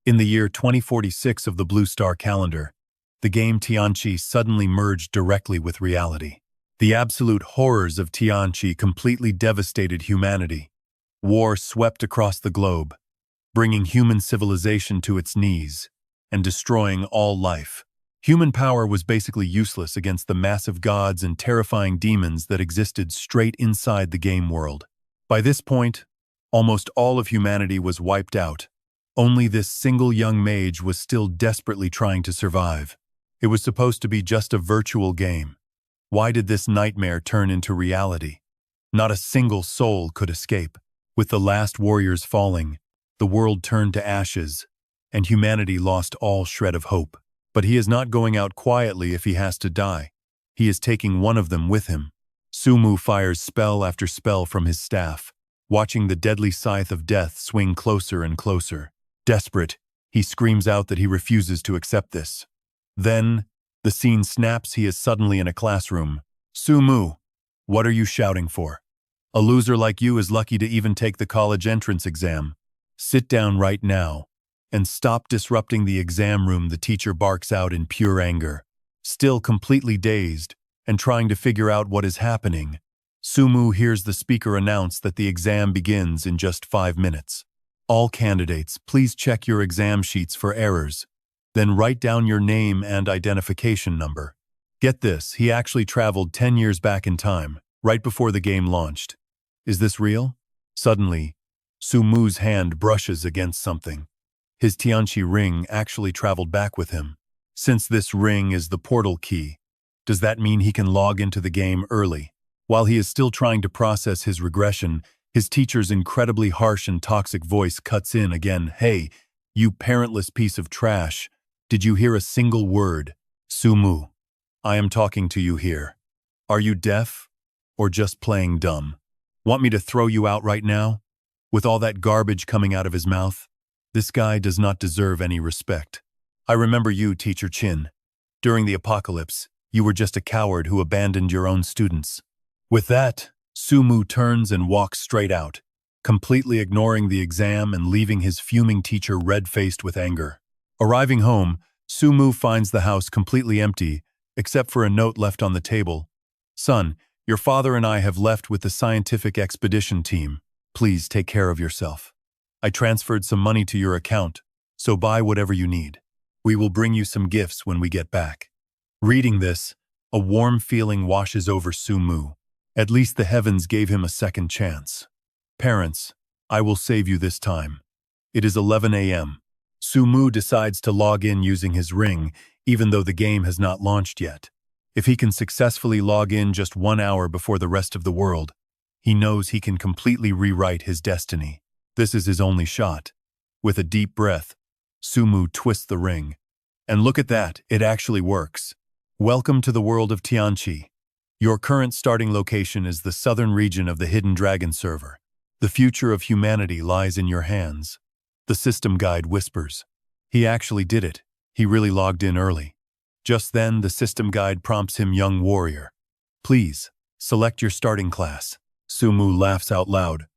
In the year 2046 of the Blue Star calendar, the game Tianqi suddenly merged directly with reality. The absolute horrors of Tianqi completely devastated humanity. War swept across the globe, bringing human civilization to its knees and destroying all life. Human power was basically useless against the massive gods and terrifying demons that existed straight inside the game world. By this point, almost all of humanity was wiped out. Only this single young mage was still desperately trying to survive. It was supposed to be just a virtual game. Why did this nightmare turn into reality? Not a single soul could escape. With the last warriors falling, the world turned to ashes, and humanity lost all shred of hope. But he is not going out quietly if he has to die. He is taking one of them with him. Sumu fires spell after spell from his staff, watching the deadly scythe of death swing closer and closer. Desperate, he screams out that he refuses to accept this. Then, the scene snaps. He is suddenly in a classroom. Sumu, what are you shouting for? A loser like you is lucky to even take the college entrance exam. Sit down right now and stop disrupting the exam room, the teacher barks out in pure anger. Still completely dazed and trying to figure out what is happening, Sumu hears the speaker announce that the exam begins in just 5 minutes. All candidates, please check your exam sheets for errors. Then write down your name and identification number. Get this, he actually traveled 10 years back in time, right before the game launched. Is this real? Suddenly, Sumu's hand brushes against something. His Tianqi ring actually traveled back with him. Since this ring is the portal key, does that mean he can log into the game early? While he is still trying to process his regression, his teacher's incredibly harsh and toxic voice cuts in again. Hey, you parentless piece of trash. Did you hear a single word? Sumu, I am talking to you here. Are you deaf or just playing dumb? Want me to throw you out right now? With all that garbage coming out of his mouth? This guy does not deserve any respect. I remember you, Teacher Chin. During the apocalypse, you were just a coward who abandoned your own students. With that, Sumu turns and walks straight out, completely ignoring the exam and leaving his fuming teacher red-faced with anger. Arriving home, Sumu finds the house completely empty, except for a note left on the table. Son, your father and I have left with the scientific expedition team. Please take care of yourself. I transferred some money to your account, so buy whatever you need. We will bring you some gifts when we get back. Reading this, a warm feeling washes over Sumu. At least the heavens gave him a second chance. Parents, I will save you this time. It is 11 a.m. Sumu decides to log in using his ring, even though the game has not launched yet. If he can successfully log in just 1 hour before the rest of the world, he knows he can completely rewrite his destiny. This is his only shot. With a deep breath, Sumu twists the ring. And look at that, it actually works. Welcome to the world of Tianqi. Your current starting location is the southern region of the Hidden Dragon server. The future of humanity lies in your hands. The system guide whispers. He actually did it. He really logged in early. Just then, the system guide prompts him, young warrior. Please, select your starting class. Sumu laughs out loud.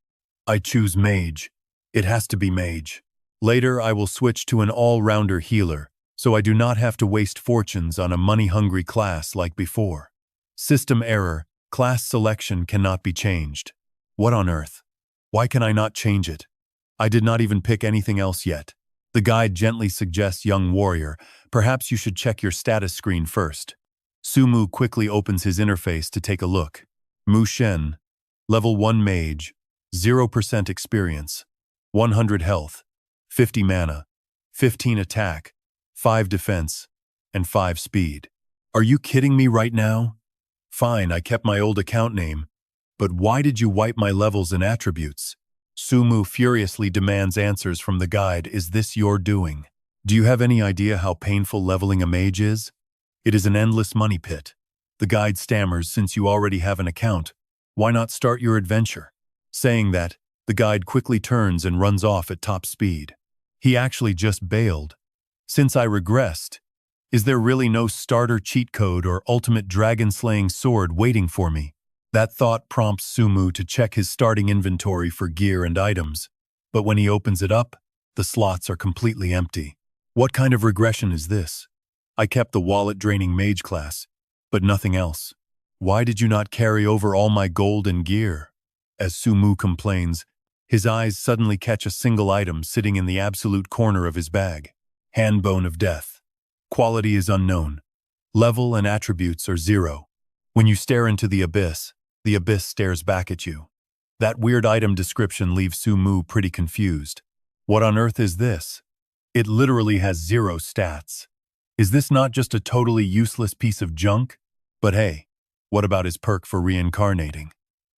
I choose mage. It has to be mage. Later, I will switch to an all-rounder healer, so I do not have to waste fortunes on a money-hungry class like before. System error. Class selection cannot be changed. What on earth? Why can I not change it? I did not even pick anything else yet. The guide gently suggests, young warrior, perhaps you should check your status screen first. Sumu quickly opens his interface to take a look. Mu Shen, level 1 mage, 0% experience, 100 health, 50 mana, 15 attack, 5 defense, and 5 speed. Are you kidding me right now? Fine, I kept my old account name, but why did you wipe my levels and attributes? Sumu furiously demands answers from the guide. Is this your doing? Do you have any idea how painful leveling a mage is? It is an endless money pit. The guide stammers, since you already have an account, why not start your adventure? Saying that, the guide quickly turns and runs off at top speed. He actually just bailed. Since I regressed, is there really no starter cheat code or ultimate dragon-slaying sword waiting for me? That thought prompts Sumu to check his starting inventory for gear and items. But when he opens it up, The slots are completely empty. What kind of regression is this? I kept the wallet-draining mage class, but nothing else. Why did you not carry over all my gold and gear? As Sumu complains, his eyes suddenly catch a single item sitting in the absolute corner of his bag. Handbone of Death. Quality is unknown. Level and attributes are 0. When you stare into the abyss stares back at you. That weird item description leaves Sumu pretty confused. What on earth is this? It literally has 0 stats. Is this not just a totally useless piece of junk? But hey, what about his perk for reincarnating?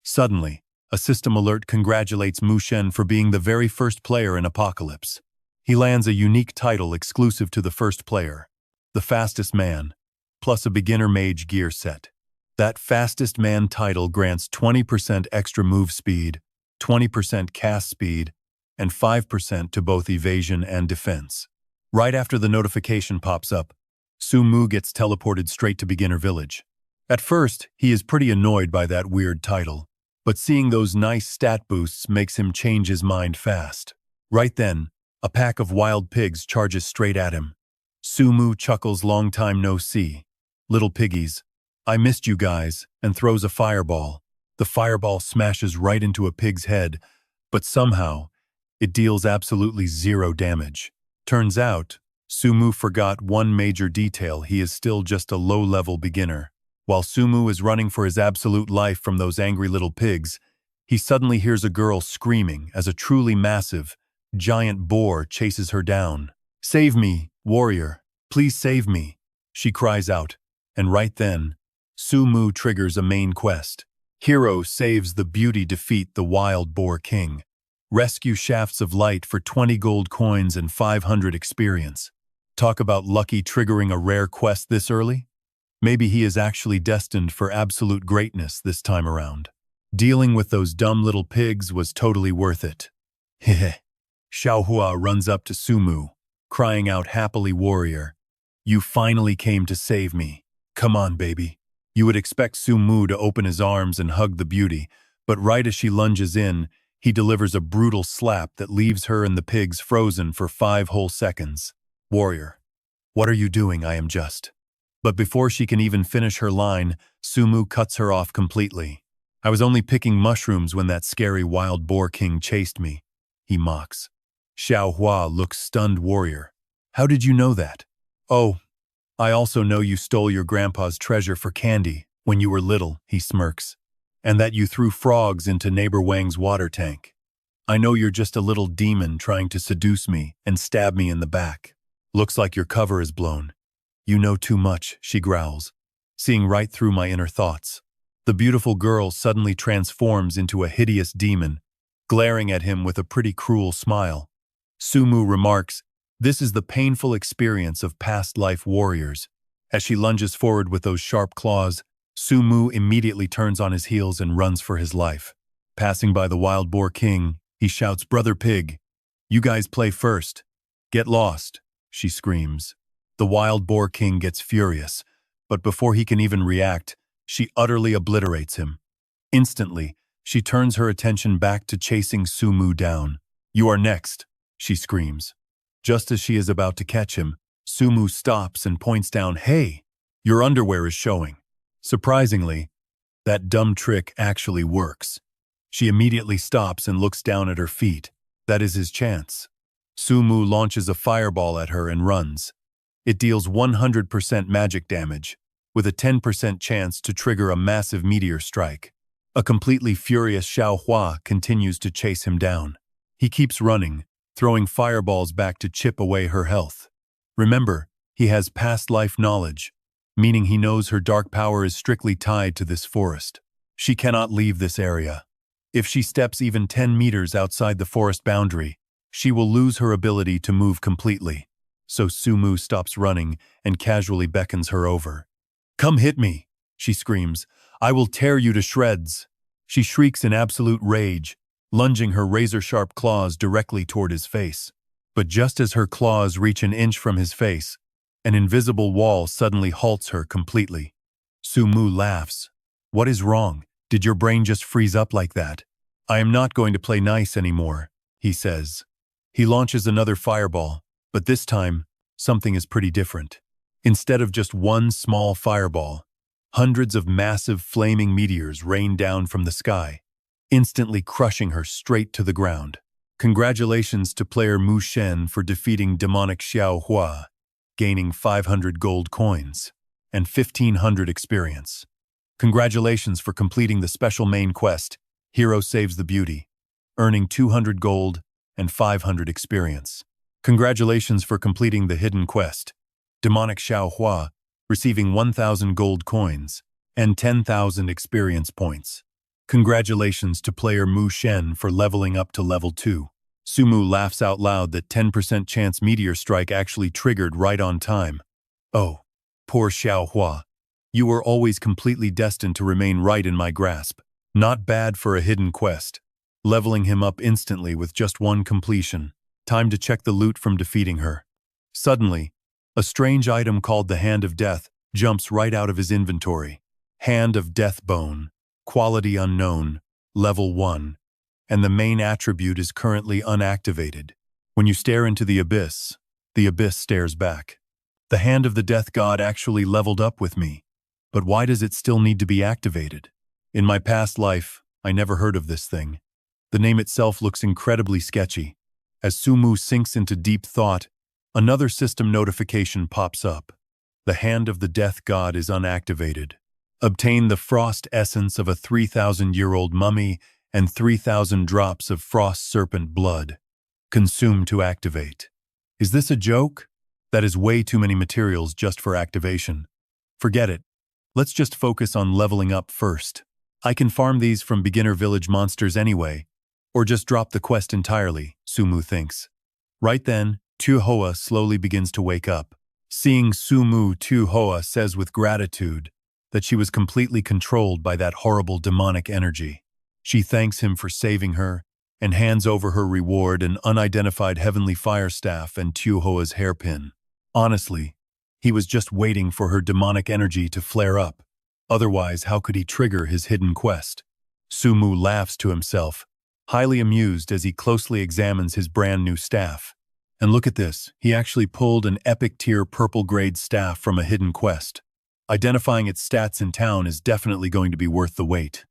Suddenly, a system alert congratulates Mu Shen for being the very first player in Apocalypse. He lands a unique title exclusive to the first player, the Fastest Man, plus a beginner mage gear set. That Fastest Man title grants 20% extra move speed, 20% cast speed, and 5% to both evasion and defense. Right after the notification pops up, Sumu gets teleported straight to Beginner Village. At first, he is pretty annoyed by that weird title, but seeing those nice stat boosts makes him change his mind fast. Right then, a pack of wild pigs charges straight at him. Sumu chuckles, "Long time no see. Little piggies, I missed you guys," and throws a fireball. The fireball smashes right into a pig's head, but somehow, it deals absolutely 0 damage. Turns out, Sumu forgot one major detail: he is still just a low-level beginner. While Sumu is running for his absolute life from those angry little pigs, he suddenly hears a girl screaming as a truly massive, giant boar chases her down. "Save me, warrior! Please save me!" she cries out, and right then, Sumu triggers a main quest. Hero saves the beauty, defeat the wild boar king. Rescue shafts of light for 20 gold coins and 500 experience. Talk about lucky triggering a rare quest this early? Maybe he is actually destined for absolute greatness this time around. Dealing with those dumb little pigs was totally worth it. Heh. Xiaohua runs up to Sumu, crying out happily, "Warrior, you finally came to save me. Come on, baby." You would expect Sumu to open his arms and hug the beauty, but right as she lunges in, he delivers a brutal slap that leaves her and the pigs frozen for 5 whole seconds. "Warrior, what are you doing? I am just..." But before she can even finish her line, Sumu cuts her off completely. "I was only picking mushrooms when that scary wild boar king chased me," he mocks. Xiaohua looks stunned. "Warrior, how did you know that?" "Oh, I also know you stole your grandpa's treasure for candy when you were little," he smirks. "And that you threw frogs into neighbor Wang's water tank. I know you're just a little demon trying to seduce me and stab me in the back. Looks like your cover is blown. You know too much," she growls, seeing right through my inner thoughts. The beautiful girl suddenly transforms into a hideous demon, glaring at him with a pretty cruel smile. Sumu remarks, "This is the painful experience of past life warriors." As she lunges forward with those sharp claws, Sumu immediately turns on his heels and runs for his life. Passing by the wild boar king, he shouts, "Brother Pig, you guys play first. Get lost," she screams. The wild boar king gets furious, but before he can even react, she utterly obliterates him. Instantly, she turns her attention back to chasing Sumu down. "You are next," she screams. Just as she is about to catch him, Sumu stops and points down, "Hey, your underwear is showing." Surprisingly, that dumb trick actually works. She immediately stops and looks down at her feet. That is his chance. Sumu launches a fireball at her and runs. It deals 100% magic damage, with a 10% chance to trigger a massive meteor strike. A completely furious Xiaohua continues to chase him down. He keeps running, throwing fireballs back to chip away her health. Remember, he has past life knowledge, meaning he knows her dark power is strictly tied to this forest. She cannot leave this area. If she steps even 10 meters outside the forest boundary, she will lose her ability to move completely. So Sumu stops running and casually beckons her over. "Come hit me," she screams. "I will tear you to shreds." She shrieks in absolute rage, lunging her razor-sharp claws directly toward his face. But just as her claws reach an inch from his face, an invisible wall suddenly halts her completely. Sumu laughs. "What is wrong? Did your brain just freeze up like that?" "I am not going to play nice anymore," he says. He launches another fireball, but this time, something is pretty different. Instead of just one small fireball, hundreds of massive flaming meteors rain down from the sky, instantly crushing her straight to the ground. Congratulations to player Mu Shen for defeating demonic Xiao Hua, gaining 500 gold coins and 1,500 experience. Congratulations for completing the special main quest, Hero Saves the Beauty, earning 200 gold and 500 experience. Congratulations for completing the hidden quest, Demonic Xiao Hua, receiving 1,000 gold coins and 10,000 experience points. Congratulations to player Mu Shen for leveling up to level 2. Sumu laughs out loud that 10% chance meteor strike actually triggered right on time. Oh, poor Xiao Hua. You were always completely destined to remain right in my grasp. Not bad for a hidden quest. Leveling him up instantly with just one completion. Time to check the loot from defeating her. Suddenly, a strange item called the Hand of Death jumps right out of his inventory. Hand of Death Bone. Quality unknown, level 1, and the main attribute is currently unactivated. When you stare into the abyss stares back. The Hand of the Death God actually leveled up with me, but why does it still need to be activated? In my past life, I never heard of this thing. The name itself looks incredibly sketchy. As Sumu sinks into deep thought, another system notification pops up. The Hand of the Death God is unactivated. Obtain the frost essence of a 3,000-year-old mummy and 3,000 drops of frost serpent blood. Consume to activate. Is this a joke? That is way too many materials just for activation. Forget it. Let's just focus on leveling up first. I can farm these from beginner village monsters anyway, or just drop the quest entirely, Sumu thinks. Right then, Tu Hoa slowly begins to wake up. Seeing Sumu, Tu Hoa says with gratitude that she was completely controlled by that horrible demonic energy. She thanks him for saving her and hands over her reward, an unidentified heavenly fire staff and Tu Hoa's hairpin. Honestly, he was just waiting for her demonic energy to flare up. Otherwise, how could he trigger his hidden quest? Sumu laughs to himself, highly amused as he closely examines his brand new staff. And look at this, he actually pulled an epic tier purple grade staff from a hidden quest. Identifying its stats in town is definitely going to be worth the wait.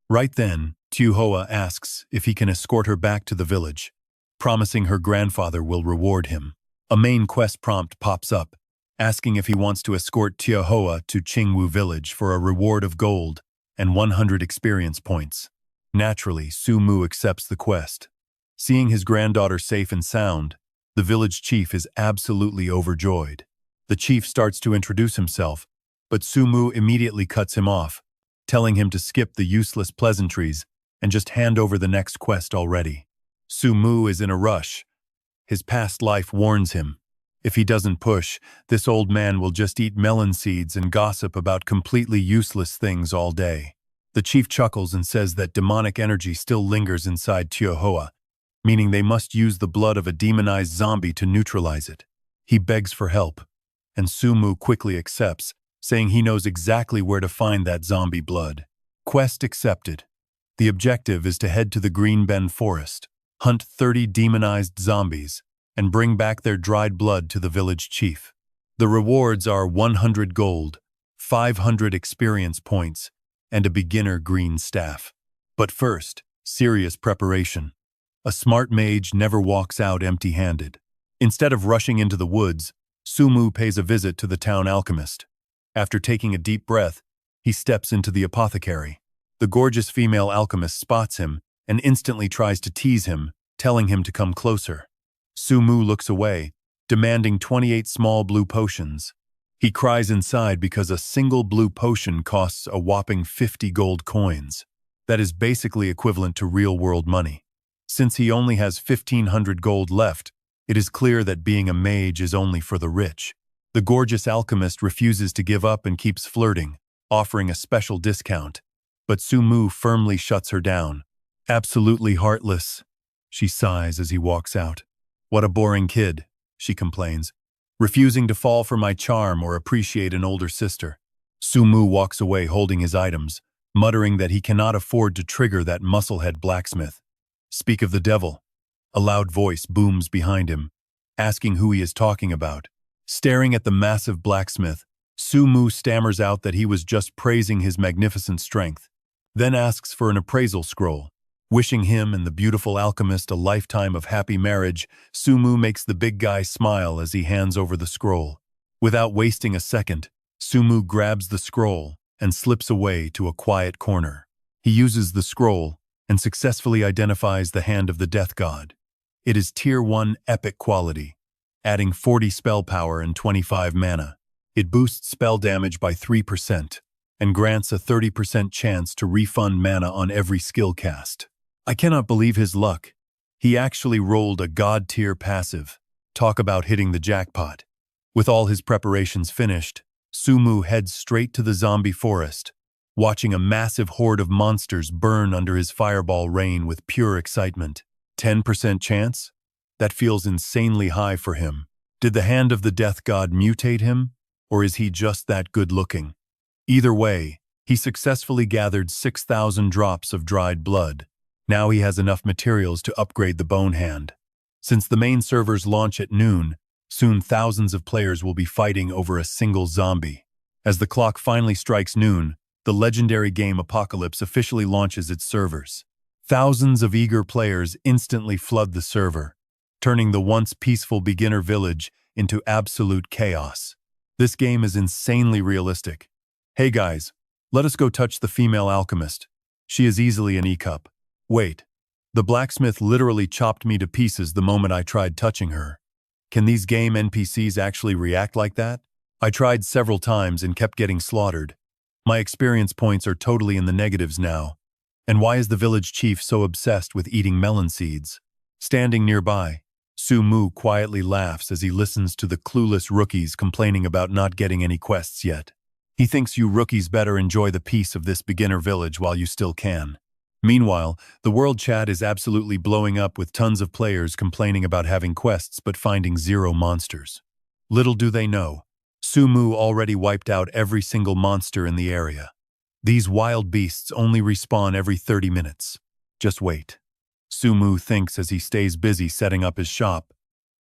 Right then, Tu Hoa asks if he can escort her back to the village, promising her grandfather will reward him. A main quest prompt pops up, asking if he wants to escort Tu Hoa to Qingwu village for a reward of gold and 100 experience points. Naturally, Sumu accepts the quest. Seeing his granddaughter safe and sound, the village chief is absolutely overjoyed. The chief starts to introduce himself, but Sumu immediately cuts him off, telling him to skip the useless pleasantries and just hand over the next quest already. Sumu is in a rush. His past life warns him. If he doesn't push, this old man will just eat melon seeds and gossip about completely useless things all day. The chief chuckles and says that demonic energy still lingers inside Tu Hoa, meaning they must use the blood of a demonized zombie to neutralize it. He begs for help, and Sumu quickly accepts, saying he knows exactly where to find that zombie blood. Quest accepted. The objective is to head to the Green Bend Forest, hunt 30 demonized zombies, and bring back their dried blood to the village chief. The rewards are 100 gold, 500 experience points, and a beginner green staff. But first, serious preparation. A smart mage never walks out empty-handed. Instead of rushing into the woods, Sumu pays a visit to the town alchemist. After taking a deep breath, he steps into the apothecary. The gorgeous female alchemist spots him and instantly tries to tease him, telling him to come closer. Sumu looks away, demanding 28 small blue potions. He cries inside because a single blue potion costs a whopping 50 gold coins. That is basically equivalent to real-world money. Since he only has 1,500 gold left, it is clear that being a mage is only for the rich. The gorgeous alchemist refuses to give up and keeps flirting, offering a special discount. But Sumu firmly shuts her down. Absolutely heartless, she sighs as he walks out. What a boring kid, she complains, refusing to fall for my charm or appreciate an older sister. Sumu walks away holding his items, muttering that he cannot afford to trigger that musclehead blacksmith. Speak of the devil. A loud voice booms behind him, asking who he is talking about. Staring at the massive blacksmith, Su-mu stammers out that he was just praising his magnificent strength, then asks for an appraisal scroll. Wishing him and the beautiful alchemist a lifetime of happy marriage, Su-mu makes the big guy smile as he hands over the scroll. Without wasting a second, Su-mu grabs the scroll and slips away to a quiet corner. He uses the scroll and successfully identifies the hand of the death god. It is Tier 1 epic quality, adding 40 spell power and 25 mana. It boosts spell damage by 3% and grants a 30% chance to refund mana on every skill cast. I cannot believe his luck. He actually rolled a god-tier passive. Talk about hitting the jackpot. With all his preparations finished, Su-mu heads straight to the zombie forest, watching a massive horde of monsters burn under his fireball rain with pure excitement. 10% chance? That feels insanely high for him. Did the hand of the death god mutate him, or is he just that good-looking? Either way, he successfully gathered 6,000 drops of dried blood. Now he has enough materials to upgrade the bone hand. Since the main servers launch at noon, soon thousands of players will be fighting over a single zombie. As the clock finally strikes noon, the legendary game Apocalypse officially launches its servers. Thousands of eager players instantly flood the server, turning the once peaceful beginner village into absolute chaos. This game is insanely realistic. Hey guys, let us go touch the female alchemist. She is easily an E-cup. Wait, the blacksmith literally chopped me to pieces the moment I tried touching her. Can these game NPCs actually react like that? I tried several times and kept getting slaughtered. My experience points are totally in the negatives now. And why is the village chief so obsessed with eating melon seeds? Standing nearby, Su-mu quietly laughs as he listens to the clueless rookies complaining about not getting any quests yet. He thinks you rookies better enjoy the peace of this beginner village while you still can. Meanwhile, the world chat is absolutely blowing up with tons of players complaining about having quests but finding zero monsters. Little do they know, Su-mu already wiped out every single monster in the area. These wild beasts only respawn every 30 minutes. Just wait. Su-mu thinks as he stays busy setting up his shop.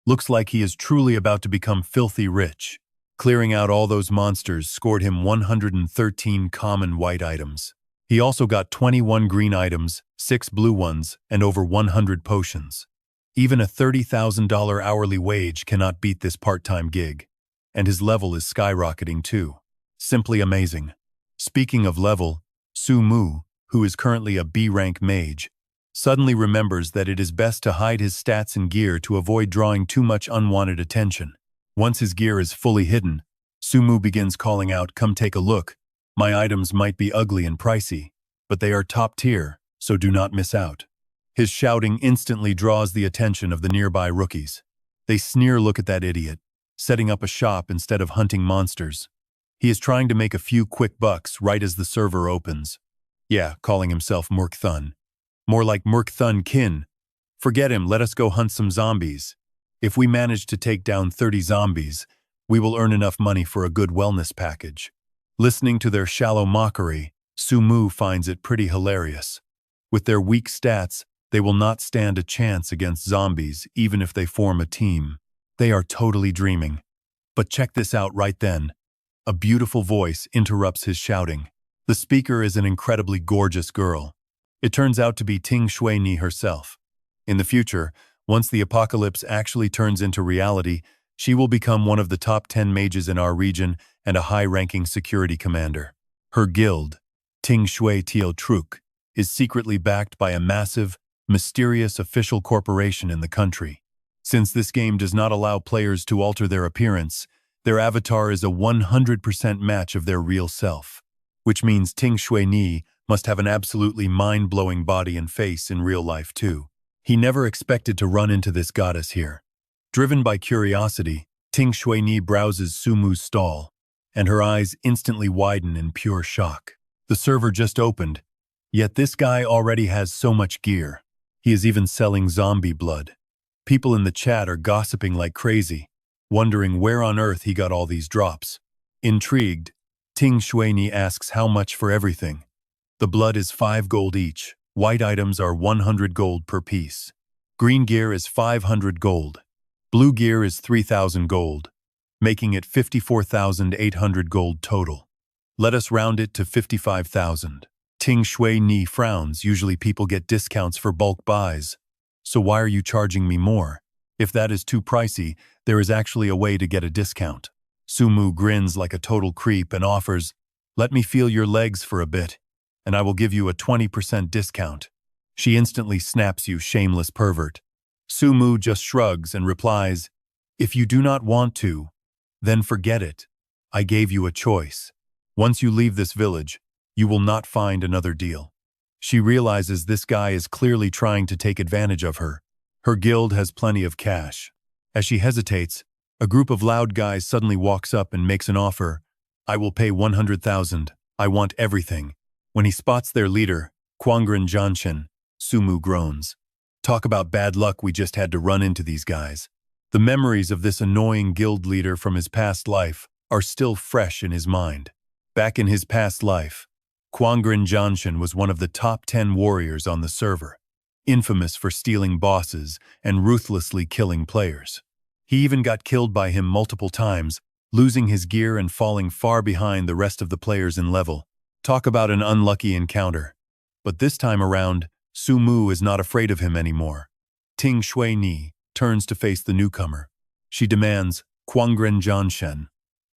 Looks like he is truly about to become filthy rich. Clearing out all those monsters scored him 113 common white items. He also got 21 green items, 6 blue ones, and over 100 potions. Even a $30,000 hourly wage cannot beat this part-time gig. And his level is skyrocketing too. Simply amazing. Speaking of level, Su-mu, who is currently a B-rank mage, suddenly remembers that it is best to hide his stats and gear to avoid drawing too much unwanted attention. Once his gear is fully hidden, Su-mu begins calling out, "Come take a look. My items might be ugly and pricey, but they are top tier, so do not miss out." His shouting instantly draws the attention of the nearby rookies. They sneer, "Look at that idiot, setting up a shop instead of hunting monsters. He is trying to make a few quick bucks right as the server opens." Yeah, calling himself Murk-thun. More like Murk-thun Kin. Forget him, let us go hunt some zombies. If we manage to take down 30 zombies, we will earn enough money for a good wellness package. Listening to their shallow mockery, Su-mu finds it pretty hilarious. With their weak stats, they will not stand a chance against zombies even if they form a team. They are totally dreaming. But check this out right then. A beautiful voice interrupts his shouting. The speaker is an incredibly gorgeous girl. It turns out to be Tianqi herself. In the future, once the apocalypse actually turns into reality, she will become one of the top 10 mages in our region and a high-ranking security commander. Her guild, Tianqi Tio Truk, is secretly backed by a massive, mysterious official corporation in the country. Since this game does not allow players to alter their appearance, their avatar is a 100% match of their real self, which means Tianqi must have an absolutely mind-blowing body and face in real life too. He never expected to run into this goddess here. Driven by curiosity, Tianqi browses Su-mu's stall, and her eyes instantly widen in pure shock. The server just opened, yet this guy already has so much gear. He is even selling zombie blood. People in the chat are gossiping like crazy, wondering where on earth he got all these drops. Intrigued, Tianqi asks how much for everything. The blood is 5 gold each. White items are 100 gold per piece. Green gear is 500 gold. Blue gear is 3,000 gold, making it 54,800 gold total. Let us round it to 55,000. Ting Shui Ni frowns. Usually people get discounts for bulk buys. So why are you charging me more? If that is too pricey, there is actually a way to get a discount. Sumu grins like a total creep and offers, "Let me feel your legs for a bit, and I will give you a 20% discount." She instantly snaps, "You shameless pervert." Sumu just shrugs and replies, "If you do not want to, then forget it. I gave you a choice. Once you leave this village, you will not find another deal." She realizes this guy is clearly trying to take advantage of her. Her guild has plenty of cash. As she hesitates, a group of loud guys suddenly walks up and makes an offer. "I will pay 100,000. I want everything." When he spots their leader, Kwangren Janshin, Sumu groans. Talk about bad luck, we just had to run into these guys. The memories of this annoying guild leader from his past life are still fresh in his mind. Back in his past life, Kwangren Janshin was one of the top 10 warriors on the server, infamous for stealing bosses and ruthlessly killing players. He even got killed by him multiple times, losing his gear and falling far behind the rest of the players in level. Talk about an unlucky encounter. But this time around, Sumu is not afraid of him anymore. Ting Shui Ni turns to face the newcomer. She demands, "Kwangren Janshin,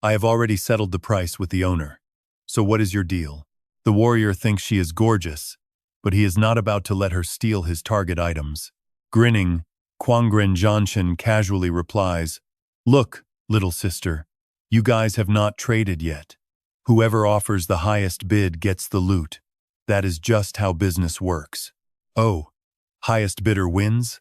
I have already settled the price with the owner. So what is your deal?" The warrior thinks she is gorgeous, but he is not about to let her steal his target items. Grinning, Kwangren Janshin casually replies, "Look, little sister, you guys have not traded yet. Whoever offers the highest bid gets the loot. That is just how business works." "Oh, highest bidder wins?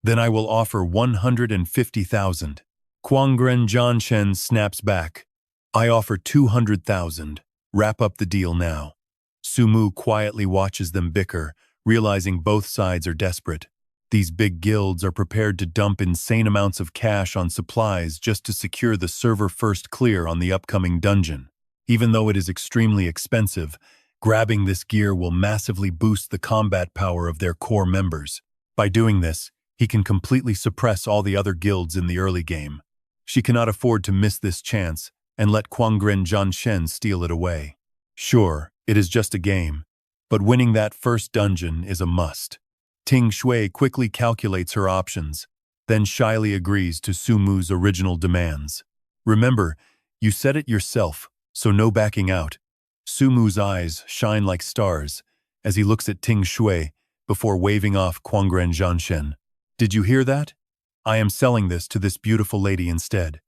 Then I will offer 150,000. Kwangren Janshin snaps back, "I offer 200,000. Wrap up the deal now." Sumu quietly watches them bicker, realizing both sides are desperate. These big guilds are prepared to dump insane amounts of cash on supplies just to secure the server first clear on the upcoming dungeon. Even though it is extremely expensive, grabbing this gear will massively boost the combat power of their core members. By doing this, he can completely suppress all the other guilds in the early game. She cannot afford to miss this chance and let Kwangren Janshin steal it away. Sure, it is just a game, but winning that first dungeon is a must. Ting Shui quickly calculates her options, then shyly agrees to Sumu's original demands. "Remember, you said it yourself, so no backing out." Sumu's eyes shine like stars as he looks at Ting Shui before waving off Kwangren Janshin. "Did you hear that? I am selling this to this beautiful lady instead.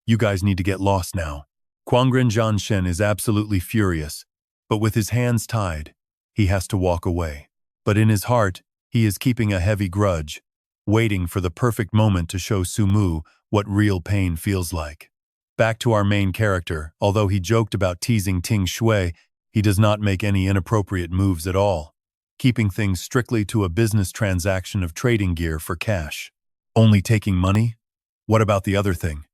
You guys need to get lost now." Kwangren Janshin is absolutely furious, but with his hands tied, he has to walk away. But in his heart, he is keeping a heavy grudge, waiting for the perfect moment to show Sumu what real pain feels like. Back to our main character. Although he joked about teasing Ting Shui, he does not make any inappropriate moves at all, keeping things strictly to a business transaction of trading gear for cash. Only taking money? What about the other thing?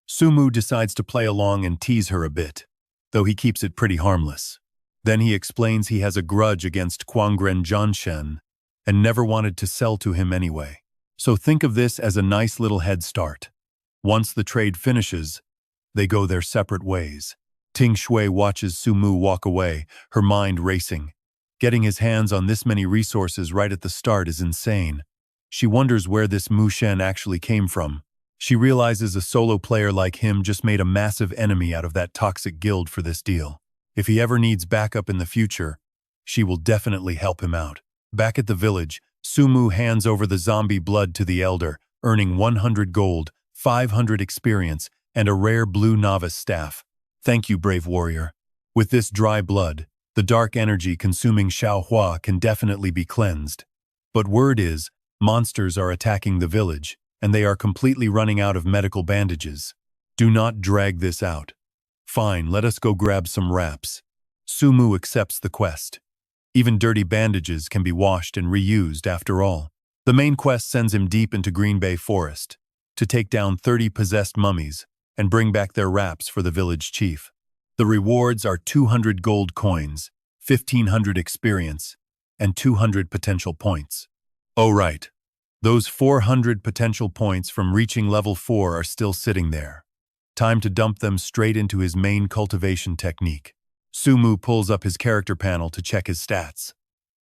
Sumu decides to play along and tease her a bit, though he keeps it pretty harmless. Then he explains he has a grudge against Kwangren Janshin and never wanted to sell to him anyway. So think of this as a nice little head start. Once the trade finishes, they go their separate ways. Ting Shui watches Sumu walk away, her mind racing. Getting his hands on this many resources right at the start is insane. She wonders where this Mu Shen actually came from. She realizes a solo player like him just made a massive enemy out of that toxic guild for this deal. If he ever needs backup in the future, she will definitely help him out. Back at the village, Sumu hands over the zombie blood to the elder, earning 100 gold, 500 experience, and a rare blue novice staff. "Thank you, brave warrior. With this dry blood, the dark energy consuming Xiaohua can definitely be cleansed. But word is, monsters are attacking the village, and they are completely running out of medical bandages. Do not drag this out." "Fine, let us go grab some wraps." Sumu accepts the quest. Even dirty bandages can be washed and reused after all. The main quest sends him deep into Green Bay Forest to take down 30 possessed mummies and bring back their wraps for the village chief. The rewards are 200 gold coins, 1,500 experience, and 200 potential points. Oh right, Those 400 potential points from reaching level 4 are still sitting there. Time to dump them straight into his main cultivation technique. Sumu pulls up his character panel to check his stats.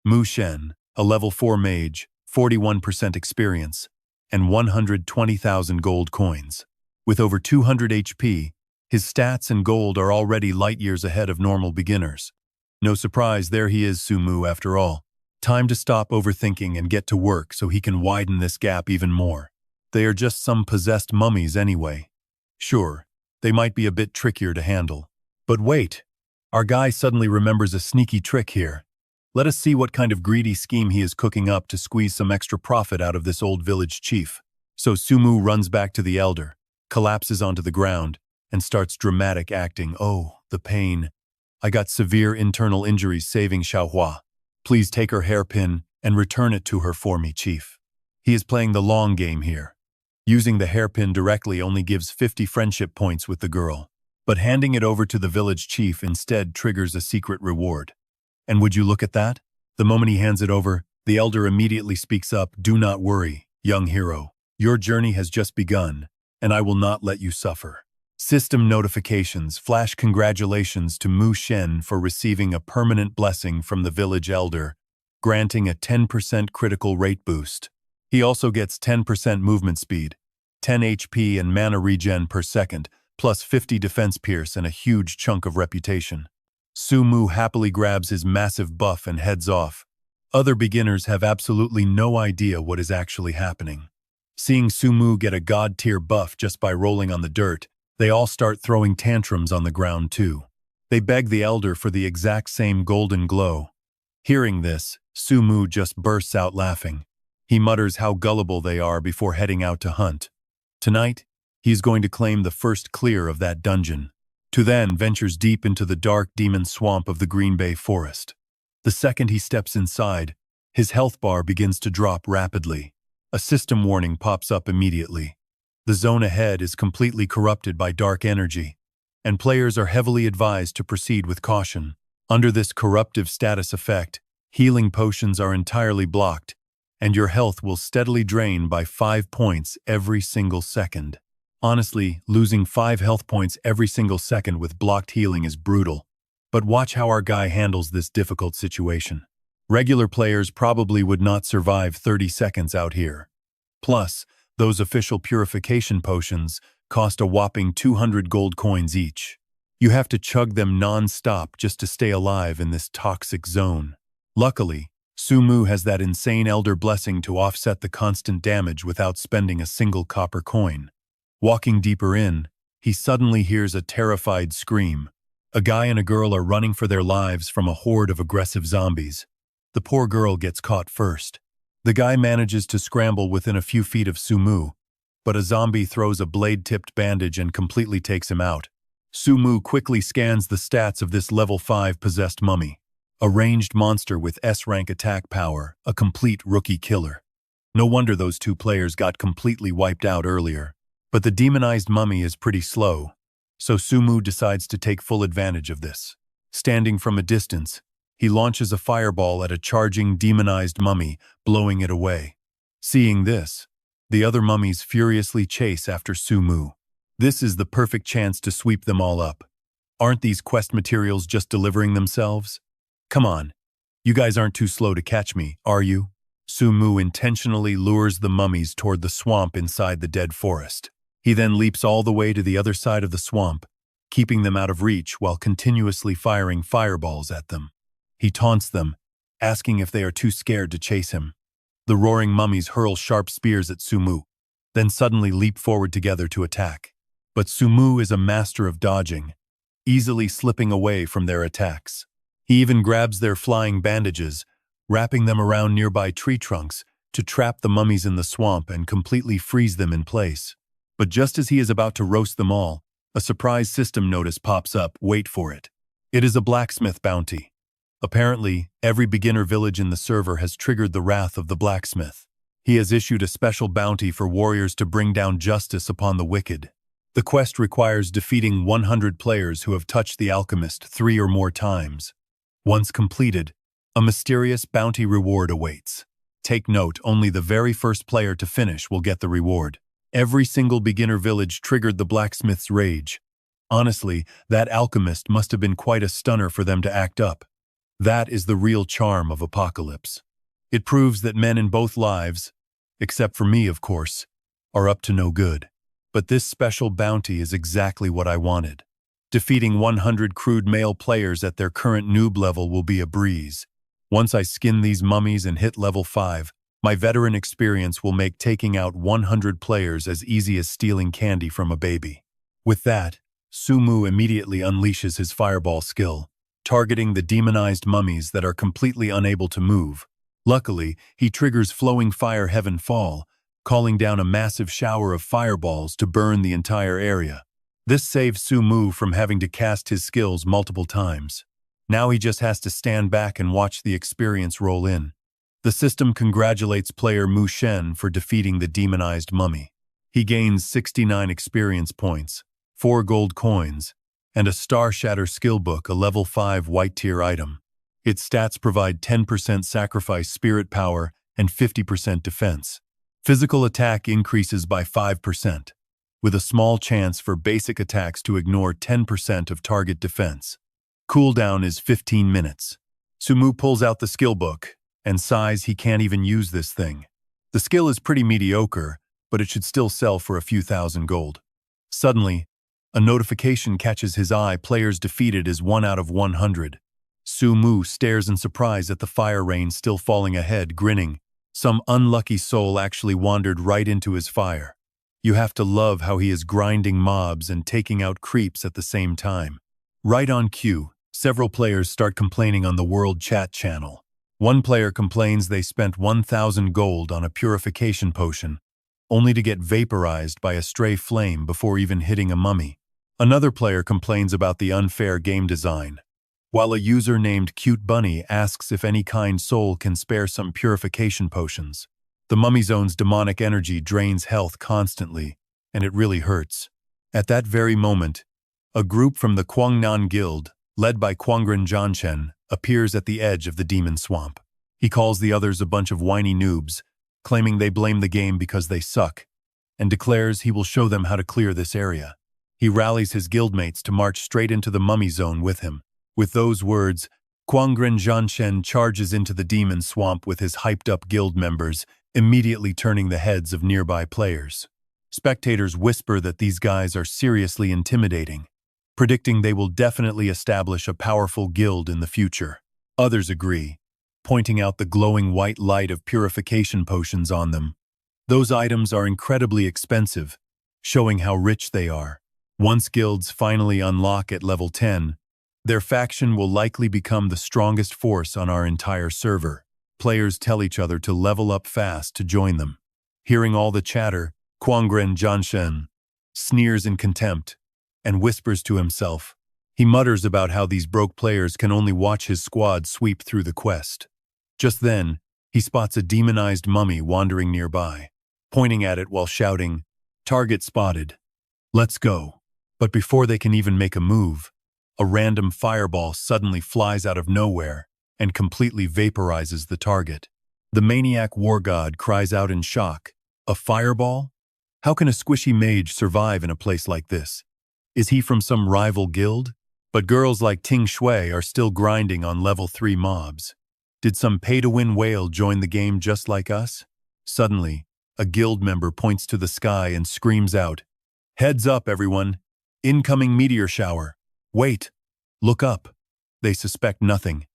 Mu Shen, a level 4 mage, 41% experience, and 120,000 gold coins. With over 200 HP, his stats and gold are already light years ahead of normal beginners. No surprise, there he is, Sumu, after all. Time to stop overthinking and get to work so he can widen this gap even more. They are just some possessed mummies anyway. Sure, they might be a bit trickier to handle. But wait, our guy suddenly remembers a sneaky trick here. Let us see what kind of greedy scheme he is cooking up to squeeze some extra profit out of this old village chief. So Sumu runs back to the elder, collapses onto the ground, and starts dramatic acting. Oh, the pain. I got severe internal injuries saving Xiaohua. Please take her hairpin and return it to her for me, chief. He is playing the long game here. Using the hairpin directly only gives 50 friendship points with the girl, but handing it over to the village chief instead triggers a secret reward. And would you look at that? The moment he hands it over, the elder immediately speaks up. Do not worry, young hero. Your journey has just begun, and I will not let you suffer. System notifications flash congratulations to Mu Shen for receiving a permanent blessing from the village elder, granting a 10% critical rate boost. He also gets 10% movement speed, 10 HP and mana regen per second, plus 50 defense pierce and a huge chunk of reputation. Sumu happily grabs his massive buff and heads off. Other beginners have absolutely no idea what is actually happening. Seeing Sumu get a god-tier buff just by rolling on the dirt, they all start throwing tantrums on the ground too. They beg the elder for the exact same golden glow. Hearing this, Sumu just bursts out laughing. He mutters how gullible they are before heading out to hunt. Tonight, he's going to claim the first clear of that dungeon, to then ventures deep into the dark demon swamp of the Green Bay Forest. The second he steps inside, his health bar begins to drop rapidly. A system warning pops up immediately. The zone ahead is completely corrupted by dark energy, and players are heavily advised to proceed with caution. Under this corruptive status effect, healing potions are entirely blocked, and your health will steadily drain by 5 points every single second. Honestly, losing 5 health points every single second with blocked healing is brutal. But watch how our guy handles this difficult situation. Regular players probably would not survive 30 seconds out here. Plus, those official purification potions cost a whopping 200 gold coins each. You have to chug them non-stop just to stay alive in this toxic zone. Luckily, Sumu has that insane elder blessing to offset the constant damage without spending a single copper coin. Walking deeper in, he suddenly hears a terrified scream. A guy and a girl are running for their lives from a horde of aggressive zombies. The poor girl gets caught first. The guy manages to scramble within a few feet of Sumu, but a zombie throws a blade-tipped bandage and completely takes him out. Sumu quickly scans the stats of this level 5 possessed mummy. A ranged monster with S-rank attack power, a complete rookie killer. No wonder those two players got completely wiped out earlier. But the demonized mummy is pretty slow, so Sumu decides to take full advantage of this. Standing from a distance, he launches a fireball at a charging demonized mummy, blowing it away. Seeing this, the other mummies furiously chase after Sumu. This is the perfect chance to sweep them all up. Aren't these quest materials just delivering themselves? Come on, you guys aren't too slow to catch me, are you? Sumu intentionally lures the mummies toward the swamp inside the dead forest. He then leaps all the way to the other side of the swamp, keeping them out of reach while continuously firing fireballs at them. He taunts them, asking if they are too scared to chase him. The roaring mummies hurl sharp spears at Sumu, then suddenly leap forward together to attack. But Sumu is a master of dodging, easily slipping away from their attacks. He even grabs their flying bandages, wrapping them around nearby tree trunks to trap the mummies in the swamp and completely freeze them in place. But just as he is about to roast them all, a surprise system notice pops up. Wait for it. It is a blacksmith bounty. Apparently, every beginner village in the server has triggered the wrath of the blacksmith. He has issued a special bounty for warriors to bring down justice upon the wicked. The quest requires defeating 100 players who have touched the alchemist 3 or more times. Once completed, a mysterious bounty reward awaits. Take note, only the very first player to finish will get the reward. Every single beginner village triggered the blacksmith's rage. Honestly, that alchemist must have been quite a stunner for them to act up. That is the real charm of Apocalypse. It proves that men in both lives, except for me, of course, are up to no good. But this special bounty is exactly what I wanted. Defeating 100 crude male players at their current noob level will be a breeze. Once I skin these mummies and hit level 5, my veteran experience will make taking out 100 players as easy as stealing candy from a baby. With that, Sumu immediately unleashes his fireball skill, targeting the demonized mummies that are completely unable to move. Luckily, he triggers Flowing Fire Heaven Fall, calling down a massive shower of fireballs to burn the entire area. This saves Sumu from having to cast his skills multiple times. Now he just has to stand back and watch the experience roll in. The system congratulates player Mu Shen for defeating the demonized mummy. He gains 69 experience points, 4 gold coins, and a Star Shatter skill book, a level 5 white tier item. Its stats provide 10% sacrifice spirit power and 50% defense. Physical attack increases by 5%, with a small chance for basic attacks to ignore 10% of target defense. Cooldown is 15 minutes. Sumu pulls out the skill book and sighs he can't even use this thing. The skill is pretty mediocre, but it should still sell for a few thousand gold. Suddenly, a notification catches his eye. Players defeated is 1 out of 100. Sumu stares in surprise at the fire rain still falling ahead, grinning. Some unlucky soul actually wandered right into his fire. You have to love how he is grinding mobs and taking out creeps at the same time. Right on cue, several players start complaining on the World Chat channel. One player complains they spent 1,000 gold on a purification potion, only to get vaporized by a stray flame before even hitting a mummy. Another player complains about the unfair game design, while a user named Cute Bunny asks if any kind soul can spare some purification potions. The mummy zone's demonic energy drains health constantly, and it really hurts. At that very moment, a group from the Kwangnan Guild, led by Kwangren Janchen, appears at the edge of the demon swamp. He calls the others a bunch of whiny noobs, claiming they blame the game because they suck, and declares he will show them how to clear this area. He rallies his guildmates to march straight into the mummy zone with him. With those words, Kwangren Janchen charges into the demon swamp with his hyped-up guild members, immediately turning the heads of nearby players. Spectators whisper that these guys are seriously intimidating, predicting they will definitely establish a powerful guild in the future. Others agree, pointing out the glowing white light of purification potions on them. Those items are incredibly expensive, showing how rich they are. Once guilds finally unlock at level 10, their faction will likely become the strongest force on our entire server. Players tell each other to level up fast to join them. Hearing all the chatter, Kwangren Janchen sneers in contempt and whispers to himself. He mutters about how these broke players can only watch his squad sweep through the quest. Just then, he spots a demonized mummy wandering nearby, pointing at it while shouting, "Target spotted. Let's go." But before they can even make a move, a random fireball suddenly flies out of nowhere and completely vaporizes the target. The maniac war god cries out in shock, "A fireball? How can a squishy mage survive in a place like this? Is he from some rival guild?" But girls like Ting Shui are still grinding on level 3 mobs. Did some pay-to-win whale join the game just like us? Suddenly, a guild member points to the sky and screams out, "Heads up, everyone! Incoming meteor shower! Wait! Look up!" They suspect nothing,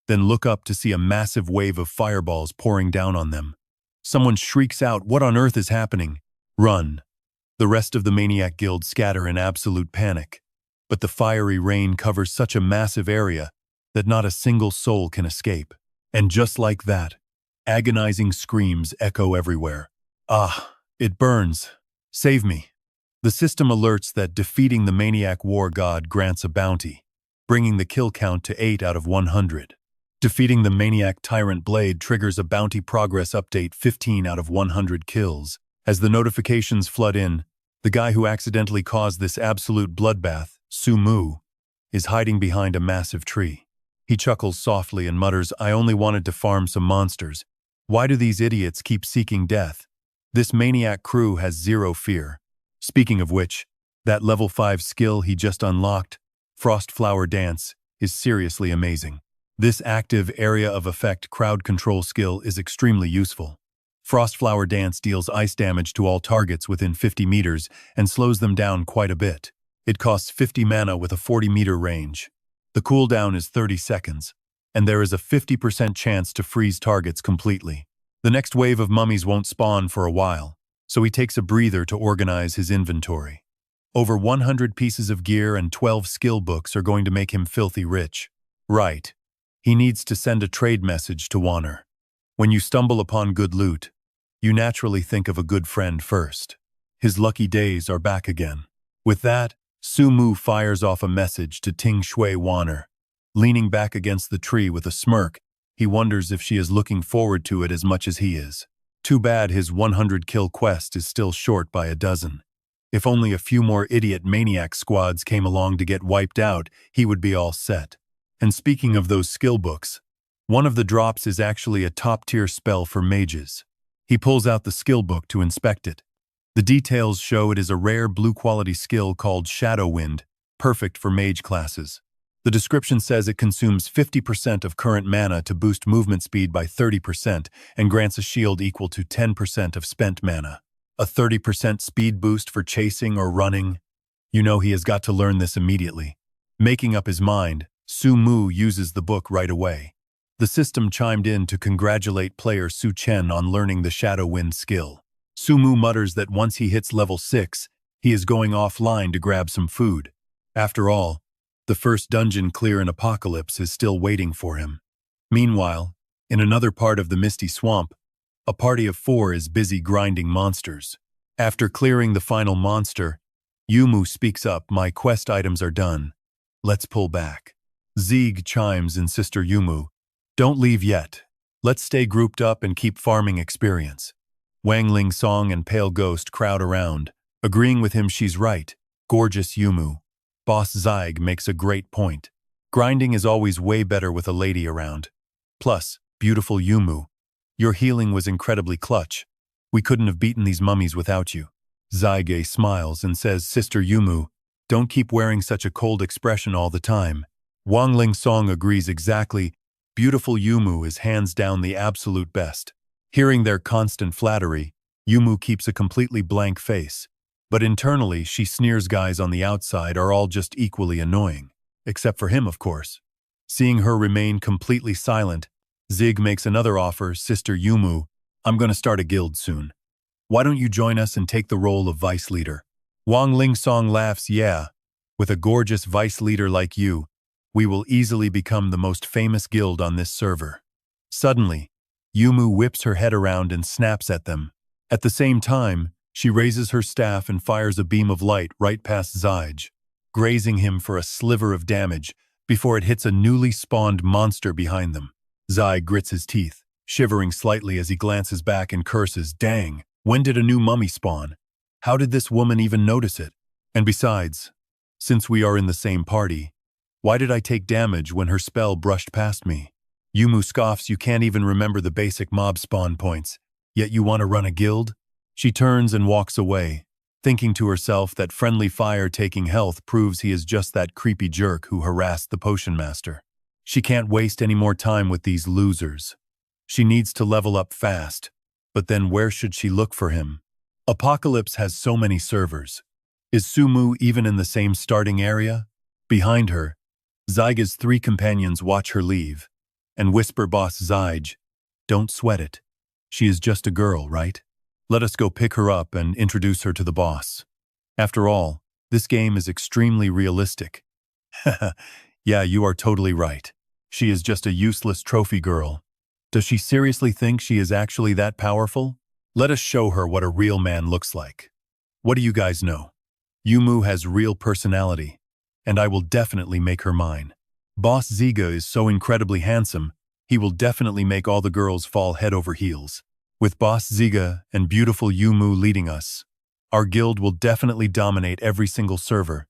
then look up to see a massive wave of fireballs pouring down on them. Someone shrieks out, "What on earth is happening? Run!" The rest of the Maniac Guild scatter in absolute panic, but the fiery rain covers such a massive area that not a single soul can escape. And just like that, agonizing screams echo everywhere. "Ah, it burns! Save me!" The system alerts that defeating the Maniac War God grants a bounty, bringing the kill count to 8 out of 100. Defeating the Maniac Tyrant Blade triggers a bounty progress update, 15 out of 100 kills. As the notifications flood in, the guy who accidentally caused this absolute bloodbath, Sumu, is hiding behind a massive tree. He chuckles softly and mutters, "I only wanted to farm some monsters. Why do these idiots keep seeking death? This maniac crew has zero fear. Speaking of which, that level 5 skill he just unlocked, Frost Flower Dance, is seriously amazing. This active area of effect crowd control skill is extremely useful. Frost Flower Dance deals ice damage to all targets within 50 meters and slows them down quite a bit. It costs 50 mana with a 40-meter range. The cooldown is 30 seconds, and there is a 50% chance to freeze targets completely. The next wave of mummies won't spawn for a while, so he takes a breather to organize his inventory. Over 100 pieces of gear and 12 skill books are going to make him filthy rich. Right. He needs to send a trade message to Warner. When you stumble upon good loot, you naturally think of a good friend first. His lucky days are back again. With that, Sumu fires off a message to Ting Shui Warner. Leaning back against the tree with a smirk, he wonders if she is looking forward to it as much as he is. Too bad his 100-kill quest is still short by a dozen. If only a few more idiot maniac squads came along to get wiped out, he would be all set. And speaking of those skill books, one of the drops is actually a top-tier spell for mages. He pulls out the skill book to inspect it. The details show it is a rare blue-quality skill called Shadow Wind, perfect for mage classes. The description says it consumes 50% of current mana to boost movement speed by 30% and grants a shield equal to 10% of spent mana. A 30% speed boost for chasing or running? You know he has got to learn this immediately. Making up his mind, Sumu uses the book right away. The system chimed in to congratulate player Su Chen on learning the Shadow Wind skill. Sumu mutters that once he hits level 6, he is going offline to grab some food. After all, the first dungeon clear in Apocalypse is still waiting for him. Meanwhile, in another part of the Misty Swamp, a party of 4 is busy grinding monsters. After clearing the final monster, Yumu speaks up, "My quest items are done. Let's pull back." Zieg chimes in Sister Yumu, "Don't leave yet. Let's stay grouped up and keep farming experience." Wang Ling Song and Pale Ghost crowd around, agreeing with him she's right. Gorgeous Yumu. Boss Zieg makes a great point. Grinding is always way better with a lady around. Plus, beautiful Yumu, your healing was incredibly clutch. We couldn't have beaten these mummies without you. Ziege smiles and says, "Sister Yumu, don't keep wearing such a cold expression all the time." Wang Ling Song agrees exactly. Beautiful Yumu is hands down the absolute best. Hearing their constant flattery, Yumu keeps a completely blank face. But internally, she sneers guys on the outside are all just equally annoying. Except for him, of course. Seeing her remain completely silent, Zig makes another offer, "Sister Yumu, I'm gonna start a guild soon. Why don't you join us and take the role of vice leader?" Wang Ling Song laughs, "Yeah, with a gorgeous vice leader like you, we will easily become the most famous guild on this server." Suddenly, Yumu whips her head around and snaps at them. At the same time, she raises her staff and fires a beam of light right past Zyge, grazing him for a sliver of damage before it hits a newly spawned monster behind them. Zyge grits his teeth, shivering slightly as he glances back and curses, "Dang, when did a new mummy spawn? How did this woman even notice it? And besides, since we are in the same party, why did I take damage when her spell brushed past me?" Yumu scoffs, "You can't even remember the basic mob spawn points, yet you want to run a guild?" She turns and walks away, thinking to herself that friendly fire taking health proves he is just that creepy jerk who harassed the potion master. She can't waste any more time with these losers. She needs to level up fast, but then where should she look for him? Apocalypse has so many servers. Is Sumu even in the same starting area? Behind her, Zyge's 3 companions watch her leave, and whisper Boss Zyge, "Don't sweat it. She is just a girl, right? Let us go pick her up and introduce her to the boss." After all, this game is extremely realistic. Yeah, you are totally right. She is just a useless trophy girl. Does she seriously think she is actually that powerful? Let us show her what a real man looks like. What do you guys know? Yumu has real personality, and I will definitely make her mine. Boss Ziga is so incredibly handsome, he will definitely make all the girls fall head over heels. With Boss Ziga and beautiful Yumu leading us, our guild will definitely dominate every single server.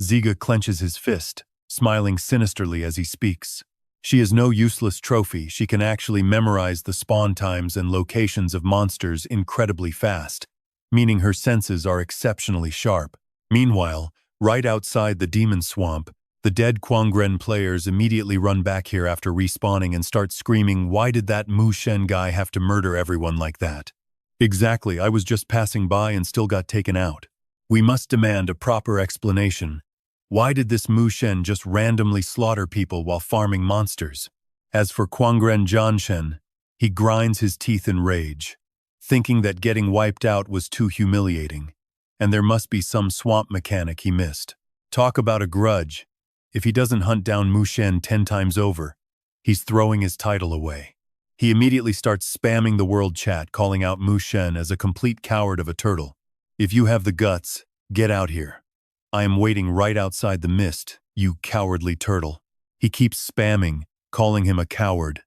Ziga clenches his fist, smiling sinisterly as he speaks. She is no useless trophy. She can actually memorize the spawn times and locations of monsters incredibly fast, meaning her senses are exceptionally sharp. Meanwhile, right outside the demon swamp, the dead Quangren players immediately run back here after respawning and start screaming, "Why did that Mu Shen guy have to murder everyone like that?" Exactly, I was just passing by and still got taken out. We must demand a proper explanation. Why did this Mu Shen just randomly slaughter people while farming monsters? As for Quangren Jianshen, he grinds his teeth in rage, thinking that getting wiped out was too humiliating, and there must be some swamp mechanic he missed. Talk about a grudge. If he doesn't hunt down Mu Shen 10 times over, he's throwing his title away. He immediately starts spamming the world chat, calling out Mu Shen as a complete coward of a turtle. If you have the guts, get out here. I am waiting right outside the mist, you cowardly turtle. He keeps spamming, calling him a coward.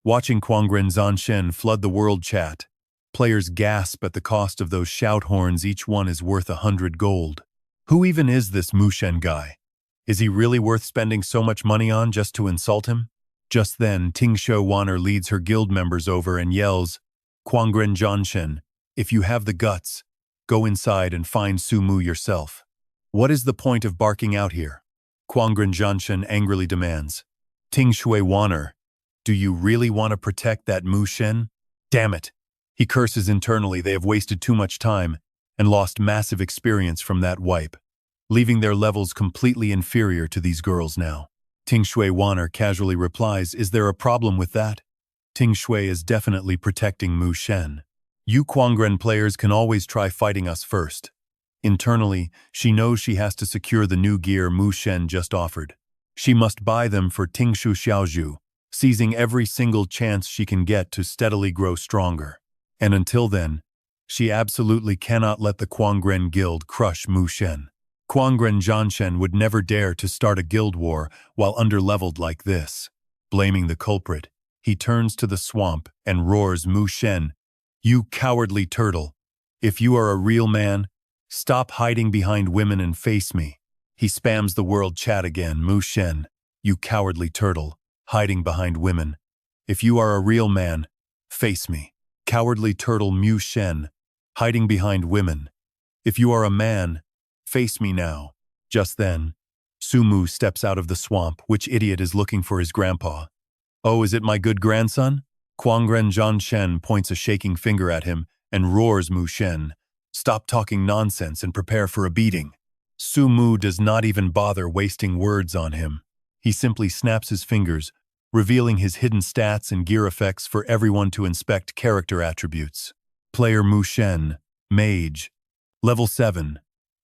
Watching Quangren Zanshen flood the world chat, players gasp at the cost of those shout horns. Each one is worth 100 gold. Who even is this Mu Shen guy? Is he really worth spending so much money on just to insult him? Just then, Tingsho Wanner leads her guild members over and yells, "Quangren Zanshen, if you have the guts, go inside and find Sumu yourself." What is the point of barking out here? Quangren Zanshen angrily demands. Tingshui Wanner, do you really want to protect that Mu Shen? Damn it. He curses internally. They have wasted too much time and lost massive experience from that wipe, leaving their levels completely inferior to these girls now. Tingshui Wanner casually replies, "Is there a problem with that?" Tingshui is definitely protecting Mu Shen. You Quangren players can always try fighting us first. Internally, she knows she has to secure the new gear Mu Shen just offered. She must buy them for Tingshu Xiaozhu, seizing every single chance she can get to steadily grow stronger. And until then, she absolutely cannot let the Quangren Guild crush Mu Shen. Quangren Zanshen would never dare to start a guild war while underleveled like this. Blaming the culprit, he turns to the swamp and roars, "Mu Shen, you cowardly turtle. If you are a real man, stop hiding behind women and face me." He spams the world chat again, "Mu Shen, you cowardly turtle, hiding behind women. If you are a real man, face me." Cowardly turtle Mu Shen, hiding behind women. If you are a man, face me now. Just then, Sumu steps out of the swamp. Which idiot is looking for his grandpa? "Oh, is it my good grandson?" Quangren Zanshen points a shaking finger at him and roars, "Mu Shen, stop talking nonsense and prepare for a beating." Sumu does not even bother wasting words on him. He simply snaps his fingers, revealing his hidden stats and gear effects for everyone to inspect. Character attributes. Player Mu Shen, Mage, Level 7.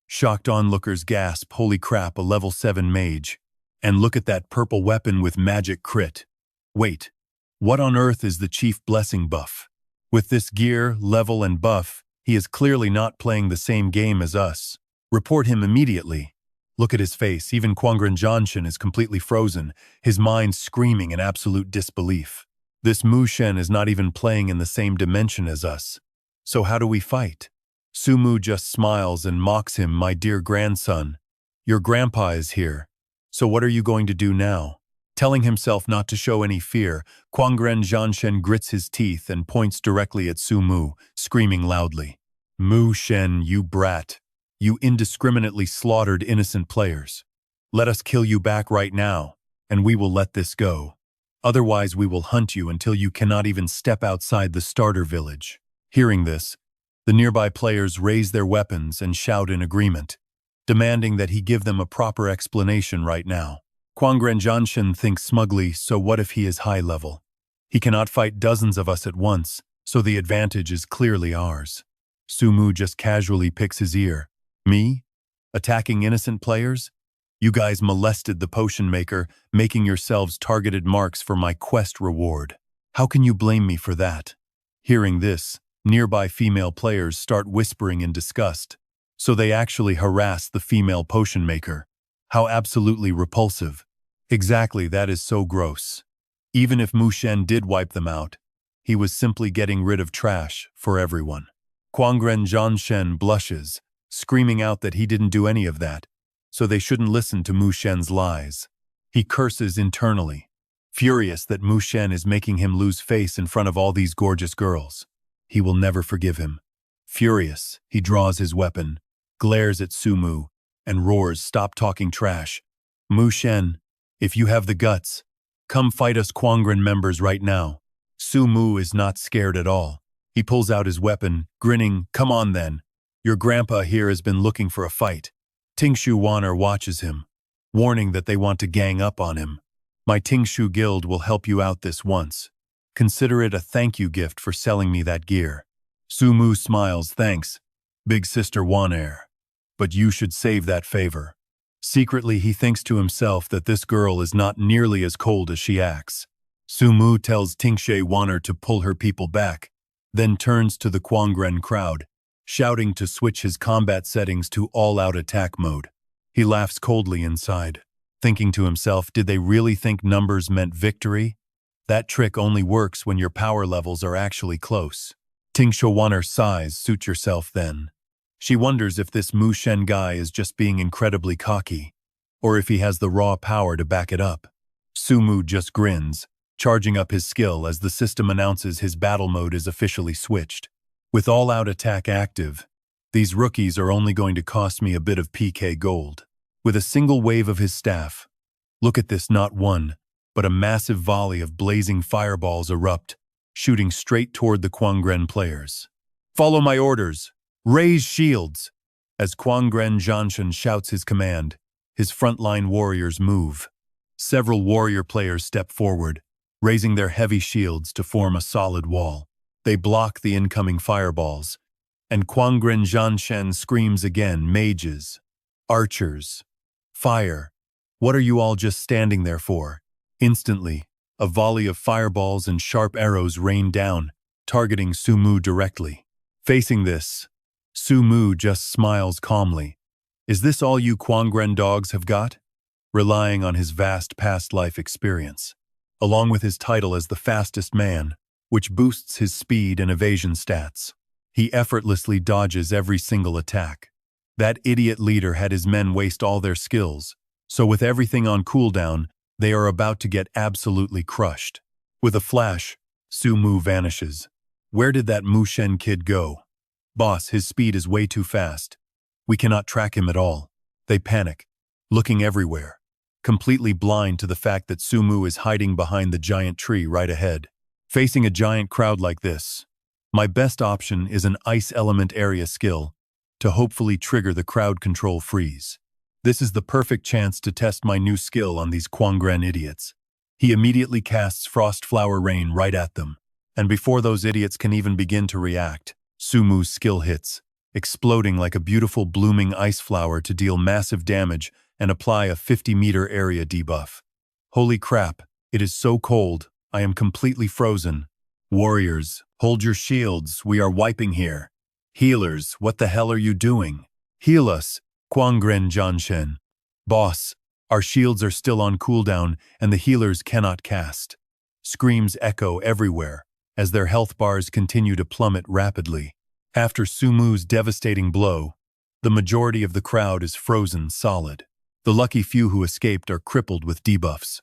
Shocked onlookers gasp, "Holy crap, a Level 7 Mage. And look at that purple weapon with magic crit. Wait, what on earth is the Chief Blessing buff? With this gear, level, and buff, he is clearly not playing the same game as us. Report him immediately." Look at his face. Even Quangren Zanshen is completely frozen, his mind screaming in absolute disbelief. This Mu Shen is not even playing in the same dimension as us. So how do we fight? Sumu just smiles and mocks him, "My dear grandson, your grandpa is here. So what are you going to do now?" Telling himself not to show any fear, Quangren Zanshen grits his teeth and points directly at Sumu, screaming loudly, "Mu Shen, you brat. You indiscriminately slaughtered innocent players. Let us kill you back right now, and we will let this go. Otherwise we will hunt you until you cannot even step outside the starter village." Hearing this, the nearby players raise their weapons and shout in agreement, demanding that he give them a proper explanation right now. Quangren Zanshen thinks smugly, so what if he is high level? He cannot fight dozens of us at once, so the advantage is clearly ours. Sumu just casually picks his ear. "Me? Attacking innocent players? You guys molested the potion maker, making yourselves targeted marks for my quest reward. How can you blame me for that?" Hearing this, nearby female players start whispering in disgust. So they actually harass the female potion maker. How absolutely repulsive. Exactly, that is so gross. Even if Mu Shen did wipe them out, he was simply getting rid of trash for everyone. Quangren Zanshen blushes, screaming out that he didn't do any of that, so they shouldn't listen to Mu Shen's lies. He curses internally. furious that Mu Shen is making him lose face in front of all these gorgeous girls. He will never forgive him. Furious, he draws his weapon, glares at Su Mu, and roars, "Stop talking trash. Mu Shen, if you have the guts, come fight us Quangren members right now." Su Mu is not scared at all. He pulls out his weapon, grinning, "Come on then. Your grandpa here has been looking for a fight." Tingshu Wan'er watches him, warning that they want to gang up on him. "My Tingshu guild will help you out this once. Consider it a thank you gift for selling me that gear." Su Mu smiles, "Thanks, big sister Wan'er. But you should save that favor." Secretly, he thinks to himself that this girl is not nearly as cold as she acts. Su Mu tells Tingshu Wan'er to pull her people back, then turns to the Quangren crowd, shouting to switch his combat settings to all-out attack mode. He laughs coldly inside, thinking to himself, did they really think numbers meant victory? That trick only works when your power levels are actually close. Tingshu Wan'er sighs, "Suit yourself then." She wonders if this Mu Shen guy is just being incredibly cocky, or if he has the raw power to back it up. Su Mu just grins, charging up his skill as the system announces his battle mode is officially switched. With all-out attack active, these rookies are only going to cost me a bit of PK gold. With a single wave of his staff, look at this, not one, but a massive volley of blazing fireballs erupt, shooting straight toward the Quangren players. "Follow my orders! Raise shields!" As Quangren Zhanshan shouts his command, his frontline warriors move. Several warrior players step forward, raising their heavy shields to form a solid wall. They block the incoming fireballs, and Quangren Zhanshan screams again, "Mages! Archers! Fire! What are you all just standing there for?" Instantly, a volley of fireballs and sharp arrows rain down, targeting Su Mu directly. Facing this, Su Mu just smiles calmly. Is this all you Quangren dogs have got? Relying on his vast past life experience, along with his title as the fastest man, which boosts his speed and evasion stats, he effortlessly dodges every single attack. That idiot leader had his men waste all their skills, so with everything on cooldown, they are about to get absolutely crushed. With a flash, Su Mu vanishes. Where did that Mu Shen kid go? "Boss, his speed is way too fast. We cannot track him at all." They panic, looking everywhere, completely blind to the fact that Su Mu is hiding behind the giant tree right ahead. Facing a giant crowd like this, my best option is an ice element area skill to hopefully trigger the crowd control freeze. This is the perfect chance to test my new skill on these Quangren idiots. He immediately casts Frost Flower Rain right at them, and before those idiots can even begin to react, Su Mu's skill hits, exploding like a beautiful blooming ice flower to deal massive damage and apply a 50-meter area debuff. Holy crap, it is so cold, I am completely frozen. Warriors, hold your shields, we are wiping here. Healers, what the hell are you doing? Heal us, Quangren Zhanshan. Boss, our shields are still on cooldown and the healers cannot cast. Screams echo everywhere as their health bars continue to plummet rapidly. After Su Mu's devastating blow, the majority of the crowd is frozen solid. The lucky few who escaped are crippled with debuffs.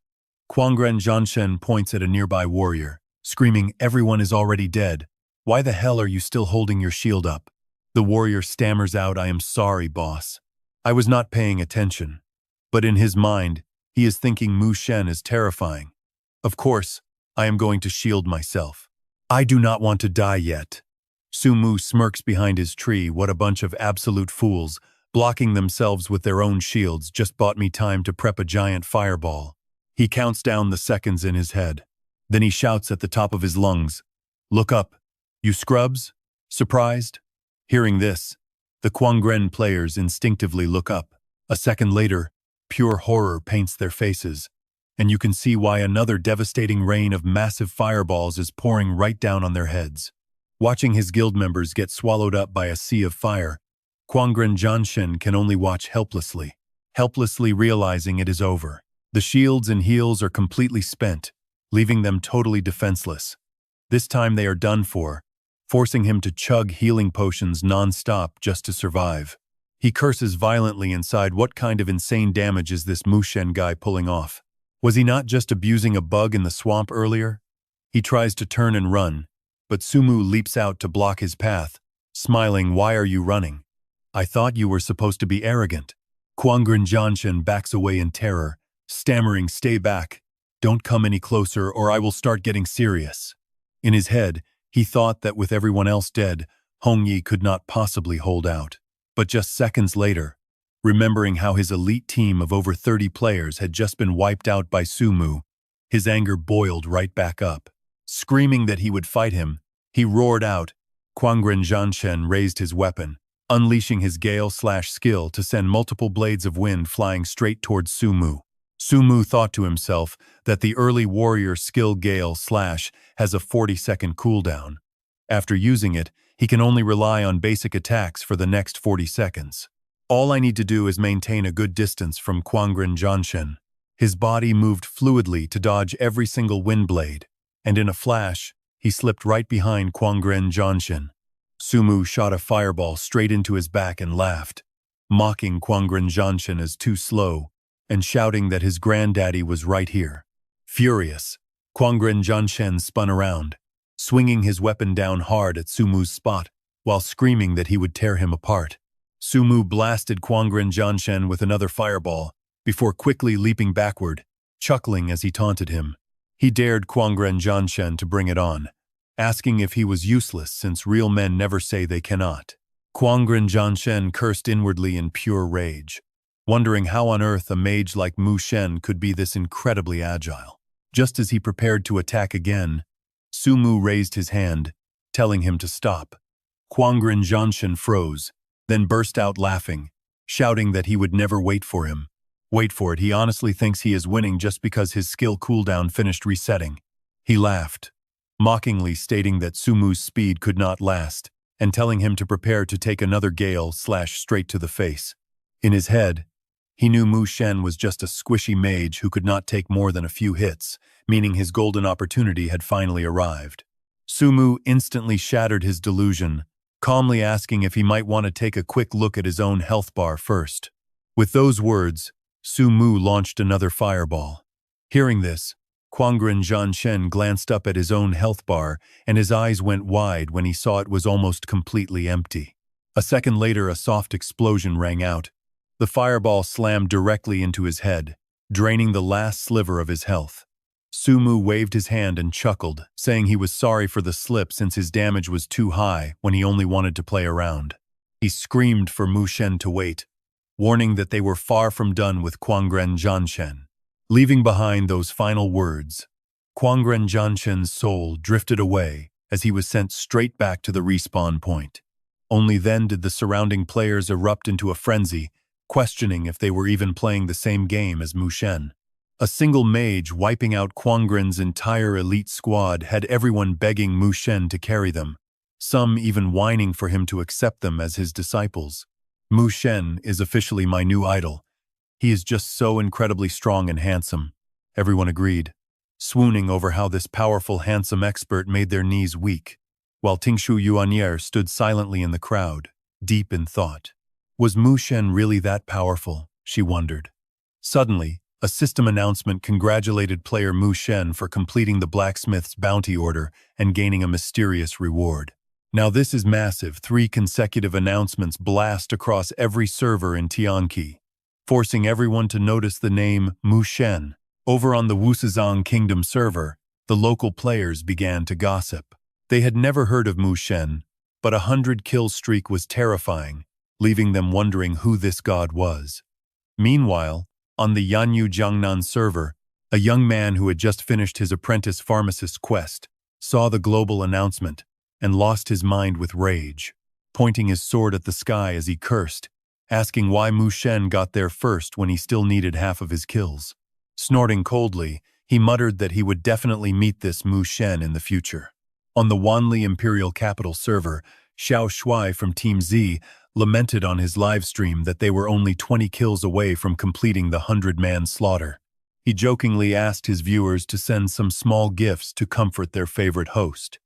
Quangren Zhanshan points at a nearby warrior, screaming, "Everyone is already dead. Why the hell are you still holding your shield up?" The warrior stammers out, "I am sorry, boss. I was not paying attention." But in his mind, he is thinking Mu Shen is terrifying. Of course, I am going to shield myself. I do not want to die yet. Su Mu smirks behind his tree. What a bunch of absolute fools, blocking themselves with their own shields just bought me time to prep a giant fireball. He counts down the seconds in his head. Then he shouts at the top of his lungs, "Look up, you scrubs?" Surprised? Hearing this, the Quangren players instinctively look up. A second later, pure horror paints their faces, and you can see why another devastating rain of massive fireballs is pouring right down on their heads. Watching his guild members get swallowed up by a sea of fire, Quangren Zhanshan can only watch helplessly realizing it is over. The shields and heals are completely spent, leaving them totally defenseless. This time they are done for, forcing him to chug healing potions non-stop just to survive. He curses violently inside. What kind of insane damage is this Mu Shen guy pulling off? Was he not just abusing a bug in the swamp earlier? He tries to turn and run, but Sumu leaps out to block his path, smiling, "Why are you running? I thought you were supposed to be arrogant." Kwangren Janshin backs away in terror, stammering, "Stay back. Don't come any closer or I will start getting serious." In his head, he thought that with everyone else dead, Hongyi could not possibly hold out. But just seconds later, remembering how his elite team of over 30 players had just been wiped out by Sumu, his anger boiled right back up. Screaming that he would fight him, he roared out. Kwangren Janshin raised his weapon, unleashing his gale/skill to send multiple blades of wind flying straight towards Sumu. Sumu thought to himself that the early warrior skill gale/ has a 40-second cooldown. After using it, he can only rely on basic attacks for the next 40 seconds. All I need to do is maintain a good distance from Kwangren Janshin. His body moved fluidly to dodge every single wind blade, and in a flash, he slipped right behind Kwangren Janshin. Sumu shot a fireball straight into his back and laughed, mocking Kwangren Janshin as too slow, and shouting that his granddaddy was right here. Furious, Kwangren Janshin spun around, swinging his weapon down hard at Sumu's spot, while screaming that he would tear him apart. Sumu blasted Kwangren Janshin with another fireball, before quickly leaping backward, chuckling as he taunted him. He dared Kwangren Janshin to bring it on, asking if he was useless since real men never say they cannot. Kwangren Janshin cursed inwardly in pure rage, wondering how on earth a mage like Mu Shen could be this incredibly agile. Just as he prepared to attack again, Sumu raised his hand, telling him to stop. Kwangren Janshin froze, then burst out laughing, shouting that he would never wait for him. Wait for it, he honestly thinks he is winning just because his skill cooldown finished resetting. He laughed, mockingly stating that Sumu's speed could not last, and telling him to prepare to take another gale/ straight to the face. In his head, he knew Mu Shen was just a squishy mage who could not take more than a few hits, meaning his golden opportunity had finally arrived. Sumu instantly shattered his delusion, calmly asking if he might want to take a quick look at his own health bar first. With those words, Sumu launched another fireball. Hearing this, Kwangren Janshin glanced up at his own health bar, and his eyes went wide when he saw it was almost completely empty. A second later, a soft explosion rang out. The fireball slammed directly into his head, draining the last sliver of his health. Sumu waved his hand and chuckled, saying he was sorry for the slip since his damage was too high when he only wanted to play around. He screamed for Mu Shen to wait, warning that they were far from done with Kwangren Janshin. Leaving behind those final words, Kwangren Janshin's soul drifted away as he was sent straight back to the respawn point. Only then did the surrounding players erupt into a frenzy, questioning if they were even playing the same game as Mu Shen. A single mage wiping out Kwangren's entire elite squad had everyone begging Mu Shen to carry them, some even whining for him to accept them as his disciples. Mu Shen is officially my new idol. He is just so incredibly strong and handsome, everyone agreed, swooning over how this powerful, handsome expert made their knees weak, while Tingshu Yuan'er stood silently in the crowd, deep in thought. Was Mu Shen really that powerful, she wondered. Suddenly, a system announcement congratulated player Mu Shen for completing the blacksmith's bounty order and gaining a mysterious reward. Now this is massive. 3 consecutive announcements blast across every server in Tianqi, forcing everyone to notice the name Mu Shen. Over on the Wusezang Kingdom server, the local players began to gossip. They had never heard of Mu Shen, but a 100-kill streak was terrifying, leaving them wondering who this god was. Meanwhile, on the Yanyu Jiangnan server, a young man who had just finished his apprentice pharmacist quest saw the global announcement and lost his mind with rage, pointing his sword at the sky as he cursed, asking why Mu Shen got there first when he still needed half of his kills. Snorting coldly, he muttered that he would definitely meet this Mu Shen in the future. On the Wanli Imperial Capital server, Xiao Shui from Team Z lamented on his livestream that they were only 20 kills away from completing the 100-man slaughter. He jokingly asked his viewers to send some small gifts to comfort their favorite host.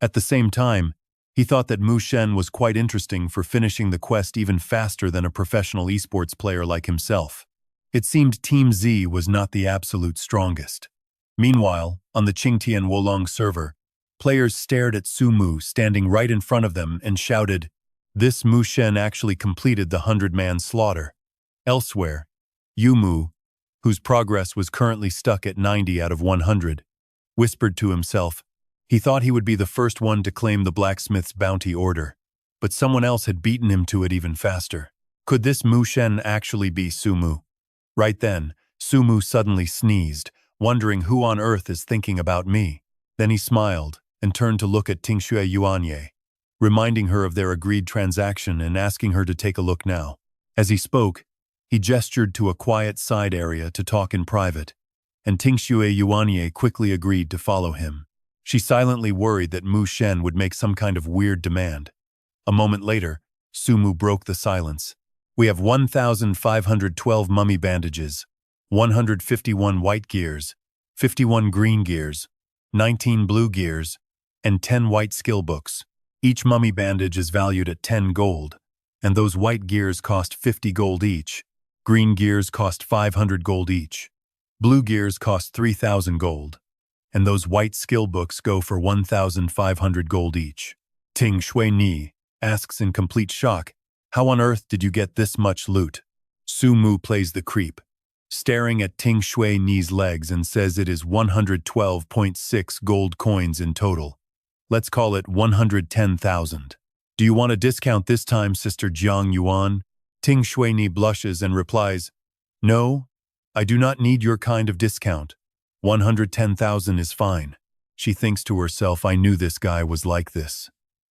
At the same time, he thought that Mu Shen was quite interesting for finishing the quest even faster than a professional esports player like himself. It seemed Team Z was not the absolute strongest. Meanwhile, on the Qingtian Wolong server, players stared at Su Mu standing right in front of them and shouted, "This Mu Shen actually completed the 100-man slaughter." Elsewhere, Yu Mu, whose progress was currently stuck at 90 out of 100, whispered to himself. He thought he would be the first one to claim the blacksmith's bounty order, but someone else had beaten him to it even faster. Could this Mu Shen actually be Su Mu? Right then, Su Mu suddenly sneezed, wondering who on earth is thinking about me. Then he smiled and turned to look at Tingshui Yuanye, reminding her of their agreed transaction and asking her to take a look now. As he spoke, he gestured to a quiet side area to talk in private, and Tingshui Yuanye quickly agreed to follow him. She silently worried that Mu Shen would make some kind of weird demand. A moment later, Su Mu broke the silence. "We have 1,512 mummy bandages, 151 white gears, 51 green gears, 19 blue gears, and 10 white skill books. Each mummy bandage is valued at 10 gold, and those white gears cost 50 gold each. Green gears cost 500 gold each. Blue gears cost 3,000 gold, and those white skill books go for 1,500 gold each." Ting Shui Ni asks in complete shock, "How on earth did you get this much loot?" Su Mu plays the creep, staring at Ting Shui Ni's legs and says it is 112.6 gold coins in total. Let's call it 110,000. "Do you want a discount this time, Sister Jiang Yuan?" Ting Shui Ni blushes and replies, "No, I do not need your kind of discount. 110,000 is fine." She thinks to herself, "I knew this guy was like this."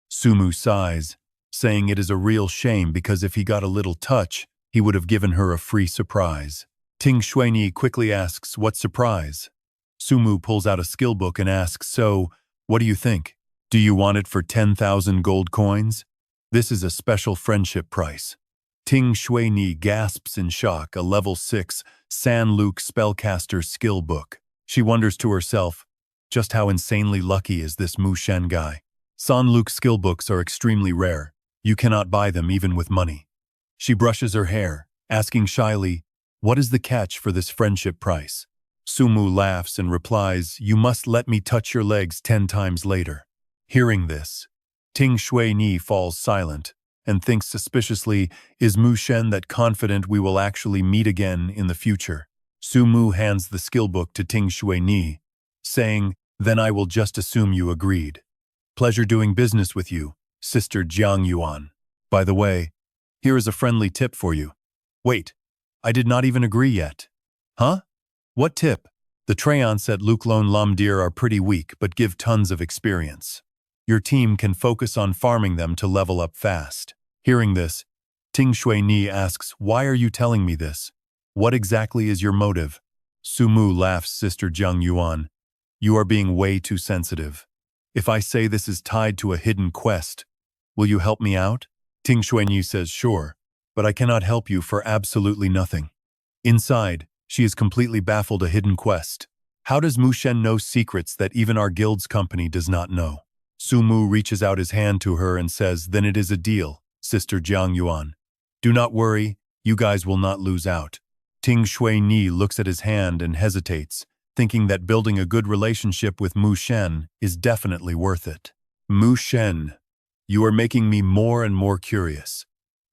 Su Mu sighs, saying it is a real shame because if he got a little touch, he would have given her a free surprise. Ting Shui Ni quickly asks, "What surprise?" Su Mu pulls out a skill book and asks, "So, what do you think? Do you want it for 10,000 gold coins? This is a special friendship price." Ting Shui Ni gasps in shock, a level 6 San Luke spellcaster skill book. She wonders to herself, just how insanely lucky is this Mu Shen guy? San Luke skill books are extremely rare. You cannot buy them even with money. She brushes her hair, asking shyly, "What is the catch for this friendship price?" Su Mu laughs and replies, "You must let me touch your legs 10 times later." Hearing this, Ting Shui Ni falls silent and thinks suspiciously, is Mu Shen that confident we will actually meet again in the future? Su Mu hands the skill book to Ting Shui Ni, saying, "Then I will just assume you agreed. Pleasure doing business with you, Sister Jiang Yuan. By the way, here is a friendly tip for you." "Wait, I did not even agree yet." "Huh? What tip?" "The Treants at Luklon Lamdir are pretty weak but give tons of experience. Your team can focus on farming them to level up fast." Hearing this, Ting Shui Ni asks, "Why are you telling me this? What exactly is your motive?" Su Mu laughs, "Sister Jiang Yuan, you are being way too sensitive. If I say this is tied to a hidden quest, will you help me out?" Ting Shui Ni says, "Sure, but I cannot help you for absolutely nothing." Inside, she is completely baffled. A hidden quest. How does Mu Shen know secrets that even our guild's company does not know? Su Mu reaches out his hand to her and says, "Then it is a deal, Sister Jiang Yuan. Do not worry, you guys will not lose out." Ting Shui Ni looks at his hand and hesitates, thinking that building a good relationship with Mu Shen is definitely worth it. "Mu Shen, you are making me more and more curious."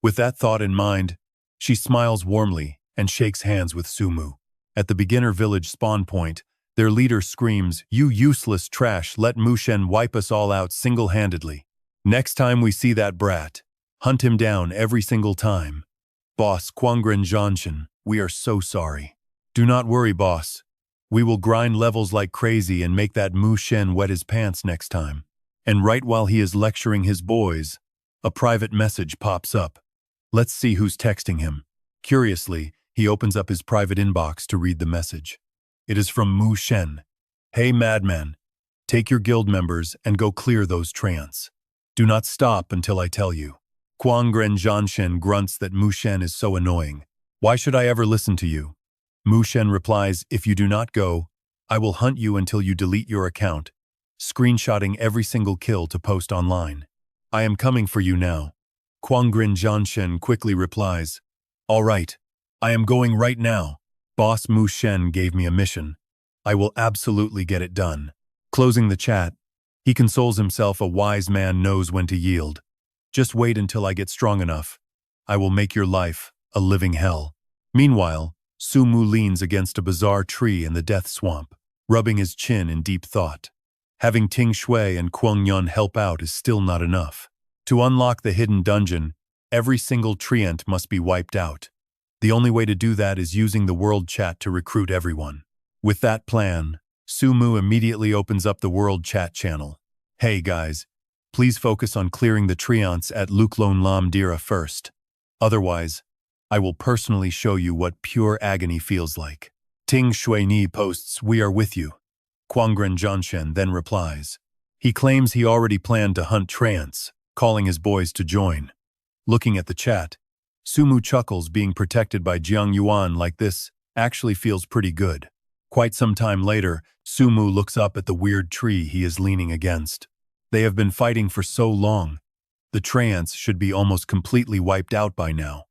With that thought in mind, she smiles warmly and shakes hands with Su Mu. At the beginner village spawn point, their leader screams, "You useless trash, let Mu Shen wipe us all out single-handedly. Next time we see that brat, hunt him down every single time. Boss Quangren Zhanshan, we are so sorry." "Do not worry, boss. We will grind levels like crazy and make that Mu Shen wet his pants next time." And right while he is lecturing his boys, a private message pops up. Let's see who's texting him. Curiously, he opens up his private inbox to read the message. It is from Mu Shen. "Hey madman, take your guild members and go clear those Treants. Do not stop until I tell you." Quangren Zhanshan grunts that Mu Shen is so annoying. "Why should I ever listen to you?" Mu Shen replies, "If you do not go, I will hunt you until you delete your account, screenshotting every single kill to post online. I am coming for you now." Quangren Zhanshan quickly replies, "All right, I am going right now." Boss Mu Shen gave me a mission. I will absolutely get it done. Closing the chat, he consoles himself a wise man knows when to yield. Just wait until I get strong enough. I will make your life a living hell. Meanwhile, Su Mu leans against a bizarre tree in the death swamp, rubbing his chin in deep thought. Having Ting Shui and Kuang Yun help out is still not enough. To unlock the hidden dungeon, every single treant must be wiped out. The only way to do that is using the world chat to recruit everyone. With that plan, Su Mu immediately opens up the world chat channel. Hey guys, please focus on clearing the treants at Luklon Lam Dira first. Otherwise, I will personally show you what pure agony feels like. Ting Shui Ni posts, "We are with you." Quangren Zhanshen then replies. He claims he already planned to hunt treants, calling his boys to join. Looking at the chat, Su Mu chuckles. Being protected by Jiang Yuan like this actually feels pretty good. Quite some time later, Su Mu looks up at the weird tree he is leaning against. They have been fighting for so long. The treants should be almost completely wiped out by now.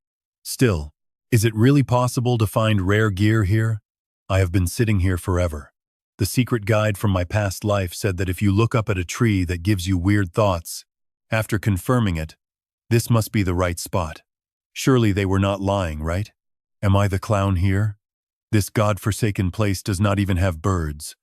Still, is it really possible to find rare gear here? I have been sitting here forever. The secret guide from my past life said that if you look up at a tree that gives you weird thoughts, after confirming it, this must be the right spot. Surely they were not lying, right? Am I the clown here? This god-forsaken place does not even have birds.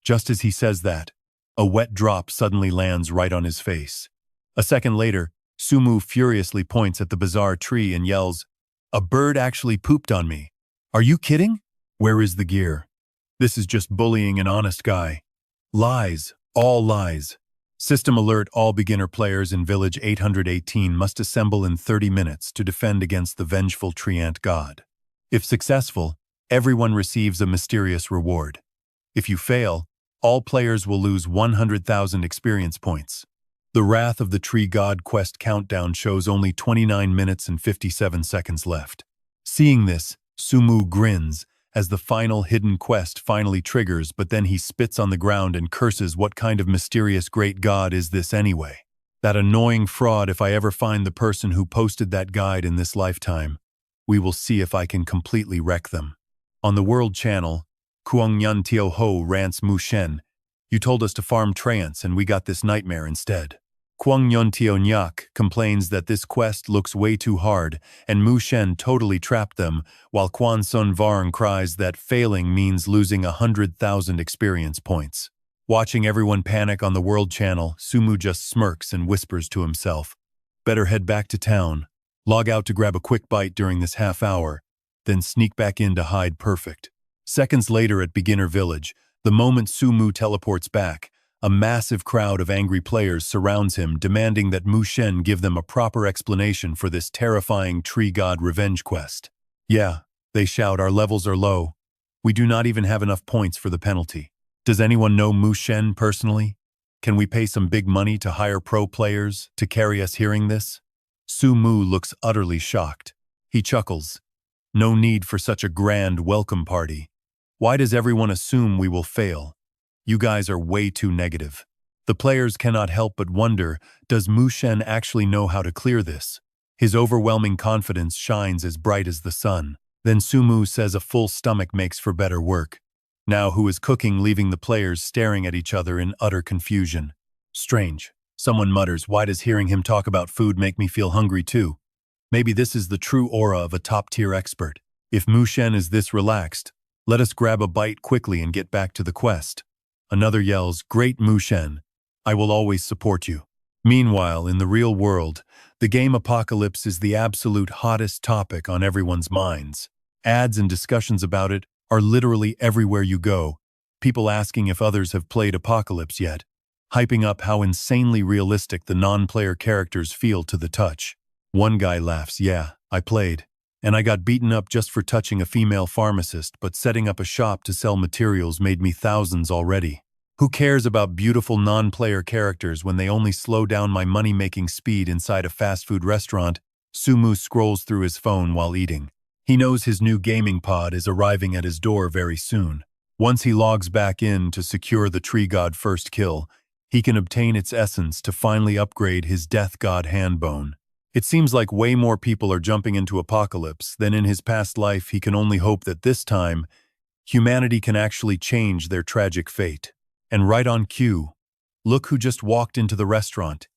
Just as he says that, a wet drop suddenly lands right on his face. A second later, Su Mu furiously points at the bizarre tree and yells, "A bird actually pooped on me. Are you kidding? Where is the gear? This is just bullying an honest guy. Lies, all lies. System alert: all beginner players in Village 818 must assemble in 30 minutes to defend against the vengeful treant god. If successful, everyone receives a mysterious reward. If you fail, all players will lose 100,000 experience points." The Wrath of the Tree God quest countdown shows only 29 minutes and 57 seconds left. Seeing this, Su Mu grins as the final hidden quest finally triggers, but then he spits on the ground and curses. What kind of mysterious great god is this anyway? That annoying fraud. If I ever find the person who posted that guide in this lifetime, we will see if I can completely wreck them. On the World Channel, Kuang Yun Tio Ho rants Mu Shen, "You told us to farm treants and we got this nightmare instead." Kuang Yun Tio Nyak complains that this quest looks way too hard and Mu Shen totally trapped them, while Quan Sun Varn cries that failing means losing 100,000 experience points. Watching everyone panic on the World Channel, Su Mu just smirks and whispers to himself, "Better head back to town, log out to grab a quick bite during this half hour, then sneak back in to hide." Perfect. Seconds later at Beginner Village, the moment Su Mu teleports back, a massive crowd of angry players surrounds him, demanding that Mu Shen give them a proper explanation for this terrifying tree god revenge quest. Yeah, they shout, "Our levels are low. We do not even have enough points for the penalty. Does anyone know Mu Shen personally? Can we pay some big money to hire pro players to carry us?" Hearing this, Su Mu looks utterly shocked. He chuckles. "No need for such a grand welcome party. Why does everyone assume we will fail? You guys are way too negative." The players cannot help but wonder, does Mu Shen actually know how to clear this? His overwhelming confidence shines as bright as the sun. Then Su Mu says a full stomach makes for better work. Now who is cooking, leaving the players staring at each other in utter confusion. Strange. Someone mutters, "Why does hearing him talk about food make me feel hungry too?" Maybe this is the true aura of a top-tier expert. If Mu Shen is this relaxed, let us grab a bite quickly and get back to the quest. Another yells, "Great Mu Shen, I will always support you." Meanwhile, in the real world, the game Apocalypse is the absolute hottest topic on everyone's minds. Ads and discussions about it are literally everywhere you go, people asking if others have played Apocalypse yet, hyping up how insanely realistic the non-player characters feel to the touch. One guy laughs, "Yeah, I played, and I got beaten up just for touching a female pharmacist, but setting up a shop to sell materials made me thousands already. Who cares about beautiful non-player characters when they only slow down my money-making speed inside a fast food restaurant?" Su Mu scrolls through his phone while eating. He knows his new gaming pod is arriving at his door very soon. Once he logs back in to secure the tree god first kill, he can obtain its essence to finally upgrade his death god hand bone. It seems like way more people are jumping into apocalypse than in his past life. He can only hope that this time, humanity can actually change their tragic fate. And right on cue, look who just walked into the restaurant.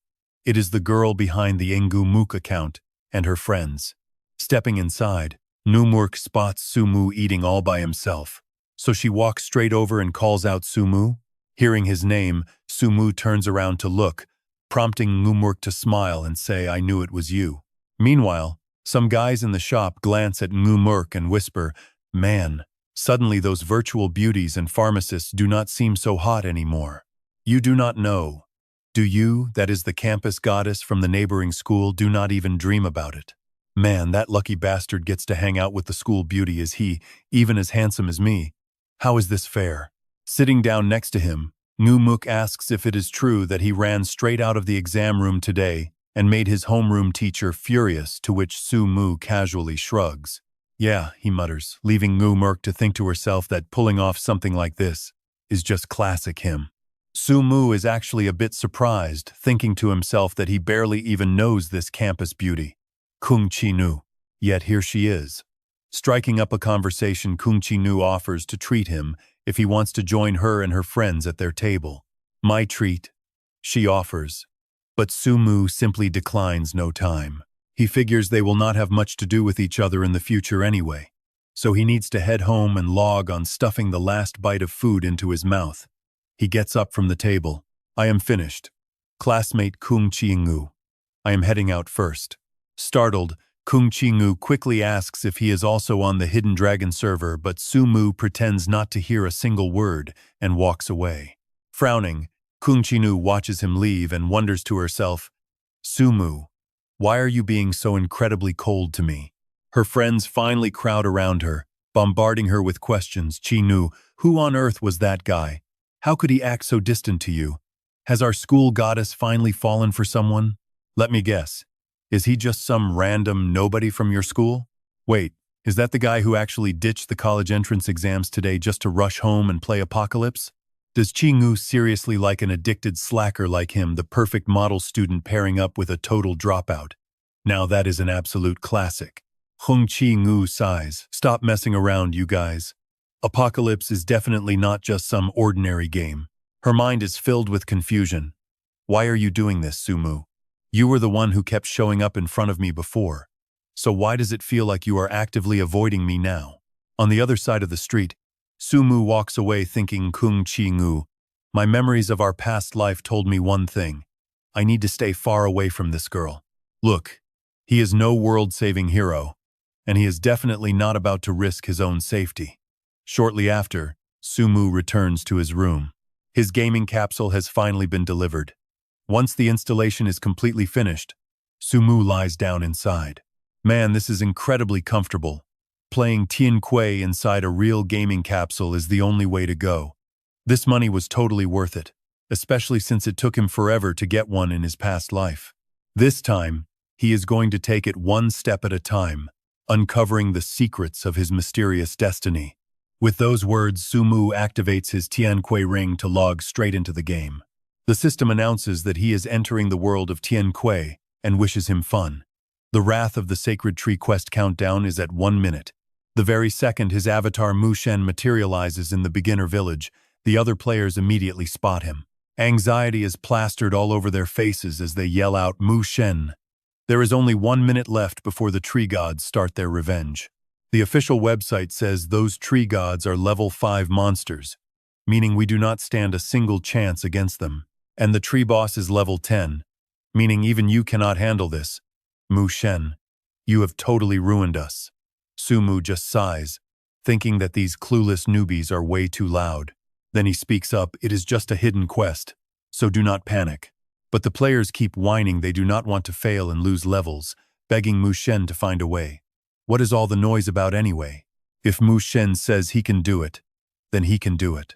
It is the girl behind the Engu Mook account and her friends. Stepping inside, Numurk spots Sumu eating all by himself. So she walks straight over and calls out Sumu. Hearing his name, Sumu turns around to look, prompting Numurk to smile and say, "I knew it was you." Meanwhile, some guys in the shop glance at Numurk and whisper, "Man, suddenly those virtual beauties and pharmacists do not seem so hot anymore." You do not know. Do you, that is the campus goddess from the neighboring school, do not even dream about it. Man, that lucky bastard gets to hang out with the school beauty. Is he even as handsome as me? How is this fair? Sitting down next to him, Numuk asks if it is true that he ran straight out of the exam room today and made his homeroom teacher furious, to which Sumu casually shrugs. Yeah, he mutters, leaving Numuk to think to herself that pulling off something like this is just classic him. Sumu is actually a bit surprised, thinking to himself that he barely even knows this campus beauty, Kung Chi-nu. Yet here she is. Striking up a conversation, Kung Chi-nu offers to treat him if he wants to join her and her friends at their table. "My treat," she offers. But Sumu simply declines no time. He figures they will not have much to do with each other in the future anyway, so he needs to head home and log on stuffing the last bite of food into his mouth. He gets up from the table. "I am finished. Classmate Kung Chi-ngu. I am heading out first." Startled, Kung Chi-ngu quickly asks if he is also on the Hidden Dragon server, but Sumu pretends not to hear a single word and walks away. Frowning, Kung Chi-ngu watches him leave and wonders to herself, "Sumu, why are you being so incredibly cold to me?" Her friends finally crowd around her, bombarding her with questions. "Chi-nu, who on earth was that guy? How could he act so distant to you? Has our school goddess finally fallen for someone? Let me guess. Is he just some random nobody from your school? Wait, is that the guy who actually ditched the college entrance exams today just to rush home and play Apocalypse? Does Chi-ngu seriously like an addicted slacker like him, the perfect model student pairing up with a total dropout? Now that is an absolute classic." Hung Chi-ngu sighs. "Stop messing around, you guys. Apocalypse is definitely not just some ordinary game." Her mind is filled with confusion. "Why are you doing this, Sumu? You were the one who kept showing up in front of me before. So why does it feel like you are actively avoiding me now?" On the other side of the street, Sumu walks away thinking, "Kung Chi-ngu, my memories of our past life told me one thing. I need to stay far away from this girl. Look, he is no world-saving hero, and he is definitely not about to risk his own safety." Shortly after, Sumu returns to his room. His gaming capsule has finally been delivered. Once the installation is completely finished, Sumu lies down inside. Man, this is incredibly comfortable. Playing Tianqi inside a real gaming capsule is the only way to go. This money was totally worth it, especially since it took him forever to get one in his past life. This time, he is going to take it one step at a time, uncovering the secrets of his mysterious destiny. With those words, Sumu activates his Tianqi ring to log straight into the game. The system announces that he is entering the world of Tianqi and wishes him fun. The Wrath of the Sacred Tree quest countdown is at 1 minute. The very second his avatar Mu Shen materializes in the beginner village, the other players immediately spot him. Anxiety is plastered all over their faces as they yell out, "Mu Shen." There is only 1 minute left before the tree gods start their revenge. The official website says those tree gods are level 5 monsters, meaning we do not stand a single chance against them. And the tree boss is level 10, meaning even you cannot handle this. Mu Shen, you have totally ruined us. Sumu just sighs, thinking that these clueless newbies are way too loud. Then he speaks up, "It is just a hidden quest, so do not panic." But the players keep whining they do not want to fail and lose levels, begging Mu Shen to find a way. What is all the noise about anyway? If Mu Shen says he can do it, then he can do it.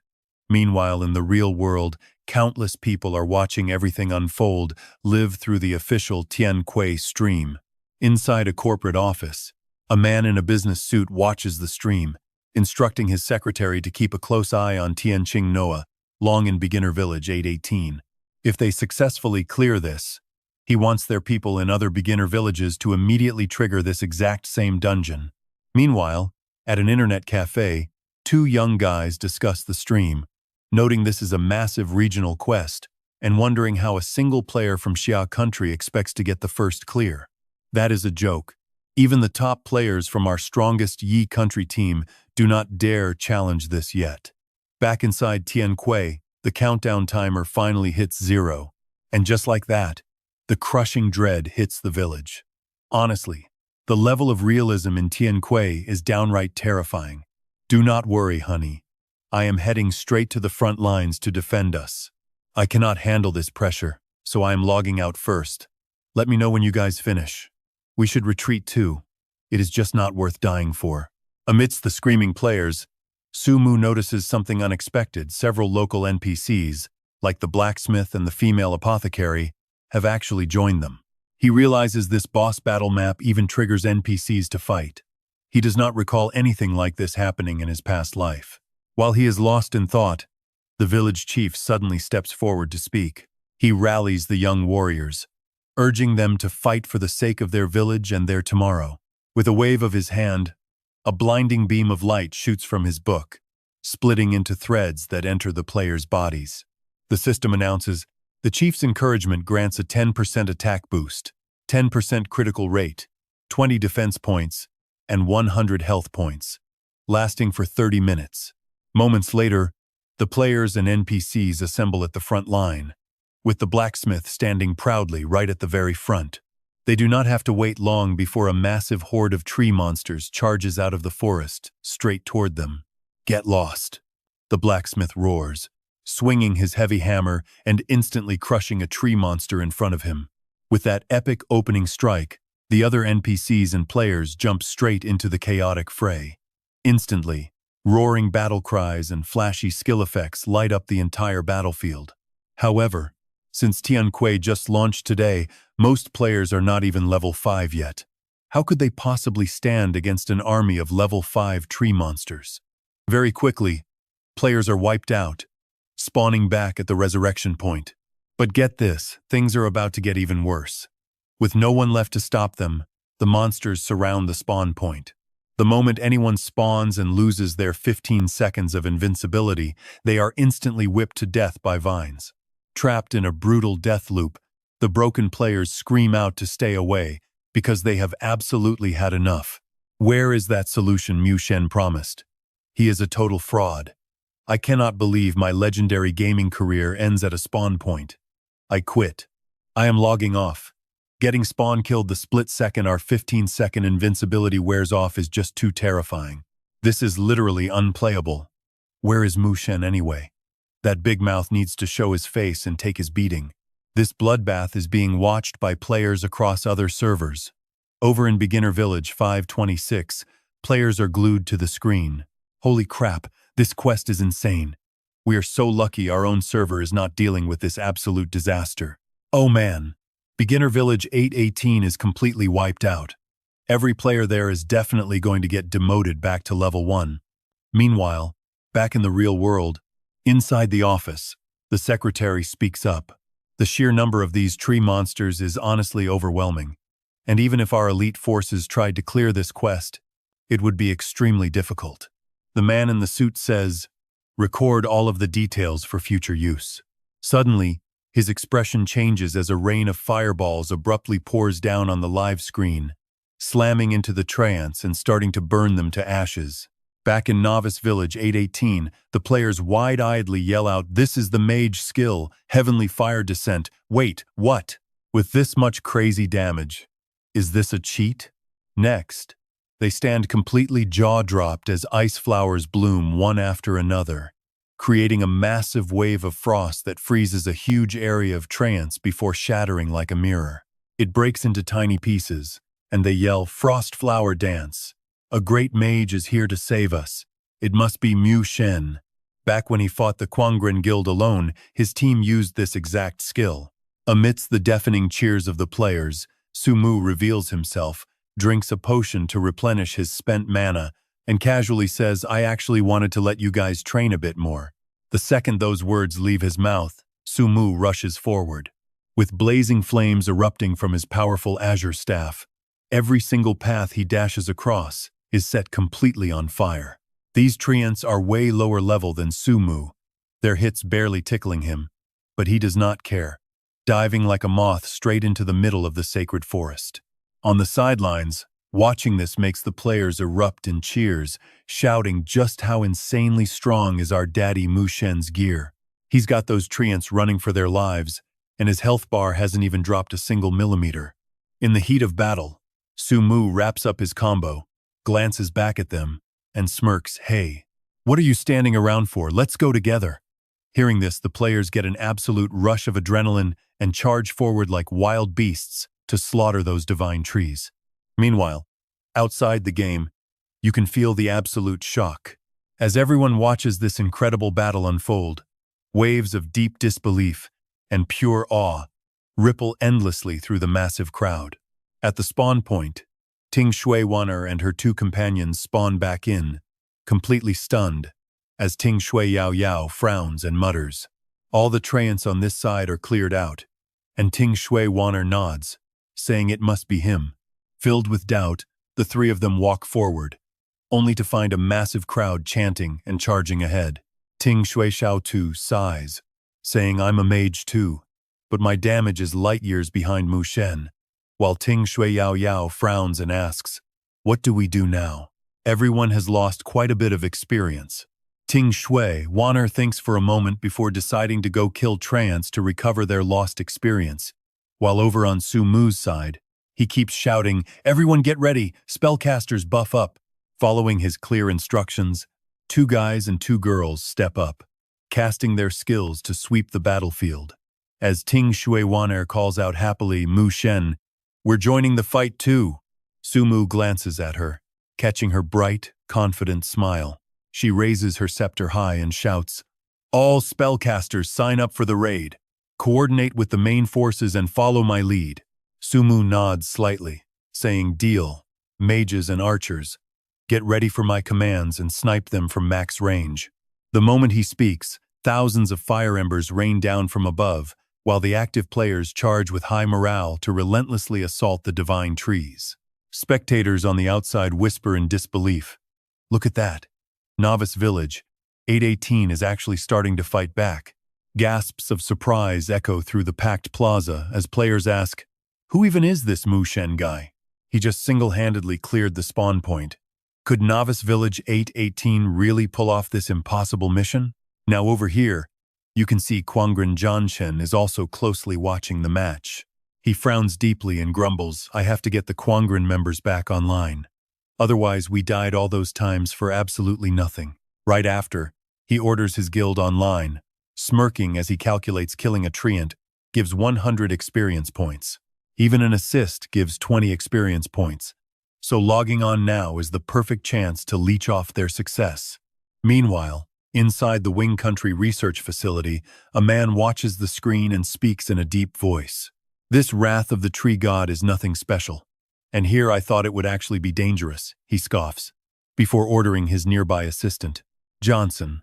Meanwhile, in the real world, countless people are watching everything unfold, live through the official Tianqi stream. Inside a corporate office, a man in a business suit watches the stream, instructing his secretary to keep a close eye on Tianqing Noah, long in Beginner Village 818. If they successfully clear this, He wants their people in other beginner villages to immediately trigger this exact same dungeon. Meanwhile, at an internet cafe, two young guys discuss the stream, noting this is a massive regional quest and wondering how a single player from Xia country expects to get the first clear. That is a joke. Even the top players from our strongest Yi country team do not dare challenge this yet. Back inside Tianqi, the countdown timer finally hits 0, and just like that, the crushing dread hits the village. Honestly, the level of realism in Tianqi is downright terrifying. Do not worry, honey. I am heading straight to the front lines to defend us. I cannot handle this pressure, so I am logging out first. Let me know when you guys finish. We should retreat too. It is just not worth dying for. Amidst the screaming players, Sumu notices something unexpected. Several local NPCs, like the blacksmith and the female apothecary, have actually joined them. He realizes this boss battle map even triggers NPCs to fight. He does not recall anything like this happening in his past life. While he is lost in thought, the village chief suddenly steps forward to speak. He rallies the young warriors, urging them to fight for the sake of their village and their tomorrow. With a wave of his hand, a blinding beam of light shoots from his book, splitting into threads that enter the players' bodies. The system announces, the chief's encouragement grants a 10% attack boost, 10% critical rate, 20 defense points, and 100 health points, lasting for 30 minutes. Moments later, the players and NPCs assemble at the front line, with the blacksmith standing proudly right at the very front. They do not have to wait long before a massive horde of tree monsters charges out of the forest, straight toward them. Get lost, the blacksmith roars, swinging his heavy hammer and instantly crushing a tree monster in front of him. With that epic opening strike, the other NPCs and players jump straight into the chaotic fray. Instantly, roaring battle cries and flashy skill effects light up the entire battlefield. However, since Tianqi just launched today, most players are not even level 5 yet. How could they possibly stand against an army of level 5 tree monsters? Very quickly, players are wiped out, spawning back at the resurrection point. But get this, things are about to get even worse. With no one left to stop them, the monsters surround the spawn point. The moment anyone spawns and loses their 15 seconds of invincibility, they are instantly whipped to death by vines. Trapped in a brutal death loop, the broken players scream out to stay away because they have absolutely had enough. Where is that solution Mu Shen promised? He is a total fraud. I cannot believe my legendary gaming career ends at a spawn point. I quit. I am logging off. Getting spawn killed the split second our 15-second invincibility wears off is just too terrifying. This is literally unplayable. Where is Mu Shen anyway? That big mouth needs to show his face and take his beating. This bloodbath is being watched by players across other servers. Over in Beginner Village 526, players are glued to the screen. Holy crap, this quest is insane. We are so lucky our own server is not dealing with this absolute disaster. Oh man. Beginner Village 818 is completely wiped out. Every player there is definitely going to get demoted back to level 1. Meanwhile, back in the real world, inside the office, the secretary speaks up. The sheer number of these tree monsters is honestly overwhelming. And even if our elite forces tried to clear this quest, it would be extremely difficult. The man in the suit says, "Record all of the details for future use." Suddenly, his expression changes as a rain of fireballs abruptly pours down on the live screen, slamming into the trance and starting to burn them to ashes. Back in Novice Village 818, the players wide-eyedly yell out, "This is the mage skill, heavenly fire descent. Wait, what? With this much crazy damage? Is this a cheat?" Next, they stand completely jaw-dropped as ice flowers bloom one after another, creating a massive wave of frost that freezes a huge area of trance before shattering like a mirror. It breaks into tiny pieces, and they yell, "Frost Flower Dance! A great mage is here to save us. It must be Mu Shen." Back when he fought the Quangren Guild alone, his team used this exact skill. Amidst the deafening cheers of the players, Sumu reveals himself, drinks a potion to replenish his spent mana, and casually says, "I actually wanted to let you guys train a bit more." The second those words leave his mouth, Sumu rushes forward. with blazing flames erupting from his powerful azure staff. Every single path he dashes across is set completely on fire. These treants are way lower level than Sumu, their hits barely tickling him, but he does not care, diving like a moth straight into the middle of the sacred forest. On the sidelines, watching this makes the players erupt in cheers, shouting just how insanely strong is our daddy Mu Shen's gear. He's got those treants running for their lives, and his health bar hasn't even dropped a single millimeter. In the heat of battle, Sumu wraps up his combo, glances back at them, and smirks, "Hey, what are you standing around for? Let's go together." Hearing this, the players get an absolute rush of adrenaline and charge forward like wild beasts to slaughter those divine trees. Meanwhile, outside the game, you can feel the absolute shock. As everyone watches this incredible battle unfold, waves of deep disbelief and pure awe ripple endlessly through the massive crowd. At the spawn point, Ting Shui Wan'er and her two companions spawn back in, completely stunned, as Ting Shui Yao Yao frowns and mutters. All the treants on this side are cleared out, and Ting Shui Wan'er nods, saying it must be him. Filled with doubt, the three of them walk forward, only to find a massive crowd chanting and charging ahead. Ting Shui Shao Tu sighs, saying, "I'm a mage too, but my damage is light years behind Mu Shen," while Ting Shui Yao Yao frowns and asks, "What do we do now?" Everyone has lost quite a bit of experience. Ting Shui Wan'er thinks for a moment before deciding to go kill treants to recover their lost experience, while over on Su Mu's side, he keeps shouting, "Everyone get ready, spellcasters buff up." Following his clear instructions, 2 guys and 2 girls step up, casting their skills to sweep the battlefield. As Ting Shui Wan'er calls out happily, "Mu Shen, we're joining the fight too." Sumu glances at her, catching her bright, confident smile. She raises her scepter high and shouts, "All spellcasters sign up for the raid. Coordinate with the main forces and follow my lead." Sumu nods slightly, saying, "Deal. Mages and archers, get ready for my commands and snipe them from max range." The moment he speaks, thousands of fire embers rain down from above, while the active players charge with high morale to relentlessly assault the divine trees. Spectators on the outside whisper in disbelief, "Look at that. Novice Village, 818 is actually starting to fight back." Gasps of surprise echo through the packed plaza as players ask, "Who even is this Mu Shen guy? He just single-handedly cleared the spawn point. Could Novice Village 818 really pull off this impossible mission?" Now over here, you can see Quangren Zhanshen is also closely watching the match. He frowns deeply and grumbles, "I have to get the Quangren members back online. Otherwise, we died all those times for absolutely nothing." Right after, he orders his guild online, smirking as he calculates killing a treant gives 100 experience points. Even an assist gives 20 experience points, so logging on now is the perfect chance to leech off their success. Meanwhile, inside the Wing Country research facility, a man watches the screen and speaks in a deep voice. "This wrath of the tree god is nothing special. And here I thought it would actually be dangerous," he scoffs, before ordering his nearby assistant, Johnson,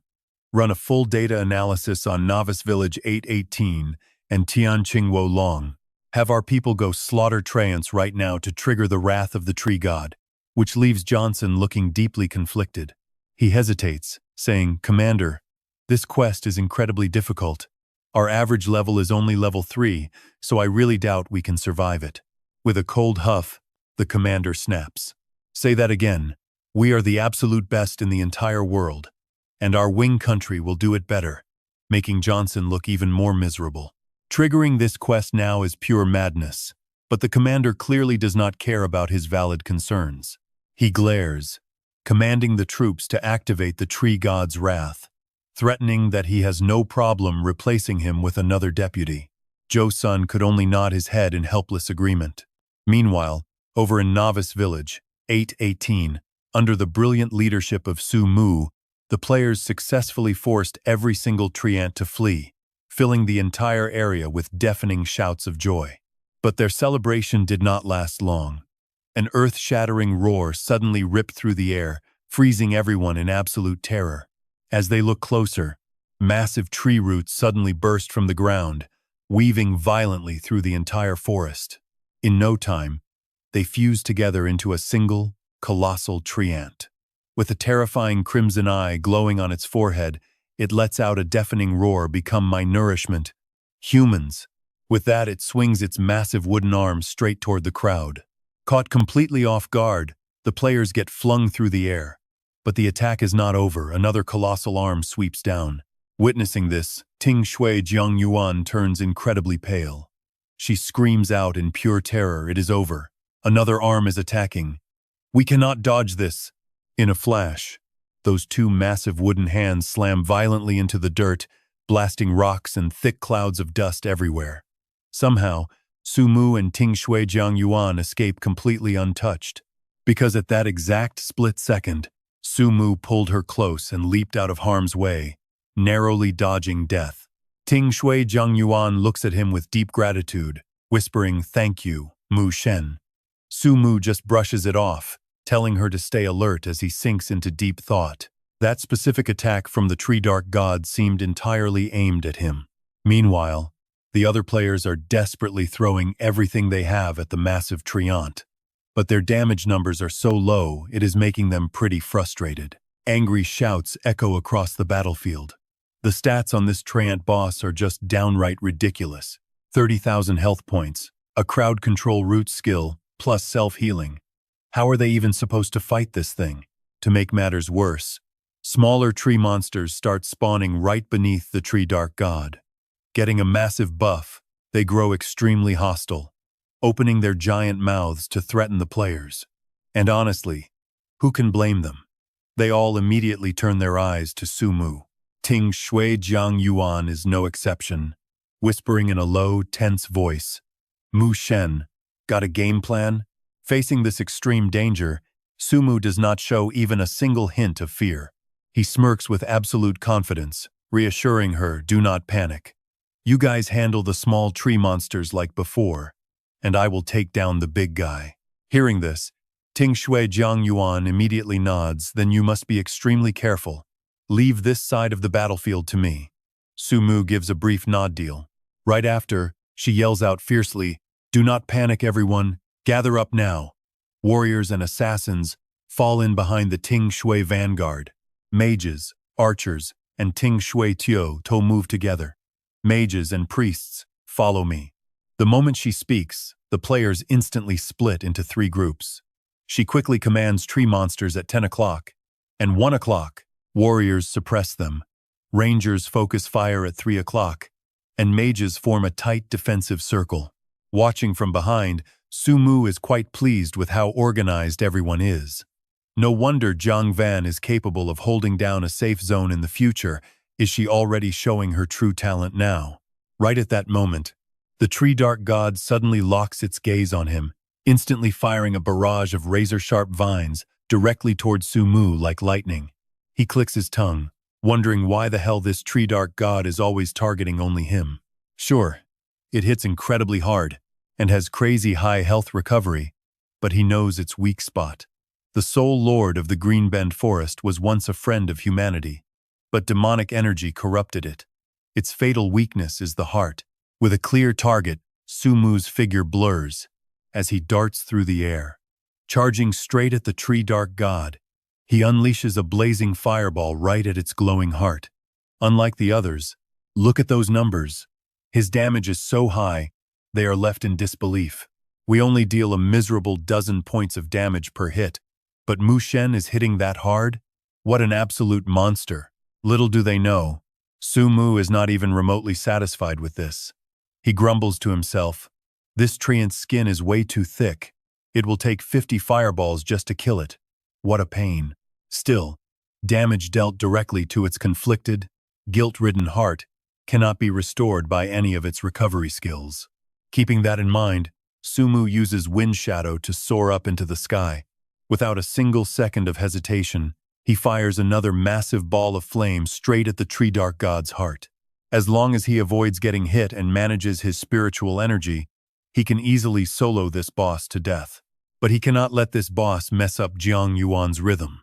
run a full data analysis on Novice Village 818 and Tianqi Long. Have our people go slaughter treants right now to trigger the wrath of the tree god, which leaves Johnson looking deeply conflicted. He hesitates, saying, "Commander, this quest is incredibly difficult. Our average level is only level 3, so I really doubt we can survive it." With a cold huff, the commander snaps, "Say that again. We are the absolute best in the entire world, and our Wing Country will do it better," making Johnson look even more miserable. Triggering this quest now is pure madness, but the commander clearly does not care about his valid concerns. He glares, commanding the troops to activate the tree god's wrath, threatening that he has no problem replacing him with another deputy. Jo-sun could only nod his head in helpless agreement. Meanwhile, over in Novice Village, 818, under the brilliant leadership of Su Mu, the players successfully forced every single treant to flee, filling the entire area with deafening shouts of joy. But their celebration did not last long. An earth-shattering roar suddenly ripped through the air, freezing everyone in absolute terror. As they look closer, massive tree roots suddenly burst from the ground, weaving violently through the entire forest. In no time, they fused together into a single, colossal treant. With a terrifying crimson eye glowing on its forehead, it lets out a deafening roar, "Become my nourishment. Humans." With that, it swings its massive wooden arms straight toward the crowd. Caught completely off guard, the players get flung through the air. But the attack is not over. Another colossal arm sweeps down. Witnessing this, Ting Shui Jiang Yuan turns incredibly pale. She screams out in pure terror. It is over. Another arm is attacking. "We cannot dodge this." In a flash, those two massive wooden hands slam violently into the dirt, blasting rocks and thick clouds of dust everywhere. Somehow, Su Mu and Ting Shui Jiang Yuan escape completely untouched. Because at that exact split second, Su Mu pulled her close and leaped out of harm's way, narrowly dodging death. Ting Shui Jiang Yuan looks at him with deep gratitude, whispering, "Thank you, Mu Shen." Su Mu just brushes it off, telling her to stay alert as he sinks into deep thought. That specific attack from the Tree Dark God seemed entirely aimed at him. Meanwhile, the other players are desperately throwing everything they have at the massive treant. But their damage numbers are so low, it is making them pretty frustrated. Angry shouts echo across the battlefield. The stats on this treant boss are just downright ridiculous. 30,000 health points, a crowd control root skill, plus self-healing. How are they even supposed to fight this thing? To make matters worse, smaller tree monsters start spawning right beneath the Tree Dark God. Getting a massive buff, they grow extremely hostile, opening their giant mouths to threaten the players. And honestly, who can blame them? They all immediately turn their eyes to Su Mu. Ting Shui Jiang Yuan is no exception, whispering in a low, tense voice, "Mu Shen, got a game plan?" Facing this extreme danger, Su Mu does not show even a single hint of fear. He smirks with absolute confidence, reassuring her, "Do not panic. You guys handle the small tree monsters like before, and I will take down the big guy." Hearing this, Ting Shui Jiang Yuan immediately nods. "Then you must be extremely careful. Leave this side of the battlefield to me." Su Mu gives a brief nod deal. Right after, she yells out fiercely, "Do not panic, everyone. Gather up now." Warriors and assassins fall in behind the Ting Shui vanguard. Mages, archers, and Ting Shui Tio to move together. "Mages and priests, follow me." The moment she speaks, the players instantly split into 3 groups. She quickly commands tree monsters at 10 o'clock, and 1 o'clock, warriors suppress them. Rangers focus fire at 3 o'clock, and mages form a tight defensive circle. Watching from behind, Su Mu is quite pleased with how organized everyone is. No wonder Zhang Van is capable of holding down a safe zone in the future. Is she already showing her true talent now? Right at that moment, the Tree Dark God suddenly locks its gaze on him, instantly firing a barrage of razor-sharp vines directly towards Su Mu like lightning. He clicks his tongue, wondering why the hell this Tree Dark God is always targeting only him. Sure, it hits incredibly hard and has crazy high health recovery, but he knows its weak spot. The sole lord of the Greenbend Forest was once a friend of humanity, but demonic energy corrupted it. Its fatal weakness is the heart. With a clear target, Su Mu's figure blurs as he darts through the air. Charging straight at the Tree Dark God, he unleashes a blazing fireball right at its glowing heart. Unlike the others, look at those numbers. His damage is so high, they are left in disbelief. We only deal a miserable 12 points of damage per hit, but Mu Shen is hitting that hard? What an absolute monster. Little do they know, Su Mu is not even remotely satisfied with this. He grumbles to himself, "This treant's skin is way too thick. It will take 50 fireballs just to kill it. What a pain." Still, damage dealt directly to its conflicted, guilt-ridden heart cannot be restored by any of its recovery skills. Keeping that in mind, Su Mu uses Wind Shadow to soar up into the sky. Without a single second of hesitation, he fires another massive ball of flame straight at the Tree Dark God's heart. As long as he avoids getting hit and manages his spiritual energy, he can easily solo this boss to death. But he cannot let this boss mess up Jiang Yuan's rhythm.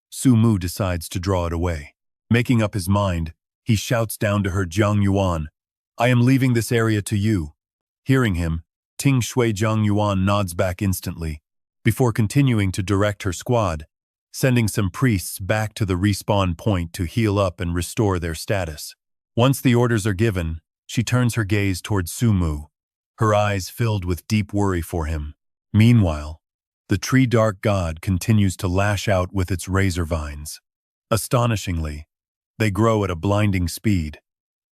Su Mu decides to draw it away. Making up his mind, he shouts down to her, "Jiang Yuan, I am leaving this area to you. Hearing him, Ting Shui Jiang Yuan nods back instantly, before continuing to direct her squad, sending some priests back to the respawn point to heal up and restore their status. Once the orders are given, she turns her gaze toward Sumu, her eyes filled with deep worry for him. Meanwhile, the tree dark god continues to lash out with its razor vines. Astonishingly, they grow at a blinding speed,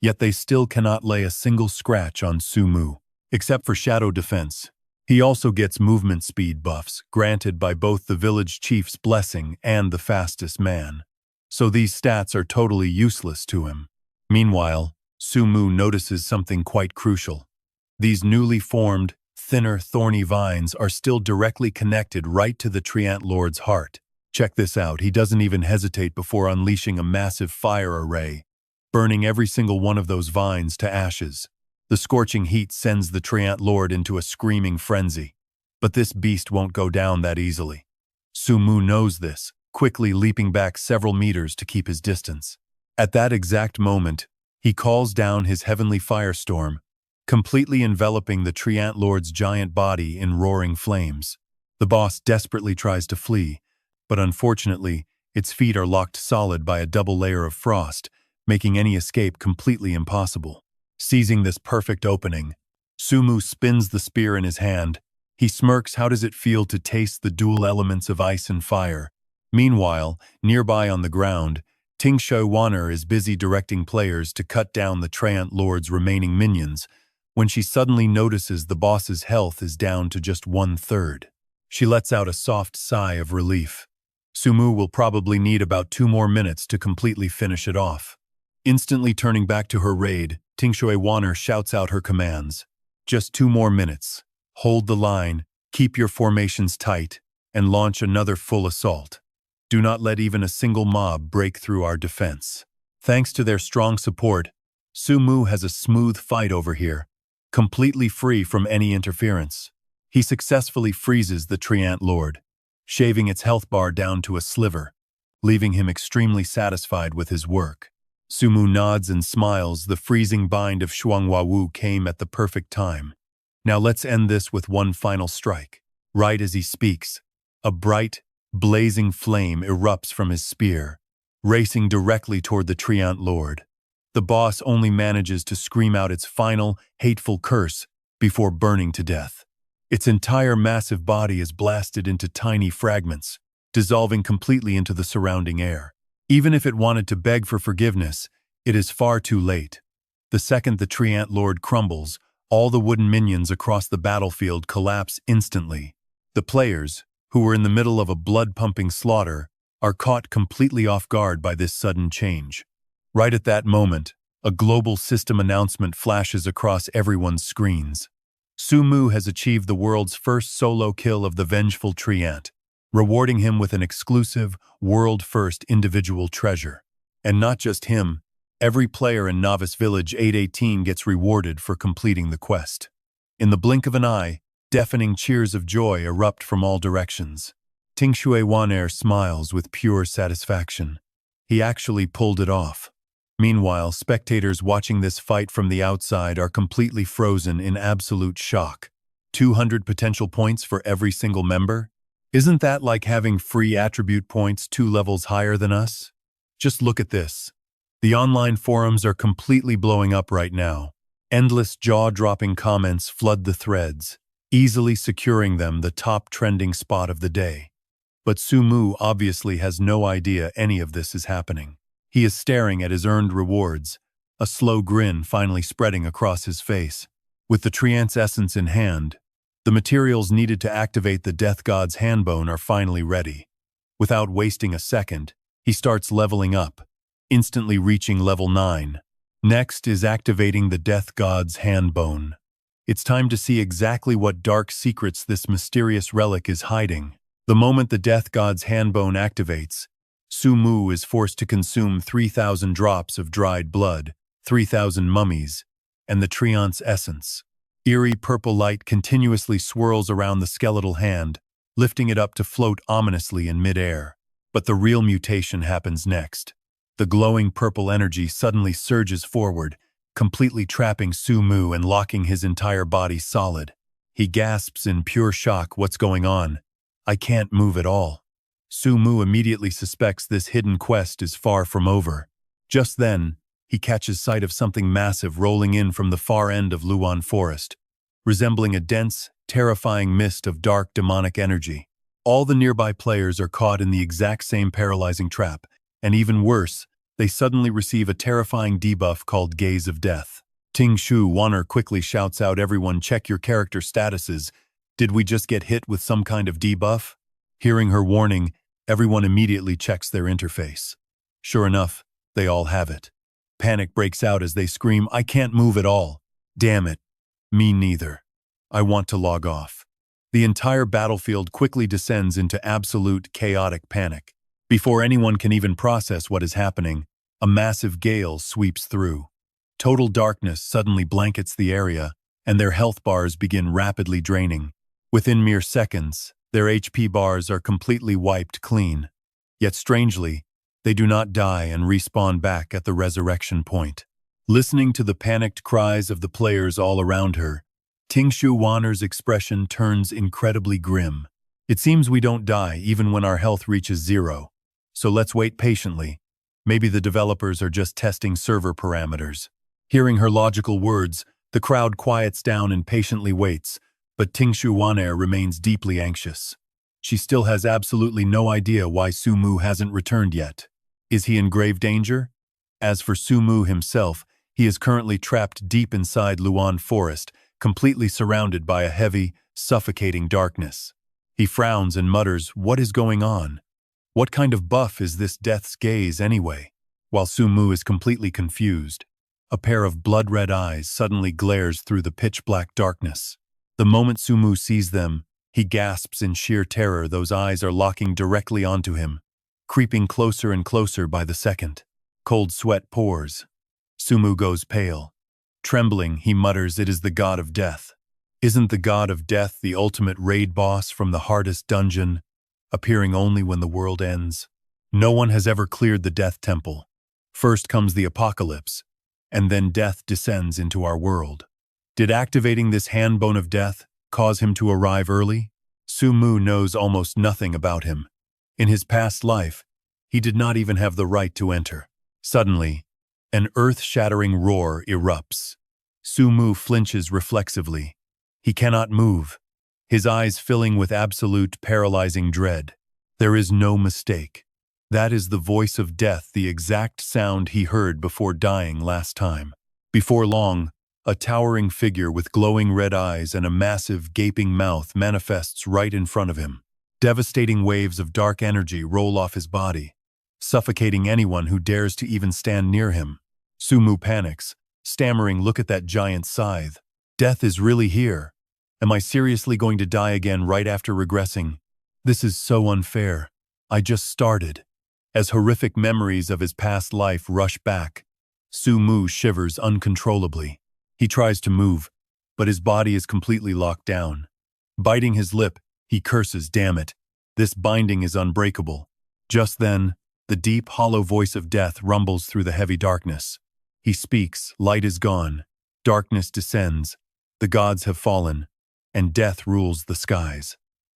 yet they still cannot lay a single scratch on Sumu, except for shadow defense. He also gets movement speed buffs, granted by both the village chief's blessing and the fastest man. So these stats are totally useless to him. Meanwhile, Sumu notices something quite crucial. These newly formed, thinner, thorny vines are still directly connected right to the Treant Lord's heart. Check this out, he doesn't even hesitate before unleashing a massive fire array, burning every single one of those vines to ashes. The scorching heat sends the Treant Lord into a screaming frenzy. But this beast won't go down that easily. Sumu knows this, quickly leaping back several meters to keep his distance. At that exact moment, he calls down his heavenly firestorm, completely enveloping the Treant Lord's giant body in roaring flames. The boss desperately tries to flee, but unfortunately, its feet are locked solid by a double layer of frost, making any escape completely impossible. Seizing this perfect opening, Sumu spins the spear in his hand. He smirks. How does it feel to taste the dual elements of ice and fire? Meanwhile, nearby on the ground, Ting Shui Wanner is busy directing players to cut down the Treant Lord's remaining minions, when she suddenly notices the boss's health is down to just 1/3. She lets out a soft sigh of relief. Sumu will probably need about 2 more minutes to completely finish it off. Instantly turning back to her raid, Ting Shui Wanner shouts out her commands. Just 2 more minutes. Hold the line, keep your formations tight, and launch another full assault. Do not let even a single mob break through our defense. Thanks to their strong support, Sumu has a smooth fight over here, completely free from any interference. He successfully freezes the Treant Lord, shaving its health bar down to a sliver, leaving him extremely satisfied with his work. Sumu nods and smiles. The freezing bind of Shuanghua Wu came at the perfect time. Now let's end this with one final strike. Right as he speaks, a bright, blazing flame erupts from his spear, racing directly toward the Treant Lord. The boss only manages to scream out its final, hateful curse before burning to death. Its entire massive body is blasted into tiny fragments, dissolving completely into the surrounding air. Even if it wanted to beg for forgiveness, it is far too late. The second the Treant Lord crumbles, all the wooden minions across the battlefield collapse instantly. The players, who were in the middle of a blood-pumping slaughter, are caught completely off guard by this sudden change. Right at that moment, a global system announcement flashes across everyone's screens. Sumu has achieved the world's first solo kill of the vengeful Treant, rewarding him with an exclusive, world-first individual treasure. And not just him, every player in Novice Village 818 gets rewarded for completing the quest. In the blink of an eye, deafening cheers of joy erupt from all directions. Ting Shui Wan'er smiles with pure satisfaction. He actually pulled it off. Meanwhile, spectators watching this fight from the outside are completely frozen in absolute shock. 200 potential points for every single member? Isn't that like having free attribute points 2 levels higher than us? Just look at this. The online forums are completely blowing up right now. Endless jaw-dropping comments flood the threads, easily securing them the top trending spot of the day. But Sumu obviously has no idea any of this is happening. He is staring at his earned rewards, a slow grin finally spreading across his face. With the Treant's essence in hand, the materials needed to activate the Death God's handbone are finally ready. Without wasting a second, he starts leveling up, instantly reaching level 9. Next is activating the Death God's handbone. It's time to see exactly what dark secrets this mysterious relic is hiding. The moment the Death God's handbone activates, Sumu is forced to consume 3,000 drops of dried blood, 3,000 mummies, and the Treant's essence. Eerie purple light continuously swirls around the skeletal hand, lifting it up to float ominously in midair. But the real mutation happens next. The glowing purple energy suddenly surges forward, completely trapping Su-mu and locking his entire body solid. He gasps in pure shock, "What's going on? I can't move at all." Su-mu immediately suspects this hidden quest is far from over. Just then, he catches sight of something massive rolling in from the far end of Luan Forest, resembling a dense, terrifying mist of dark demonic energy. All the nearby players are caught in the exact same paralyzing trap, and even worse, they suddenly receive a terrifying debuff called Gaze of Death. Tingshu Wanner quickly shouts out, "Everyone check your character statuses. Did we just get hit with some kind of debuff?" Hearing her warning, everyone immediately checks their interface. Sure enough, they all have it. Panic breaks out as they scream, "I can't move at all. Damn it. Me neither. I want to log off." The entire battlefield quickly descends into absolute chaotic panic. Before anyone can even process what is happening, a massive gale sweeps through. Total darkness suddenly blankets the area, and their health bars begin rapidly draining. Within mere seconds, their HP bars are completely wiped clean. Yet strangely, they do not die and respawn back at the resurrection point. Listening to the panicked cries of the players all around her, Tingshu Wanner's expression turns incredibly grim. "It seems we don't die even when our health reaches 0. So let's wait patiently. Maybe the developers are just testing server parameters." Hearing her logical words, the crowd quiets down and patiently waits, but Tingshu Wanner remains deeply anxious. She still has absolutely no idea why Su-mu hasn't returned yet. Is he in grave danger? As for Su-mu himself, he is currently trapped deep inside Luan Forest, completely surrounded by a heavy, suffocating darkness. He frowns and mutters, "What is going on? What kind of buff is this death's gaze anyway?" While Su-mu is completely confused, a pair of blood-red eyes suddenly glares through the pitch-black darkness. The moment Su-mu sees them, he gasps in sheer terror. Those eyes are locking directly onto him, creeping closer and closer by the second. Cold sweat pours. Su-mu goes pale. Trembling, he mutters, "It is the god of death." Isn't the god of death the ultimate raid boss from the hardest dungeon, appearing only when the world ends? No one has ever cleared the death temple. First comes the apocalypse, and then death descends into our world. Did activating this handbone of death cause him to arrive early? Su-mu knows almost nothing about him. In his past life, he did not even have the right to enter. Suddenly, an earth-shattering roar erupts. Su-mu flinches reflexively. He cannot move, his eyes filling with absolute paralyzing dread. There is no mistake. That is the voice of death, the exact sound he heard before dying last time. Before long, a towering figure with glowing red eyes and a massive, gaping mouth manifests right in front of him. Devastating waves of dark energy roll off his body, suffocating anyone who dares to even stand near him. Su-mu panics, stammering, "Look at that giant scythe. Death is really here. Am I seriously going to die again right after regressing? This is so unfair. I just started." As horrific memories of his past life rush back, Su-mu shivers uncontrollably. He tries to move, but his body is completely locked down. Biting his lip, he curses, "Damn it. This binding is unbreakable." Just then, the deep, hollow voice of death rumbles through the heavy darkness. He speaks, light is gone, darkness descends, the gods have fallen, and death rules the skies.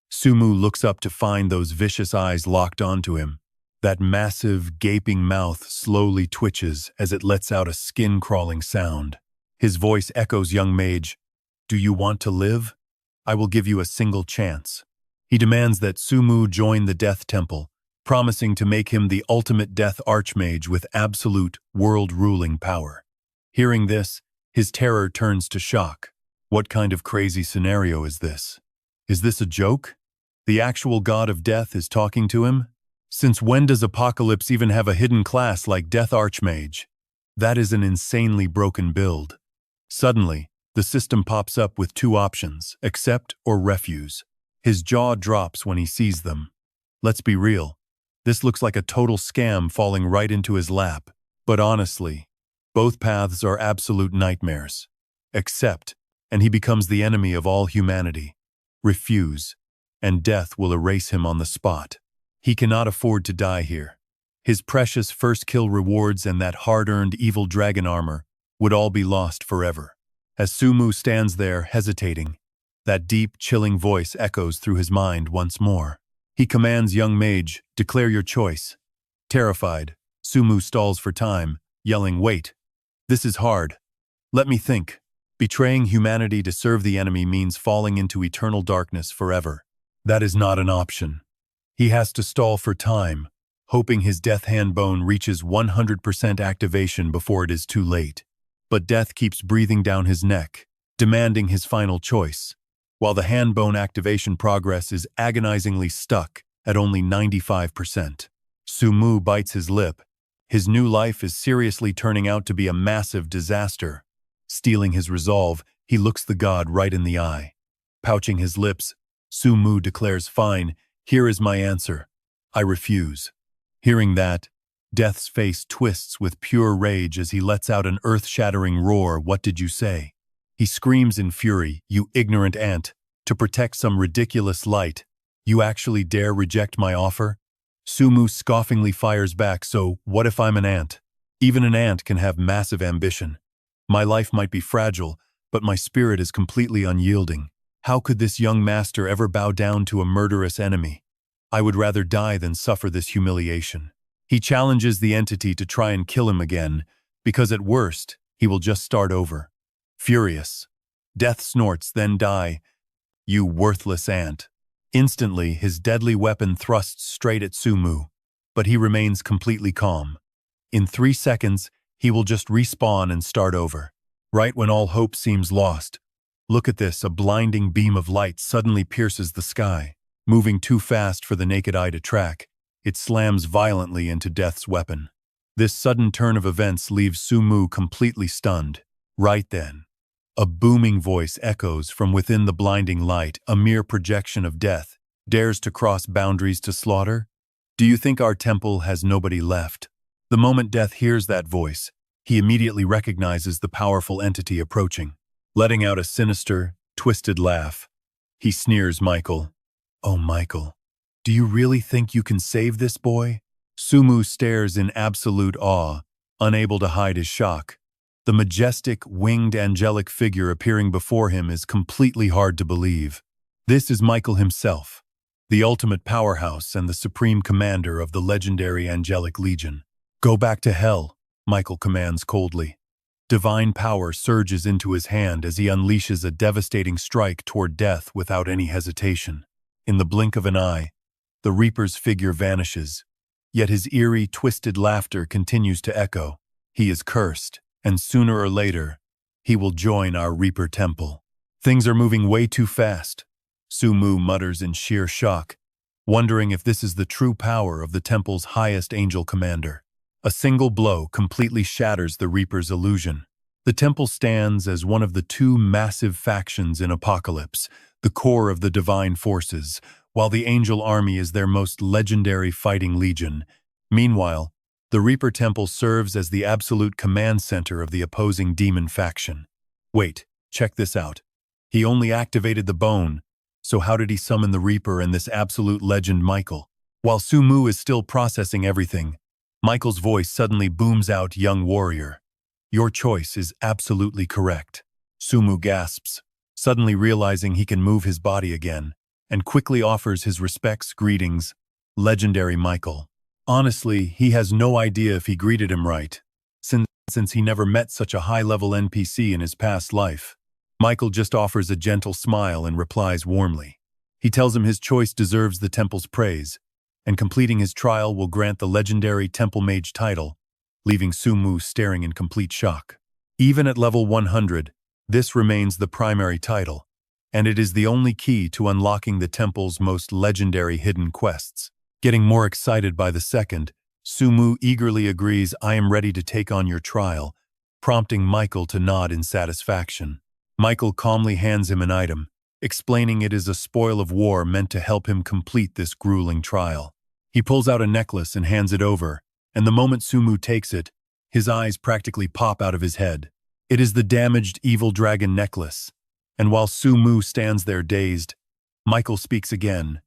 Su-mu looks up to find those vicious eyes locked onto him. That massive, gaping mouth slowly twitches as it lets out a skin-crawling sound. His voice echoes, "Young mage, do you want to live? I will give you a single chance." He demands that Su-mu join the Death Temple, promising to make him the ultimate Death Archmage with absolute, world-ruling power. Hearing this, his terror turns to shock. What kind of crazy scenario is this? Is this a joke? The actual god of death is talking to him? Since when does Apocalypse even have a hidden class like Death Archmage? That is an insanely broken build. Suddenly, the system pops up with two options, accept or refuse. His jaw drops when he sees them. Let's be real. This looks like a total scam falling right into his lap. But honestly, both paths are absolute nightmares. Accept, and he becomes the enemy of all humanity. Refuse, and death will erase him on the spot. He cannot afford to die here. His precious first kill rewards and that hard-earned evil dragon armor would all be lost forever. As Sumu stands there, hesitating, that deep, chilling voice echoes through his mind once more. He commands young mage, declare your choice. Terrified, Sumu stalls for time, yelling, wait. This is hard. Let me think. Betraying humanity to serve the enemy means falling into eternal darkness forever. That is not an option. He has to stall for time, hoping his death hand bone reaches 100% activation before it is too late. But death keeps breathing down his neck, demanding his final choice, while the hand bone activation progress is agonizingly stuck at only 95%. Sumu bites his lip. His new life is seriously turning out to be a massive disaster. Stealing his resolve, he looks the god right in the eye. Pouching his lips, Sumu declares, fine, here is my answer. I refuse. Hearing that, Death's face twists with pure rage as he lets out an earth-shattering roar. What did you say? He screams in fury, you ignorant ant. To protect some ridiculous light, you actually dare reject my offer? Sumu scoffingly fires back, so what if I'm an ant? Even an ant can have massive ambition. My life might be fragile, but my spirit is completely unyielding. How could this young master ever bow down to a murderous enemy? I would rather die than suffer this humiliation. He challenges the entity to try and kill him again, because at worst, he will just start over. Furious, Death snorts, then die. You worthless ant. Instantly, his deadly weapon thrusts straight at Sumu, but he remains completely calm. In 3 seconds, he will just respawn and start over. Right when all hope seems lost. Look at this, a blinding beam of light suddenly pierces the sky. Moving too fast for the naked eye to track, it slams violently into Death's weapon. This sudden turn of events leaves Sumu completely stunned. Right then, a booming voice echoes from within the blinding light, a mere projection of Death, dares to cross boundaries to slaughter? Do you think our temple has nobody left? The moment Death hears that voice, he immediately recognizes the powerful entity approaching. Letting out a sinister, twisted laugh, he sneers Michael. Oh, Michael, do you really think you can save this boy? Sumu stares in absolute awe, unable to hide his shock. The majestic, winged, angelic figure appearing before him is completely hard to believe. This is Michael himself, the ultimate powerhouse and the supreme commander of the legendary Angelic Legion. Go back to hell, Michael commands coldly. Divine power surges into his hand as he unleashes a devastating strike toward Death without any hesitation. In the blink of an eye, the Reaper's figure vanishes, yet his eerie, twisted laughter continues to echo. He is cursed, and sooner or later, he will join our Reaper Temple. Things are moving way too fast, Sumu mutters in sheer shock, wondering if this is the true power of the Temple's highest angel commander. A single blow completely shatters the Reaper's illusion. The Temple stands as one of the 2 massive factions in Apocalypse, the core of the divine forces, while the Angel Army is their most legendary fighting legion. Meanwhile, the Reaper Temple serves as the absolute command center of the opposing demon faction. Wait, check this out. He only activated the bone, so how did he summon the Reaper and this absolute legend Michael? While Sumu is still processing everything, Michael's voice suddenly booms out, young warrior. Your choice is absolutely correct. Sumu gasps, suddenly realizing he can move his body again, and quickly offers his respects, greetings, legendary Michael. Honestly, he has no idea if he greeted him right, since he never met such a high-level NPC in his past life. Michael just offers a gentle smile and replies warmly. He tells him his choice deserves the temple's praise, and completing his trial will grant the legendary Temple Mage title, leaving Sumu staring in complete shock. Even at level 100, this remains the primary title, and it is the only key to unlocking the temple's most legendary hidden quests. Getting more excited by the second, Sumu eagerly agrees, I am ready to take on your trial, prompting Michael to nod in satisfaction. Michael calmly hands him an item, explaining it is a spoil of war meant to help him complete this grueling trial. He pulls out a necklace and hands it over, and the moment Sumu takes it, his eyes practically pop out of his head. It is the damaged evil dragon necklace, and while Sumu stands there dazed, Michael speaks again.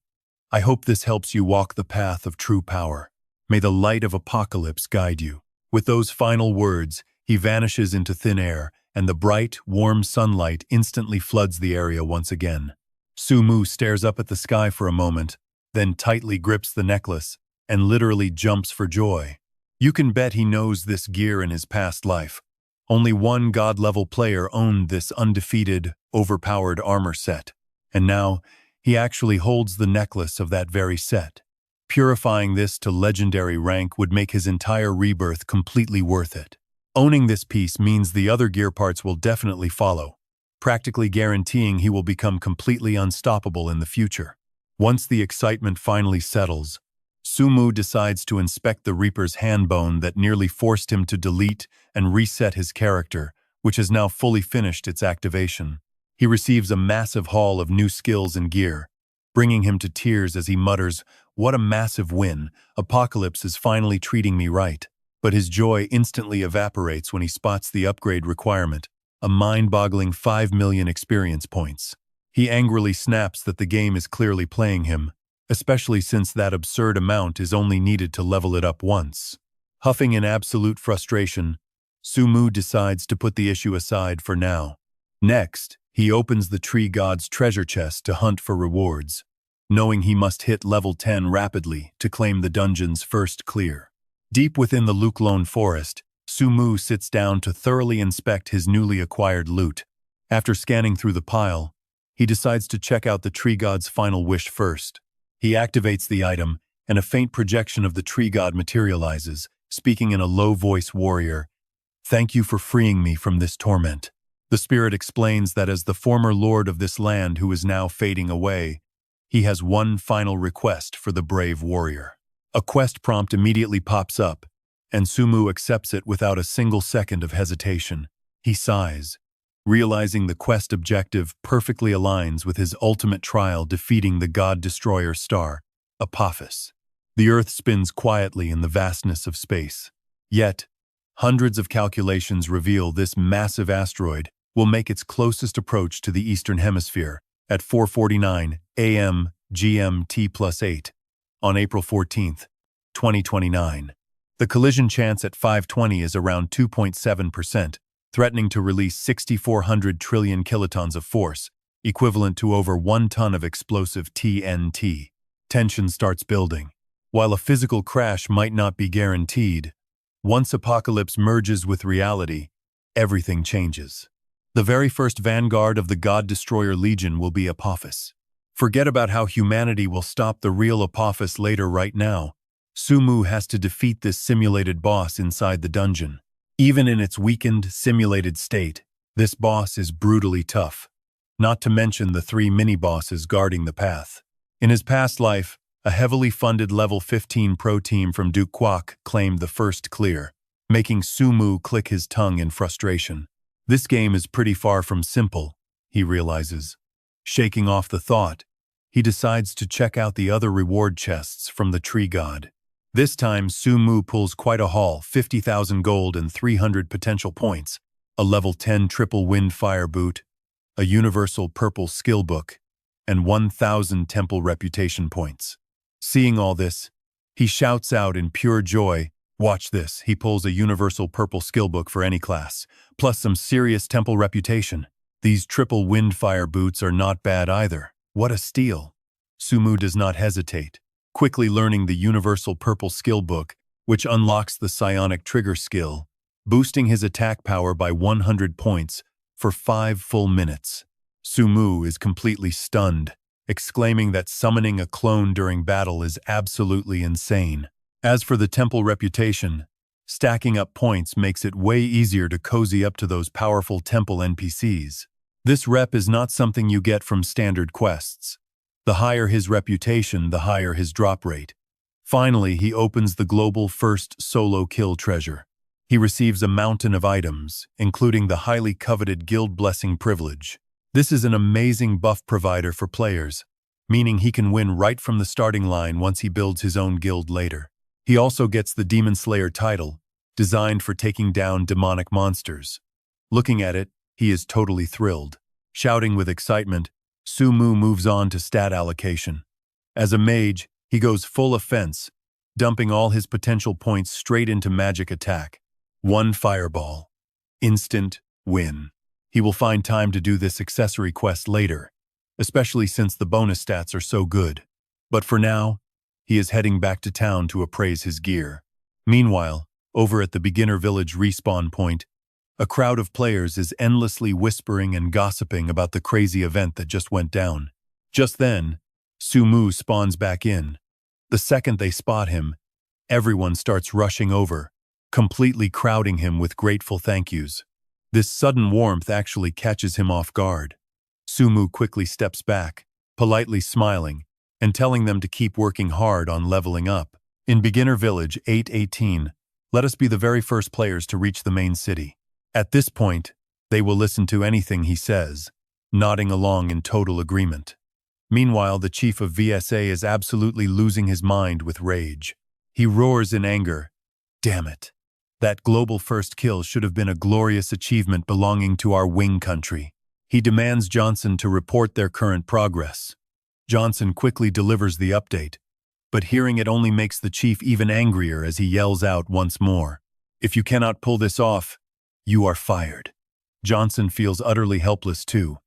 I hope this helps you walk the path of true power. May the light of Apocalypse guide you. With those final words, He vanishes into thin air, and the bright, warm sunlight instantly floods the area once again. Sumu stares up at the sky for a moment, then tightly grips the necklace and literally jumps for joy. You can bet he knows this gear in his past life. Only one god-level player owned this undefeated, overpowered armor set, and now he actually holds the necklace of that very set. Purifying this to legendary rank would make his entire rebirth completely worth it. Owning this piece means the other gear parts will definitely follow, practically guaranteeing he will become completely unstoppable in the future. Once the excitement finally settles, Sumu decides to inspect the Reaper's handbone that nearly forced him to delete and reset his character, which has now fully finished its activation. He receives a massive haul of new skills and gear, bringing him to tears as he mutters, "What a massive win! Apocalypse is finally treating me right." But his joy instantly evaporates when he spots the upgrade requirement, a mind-boggling 5 million experience points. He angrily snaps that the game is clearly playing him, especially since that absurd amount is only needed to level it up once. Huffing in absolute frustration, Sumu decides to put the issue aside for now. Next, he opens the tree god's treasure chest to hunt for rewards, knowing he must hit level 10 rapidly to claim the dungeon's first clear. Deep within the Luklone forest, Sumu sits down to thoroughly inspect his newly acquired loot. After scanning through the pile, he decides to check out the tree god's final wish first. He activates the item, and a faint projection of the tree god materializes, speaking in a low-voice warrior. "Thank you for freeing me from this torment." The spirit explains that as the former lord of this land who is now fading away, he has one final request for the brave warrior. A quest prompt immediately pops up, and Sumu accepts it without a single second of hesitation. He sighs, realizing the quest objective perfectly aligns with his ultimate trial defeating the god-destroyer star, Apophis. The Earth spins quietly in the vastness of space. Yet, hundreds of calculations reveal this massive asteroid will make its closest approach to the Eastern Hemisphere at 4:49 a.m. GMT+8 on April 14, 2029. The collision chance at 5:20 is around 2.7%, threatening to release 6,400 trillion kilotons of force, equivalent to over 1 ton of explosive TNT. Tension starts building. While a physical crash might not be guaranteed, once Apocalypse merges with reality, everything changes. The very first vanguard of the God-Destroyer Legion will be Apophis. Forget about how humanity will stop the real Apophis later. Right now, Sumu has to defeat this simulated boss inside the dungeon. Even in its weakened, simulated state, this boss is brutally tough, not to mention the 3 mini-bosses guarding the path. In his past life, a heavily funded level 15 pro team from Duke Kwok claimed the first clear, making Sumu click his tongue in frustration. This game is pretty far from simple, he realizes. Shaking off the thought, he decides to check out the other reward chests from the tree god. This time, Sumu pulls quite a haul, 50,000 gold and 300 potential points, a level 10 triple wind fire boot, a universal purple skill book, and 1,000 temple reputation points. Seeing all this, he shouts out in pure joy, "Watch this." He pulls a universal purple skill book for any class, plus some serious temple reputation. These triple wind fire boots are not bad either. What a steal. Sumu does not hesitate, quickly learning the universal purple skill book, which unlocks the psionic trigger skill, boosting his attack power by 100 points for 5 full minutes. Sumu is completely stunned, exclaiming that summoning a clone during battle is absolutely insane. As for the temple reputation, stacking up points makes it way easier to cozy up to those powerful temple NPCs. This rep is not something you get from standard quests. The higher his reputation, the higher his drop rate. Finally, he opens the global first solo kill treasure. He receives a mountain of items, including the highly coveted Guild Blessing privilege. This is an amazing buff provider for players, meaning he can win right from the starting line once he builds his own guild later. He also gets the Demon Slayer title, designed for taking down demonic monsters. Looking at it, he is totally thrilled. Shouting with excitement, Sumu moves on to stat allocation. As a mage, he goes full offense, dumping all his potential points straight into magic attack. 1 fireball. Instant win. He will find time to do this accessory quest later, especially since the bonus stats are so good. But for now, he is heading back to town to appraise his gear. Meanwhile, over at the beginner village respawn point, a crowd of players is endlessly whispering and gossiping about the crazy event that just went down. Just then, Sumu spawns back in. The second they spot him, everyone starts rushing over, completely crowding him with grateful thank yous. This sudden warmth actually catches him off guard. Sumu quickly steps back, politely smiling, and telling them to keep working hard on leveling up. In Beginner Village 818, let us be the very first players to reach the main city. At this point, they will listen to anything he says, nodding along in total agreement. Meanwhile, the chief of VSA is absolutely losing his mind with rage. He roars in anger. Damn it. That global first kill should have been a glorious achievement belonging to our wing country. He demands Johnson to report their current progress. Johnson quickly delivers the update, but hearing it only makes the chief even angrier as he yells out once more. If you cannot pull this off, you are fired. Johnson feels utterly helpless too,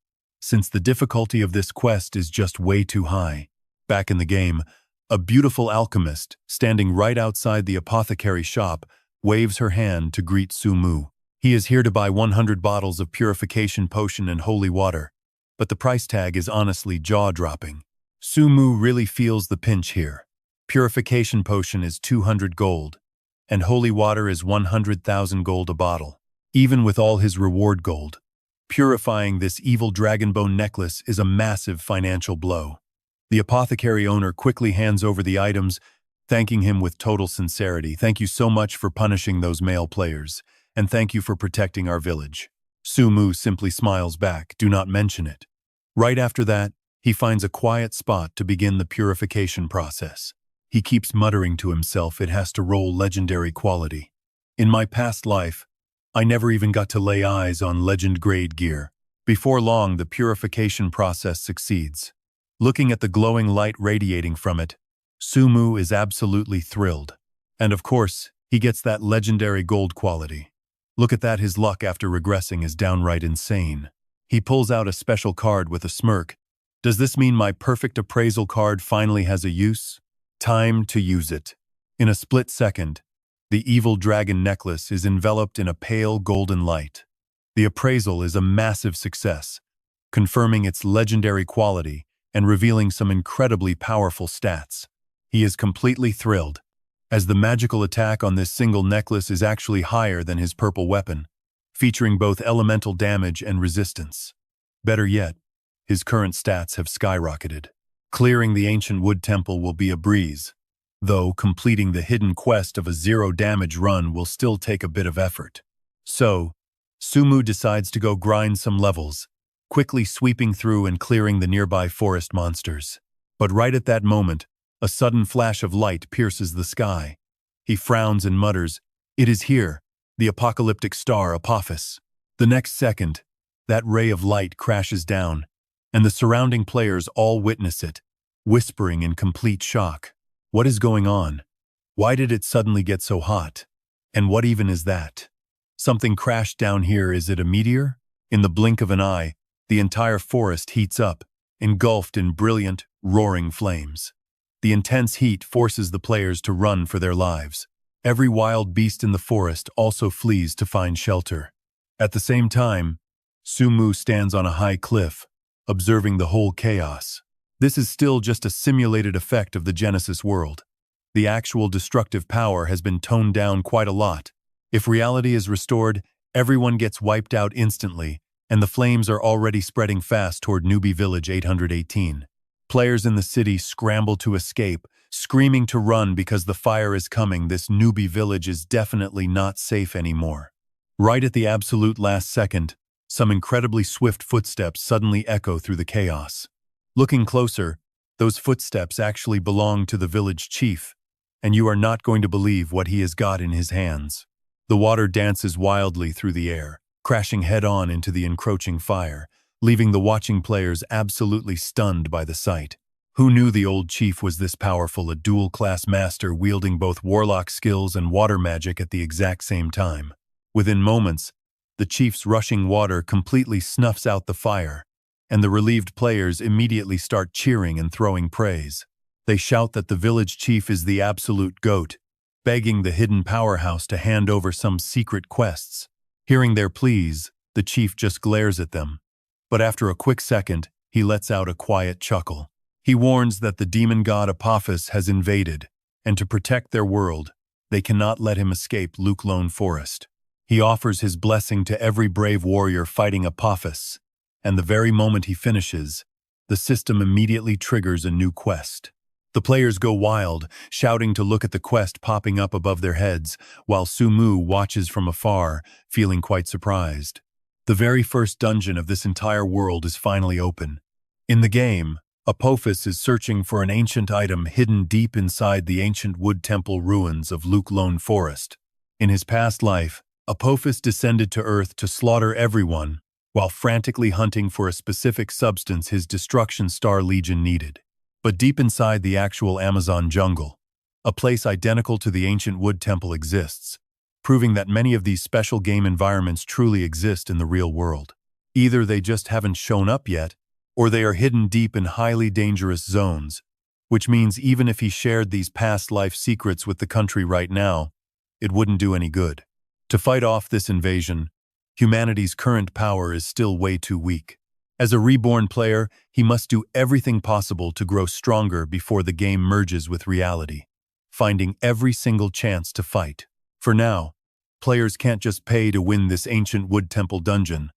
since the difficulty of this quest is just way too high. Back in the game, a beautiful alchemist, standing right outside the apothecary shop, waves her hand to greet Sumu. He is here to buy 100 bottles of purification potion and holy water, but the price tag is honestly jaw-dropping. Sumu really feels the pinch here. Purification potion is 200 gold, and holy water is 100,000 gold a bottle. Even with all his reward gold, purifying this evil dragonbone necklace is a massive financial blow. The apothecary owner quickly hands over the items, thanking him with total sincerity. Thank you so much for punishing those male players, and thank you for protecting our village. Sumu simply smiles back, do not mention it. Right after that, he finds a quiet spot to begin the purification process. He keeps muttering to himself it has to roll legendary quality. In my past life, I never even got to lay eyes on legend-grade gear. Before long, the purification process succeeds. Looking at the glowing light radiating from it, Sumu is absolutely thrilled. And of course, he gets that legendary gold quality. Look at that, his luck after regressing is downright insane. He pulls out a special card with a smirk. Does this mean my perfect appraisal card finally has a use? Time to use it. In a split second, the evil dragon necklace is enveloped in a pale golden light. The appraisal is a massive success, confirming its legendary quality and revealing some incredibly powerful stats. He is completely thrilled, as the magical attack on this single necklace is actually higher than his purple weapon, featuring both elemental damage and resistance. Better yet, his current stats have skyrocketed. Clearing the ancient wood temple will be a breeze, though completing the hidden quest of a zero-damage run will still take a bit of effort. So, Sumu decides to go grind some levels, quickly sweeping through and clearing the nearby forest monsters. But right at that moment, a sudden flash of light pierces the sky. He frowns and mutters, "It is here, the apocalyptic star Apophis." The next second, that ray of light crashes down, and the surrounding players all witness it, whispering in complete shock. What is going on? Why did it suddenly get so hot? And what even is that? Something crashed down here, is it a meteor? In the blink of an eye, the entire forest heats up, engulfed in brilliant, roaring flames. The intense heat forces the players to run for their lives. Every wild beast in the forest also flees to find shelter. At the same time, Sumu stands on a high cliff, observing the whole chaos. This is still just a simulated effect of the Genesis world. The actual destructive power has been toned down quite a lot. If reality is restored, everyone gets wiped out instantly, and the flames are already spreading fast toward Newbie Village 818. Players in the city scramble to escape, screaming to run because the fire is coming. This Newbie Village is definitely not safe anymore. Right at the absolute last second, some incredibly swift footsteps suddenly echo through the chaos. Looking closer, those footsteps actually belong to the village chief, and you are not going to believe what he has got in his hands. The water dances wildly through the air, crashing head-on into the encroaching fire, leaving the watching players absolutely stunned by the sight. Who knew the old chief was this powerful, a dual-class master wielding both warlock skills and water magic at the exact same time? Within moments, the chief's rushing water completely snuffs out the fire, and the relieved players immediately start cheering and throwing praise. They shout that the village chief is the absolute goat, begging the hidden powerhouse to hand over some secret quests. Hearing their pleas, the chief just glares at them. But after a quick second, he lets out a quiet chuckle. He warns that the demon god Apophis has invaded, and to protect their world, they cannot let him escape Luklone Forest. He offers his blessing to every brave warrior fighting Apophis, and the very moment he finishes, the system immediately triggers a new quest. The players go wild, shouting to look at the quest popping up above their heads, while Sumu watches from afar, feeling quite surprised. The very first dungeon of this entire world is finally open. In the game, Apophis is searching for an ancient item hidden deep inside the ancient wood temple ruins of Luklone Forest. In his past life, Apophis descended to Earth to slaughter everyone, while frantically hunting for a specific substance his Destruction Star Legion needed. But deep inside the actual Amazon jungle, a place identical to the ancient wood temple exists, proving that many of these special game environments truly exist in the real world. Either they just haven't shown up yet, or they are hidden deep in highly dangerous zones, which means even if he shared these past life secrets with the country right now, it wouldn't do any good. To fight off this invasion, humanity's current power is still way too weak. As a reborn player, he must do everything possible to grow stronger before the game merges with reality, finding every single chance to fight. For now, players can't just pay to win this ancient wood temple dungeon.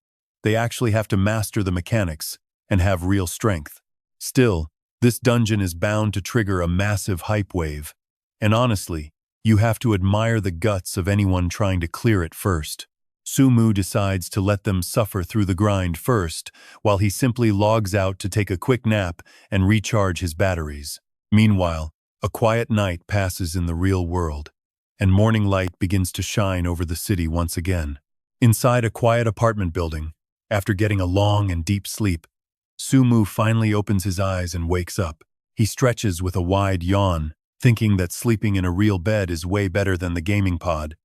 They actually have to master the mechanics and have real strength. Still, this dungeon is bound to trigger a massive hype wave, and honestly, you have to admire the guts of anyone trying to clear it first. Sumu decides to let them suffer through the grind first, while he simply logs out to take a quick nap and recharge his batteries. Meanwhile, a quiet night passes in the real world, and morning light begins to shine over the city once again. Inside a quiet apartment building, after getting a long and deep sleep, Sumu finally opens his eyes and wakes up. He stretches with a wide yawn, thinking that sleeping in a real bed is way better than the gaming pod,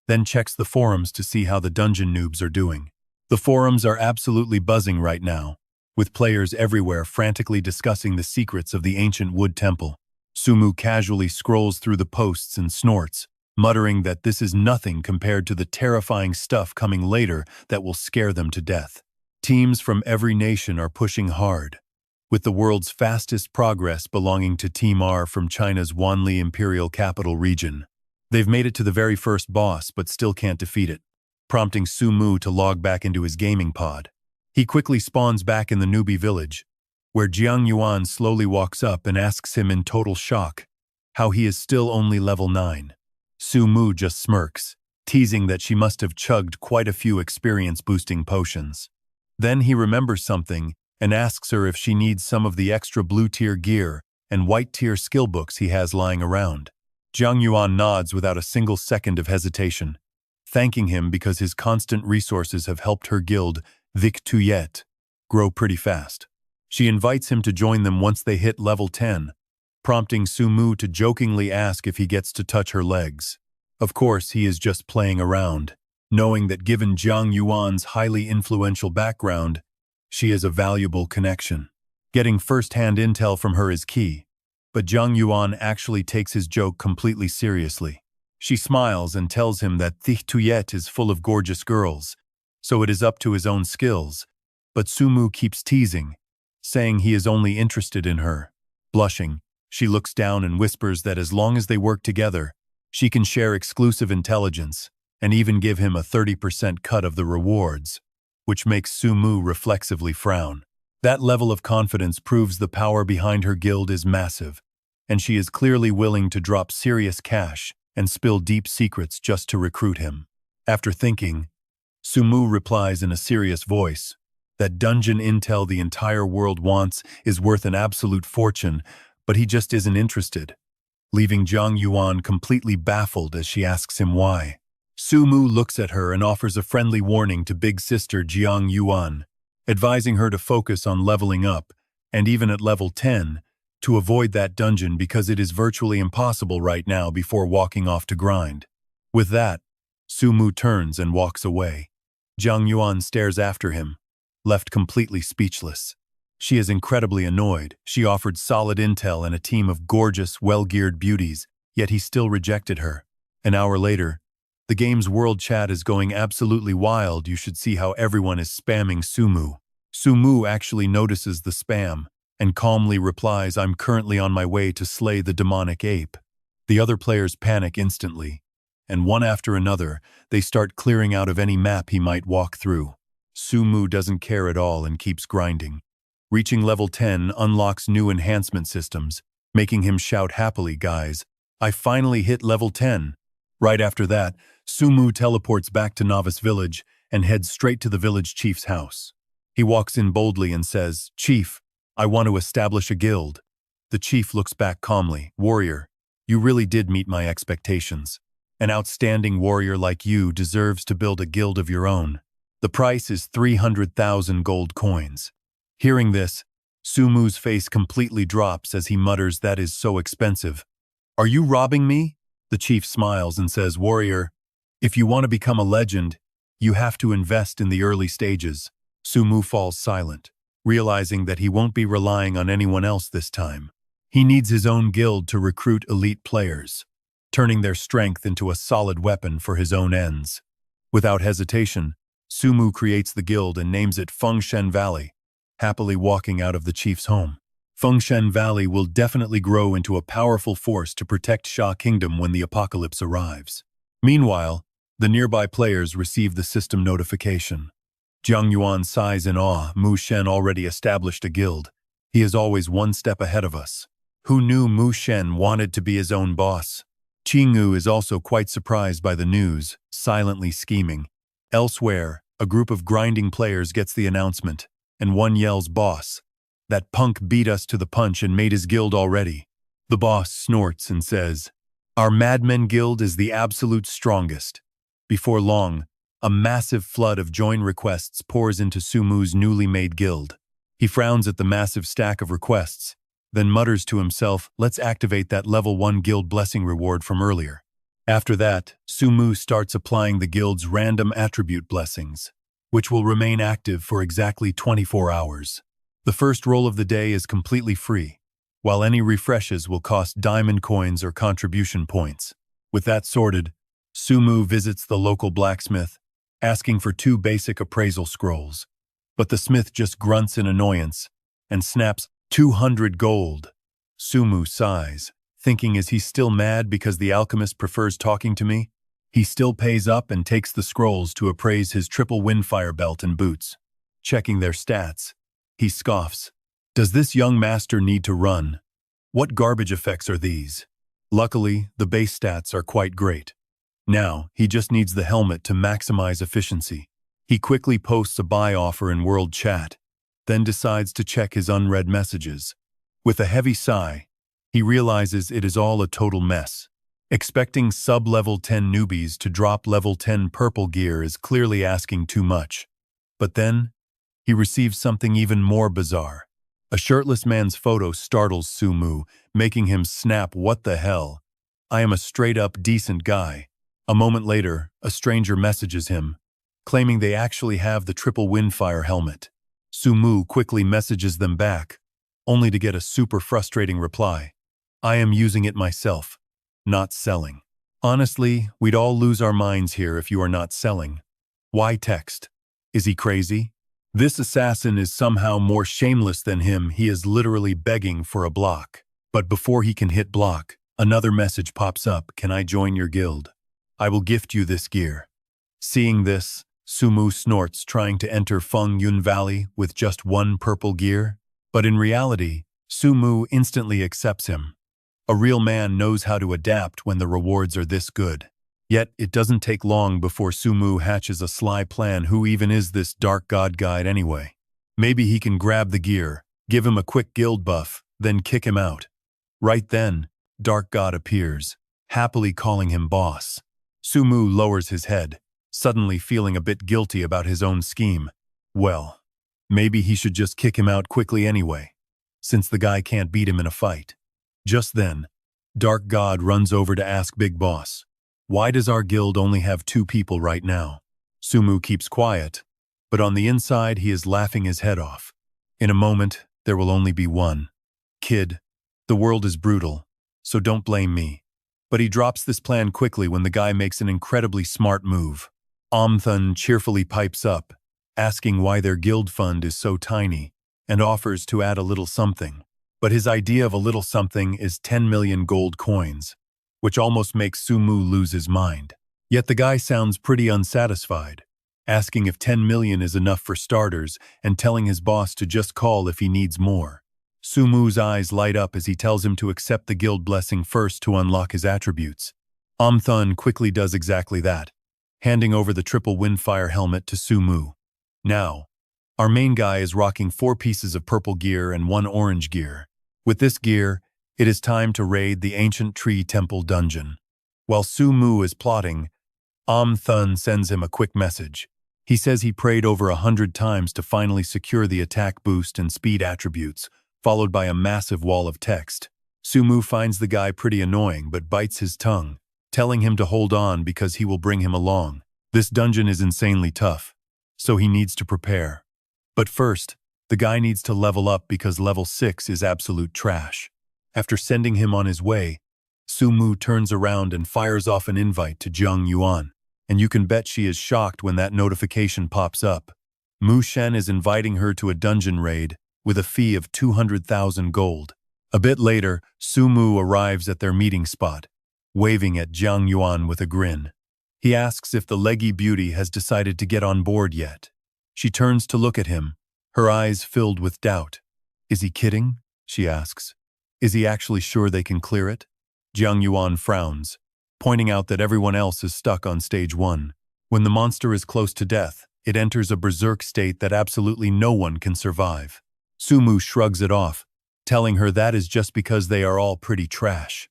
then checks the forums to see how the dungeon noobs are doing. The forums are absolutely buzzing right now, with players everywhere frantically discussing the secrets of the ancient wood temple. Sumu casually scrolls through the posts and snorts, muttering that this is nothing compared to the terrifying stuff coming later that will scare them to death. Teams from every nation are pushing hard, with the world's fastest progress belonging to Team R from China's Wanli Imperial Capital region. They've made it to the very first boss but still can't defeat it, prompting Sumu to log back into his gaming pod. He quickly spawns back in the newbie village, where Jiang Yuan slowly walks up and asks him in total shock how he is still only level 9. Sumu just smirks, teasing that she must have chugged quite a few experience-boosting potions. Then he remembers something and asks her if she needs some of the extra blue-tier gear and white-tier skill books he has lying around. Jiang Yuan nods without a single second of hesitation, thanking him because his constant resources have helped her guild, Vic Tuyet, grow pretty fast. She invites him to join them once they hit level 10, prompting Sumu to jokingly ask if he gets to touch her legs. Of course, he is just playing around, knowing that given Jiang Yuan's highly influential background, she is a valuable connection. Getting first-hand intel from her is key. But Jiang Yuan actually takes his joke completely seriously. She smiles and tells him that Thich Tuyet is full of gorgeous girls, so it is up to his own skills. But Sumu keeps teasing, saying he is only interested in her. Blushing, she looks down and whispers that as long as they work together, she can share exclusive intelligence and even give him a 30% cut of the rewards, which makes Sumu reflexively frown. That level of confidence proves the power behind her guild is massive, and she is clearly willing to drop serious cash and spill deep secrets just to recruit him. After thinking, Sumu replies in a serious voice that dungeon intel the entire world wants is worth an absolute fortune, but he just isn't interested, leaving Jiang Yuan completely baffled as she asks him why. Sumu looks at her and offers a friendly warning to big sister Jiang Yuan, advising her to focus on leveling up, and even at level 10, to avoid that dungeon because it is virtually impossible right now before walking off to grind. With that, Sumu turns and walks away. Jiang Yuan stares after him, left completely speechless. She is incredibly annoyed. She offered solid intel and a team of gorgeous, well-geared beauties, yet he still rejected her. An hour later, the game's world chat is going absolutely wild. You should see how everyone is spamming Sumu. Sumu actually notices the spam and calmly replies, "I'm currently on my way to slay the demonic ape." The other players panic instantly, and one after another, they start clearing out of any map he might walk through. Sumu doesn't care at all and keeps grinding. Reaching level 10 unlocks new enhancement systems, making him shout happily, "Guys, I finally hit level 10. Right after that, Sumu teleports back to Novice Village and heads straight to the village chief's house. He walks in boldly and says, "Chief, I want to establish a guild." The chief looks back calmly, "Warrior, you really did meet my expectations. An outstanding warrior like you deserves to build a guild of your own. The price is 300,000 gold coins." Hearing this, Sumu's face completely drops as he mutters, "That is so expensive. Are you robbing me?" The chief smiles and says, "Warrior, if you want to become a legend, you have to invest in the early stages." Sumu falls silent, realizing that he won't be relying on anyone else this time. He needs his own guild to recruit elite players, turning their strength into a solid weapon for his own ends. Without hesitation, Sumu creates the guild and names it Fengshen Valley, happily walking out of the chief's home. Fengshen Valley will definitely grow into a powerful force to protect Sha Kingdom when the apocalypse arrives. Meanwhile, the nearby players receive the system notification. Jiang Yuan sighs in awe. Mu Shen already established a guild. He is always one step ahead of us. Who knew Mu Shen wanted to be his own boss? Qingyu is also quite surprised by the news, silently scheming. Elsewhere, a group of grinding players gets the announcement, and one yells, "Boss, that punk beat us to the punch and made his guild already." The boss snorts and says, "Our Madmen Guild is the absolute strongest." Before long, a massive flood of join requests pours into Sumu's newly made guild. He frowns at the massive stack of requests, then mutters to himself, "Let's activate that level 1 guild blessing reward from earlier." After that, Sumu starts applying the guild's random attribute blessings, which will remain active for exactly 24 hours. The first roll of the day is completely free, while any refreshes will cost diamond coins or contribution points. With that sorted, Sumu visits the local blacksmith, asking for 2 basic appraisal scrolls. But the smith just grunts in annoyance and snaps, "200 gold." Sumu sighs, thinking, is he still mad because the alchemist prefers talking to me? He still pays up and takes the scrolls to appraise his triple windfire belt and boots. Checking their stats, he scoffs. Does this young master need to run? What garbage effects are these? Luckily, the base stats are quite great. Now, he just needs the helmet to maximize efficiency. He quickly posts a buy offer in world chat, then decides to check his unread messages. With a heavy sigh, he realizes it is all a total mess. Expecting sub-level 10 newbies to drop level 10 purple gear is clearly asking too much. But then, he receives something even more bizarre. A shirtless man's photo startles Sumu, making him snap, "What the hell? I am a straight-up decent guy." A moment later, a stranger messages him, claiming they actually have the triple windfire helmet. Sumu quickly messages them back, only to get a super frustrating reply. "I am using it myself, not selling." Honestly, we'd all lose our minds here if you are not selling. Why text? Is he crazy? This assassin is somehow more shameless than him. He is literally begging for a block. But before he can hit block, another message pops up, "Can I join your guild? I will gift you this gear." Seeing this, Sumu snorts, trying to enter Feng Yun Valley with just 1 purple gear. But in reality, Sumu instantly accepts him. A real man knows how to adapt when the rewards are this good. Yet, it doesn't take long before Sumu hatches a sly plan. Who even is this dark god guide anyway? Maybe he can grab the gear, give him a quick guild buff, then kick him out. Right then, Dark God appears, happily calling him boss. Sumu lowers his head, suddenly feeling a bit guilty about his own scheme. Well, maybe he should just kick him out quickly anyway, since the guy can't beat him in a fight. Just then, Dark God runs over to ask Big Boss, "Why does our guild only have 2 people right now?" Sumu keeps quiet, but on the inside he is laughing his head off. In a moment, there will only be one. Kid, the world is brutal, so don't blame me. But he drops this plan quickly when the guy makes an incredibly smart move. Amthun cheerfully pipes up, asking why their guild fund is so tiny, and offers to add a little something. But his idea of a little something is 10 million gold coins, which almost makes Sumu lose his mind. Yet the guy sounds pretty unsatisfied, asking if 10 million is enough for starters and telling his boss to just call if he needs more. Sumu's eyes light up as he tells him to accept the guild blessing first to unlock his attributes. Amthun quickly does exactly that, handing over the triple windfire helmet to Sumu. Now, our main guy is rocking 4 pieces of purple gear and 1 orange gear. With this gear, it is time to raid the ancient tree temple dungeon. While Sumu is plotting, Amthun sends him a quick message. He says he prayed over 100 times to finally secure the attack boost and speed attributes, followed by a massive wall of text. Sumu finds the guy pretty annoying but bites his tongue, telling him to hold on because he will bring him along. This dungeon is insanely tough, so he needs to prepare. But first, the guy needs to level up because level 6 is absolute trash. After sending him on his way, Sumu turns around and fires off an invite to Jiang Yuan, and you can bet she is shocked when that notification pops up. Mu Shen is inviting her to a dungeon raid with a fee of 200,000 gold. A bit later, Sumu arrives at their meeting spot, waving at Jiang Yuan with a grin. He asks if the leggy beauty has decided to get on board yet. She turns to look at him, her eyes filled with doubt. Is he kidding? She asks. Is he actually sure they can clear it? Jiang Yuan frowns, pointing out that everyone else is stuck on stage 1. When the monster is close to death, it enters a berserk state that absolutely no one can survive. Sumu shrugs it off, telling her that is just because they are all pretty trash.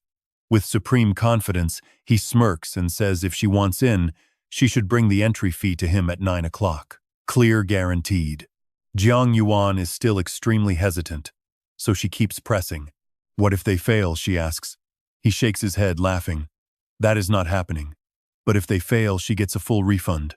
With supreme confidence, he smirks and says if she wants in, she should bring the entry fee to him at 9 o'clock. Clear guaranteed. Jiang Yuan is still extremely hesitant, so she keeps pressing. What if they fail, she asks. He shakes his head, laughing. That is not happening. But if they fail, she gets a full refund.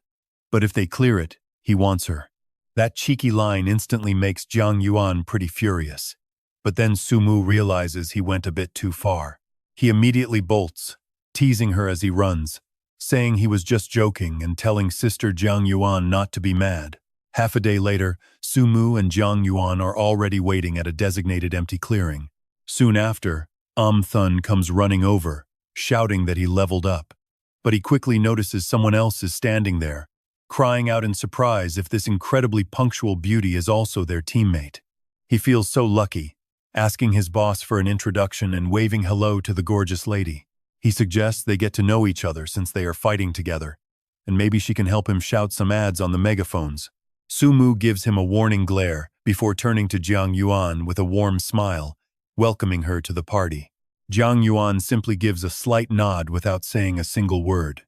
But if they clear it, he wants her. That cheeky line instantly makes Jiang Yuan pretty furious. But then Sumu realizes he went a bit too far. He immediately bolts, teasing her as he runs, saying he was just joking and telling sister Jiang Yuan not to be mad. Half a day later, Sumu and Jiang Yuan are already waiting at a designated empty clearing. Soon after, Amthun comes running over, shouting that he leveled up. But he quickly notices someone else is standing there, crying out in surprise if this incredibly punctual beauty is also their teammate. He feels so lucky, asking his boss for an introduction and waving hello to the gorgeous lady. He suggests they get to know each other since they are fighting together, and maybe she can help him shout some ads on the megaphones. Sumu gives him a warning glare before turning to Jiang Yuan with a warm smile, welcoming her to the party. Jiang Yuan simply gives a slight nod without saying a single word.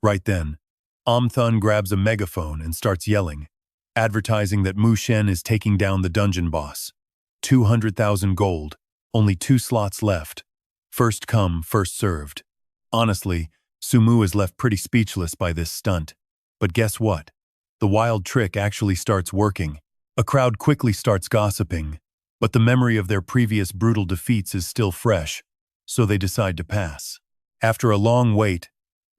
Right then, Amthun grabs a megaphone and starts yelling, advertising that Mu Shen is taking down the dungeon boss. 200,000 gold, only 2 slots left. First come, first served. Honestly, Sumu is left pretty speechless by this stunt. But guess what? The wild trick actually starts working. A crowd quickly starts gossiping, but the memory of their previous brutal defeats is still fresh, so they decide to pass. After a long wait,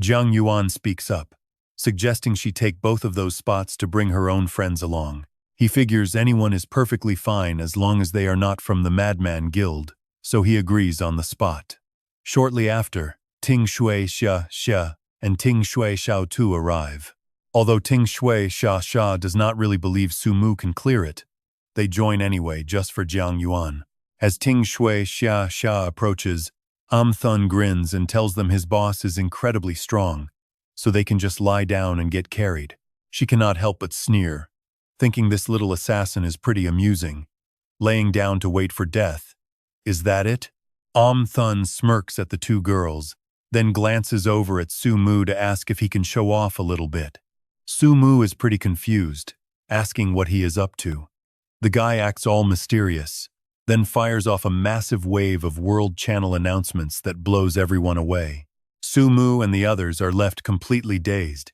Jiang Yuan speaks up, suggesting she take both of those spots to bring her own friends along. He figures anyone is perfectly fine as long as they are not from the Madman Guild, so he agrees on the spot. Shortly after, Ting Shui Xia and Ting Shui Xiao Tu arrive. Although Ting Shui Xia does not really believe Sumu can clear it, they join anyway just for Jiang Yuan. As Ting Shui Xia approaches, Amthun grins and tells them his boss is incredibly strong, so they can just lie down and get carried. She cannot help but sneer, thinking this little assassin is pretty amusing, laying down to wait for death. Is that it? Amthun smirks at the 2 girls, then glances over at Sumu to ask if he can show off a little bit. Sumu is pretty confused, asking what he is up to. The guy acts all mysterious, then fires off a massive wave of world channel announcements that blows everyone away. Sumu and the others are left completely dazed.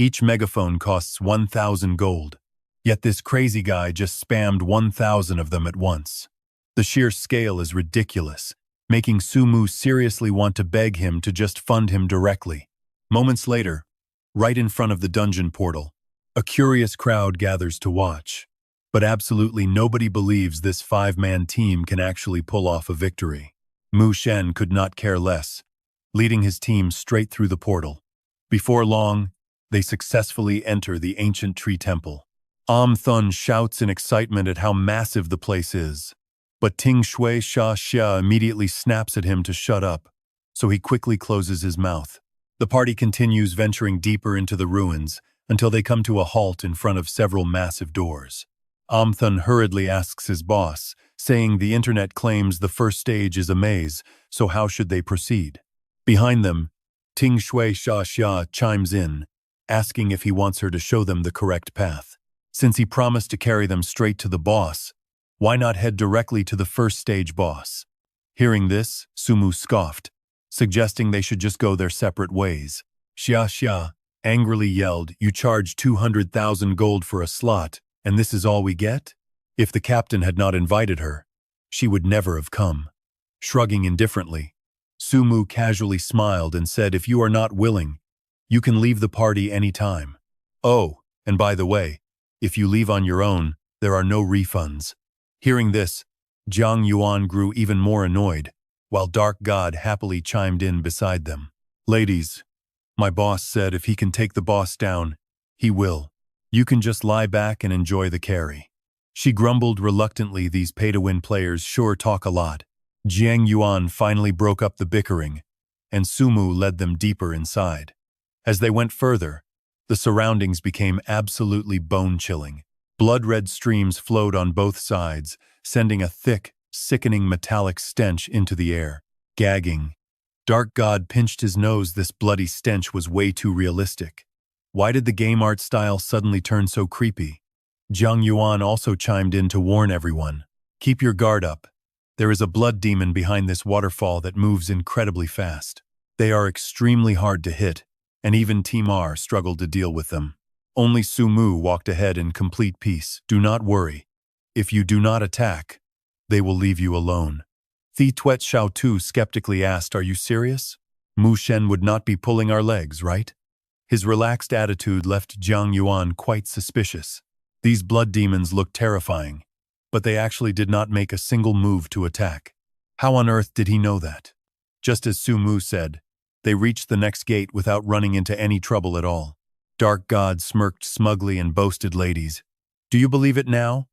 Each megaphone costs 1,000 gold. Yet this crazy guy just spammed 1,000 of them at once. The sheer scale is ridiculous, making Sumu seriously want to beg him to just fund him directly. Moments later, right in front of the dungeon portal, a curious crowd gathers to watch. But absolutely nobody believes this five-man team can actually pull off a victory. Mu Shen could not care less, leading his team straight through the portal. Before long, they successfully enter the ancient tree temple. Thun shouts in excitement at how massive the place is. But Ting Shui Sha Xia immediately snaps at him to shut up, so he quickly closes his mouth. The party continues venturing deeper into the ruins until they come to a halt in front of several massive doors. Thun hurriedly asks his boss, saying the internet claims the first stage is a maze, so how should they proceed? Behind them, Ting Shui Sha Xia chimes in, asking if he wants her to show them the correct path. Since he promised to carry them straight to the boss, why not head directly to the first stage boss? Hearing this, Sumu scoffed, suggesting they should just go their separate ways. Xia Xia angrily yelled, "You charge 200,000 gold for a slot, and this is all we get?" If the captain had not invited her, she would never have come. Shrugging indifferently, Sumu casually smiled and said, "If you are not willing, you can leave the party any time. Oh, and by the way, if you leave on your own, there are no refunds." Hearing this, Jiang Yuan grew even more annoyed, while Dark God happily chimed in beside them. "Ladies, my boss said if he can take the boss down, he will. You can just lie back and enjoy the carry." She grumbled reluctantly. These pay-to-win players sure talk a lot. Jiang Yuan finally broke up the bickering, and Sumu led them deeper inside. As they went further, the surroundings became absolutely bone-chilling. Blood-red streams flowed on both sides, sending a thick, sickening metallic stench into the air. Gagging, Dark God pinched his nose. This bloody stench was way too realistic. Why did the game art style suddenly turn so creepy? Jiang Yuan also chimed in to warn everyone. "Keep your guard up. There is a blood demon behind this waterfall that moves incredibly fast. They are extremely hard to hit, and even Team R struggled to deal with them." Only Sumu walked ahead in complete peace. "Do not worry. If you do not attack, they will leave you alone." Thi Tuet Xiao Tu skeptically asked, "Are you serious? Mu Shen would not be pulling our legs, right?" His relaxed attitude left Jiang Yuan quite suspicious. These blood demons looked terrifying, but they actually did not make a single move to attack. How on earth did he know that? Just as Sumu said, they reached the next gate without running into any trouble at all. Dark God smirked smugly and boasted, "Ladies, do you believe it now?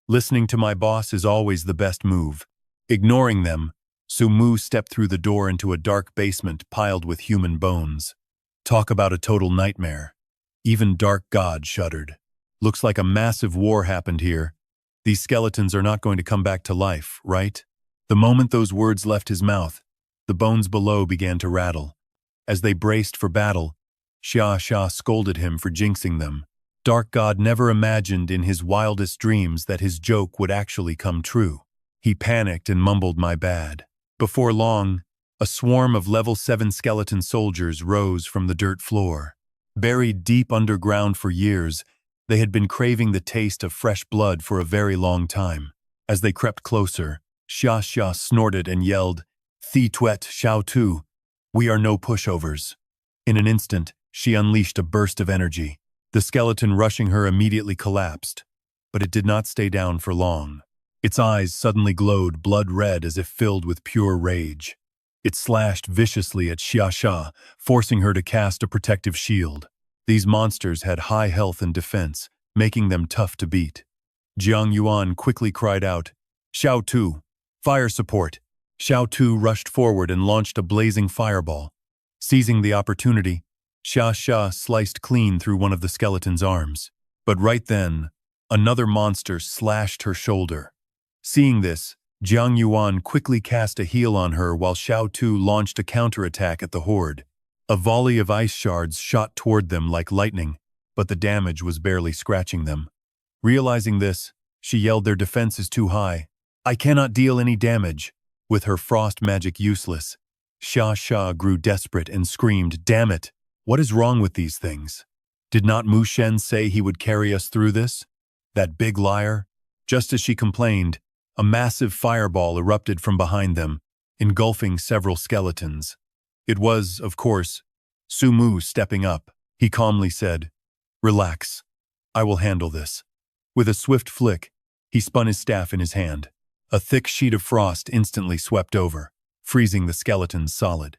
Listening to my boss is always the best move." Ignoring them, Sumu stepped through the door into a dark basement piled with human bones. Talk about a total nightmare. Even Dark God shuddered. "Looks like a massive war happened here. These skeletons are not going to come back to life, right?" The moment those words left his mouth, the bones below began to rattle. As they braced for battle, Xia Xia scolded him for jinxing them. Dark God never imagined in his wildest dreams that his joke would actually come true. He panicked and mumbled, "My bad." Before long, a swarm of level 7 skeleton soldiers rose from the dirt floor. Buried deep underground for years, they had been craving the taste of fresh blood for a very long time. As they crept closer, Xia Xia snorted and yelled, "Thi Tuet Xiao Tu, we are no pushovers." In an instant, she unleashed a burst of energy. The skeleton rushing her immediately collapsed, but it did not stay down for long. Its eyes suddenly glowed blood red as if filled with pure rage. It slashed viciously at Xia Xia, forcing her to cast a protective shield. These monsters had high health and defense, making them tough to beat. Jiang Yuan quickly cried out, "Xiao Tu, fire support!" Xiao Tu rushed forward and launched a blazing fireball. Seizing the opportunity, Xia Xia sliced clean through one of the skeleton's arms. But right then, another monster slashed her shoulder. Seeing this, Jiang Yuan quickly cast a heal on her while Xiao Tu launched a counterattack at the horde. A volley of ice shards shot toward them like lightning, but the damage was barely scratching them. Realizing this, she yelled, "Their defense is too high. I cannot deal any damage." With her frost magic useless, Xia Xia grew desperate and screamed, "Damn it! What is wrong with these things?" Did not Mu Shen say he would carry us through this? That big liar? Just as she complained, a massive fireball erupted from behind them, engulfing several skeletons. It was, of course, Su Mu stepping up. He calmly said, "Relax. I will handle this." With a swift flick, he spun his staff in his hand. A thick sheet of frost instantly swept over, freezing the skeletons solid.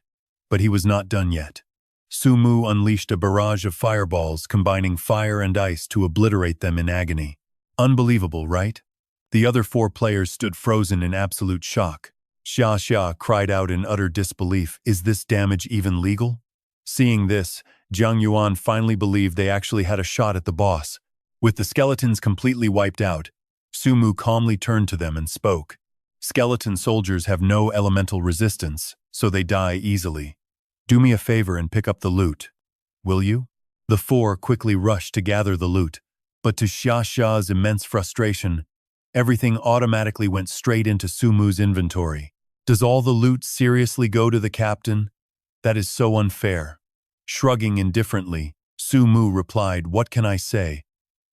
But he was not done yet. Su Mu unleashed a barrage of fireballs combining fire and ice to obliterate them in agony. Unbelievable, right? The other 4 players stood frozen in absolute shock. Xia Xia cried out in utter disbelief, "Is this damage even legal?" Seeing this, Jiang Yuan finally believed they actually had a shot at the boss. With the skeletons completely wiped out, Su Mu calmly turned to them and spoke. "Skeleton soldiers have no elemental resistance, so they die easily. Do me a favor and pick up the loot. Will you?" The 4 quickly rushed to gather the loot, but to Xia Xia's immense frustration, everything automatically went straight into Su Mu's inventory. "Does all the loot seriously go to the captain? That is so unfair." Shrugging indifferently, Su Mu replied, "What can I say?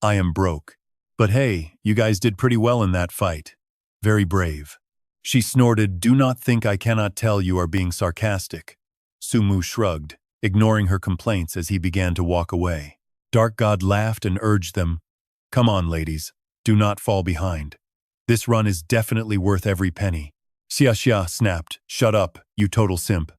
I am broke. But hey, you guys did pretty well in that fight. Very brave." She snorted, "Do not think I cannot tell you are being sarcastic." Su Mu shrugged, ignoring her complaints as he began to walk away. Dark God laughed and urged them, "Come on, ladies, do not fall behind. This run is definitely worth every penny." Xia Xia snapped, "Shut up, you total simp."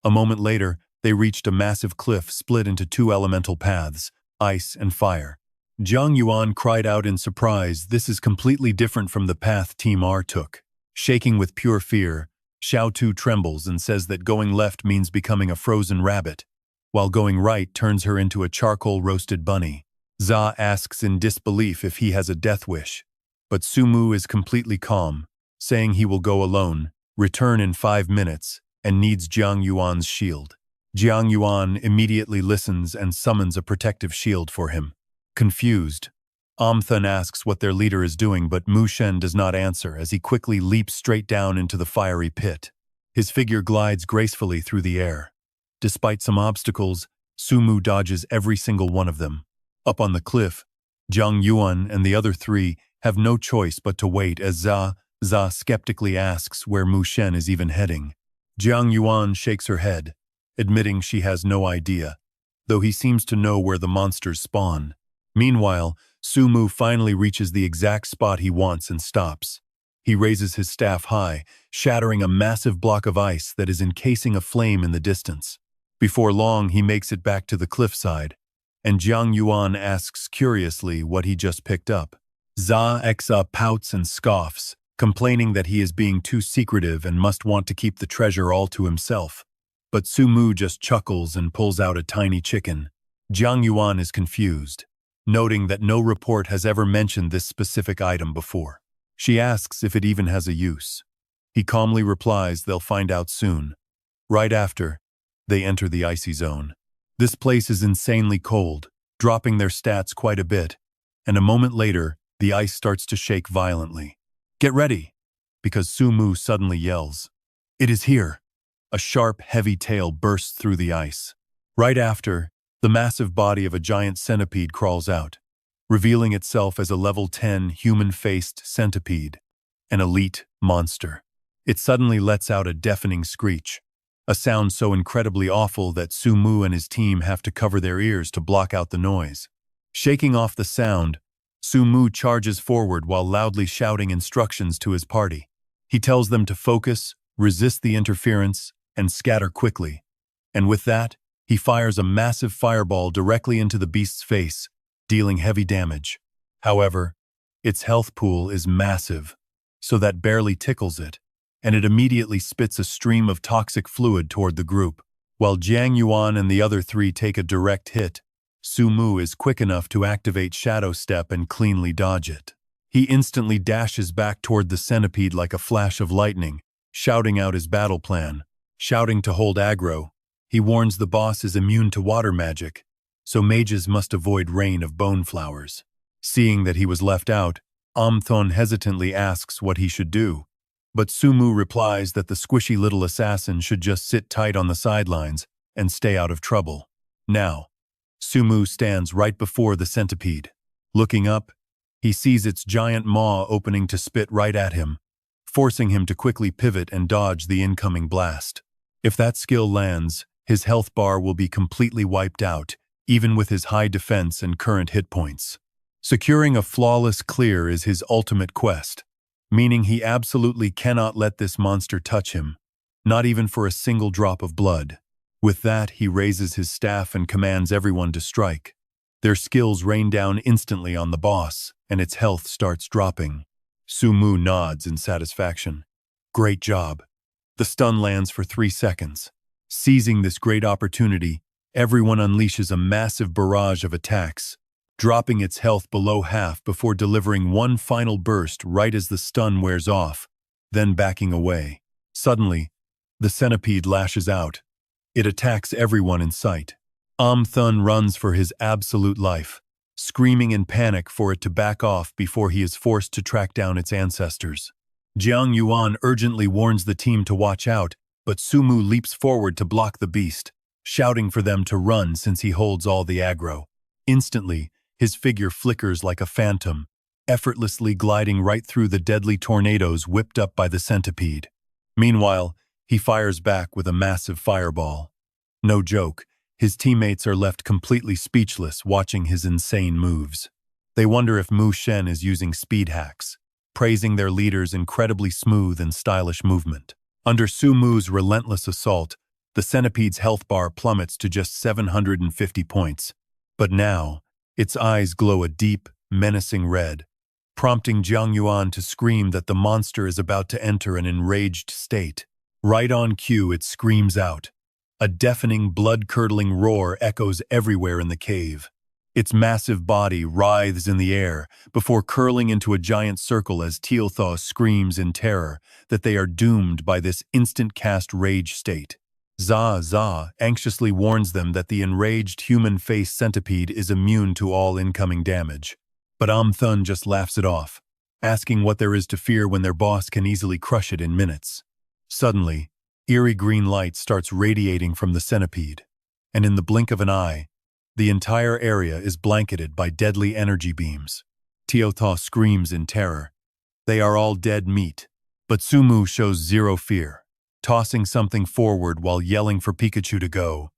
A moment later, they reached a massive cliff split into 2 elemental paths, ice and fire. Jiang Yuan cried out in surprise, "This is completely different from the path Team R took." Shaking with pure fear, Xiao Tu trembles and says that going left means becoming a frozen rabbit, while going right turns her into a charcoal-roasted bunny. Za asks in disbelief if he has a death wish, but Su Mu is completely calm, saying he will go alone, return in 5 minutes, and needs Jiang Yuan's shield. Jiang Yuan immediately listens and summons a protective shield for him. Confused, Thun asks what their leader is doing, but Mu Shen does not answer as he quickly leaps straight down into the fiery pit. His figure glides gracefully through the air. Despite some obstacles, Su Mu dodges every single one of them. Up on the cliff, Jiang Yuan and the other 3 have no choice but to wait as Za skeptically asks where Mu Shen is even heading. Jiang Yuan shakes her head, admitting she has no idea, though he seems to know where the monsters spawn. Meanwhile, Su Mu finally reaches the exact spot he wants and stops. He raises his staff high, shattering a massive block of ice that is encasing a flame in the distance. Before long, he makes it back to the cliffside, and Jiang Yuan asks curiously what he just picked up. Za Exa pouts and scoffs, complaining that he is being too secretive and must want to keep the treasure all to himself. But Su Mu just chuckles and pulls out a tiny chicken. Jiang Yuan is confused, noting that no report has ever mentioned this specific item before. She asks if it even has a use. He calmly replies they'll find out soon. Right after, they enter the icy zone. This place is insanely cold, dropping their stats quite a bit, and a moment later, the ice starts to shake violently. "Get ready!" because Su Mu suddenly yells. "It is here!" A sharp, heavy tail bursts through the ice. Right after, the massive body of a giant centipede crawls out, revealing itself as a level 10 human-faced centipede, an elite monster. It suddenly lets out a deafening screech, a sound so incredibly awful that Su Mu and his team have to cover their ears to block out the noise. Shaking off the sound, Su Mu charges forward while loudly shouting instructions to his party. He tells them to focus, resist the interference, and scatter quickly. And with that, he fires a massive fireball directly into the beast's face, dealing heavy damage. However, its health pool is massive, so that barely tickles it, and it immediately spits a stream of toxic fluid toward the group. While Jiang Yuan and the other 3 take a direct hit, Su Mu is quick enough to activate Shadow Step and cleanly dodge it. He instantly dashes back toward the centipede like a flash of lightning, shouting out his battle plan. Shouting to hold aggro, he warns the boss is immune to water magic, so mages must avoid rain of bone flowers. Seeing that he was left out, Thon hesitantly asks what he should do, but Su Mu replies that the squishy little assassin should just sit tight on the sidelines and stay out of trouble. Now, Sumu stands right before the centipede. Looking up, he sees its giant maw opening to spit right at him, forcing him to quickly pivot and dodge the incoming blast. If that skill lands, his health bar will be completely wiped out, even with his high defense and current hit points. Securing a flawless clear is his ultimate quest, meaning he absolutely cannot let this monster touch him, not even for a single drop of blood. With that, he raises his staff and commands everyone to strike. Their skills rain down instantly on the boss, and its health starts dropping. Sumu nods in satisfaction. Great job. The stun lands for 3 seconds. Seizing this great opportunity, everyone unleashes a massive barrage of attacks, dropping its health below half before delivering one final burst right as the stun wears off, then backing away. Suddenly, the centipede lashes out. It attacks everyone in sight. Thun runs for his absolute life, screaming in panic for it to back off before he is forced to track down its ancestors. Jiang Yuan urgently warns the team to watch out, but Sumu leaps forward to block the beast, shouting for them to run since he holds all the aggro. Instantly, his figure flickers like a phantom, effortlessly gliding right through the deadly tornadoes whipped up by the centipede. Meanwhile, he fires back with a massive fireball. No joke, his teammates are left completely speechless watching his insane moves. They wonder if Mu Shen is using speed hacks, praising their leader's incredibly smooth and stylish movement. Under Su Mu's relentless assault, the centipede's health bar plummets to just 750 points. But now, its eyes glow a deep, menacing red, prompting Jiang Yuan to scream that the monster is about to enter an enraged state. Right on cue, it screams out. A deafening, blood-curdling roar echoes everywhere in the cave. Its massive body writhes in the air before curling into a giant circle as Tianqi screams in terror that they are doomed by this instant-cast rage state. Za anxiously warns them that the enraged human-faced centipede is immune to all incoming damage. But Thun just laughs it off, asking what there is to fear when their boss can easily crush it in minutes. Suddenly, eerie green light starts radiating from the centipede, and in the blink of an eye, the entire area is blanketed by deadly energy beams. Tianqi screams in terror. They are all dead meat, but Sumu shows zero fear, tossing something forward while yelling for Pikachu to go,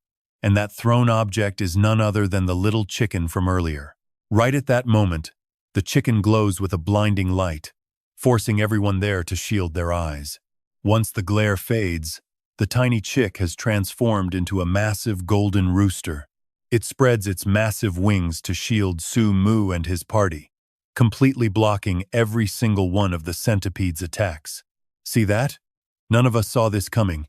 and that thrown object is none other than the little chicken from earlier. Right at that moment, the chicken glows with a blinding light, forcing everyone there to shield their eyes. Once the glare fades, the tiny chick has transformed into a massive golden rooster. It spreads its massive wings to shield Su Mu and his party, completely blocking every single one of the centipede's attacks. See that? None of us saw this coming,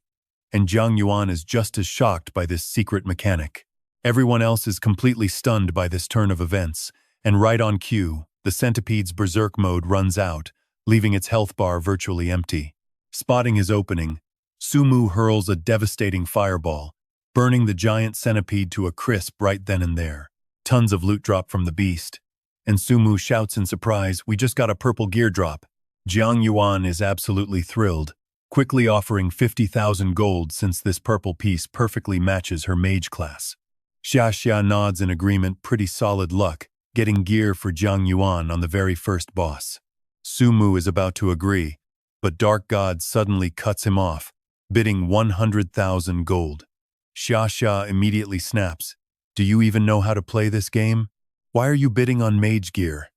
and Jiang Yuan is just as shocked by this secret mechanic. Everyone else is completely stunned by this turn of events, and right on cue, the centipede's berserk mode runs out, leaving its health bar virtually empty. Spotting his opening, Sumu hurls a devastating fireball, burning the giant centipede to a crisp right then and there. Tons of loot drop from the beast, and Sumu shouts in surprise, "We just got a purple gear drop." Jiang Yuan is absolutely thrilled, quickly offering 50,000 gold since this purple piece perfectly matches her mage class. Xia nods in agreement, pretty solid luck, getting gear for Jiang Yuan on the very first boss. Sumu is about to agree, but Dark God suddenly cuts him off, bidding 100,000 gold. Xia immediately snaps, "Do you even know how to play this game? Why are you bidding on mage gear?"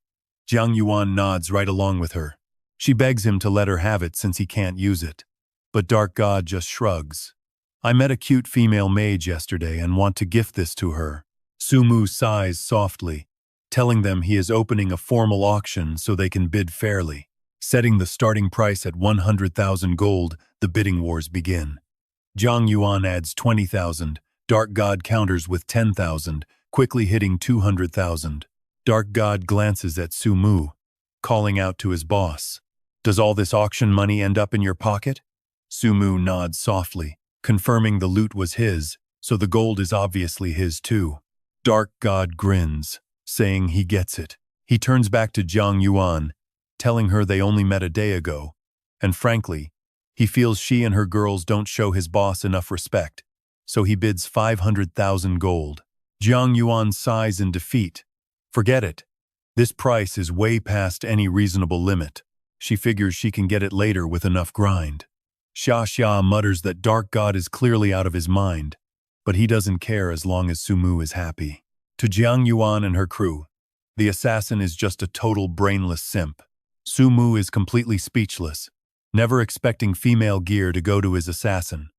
Jiang Yuan nods right along with her. She begs him to let her have it since he can't use it. But Dark God just shrugs. "I met a cute female mage yesterday and want to gift this to her." Sumu sighs softly, telling them he is opening a formal auction so they can bid fairly. Setting the starting price at 100,000 gold, the bidding wars begin. Jiang Yuan adds 20,000, Dark God counters with 10,000, quickly hitting 200,000. Dark God glances at Sumu, calling out to his boss, "Does all this auction money end up in your pocket?" Sumu nods softly, confirming the loot was his, so the gold is obviously his too. Dark God grins, saying he gets it. He turns back to Jiang Yuan, telling her they only met a day ago, and frankly, he feels she and her girls don't show his boss enough respect, so he bids 500,000 gold. Jiang Yuan sighs in defeat. Forget it. This price is way past any reasonable limit. She figures she can get it later with enough grind. Xia mutters that Dark God is clearly out of his mind, but he doesn't care as long as Sumu is happy. To Jiang Yuan and her crew, the assassin is just a total brainless simp. Sumu is completely speechless, never expecting female gear to go to his assassin.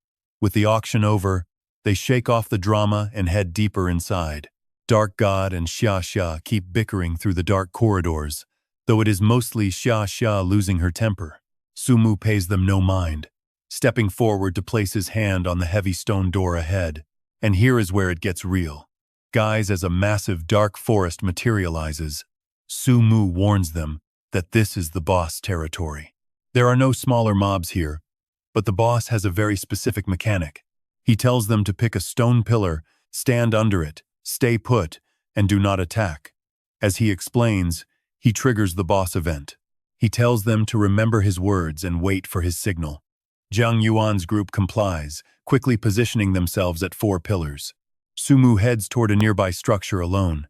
With the auction over, they shake off the drama and head deeper inside. Dark God and Xia keep bickering through the dark corridors, though it is mostly Xia losing her temper. Sumu pays them no mind, stepping forward to place his hand on the heavy stone door ahead. And here is where it gets real. Guys, as a massive dark forest materializes, Sumu warns them that this is the boss territory. There are no smaller mobs here, but the boss has a very specific mechanic. He tells them to pick a stone pillar, stand under it, stay put, and do not attack. As he explains, he triggers the boss event. He tells them to remember his words and wait for his signal. Jiang Yuan's group complies, quickly positioning themselves at 4 pillars. Sumu heads toward a nearby structure alone.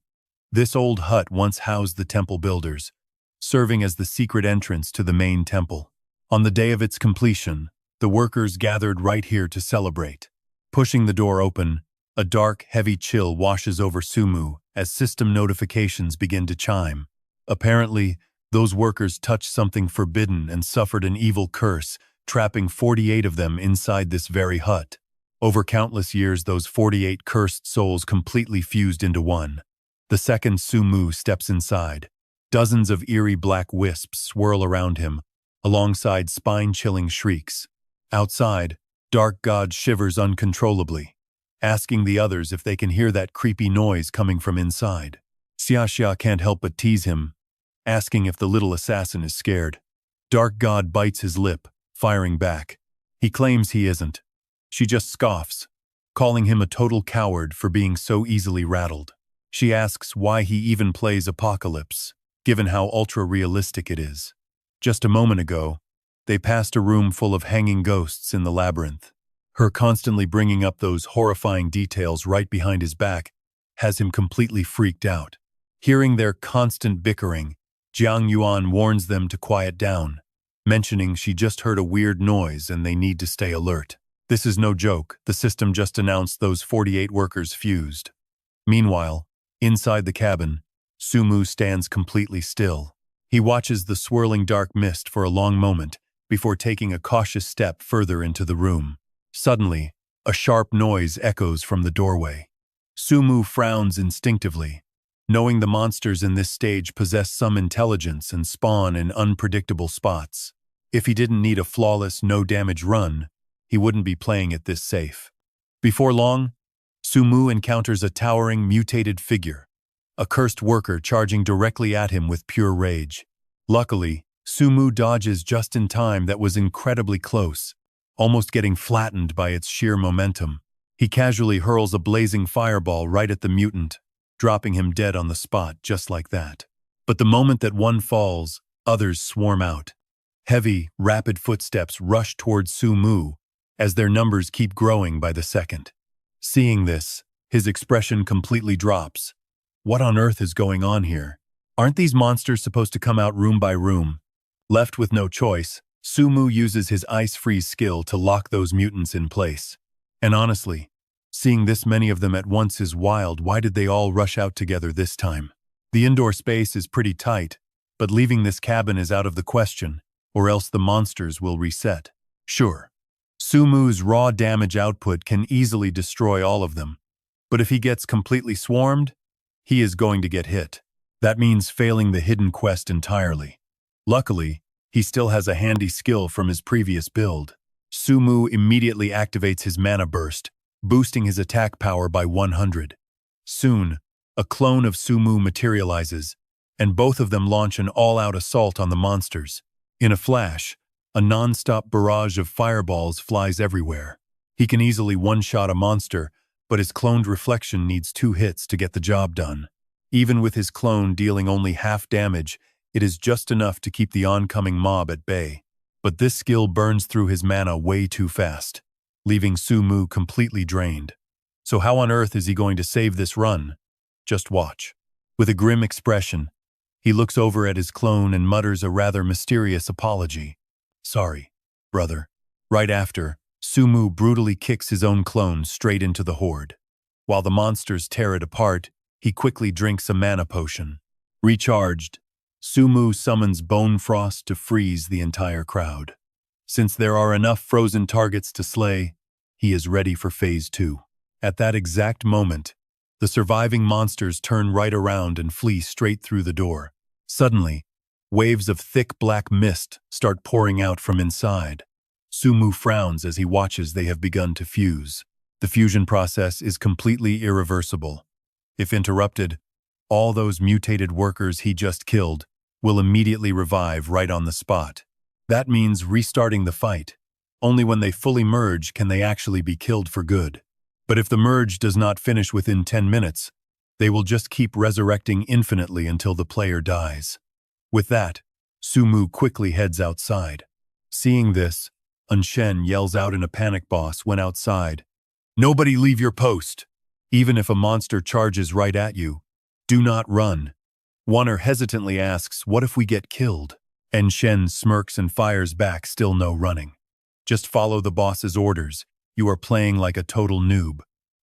This old hut once housed the temple builders, serving as the secret entrance to the main temple. On the day of its completion, the workers gathered right here to celebrate. Pushing the door open, a dark, heavy chill washes over Sumu as system notifications begin to chime. Apparently, those workers touched something forbidden and suffered an evil curse, trapping 48 of them inside this very hut. Over countless years, those 48 cursed souls completely fused into one. The second Sumu steps inside. Dozens of eerie black wisps swirl around him, alongside spine-chilling shrieks. Outside, Dark God shivers uncontrollably, asking the others if they can hear that creepy noise coming from inside. Xia can't help but tease him, asking if the little assassin is scared. Dark God bites his lip, firing back. He claims he isn't. She just scoffs, calling him a total coward for being so easily rattled. She asks why he even plays Apocalypse, given how ultra-realistic it is. Just a moment ago, they passed a room full of hanging ghosts in the labyrinth. Her constantly bringing up those horrifying details right behind his back has him completely freaked out. Hearing their constant bickering, Jiang Yuan warns them to quiet down, mentioning she just heard a weird noise and they need to stay alert. This is no joke. The system just announced those 48 workers fused. Meanwhile, inside the cabin, Sumu stands completely still. He watches the swirling dark mist for a long moment before taking a cautious step further into the room. Suddenly, a sharp noise echoes from the doorway. Sumu frowns instinctively, knowing the monsters in this stage possess some intelligence and spawn in unpredictable spots. If he didn't need a flawless, no-damage run, he wouldn't be playing it this safe. Before long, Sumu encounters a towering, mutated figure, a cursed worker charging directly at him with pure rage. Luckily, Sumu dodges just in time. That was incredibly close, almost getting flattened by its sheer momentum. He casually hurls a blazing fireball right at the mutant, dropping him dead on the spot just like that. But the moment that one falls, others swarm out. Heavy, rapid footsteps rush towards Sumu as their numbers keep growing by the second. Seeing this, his expression completely drops. What on earth is going on here? Aren't these monsters supposed to come out room by room? Left with no choice, Sumu uses his ice freeze skill to lock those mutants in place. And honestly, seeing this many of them at once is wild. Why did they all rush out together this time? The indoor space is pretty tight, but leaving this cabin is out of the question, or else the monsters will reset. Sure, Sumu's raw damage output can easily destroy all of them, but if he gets completely swarmed, he is going to get hit. That means failing the hidden quest entirely. Luckily, he still has a handy skill from his previous build. Sumu immediately activates his mana burst, boosting his attack power by 100. Soon, a clone of Sumu materializes, and both of them launch an all-out assault on the monsters. In a flash, a non-stop barrage of fireballs flies everywhere. He can easily one-shot a monster, but his cloned reflection needs 2 hits to get the job done. Even with his clone dealing only half damage, it is just enough to keep the oncoming mob at bay. But this skill burns through his mana way too fast, leaving Sumu completely drained. So how on earth is he going to save this run? Just watch. With a grim expression, he looks over at his clone and mutters a rather mysterious apology. Sorry, brother. Right after, Sumu brutally kicks his own clone straight into the horde. While the monsters tear it apart, he quickly drinks a mana potion. Recharged, Sumu summons Bone Frost to freeze the entire crowd. Since there are enough frozen targets to slay, he is ready for Phase 2. At that exact moment, the surviving monsters turn right around and flee straight through the door. Suddenly, waves of thick black mist start pouring out from inside. Sumu frowns as he watches they have begun to fuse. The fusion process is completely irreversible. If interrupted, all those mutated workers he just killed will immediately revive right on the spot. That means restarting the fight. Only when they fully merge can they actually be killed for good. But if the merge does not finish within 10 minutes, they will just keep resurrecting infinitely until the player dies. With that, Sumu quickly heads outside. Seeing this, Unshen yells out in a panic. Boss went outside. Nobody leave your post. Even if a monster charges right at you, do not run. Wanner hesitantly asks, what if we get killed? And Shen smirks and fires back, still no running. Just follow the boss's orders. You are playing like a total noob.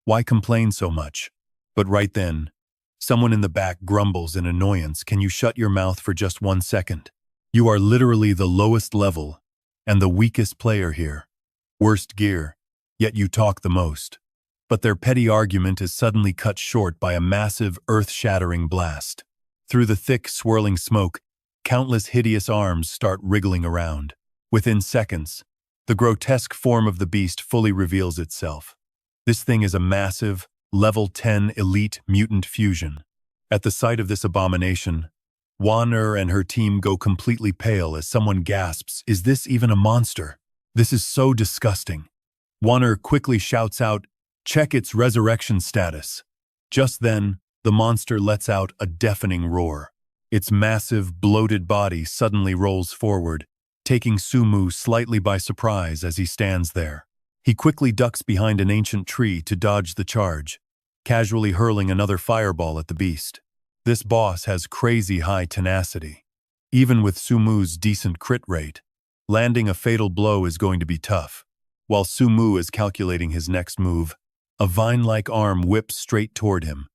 Why complain so much? But right then, someone in the back grumbles in annoyance. Can you shut your mouth for just 1 second? You are literally the lowest level and the weakest player here. Worst gear, yet you talk the most. But their petty argument is suddenly cut short by a massive, earth-shattering blast. Through the thick, swirling smoke, countless hideous arms start wriggling around. Within seconds, the grotesque form of the beast fully reveals itself. This thing is a massive, level 10 elite mutant fusion. At the sight of this abomination, Wanner and her team go completely pale as someone gasps, "Is this even a monster? This is so disgusting." Wanner quickly shouts out, "Check its resurrection status." Just then, the monster lets out a deafening roar. Its massive, bloated body suddenly rolls forward, taking Sumu slightly by surprise as he stands there. He quickly ducks behind an ancient tree to dodge the charge, casually hurling another fireball at the beast. This boss has crazy high tenacity. Even with Sumu's decent crit rate, landing a fatal blow is going to be tough. While Sumu is calculating his next move, a vine-like arm whips straight toward him,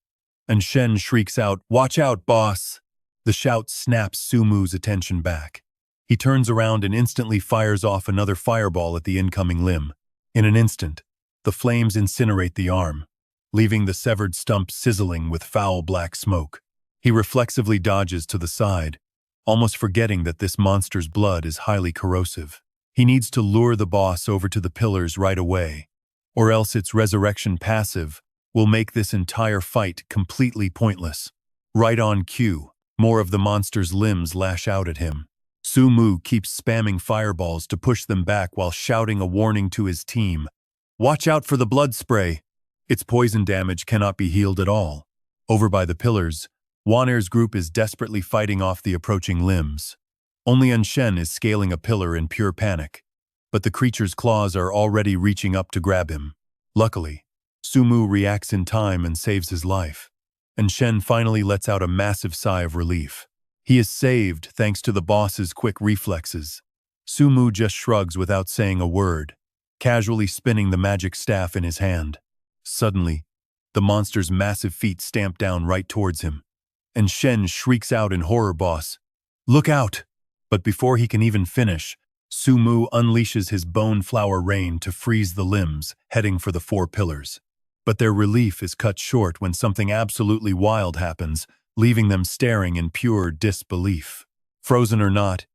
and Shen shrieks out, "Watch out, boss!" The shout snaps Sumu's attention back. He turns around and instantly fires off another fireball at the incoming limb. In an instant, the flames incinerate the arm, leaving the severed stump sizzling with foul black smoke. He reflexively dodges to the side, almost forgetting that this monster's blood is highly corrosive. He needs to lure the boss over to the pillars right away, or else its resurrection passive will make this entire fight completely pointless. Right on cue, more of the monster's limbs lash out at him. Sumu keeps spamming fireballs to push them back while shouting a warning to his team. "Watch out for the blood spray. Its poison damage cannot be healed at all." Over by the pillars, Wanner's group is desperately fighting off the approaching limbs. Only Unshen is scaling a pillar in pure panic, but the creature's claws are already reaching up to grab him. Luckily, Sumu reacts in time and saves his life, and Shen finally lets out a massive sigh of relief. He is saved thanks to the boss's quick reflexes. Sumu just shrugs without saying a word, casually spinning the magic staff in his hand. Suddenly, the monster's massive feet stamp down right towards him, and Shen shrieks out in horror, "Boss, look out!" But before he can even finish, Sumu unleashes his bone flower rain to freeze the limbs, heading for the 4 pillars. But their relief is cut short when something absolutely wild happens, leaving them staring in pure disbelief. Frozen or not,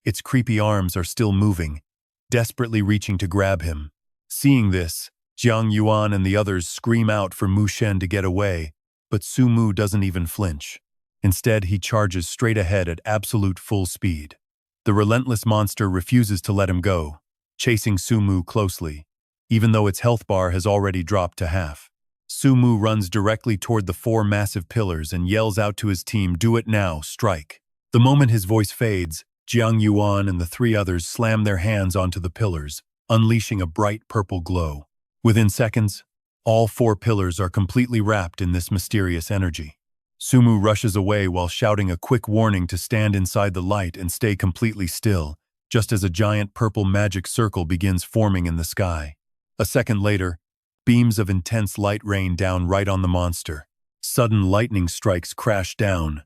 its creepy arms are still moving, desperately reaching to grab him. Seeing this, Jiang Yuan and the others scream out for Mu Shen to get away, but Sumu doesn't even flinch. Instead, he charges straight ahead at absolute full speed. The relentless monster refuses to let him go, chasing Sumu closely, even though its health bar has already dropped to half. Sumu runs directly toward the 4 massive pillars and yells out to his team, "Do it now, strike." The moment his voice fades, Jiang Yuan and the 3 others slam their hands onto the pillars, unleashing a bright purple glow. Within seconds, All 4 pillars are completely wrapped in this mysterious energy. Sumu rushes away while shouting a quick warning to stand inside the light and stay completely still, just as a giant purple magic circle begins forming in the sky. A second later, beams of intense light rain down right on the monster. Sudden lightning strikes crash down,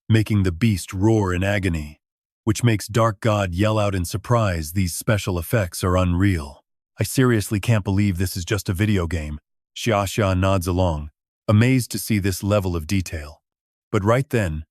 making the beast roar in agony, which makes Dark God yell out in surprise. These special effects are unreal. I seriously can't believe this is just a video game. Xia nods along, amazed to see this level of detail. But right then,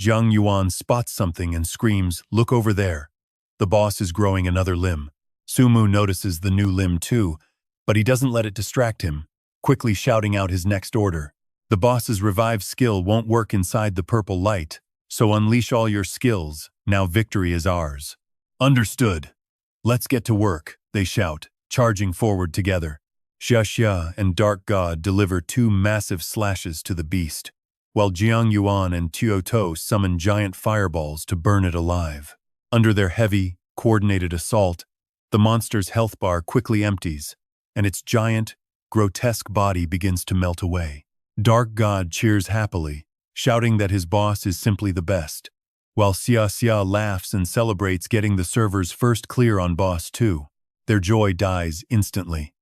Jiang Yuan spots something and screams, "Look over there." The boss is growing another limb. Sumu notices the new limb too, but he doesn't let it distract him, quickly shouting out his next order. The boss's revive skill won't work inside the purple light, so unleash all your skills. Now victory is ours. Understood. Let's get to work, they shout, charging forward together. Xia and Dark God deliver 2 massive slashes to the beast, while Jiang Yuan and Tuo To summon giant fireballs to burn it alive. Under their heavy, coordinated assault, the monster's health bar quickly empties, and its giant, grotesque body begins to melt away. Dark God cheers happily, shouting that his boss is simply the best, while Xia laughs and celebrates getting the server's first clear on boss 2. Their joy dies instantly.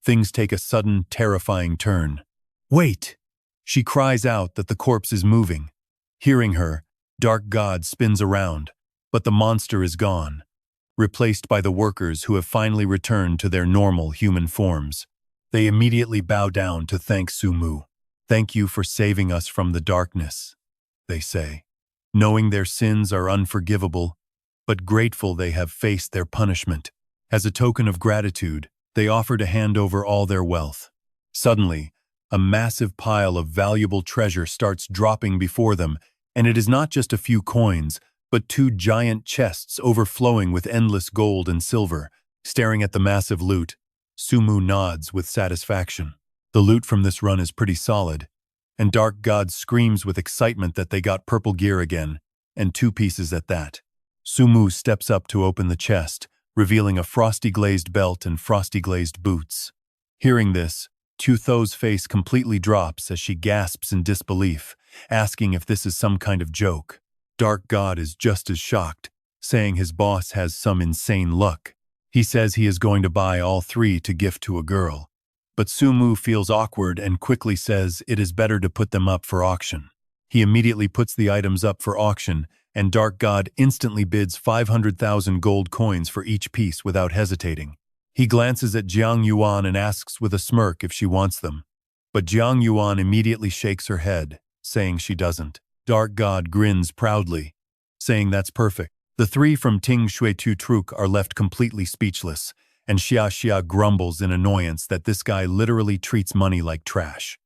Things take a sudden, terrifying turn. "Wait!" She cries out that the corpse is moving. Hearing her, Dark God spins around, but the monster is gone, replaced by the workers who have finally returned to their normal human forms. They immediately bow down to thank Sumu. "Thank you for saving us from the darkness," they say, knowing their sins are unforgivable, but grateful they have faced their punishment. As a token of gratitude, they offer to hand over all their wealth. Suddenly, a massive pile of valuable treasure starts dropping before them, and it is not just a few coins, but 2 giant chests overflowing with endless gold and silver. Staring at the massive loot, Sumu nods with satisfaction. The loot from this run is pretty solid, and Dark God screams with excitement that they got purple gear again, and 2 pieces at that. Sumu steps up to open the chest, revealing a frosty glazed belt and frosty glazed boots. Hearing this, Tu Tho's face completely drops as she gasps in disbelief, asking if this is some kind of joke. Dark God is just as shocked, saying his boss has some insane luck. He says he is going to buy all 3 to gift to a girl. But Sumu feels awkward and quickly says it is better to put them up for auction. He immediately puts the items up for auction, and Dark God instantly bids 500,000 gold coins for each piece without hesitating. He glances at Jiang Yuan and asks with a smirk if she wants them. But Jiang Yuan immediately shakes her head, saying she doesn't. Dark God grins proudly, saying that's perfect. The 3 from Ting Shui Tu Truk are left completely speechless, and Xia grumbles in annoyance that this guy literally treats money like trash.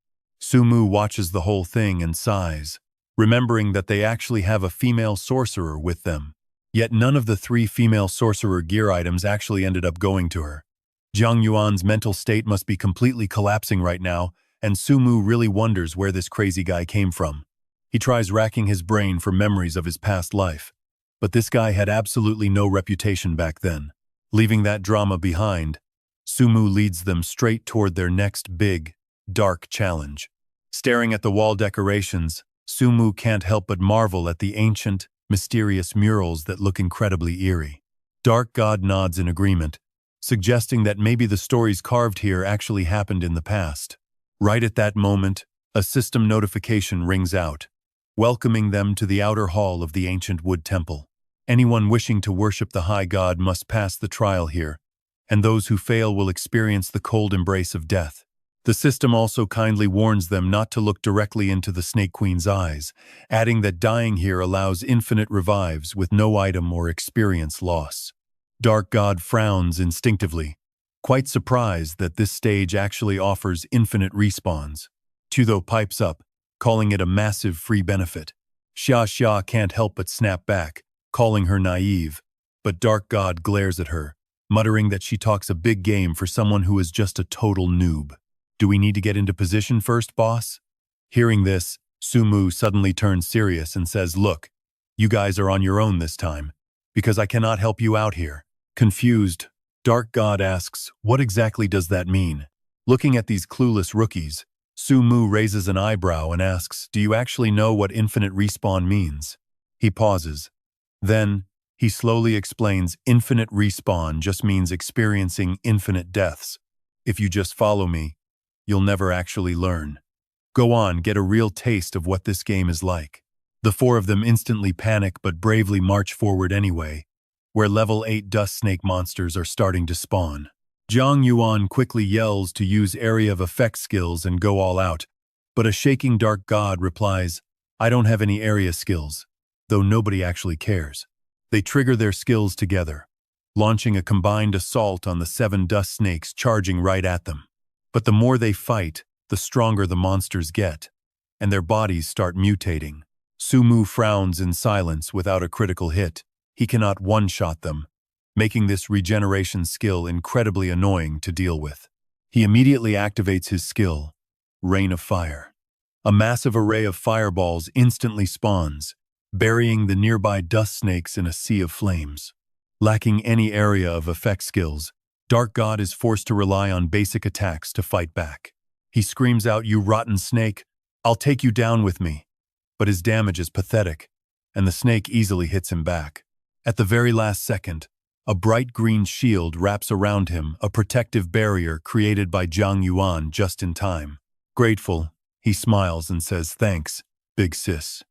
Sumu watches the whole thing and sighs, remembering that they actually have a female sorcerer with them. Yet none of the 3 female sorcerer gear items actually ended up going to her. Jiang Yuan's mental state must be completely collapsing right now, and Sumu really wonders where this crazy guy came from. He tries racking his brain for memories of his past life, but this guy had absolutely no reputation back then. Leaving that drama behind, Sumu leads them straight toward their next big, dark challenge. Staring at the wall decorations, Sumu can't help but marvel at the ancient, mysterious murals that look incredibly eerie. Dark God nods in agreement, suggesting that maybe the stories carved here actually happened in the past. Right at that moment, a system notification rings out, welcoming them to the outer hall of the ancient wood temple. Anyone wishing to worship the high god must pass the trial here, and those who fail will experience the cold embrace of death. The system also kindly warns them not to look directly into the Snake Queen's eyes, adding that dying here allows infinite revives with no item or experience loss. Dark God frowns instinctively, quite surprised that this stage actually offers infinite respawns. Tudo pipes up, calling it a massive free benefit. Xia can't help but snap back, calling her naive, but Dark God glares at her, muttering that she talks a big game for someone who is just a total noob. Do we need to get into position first, boss? Hearing this, Sumu suddenly turns serious and says, "Look, you guys are on your own this time, because I cannot help you out here." Confused, Dark God asks, "What exactly does that mean?" Looking at these clueless rookies, Su Mu raises an eyebrow and asks, "Do you actually know what infinite respawn means?" He pauses. Then, he slowly explains infinite respawn just means experiencing infinite deaths. If you just follow me, you'll never actually learn. Go on, get a real taste of what this game is like. The four of them instantly panic but bravely march forward anyway, where level 8 dust snake monsters are starting to spawn. Zhang Yuan quickly yells to use area of effect skills and go all out, but a shaking dark god replies, "I don't have any area skills," though nobody actually cares. They trigger their skills together, launching a combined assault on the 7 dust snakes charging right at them. But the more they fight, the stronger the monsters get, and their bodies start mutating. Su Mu frowns in silence without a critical hit. He cannot one-shot them, making this regeneration skill incredibly annoying to deal with. He immediately activates his skill, Rain of Fire. A massive array of fireballs instantly spawns, burying the nearby dust snakes in a sea of flames. Lacking any area of effect skills, Dark God is forced to rely on basic attacks to fight back. He screams out, "You rotten snake, I'll take you down with me." But his damage is pathetic, and the snake easily hits him back. At the very last second, a bright green shield wraps around him, a protective barrier created by Zhang Yuan just in time. Grateful, he smiles and says, "Thanks, big sis.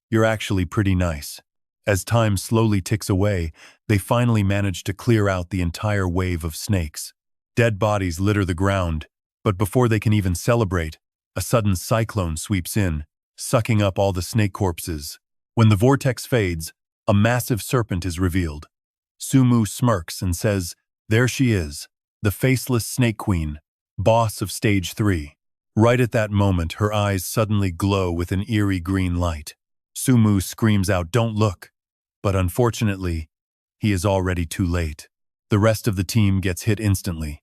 You're actually pretty nice." As time slowly ticks away, they finally manage to clear out the entire wave of snakes. Dead bodies litter the ground, but before they can even celebrate, a sudden cyclone sweeps in, sucking up all the snake corpses. When the vortex fades, a massive serpent is revealed. Su Mu smirks and says, "There she is, the faceless snake queen, boss of stage 3. Right at that moment, her eyes suddenly glow with an eerie green light. Su Mu screams out, "Don't look!" But unfortunately, he is already too late. The rest of the team gets hit instantly.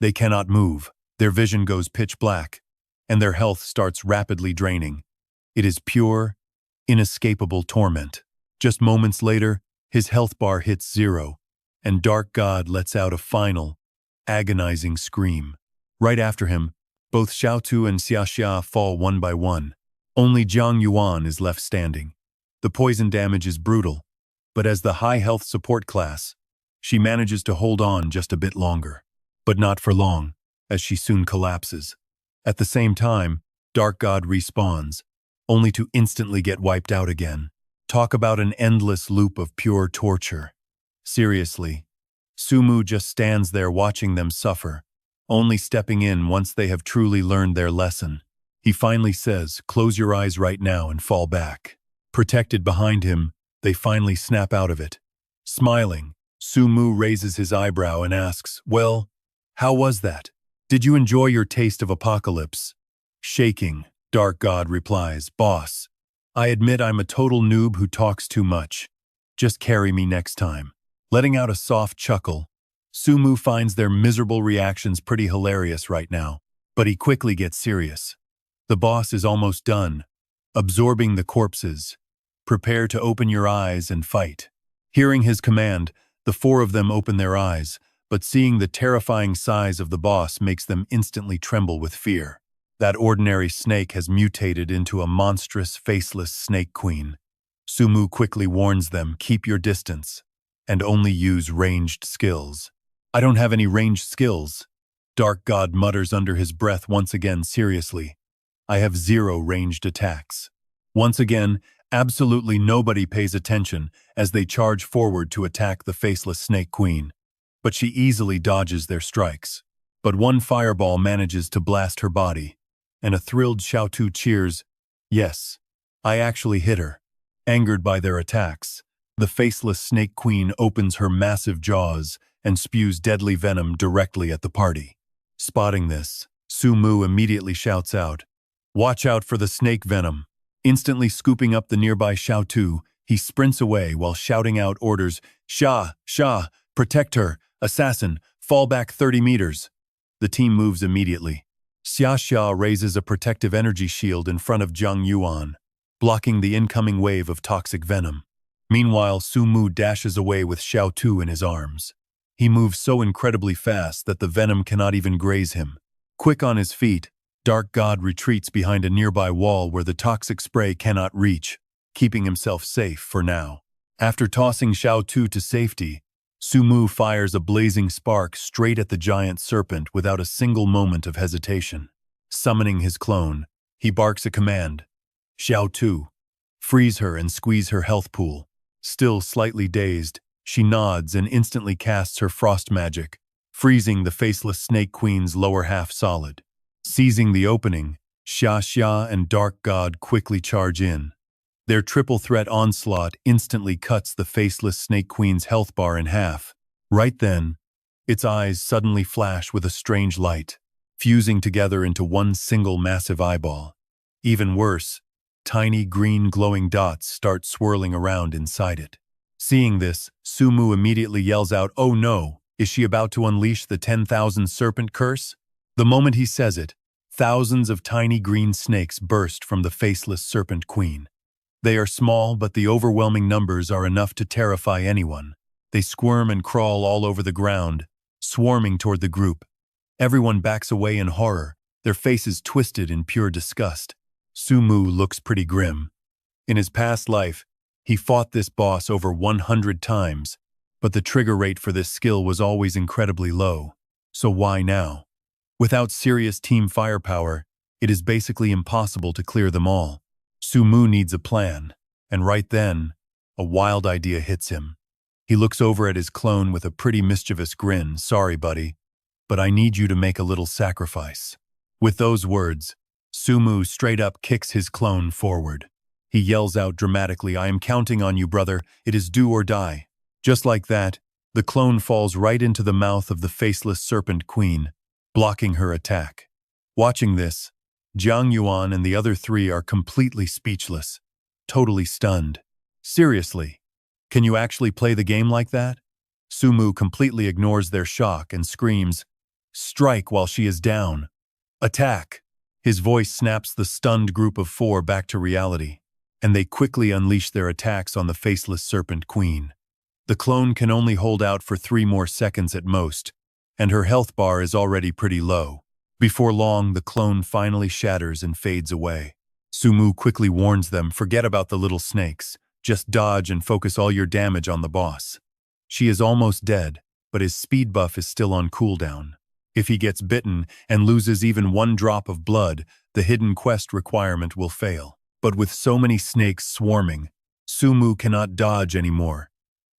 They cannot move, their vision goes pitch black, and their health starts rapidly draining. It is pure, inescapable torment. Just moments later, his health bar hits 0, and Dark God lets out a final, agonizing scream. Right after him, both Xiaotu and Xiaxia fall one by one. Only Zhang Yuan is left standing. The poison damage is brutal, but as the high health support class, she manages to hold on just a bit longer. But not for long, as she soon collapses. At the same time, Dark God respawns, only to instantly get wiped out again. Talk about an endless loop of pure torture. Seriously, Su Mu just stands there watching them suffer, only stepping in once they have truly learned their lesson. He finally says, "Close your eyes right now and fall back." Protected behind him, they finally snap out of it. Smiling, Su Mu raises his eyebrow and asks, "Well, how was that? Did you enjoy your taste of apocalypse?" Shaking, Dark God replies, "Boss, I admit I'm a total noob who talks too much. Just carry me next time." Letting out a soft chuckle, Su Mu finds their miserable reactions pretty hilarious right now, but he quickly gets serious. The boss is almost done, absorbing the corpses. Prepare to open your eyes and fight. Hearing his command, the four of them open their eyes, but seeing the terrifying size of the boss makes them instantly tremble with fear. That ordinary snake has mutated into a monstrous, faceless snake queen. Su Mu quickly warns them, "Keep your distance, and only use ranged skills." "I don't have any ranged skills," Dark God mutters under his breath once again seriously. "I have 0 ranged attacks." Once again, absolutely nobody pays attention as they charge forward to attack the faceless snake queen. But she easily dodges their strikes. But one fireball manages to blast her body, and a thrilled Xiaotu cheers, "Yes, I actually hit her." Angered by their attacks, the faceless snake queen opens her massive jaws and spews deadly venom directly at the party. Spotting this, Su Mu immediately shouts out, "Watch out for the snake venom." Instantly scooping up the nearby Xiaotu, he sprints away while shouting out orders, Sha, protect her, assassin, fall back 30 meters." The team moves immediately. Xiaxia raises a protective energy shield in front of Zhang Yuan, blocking the incoming wave of toxic venom. Meanwhile, Su Mu dashes away with Xiaotu in his arms. He moves so incredibly fast that the venom cannot even graze him. Quick on his feet, Dark God retreats behind a nearby wall where the toxic spray cannot reach, keeping himself safe for now. After tossing Xiao Tu to safety, Sumu fires a blazing spark straight at the giant serpent without a single moment of hesitation. Summoning his clone, he barks a command. Xiao Tu. Freeze her and squeeze her health pool. Still slightly dazed, she nods and instantly casts her frost magic, freezing the faceless Snake Queen's lower half solid. Seizing the opening, Xia and Dark God quickly charge in. Their triple threat onslaught instantly cuts the faceless Snake Queen's health bar in half. Right then, its eyes suddenly flash with a strange light, fusing together into one single massive eyeball. Even worse, tiny green glowing dots start swirling around inside it. Seeing this, Sumu immediately yells out, "Oh no, is she about to unleash the 10,000 serpent curse?" The moment he says it, thousands of tiny green snakes burst from the faceless serpent queen. They are small, but the overwhelming numbers are enough to terrify anyone. They squirm and crawl all over the ground, swarming toward the group. Everyone backs away in horror, their faces twisted in pure disgust. Sumu looks pretty grim. In his past life, he fought this boss over 100 times, but the trigger rate for this skill was always incredibly low. So why now? Without serious team firepower, it is basically impossible to clear them all. Sumu needs a plan, and right then, a wild idea hits him. He looks over at his clone with a pretty mischievous grin. "Sorry, buddy, but I need you to make a little sacrifice." With those words, Sumu straight up kicks his clone forward. He yells out dramatically, "I am counting on you, brother. It is do or die." Just like that, the clone falls right into the mouth of the faceless serpent queen, blocking her attack. Watching this, Jiang Yuan and the other three are completely speechless, totally stunned. "Seriously, can you actually play the game like that?" Sumu completely ignores their shock and screams, "Strike while she is down. Attack!" His voice snaps the stunned group of four back to reality, and they quickly unleash their attacks on the faceless serpent queen. The clone can only hold out for 3 more seconds at most, and her health bar is already pretty low. Before long, the clone finally shatters and fades away. Sumu quickly warns them, "Forget about the little snakes. Just dodge and focus all your damage on the boss." She is almost dead, but his speed buff is still on cooldown. If he gets bitten and loses even 1 drop of blood, the hidden quest requirement will fail. But with so many snakes swarming, Sumu cannot dodge anymore.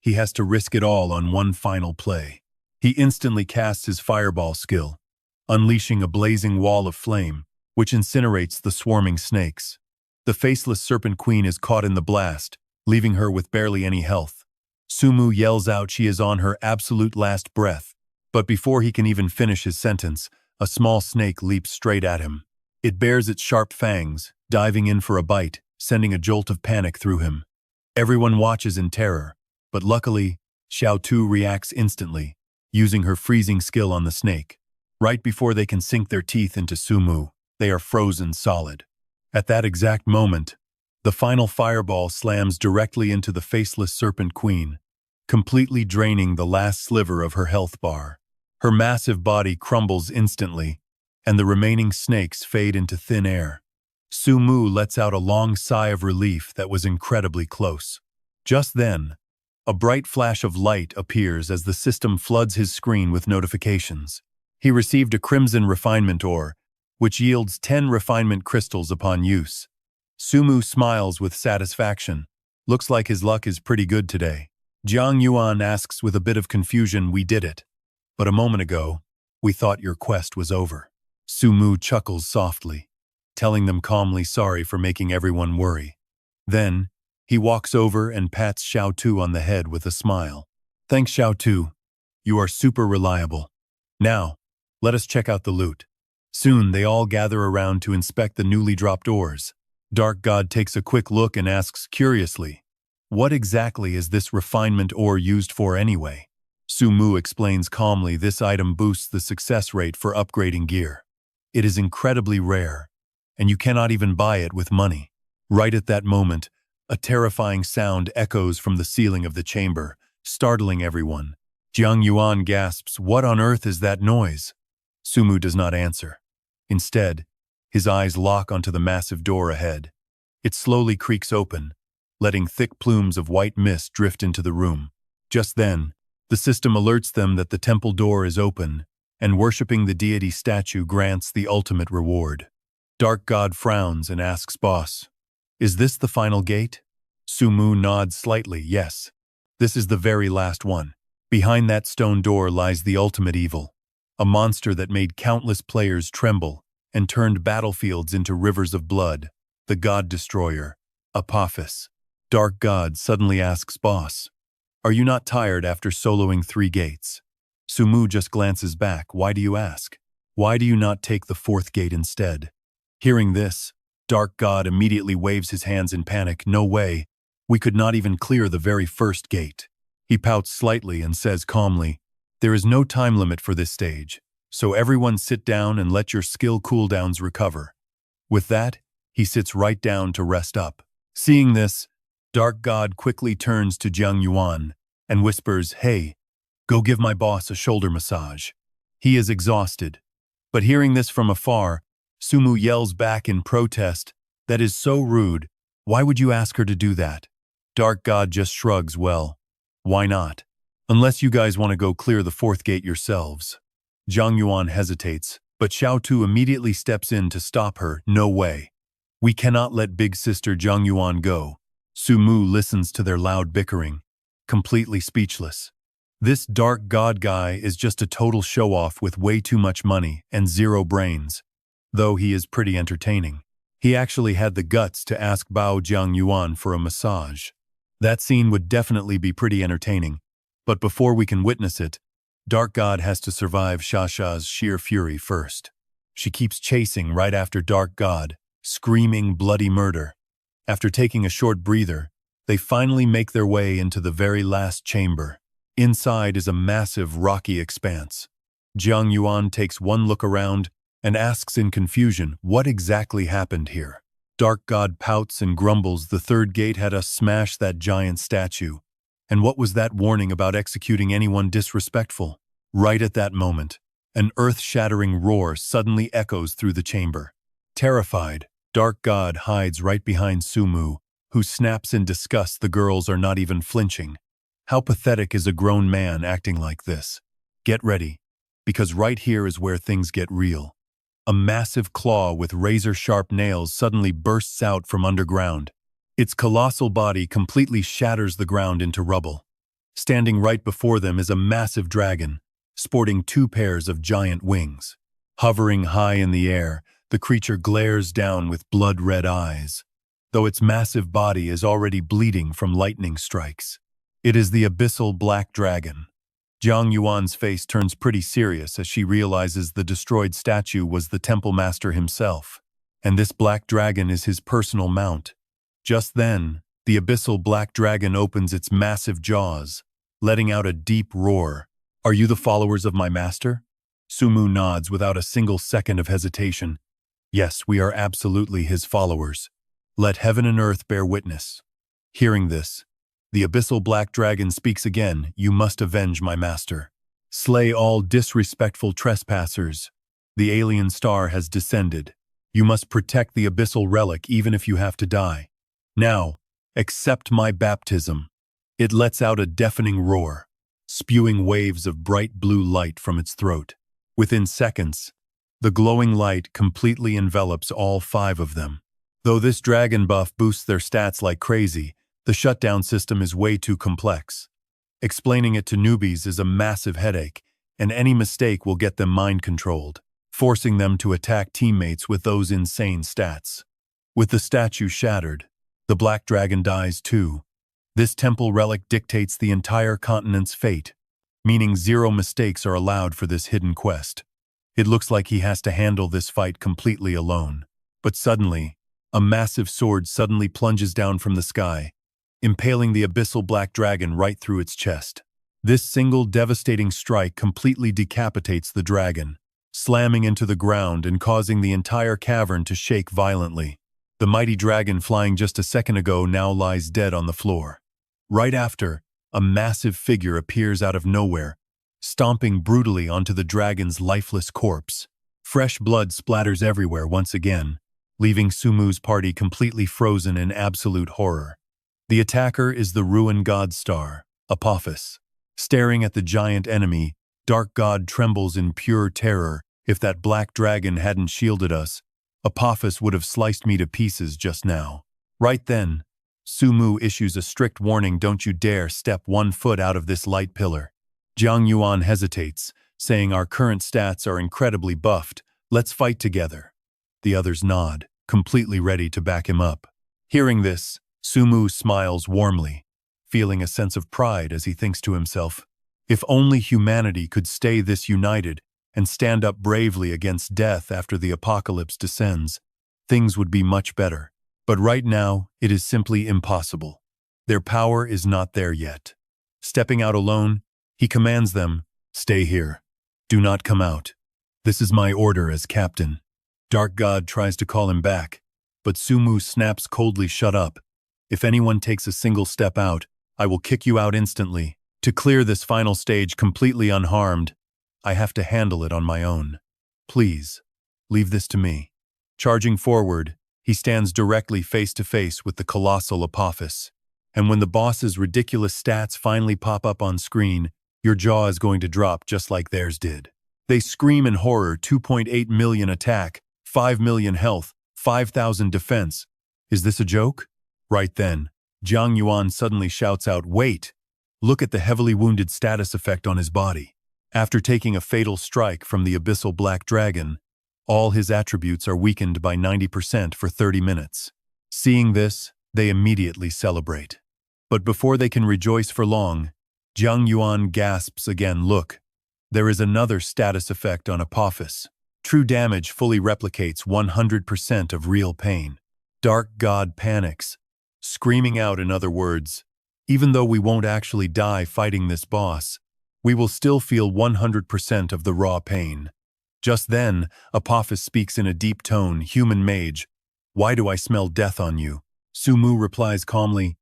He has to risk it all on one final play. He instantly casts his fireball skill, unleashing a blazing wall of flame, which incinerates the swarming snakes. The faceless serpent queen is caught in the blast, leaving her with barely any health. Sumu yells out she is on her absolute last breath, but before he can even finish his sentence, a small snake leaps straight at him. It bares its sharp fangs, diving in for a bite, sending a jolt of panic through him. Everyone watches in terror, but luckily, Xiao Tu reacts instantly, using her freezing skill on the snake. Right before they can sink their teeth into Sumu, they are frozen solid. At that exact moment, the final fireball slams directly into the faceless serpent queen, completely draining the last sliver of her health bar. Her massive body crumbles instantly, and the remaining snakes fade into thin air. Sumu lets out a long sigh of relief that was incredibly close. Just then, a bright flash of light appears as the system floods his screen with notifications. He received a crimson refinement ore, which yields 10 refinement crystals upon use. Sumu smiles with satisfaction. Looks like his luck is pretty good today. Jiang Yuan asks with a bit of confusion, "We did it. But a moment ago, we thought your quest was over." Sumu chuckles softly, telling them calmly sorry for making everyone worry. Then, he walks over and pats Xiao Tu on the head with a smile. "Thanks, Xiao Tu. You are super reliable. Now, let us check out the loot." Soon, they all gather around to inspect the newly dropped ores. Dark God takes a quick look and asks curiously, "What exactly is this refinement ore used for anyway?" Sumu explains calmly, "This item boosts the success rate for upgrading gear. It is incredibly rare, and you cannot even buy it with money." Right at that moment, a terrifying sound echoes from the ceiling of the chamber, startling everyone. Jiang Yuan gasps, "What on earth is that noise?" Sumu does not answer. Instead, his eyes lock onto the massive door ahead. It slowly creaks open, letting thick plumes of white mist drift into the room. Just then, the system alerts them that the temple door is open, and worshipping the deity statue grants the ultimate reward. Dark God frowns and asks Boss, "Is this the final gate?" Sumu nods slightly, "Yes. This is the very last one. Behind that stone door lies the ultimate evil, a monster that made countless players tremble and turned battlefields into rivers of blood, the God Destroyer, Apophis." Dark God suddenly asks Boss, "Are you not tired after soloing 3 gates?" Sumu just glances back. "Why do you ask? Why do you not take the 4th gate instead?" Hearing this, Dark God immediately waves his hands in panic. "No way. We could not even clear the very first gate." He pouts slightly and says calmly, "There is no time limit for this stage, so everyone sit down and let your skill cooldowns recover." With that, he sits right down to rest up. Seeing this, Dark God quickly turns to Jiang Yuan and whispers, "Hey, go give my boss a shoulder massage. He is exhausted." But hearing this from afar, Sumu yells back in protest, "That is so rude. Why would you ask her to do that?" Dark God just shrugs, "Well, why not? Unless you guys want to go clear the 4th gate yourselves." Jiang Yuan hesitates, but Xiao Tu immediately steps in to stop her. "No way. We cannot let big sister Jiang Yuan go." Sumu listens to their loud bickering, completely speechless. This Dark God guy is just a total show-off with way too much money and 0 brains. Though he is pretty entertaining. He actually had the guts to ask Bao Jiang Yuan for a massage. That scene would definitely be pretty entertaining, but before we can witness it, Dark God has to survive Shasha's sheer fury first. She keeps chasing right after Dark God, screaming bloody murder. After taking a short breather, they finally make their way into the very last chamber. Inside is a massive rocky expanse. Jiang Yuan takes one look around and asks in confusion, "What exactly happened here?" Dark God pouts and grumbles, "The 3rd gate had us smash that giant statue. And what was that warning about executing anyone disrespectful?" Right at that moment, an earth-shattering roar suddenly echoes through the chamber. Terrified, Dark God hides right behind Sumu, who snaps in disgust. The girls are not even flinching. How pathetic is a grown man acting like this? Get ready, because right here is where things get real. A massive claw with razor-sharp nails suddenly bursts out from underground. Its colossal body completely shatters the ground into rubble. Standing right before them is a massive dragon, sporting 2 pairs of giant wings. Hovering high in the air, the creature glares down with blood-red eyes, though its massive body is already bleeding from lightning strikes. It is the abyssal black dragon. Jiang Yuan's face turns pretty serious as she realizes the destroyed statue was the temple master himself, and this black dragon is his personal mount. Just then, the abyssal black dragon opens its massive jaws, letting out a deep roar. "Are you the followers of my master?" Sumu nods without a single second of hesitation. "Yes, we are absolutely his followers. Let heaven and earth bear witness." Hearing this, the abyssal black dragon speaks again, "You must avenge my master. Slay all disrespectful trespassers. The alien star has descended. You must protect the abyssal relic even if you have to die. Now, accept my baptism." It lets out a deafening roar, spewing waves of bright blue light from its throat. Within seconds, the glowing light completely envelops all 5 of them. Though this dragon buff boosts their stats like crazy, the shutdown system is way too complex. Explaining it to newbies is a massive headache, and any mistake will get them mind-controlled, forcing them to attack teammates with those insane stats. With the statue shattered, the black dragon dies too. This temple relic dictates the entire continent's fate, meaning 0 mistakes are allowed for this hidden quest. It looks like he has to handle this fight completely alone. But suddenly, a massive sword suddenly plunges down from the sky, impaling the abyssal black dragon right through its chest. This single devastating strike completely decapitates the dragon, slamming into the ground and causing the entire cavern to shake violently. The mighty dragon flying just a second ago now lies dead on the floor. Right after, a massive figure appears out of nowhere, stomping brutally onto the dragon's lifeless corpse. Fresh blood splatters everywhere once again, leaving Sumu's party completely frozen in absolute horror. The attacker is the ruined god star, Apophis. Staring at the giant enemy, Dark God trembles in pure terror. If that black dragon hadn't shielded us, Apophis would have sliced me to pieces just now. Right then, Sumu issues a strict warning: don't you dare step 1 foot out of this light pillar. Jiang Yuan hesitates, saying our current stats are incredibly buffed. Let's fight together. The others nod, completely ready to back him up. Hearing this, Sumu smiles warmly, feeling a sense of pride as he thinks to himself, if only humanity could stay this united and stand up bravely against death after the apocalypse descends, things would be much better. But right now, it is simply impossible. Their power is not there yet. Stepping out alone, he commands them, stay here. Do not come out. This is my order as captain. Dark God tries to call him back, but Sumu snaps coldly, shut up. If anyone takes a single step out, I will kick you out instantly. To clear this final stage completely unharmed, I have to handle it on my own. Please, leave this to me. Charging forward, he stands directly face to face with the colossal Apophis. And when the boss's ridiculous stats finally pop up on screen, your jaw is going to drop just like theirs did. They scream in horror: 2.8 million attack, 5 million health, 5,000 defense. Is this a joke? Right then, Jiang Yuan suddenly shouts out, wait! Look at the heavily wounded status effect on his body. After taking a fatal strike from the abyssal black dragon, all his attributes are weakened by 90% for 30 minutes. Seeing this, they immediately celebrate. But before they can rejoice for long, Jiang Yuan gasps again, look, there is another status effect on Apophis. True damage fully replicates 100% of real pain. Dark God panics, screaming out, in other words, even though we won't actually die fighting this boss, we will still feel 100% of the raw pain. Just then, Apophis speaks in a deep tone, human mage, why do I smell death on you? Sumu replies calmly,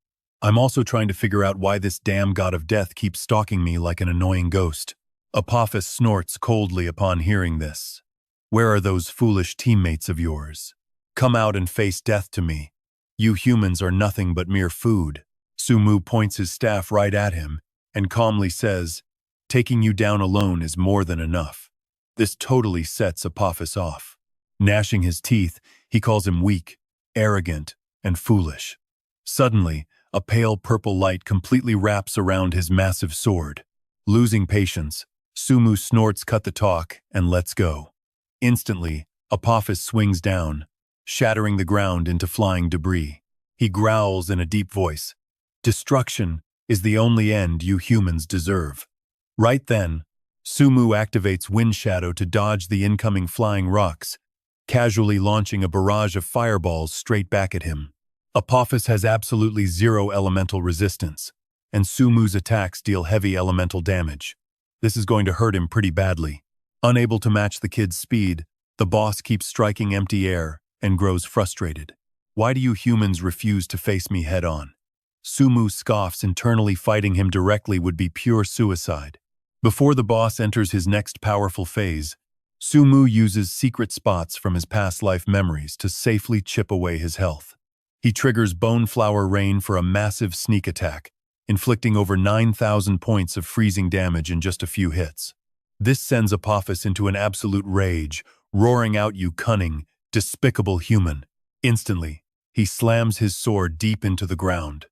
I'm also trying to figure out why this damn god of death keeps stalking me like an annoying ghost. Apophis snorts coldly upon hearing this. Where are those foolish teammates of yours? Come out and face death to me. You humans are nothing but mere food. Sumu points his staff right at him and calmly says, taking you down alone is more than enough. This totally sets Apophis off. Gnashing his teeth, he calls him weak, arrogant, and foolish. Suddenly, a pale purple light completely wraps around his massive sword. Losing patience, Sumu snorts, cut the talk, and lets go. Instantly, Apophis swings down, shattering the ground into flying debris. He growls in a deep voice, destruction is the only end you humans deserve. Right then, Sumu activates Wind Shadow to dodge the incoming flying rocks, casually launching a barrage of fireballs straight back at him. Apophis has absolutely zero elemental resistance, and Sumu's attacks deal heavy elemental damage. This is going to hurt him pretty badly. Unable to match the kid's speed, the boss keeps striking empty air and grows frustrated. Why do you humans refuse to face me head-on? Sumu scoffs, internally fighting him directly would be pure suicide. Before the boss enters his next powerful phase, Sumu uses secret spots from his past life memories to safely chip away his health. He triggers Bone Flower Rain for a massive sneak attack, inflicting over 9,000 points of freezing damage in just a few hits. This sends Apophis into an absolute rage, roaring out, you cunning, despicable human. Instantly, he slams his sword deep into the ground.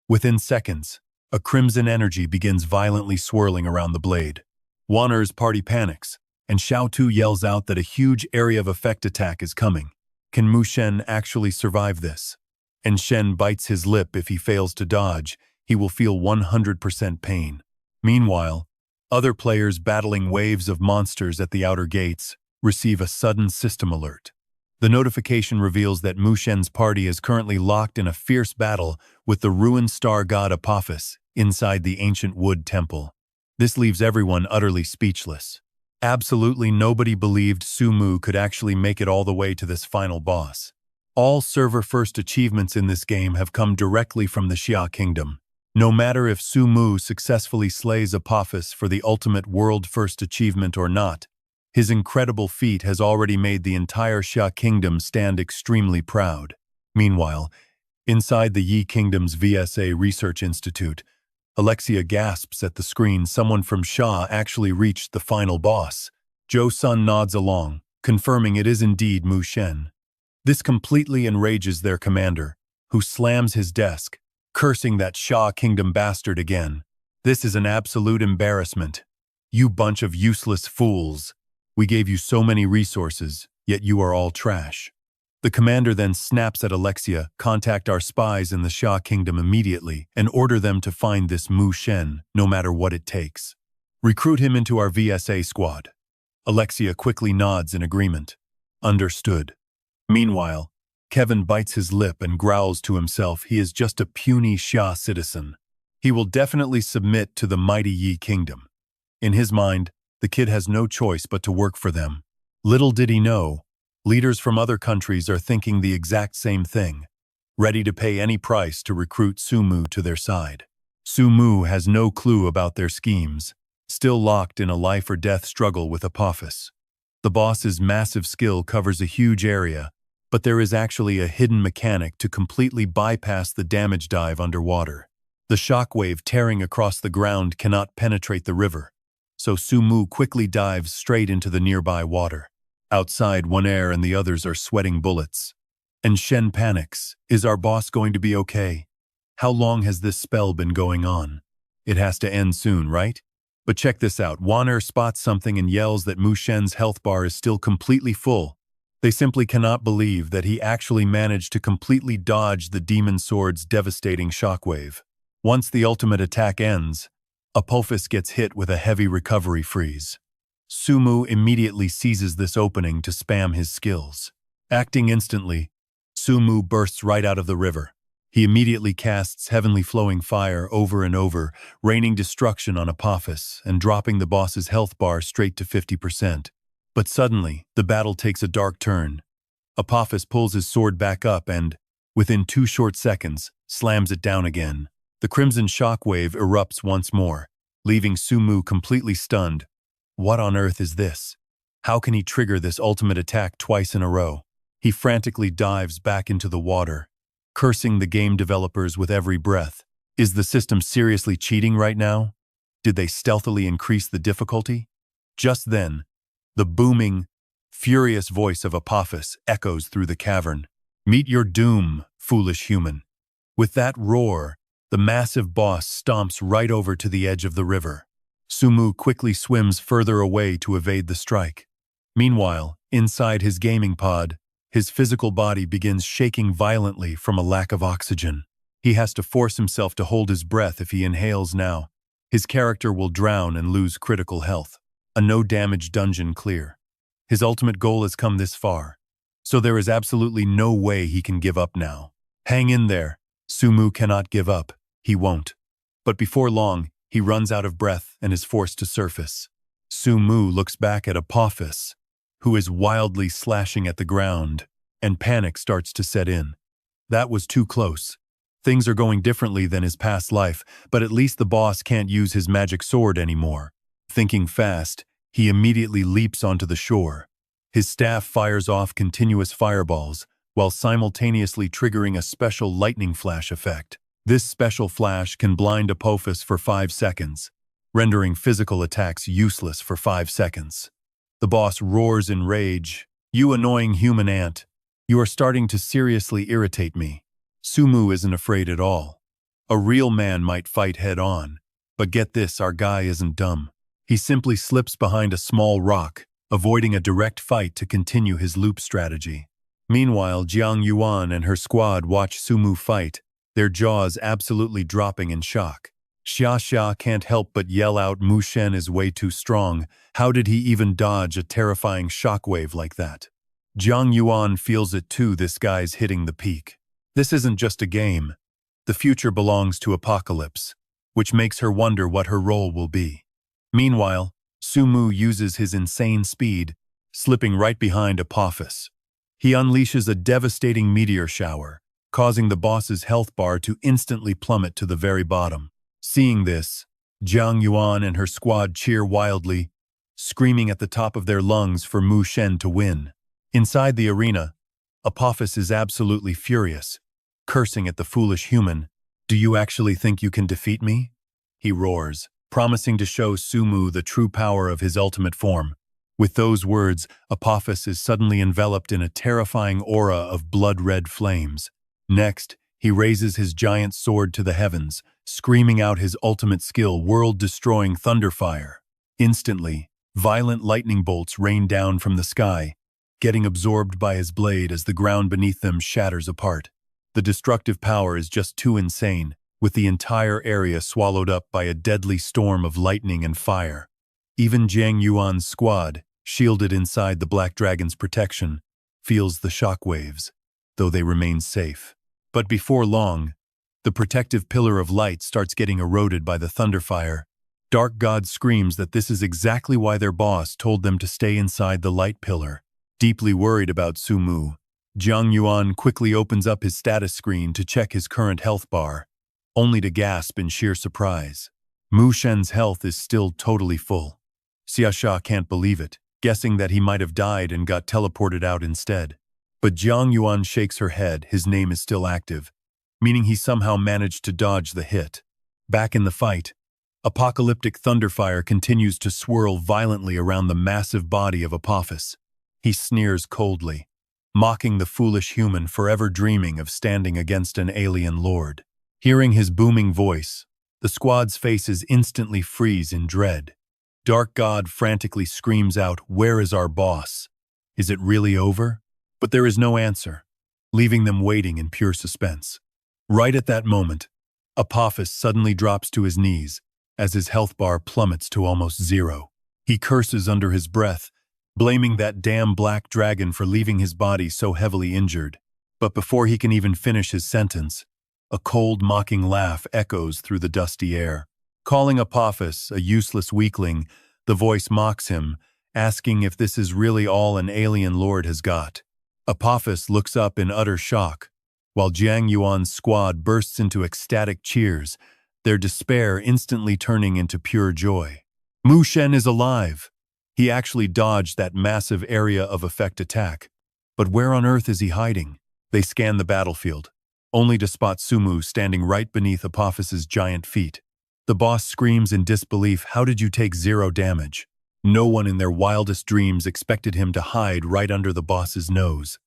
Within seconds, a crimson energy begins violently swirling around the blade. Wan'er's party panics, and Xiao Tu yells out that a huge area of effect attack is coming. Can Mu Shen actually survive this? And Shen bites his lip. If he fails to dodge, he will feel 100% pain. Meanwhile, other players battling waves of monsters at the outer gates receive a sudden system alert. The notification reveals that Mu Shen's party is currently locked in a fierce battle with the ruined star god Apophis inside the ancient wood temple. This leaves everyone utterly speechless. Absolutely nobody believed Sumu could actually make it all the way to this final boss. All server-first achievements in this game have come directly from the Xia Kingdom. No matter if Sumu successfully slays Apophis for the ultimate world-first achievement or not, His incredible feat has already made the entire Xia kingdom stand extremely proud. Meanwhile, inside the Yi Kingdom's VSA Research Institute, Alexia gasps at the screen. Someone from Xia actually reached the final boss. Zhou Sun nods along, confirming it is indeed Mu Shen. This completely enrages their commander, who slams his desk, cursing that Xia Kingdom bastard again. This is an absolute embarrassment. You bunch of useless fools. We gave you so many resources, yet you are all trash. The commander then snaps at Alexia, contact our spies in the Xia Kingdom immediately and order them to find this Mu Shen, no matter what it takes. Recruit him into our VSA squad. Alexia quickly nods in agreement. Understood. Meanwhile, Kevin bites his lip and growls to himself he is just a puny Xia citizen. He will definitely submit to the mighty Yi Kingdom. In his mind, the kid has no choice but to work for them. Little did he know, leaders from other countries are thinking the exact same thing, ready to pay any price to recruit Sumu to their side. Sumu has no clue about their schemes, still locked in a life-or-death struggle with Apophis. The boss's massive skill covers a huge area, but there is actually a hidden mechanic to completely bypass the damage dive underwater. The shockwave tearing across the ground cannot penetrate the river, so Sumu quickly dives straight into the nearby water. Outside, one air and the others are sweating bullets. And Shen panics. Is our boss going to be okay? How long has this spell been going on? It has to end soon, right? But check this out. Wan spots something and yells that Mu Shen's health bar is still completely full. They simply cannot believe that he actually managed to completely dodge the demon sword's devastating shockwave. Once the ultimate attack ends, Apophis gets hit with a heavy recovery freeze. Sumu immediately seizes this opening to spam his skills. Acting instantly, Sumu bursts right out of the river. He immediately casts heavenly flowing fire over and over, raining destruction on Apophis and dropping the boss's health bar straight to 50%. But suddenly, the battle takes a dark turn. Apophis pulls his sword back up and, within 2 short seconds, slams it down again. The crimson shockwave erupts once more, leaving Sumu completely stunned. What on earth is this? How can he trigger this ultimate attack twice in a row? He frantically dives back into the water, cursing the game developers with every breath. Is the system seriously cheating right now? Did they stealthily increase the difficulty? Just then, the booming, furious voice of Apophis echoes through the cavern. Meet your doom, foolish human. With that roar, the massive boss stomps right over to the edge of the river. Sumu quickly swims further away to evade the strike. Meanwhile, inside his gaming pod, his physical body begins shaking violently from a lack of oxygen. He has to force himself to hold his breath. If he inhales now, his character will drown and lose critical health. A no-damage dungeon clear. His ultimate goal has come this far, so there is absolutely no way he can give up now. Hang in there. Sumu cannot give up. He won't. But before long, he runs out of breath and is forced to surface. Sumu looks back at Apophis, who is wildly slashing at the ground, and panic starts to set in. That was too close. Things are going differently than his past life, but at least the boss can't use his magic sword anymore. Thinking fast, he immediately leaps onto the shore. His staff fires off continuous fireballs, while simultaneously triggering a special lightning flash effect. This special flash can blind Apophis for 5 seconds, rendering physical attacks useless for 5 seconds. The boss roars in rage. You annoying human ant. You are starting to seriously irritate me. Sumu isn't afraid at all. A real man might fight head-on, but get this, our guy isn't dumb. He simply slips behind a small rock, avoiding a direct fight to continue his loop strategy. Meanwhile, Jiang Yuan and her squad watch Sumu fight, their jaws absolutely dropping in shock. Xia can't help but yell out, Mu Shen is way too strong. How did he even dodge a terrifying shockwave like that? Jiang Yuan feels it too. This guy's hitting the peak. This isn't just a game. The future belongs to Apocalypse, which makes her wonder what her role will be. Meanwhile, Sumu uses his insane speed, slipping right behind Apophis. He unleashes a devastating meteor shower, causing the boss's health bar to instantly plummet to the very bottom. Seeing this, Jiang Yuan and her squad cheer wildly. screaming at the top of their lungs for Mu Shen to win. Inside the arena, Apophis is absolutely furious, cursing at the foolish human. "Do you actually think you can defeat me?" he roars, promising to show Sumu the true power of his ultimate form. With those words, Apophis is suddenly enveloped in a terrifying aura of blood-red flames. Next, he raises his giant sword to the heavens, screaming out his ultimate skill, world-destroying thunderfire. Instantly, violent lightning bolts rain down from the sky, getting absorbed by his blade as the ground beneath them shatters apart. The destructive power is just too insane, with the entire area swallowed up by a deadly storm of lightning and fire. Even Jiang Yuan's squad, shielded inside the Black Dragon's protection, feels the shockwaves, though they remain safe. But before long, the protective pillar of light starts getting eroded by the thunderfire. Dark God screams that this is exactly why their boss told them to stay inside the light pillar. Deeply worried about Sumu, Jiang Yuan quickly opens up his status screen to check his current health bar, only to gasp in sheer surprise. Mu Shen's health is still totally full. Xiaxia can't believe it, guessing that he might have died and got teleported out instead. But Jiang Yuan shakes her head. His name is still active, meaning he somehow managed to dodge the hit. Back in the fight, apocalyptic thunderfire continues to swirl violently around the massive body of Apophis. He sneers coldly, mocking the foolish human forever dreaming of standing against an alien lord. Hearing his booming voice, the squad's faces instantly freeze in dread. Dark God frantically screams out, "Where is our boss? Is it really over?" But there is no answer, leaving them waiting in pure suspense. Right at that moment, Apophis suddenly drops to his knees as his health bar plummets to almost zero. He curses under his breath, blaming that damn Black Dragon for leaving his body so heavily injured. But before he can even finish his sentence, a cold, mocking laugh echoes through the dusty air. Calling Apophis a useless weakling, the voice mocks him, asking if this is really all an alien lord has got. Apophis looks up in utter shock, while Jiang Yuan's squad bursts into ecstatic cheers, their despair instantly turning into pure joy. Mu Shen is alive! He actually dodged that massive area of effect attack. But where on earth is he hiding? They scan the battlefield, only to spot Sumu standing right beneath Apophis's giant feet. The boss screams in disbelief, "How did you take 0 damage?" No one in their wildest dreams expected him to hide right under the boss's nose.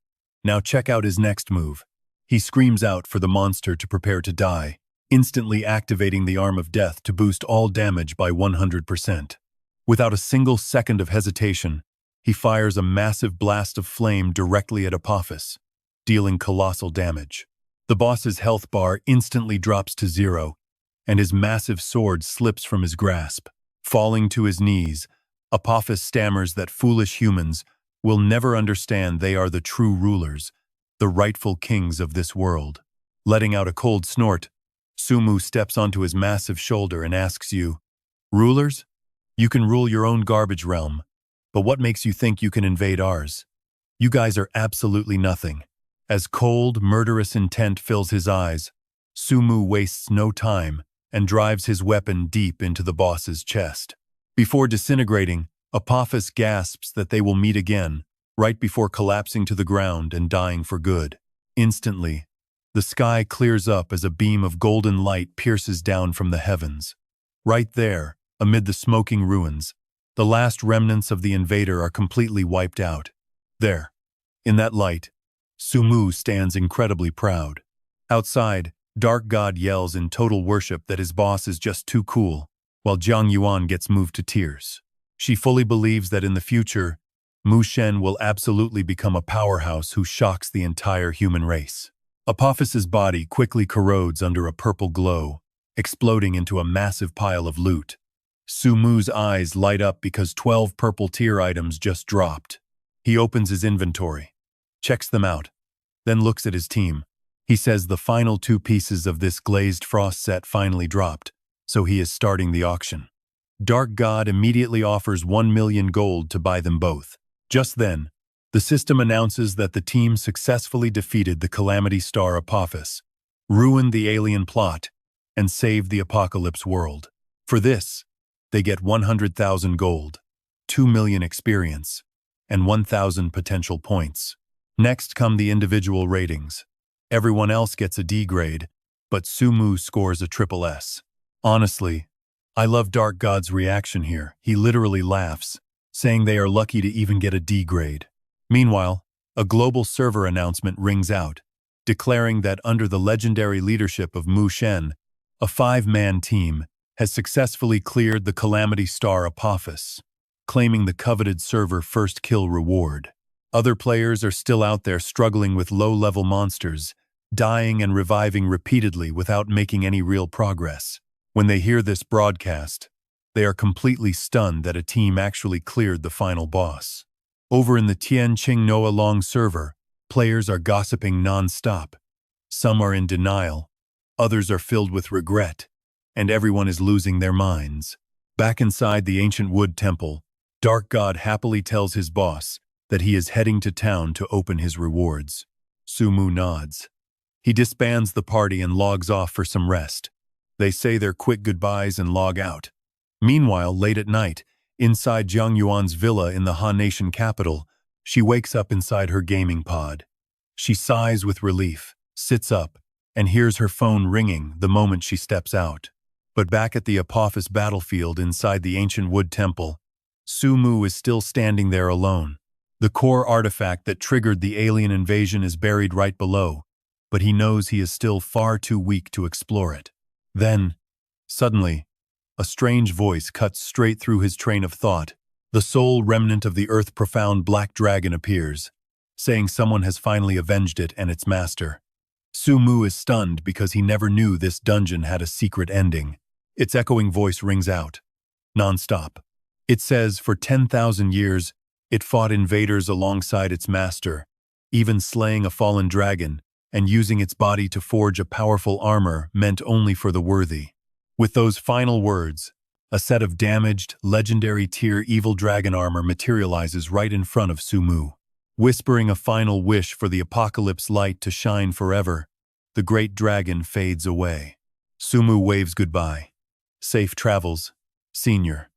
Now check out his next move. He screams out for the monster to prepare to die, instantly activating the Arm of Death to boost all damage by 100%. Without a single second of hesitation, he fires a massive blast of flame directly at Apophis, dealing colossal damage. The boss's health bar instantly drops to 0, and his massive sword slips from his grasp. Falling to his knees, Apophis stammers that foolish humans will never understand they are the true rulers, the rightful kings of this world. Letting out a cold snort, Sumu steps onto his massive shoulder and asks you, "Rulers? You can rule your own garbage realm, but what makes you think you can invade ours? You guys are absolutely nothing." As cold, murderous intent fills his eyes, Sumu wastes no time and drives his weapon deep into the boss's chest. Before disintegrating, Apophis gasps that they will meet again, right before collapsing to the ground and dying for good. Instantly, the sky clears up as a beam of golden light pierces down from the heavens. Right there, amid the smoking ruins, the last remnants of the invader are completely wiped out. There, in that light, Sumu stands incredibly proud. Outside, Dark God yells in total worship that his boss is just too cool, while Jiang Yuan gets moved to tears. She fully believes that in the future, Mu Shen will absolutely become a powerhouse who shocks the entire human race. Apophis's body quickly corrodes under a purple glow, exploding into a massive pile of loot. Sumu's eyes light up because 12 purple tier items just dropped. He opens his inventory, checks them out, then looks at his team. He says the final 2 pieces of this glazed frost set finally dropped, so he is starting the auction. Dark God immediately offers 1 million gold to buy them both. Just then, the system announces that the team successfully defeated the Calamity Star Apophis, ruined the alien plot, and saved the apocalypse world. For this, they get 100,000 gold. 2 million experience, and 1,000 potential points. Next come the individual ratings. Everyone else gets a D grade, but Sumu scores a triple S. Honestly, I love Dark God's reaction here. He literally laughs, saying they are lucky to even get a D grade. Meanwhile, a global server announcement rings out, declaring that under the legendary leadership of Mu Shen, a 5-man team has successfully cleared the Calamity Star Apophis, claiming the coveted server first kill reward. Other players are still out there struggling with low-level monsters, dying and reviving repeatedly without making any real progress. When they hear this broadcast, they are completely stunned that a team actually cleared the final boss. Over in the Tianqi Noa Long server, players are gossiping non-stop. Some are in denial, others are filled with regret, and everyone is losing their minds. Back inside the ancient wood temple, Dark God happily tells his boss that he is heading to town to open his rewards. Sumu nods. He disbands the party and logs off for some rest. They say their quick goodbyes and log out. Meanwhile, late at night, inside Jiang Yuan's villa in the Han Nation capital, she wakes up inside her gaming pod. She sighs with relief, sits up, and hears her phone ringing the moment she steps out. But back at the Apophis battlefield inside the ancient wood temple, Sumu is still standing there alone. The core artifact that triggered the alien invasion is buried right below, but he knows he is still far too weak to explore it. Then, suddenly, a strange voice cuts straight through his train of thought. The sole remnant of the earth-profound black dragon appears, saying someone has finally avenged it and its master. Sumu is stunned because he never knew this dungeon had a secret ending. Its echoing voice rings out, non-stop. It says, for 10,000 years, it fought invaders alongside its master, even slaying a fallen dragon and using its body to forge a powerful armor meant only for the worthy. With those final words, a set of damaged, legendary tier evil dragon armor materializes right in front of Sumu. Whispering a final wish for the apocalypse light to shine forever, the great dragon fades away. Sumu waves goodbye. Safe travels, Senior.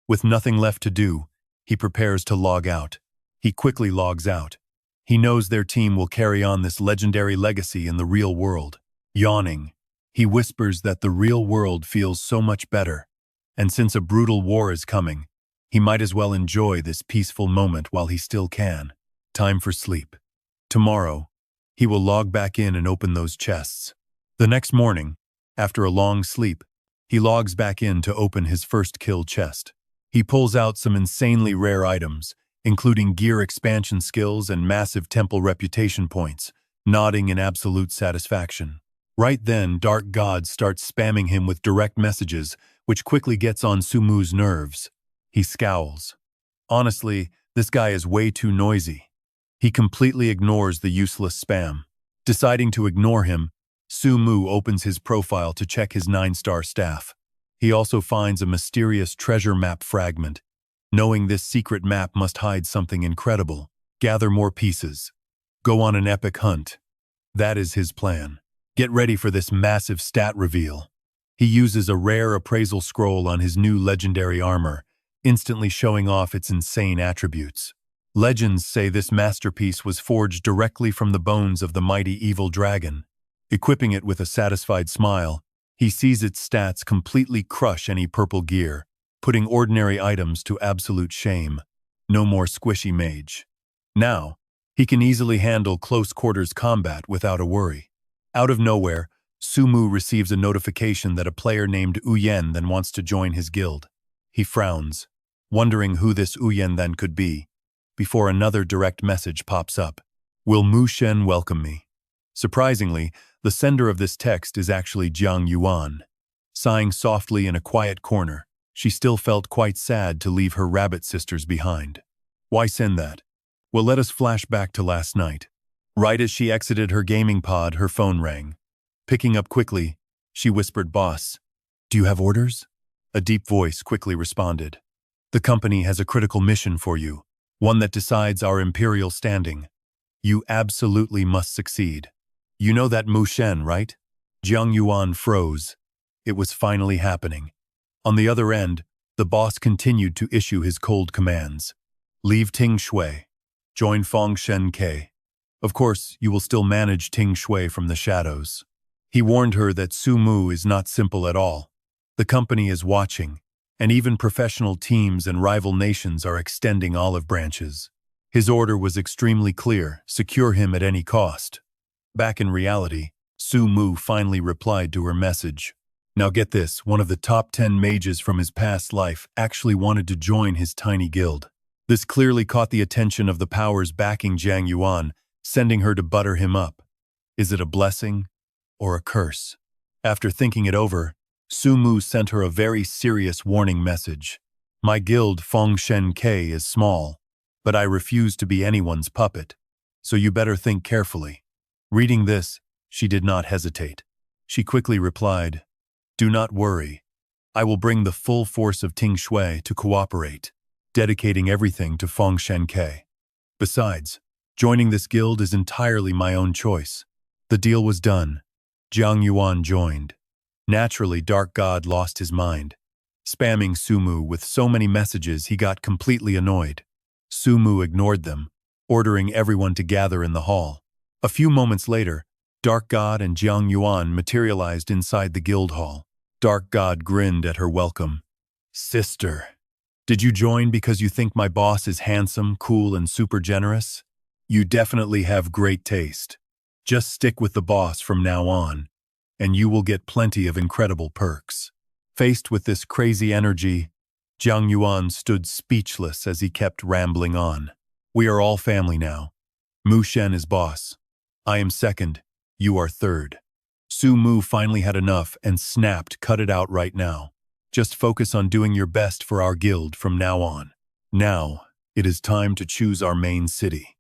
With nothing left to do, he prepares to log out. He quickly logs out. He knows their team will carry on this legendary legacy in the real world. Yawning, he whispers that the real world feels so much better, and since a brutal war is coming, he might as well enjoy this peaceful moment while he still can. Time for sleep. Tomorrow, he will log back in and open those chests. The next morning, after a long sleep, he logs back in to open his first kill chest. He pulls out some insanely rare items, including gear expansion skills and massive temple reputation points, nodding in absolute satisfaction. Right then, Dark God starts spamming him with direct messages, which quickly gets on Sumu's nerves. He scowls. Honestly, this guy is way too noisy. He completely ignores the useless spam. Deciding to ignore him, Sumu opens his profile to check his 9-star staff. He also finds a mysterious treasure map fragment. Knowing this secret map must hide something incredible. Gather more pieces. Go on an epic hunt. That is his plan. Get ready for this massive stat reveal. He uses a rare appraisal scroll on his new legendary armor, instantly showing off its insane attributes. Legends say this masterpiece was forged directly from the bones of the mighty evil dragon. Equipping it with a satisfied smile, he sees its stats completely crush any purple gear, putting ordinary items to absolute shame. No more squishy mage. Now, he can easily handle close-quarters combat without a worry. Out of nowhere, Sumu receives a notification that a player named Uyen then wants to join his guild. He frowns, wondering who this Uyen then could be, before another direct message pops up. Will Mu Shen welcome me? Surprisingly, the sender of this text is actually Jiang Yuan. Sighing softly in a quiet corner, she still felt quite sad to leave her rabbit sisters behind. Why send that? Well, let us flash back to last night. Right as she exited her gaming pod, her phone rang. Picking up quickly, she whispered, "Boss, do you have orders?" A deep voice quickly responded. "The company has a critical mission for you, one that decides our imperial standing. You absolutely must succeed. You know that Mu Shen, right?" Jiang Yuan froze. It was finally happening. On the other end, The boss continued to issue his cold commands. Leave Ting Shui. Join Fong Shen Ke. Of course, you will still manage Ting Shui from the shadows. He warned her that Su Mu is not simple at all. The company is watching, and even professional teams and rival nations are extending olive branches. His order was extremely clear: secure him at any cost. Back in reality, Su Mu finally replied to her message. Now get this, one of the top 10 mages from his past life actually wanted to join his tiny guild. This clearly caught the attention of the powers backing Jiang Yuan, sending her to butter him up. Is it a blessing or a curse? After thinking it over, Su Mu sent her a very serious warning message. My guild, Fong Shen Ke, is small, but I refuse to be anyone's puppet, so you better think carefully. Reading this, she did not hesitate. She quickly replied, Do not worry. I will bring the full force of Ting Shui to cooperate, dedicating everything to Fong Shen Ke. Besides, joining this guild is entirely my own choice. The deal was done. Jiang Yuan joined. Naturally, Dark God lost his mind. Spamming Su Mu with so many messages, he got completely annoyed. Su Mu ignored them, ordering everyone to gather in the hall. A few moments later, Dark God and Jiang Yuan materialized inside the guild hall. Dark God grinned at her welcome. Sister, did you join because you think my boss is handsome, cool, and super generous? You definitely have great taste. Just stick with the boss from now on, and you will get plenty of incredible perks. Faced with this crazy energy, Jiang Yuan stood speechless as he kept rambling on. We are all family now. Mu Shen is boss. I am second. You are third. Su Mu finally had enough and snapped, cut it out right now. Just focus on doing your best for our guild from now on. Now, it is time to choose our main city.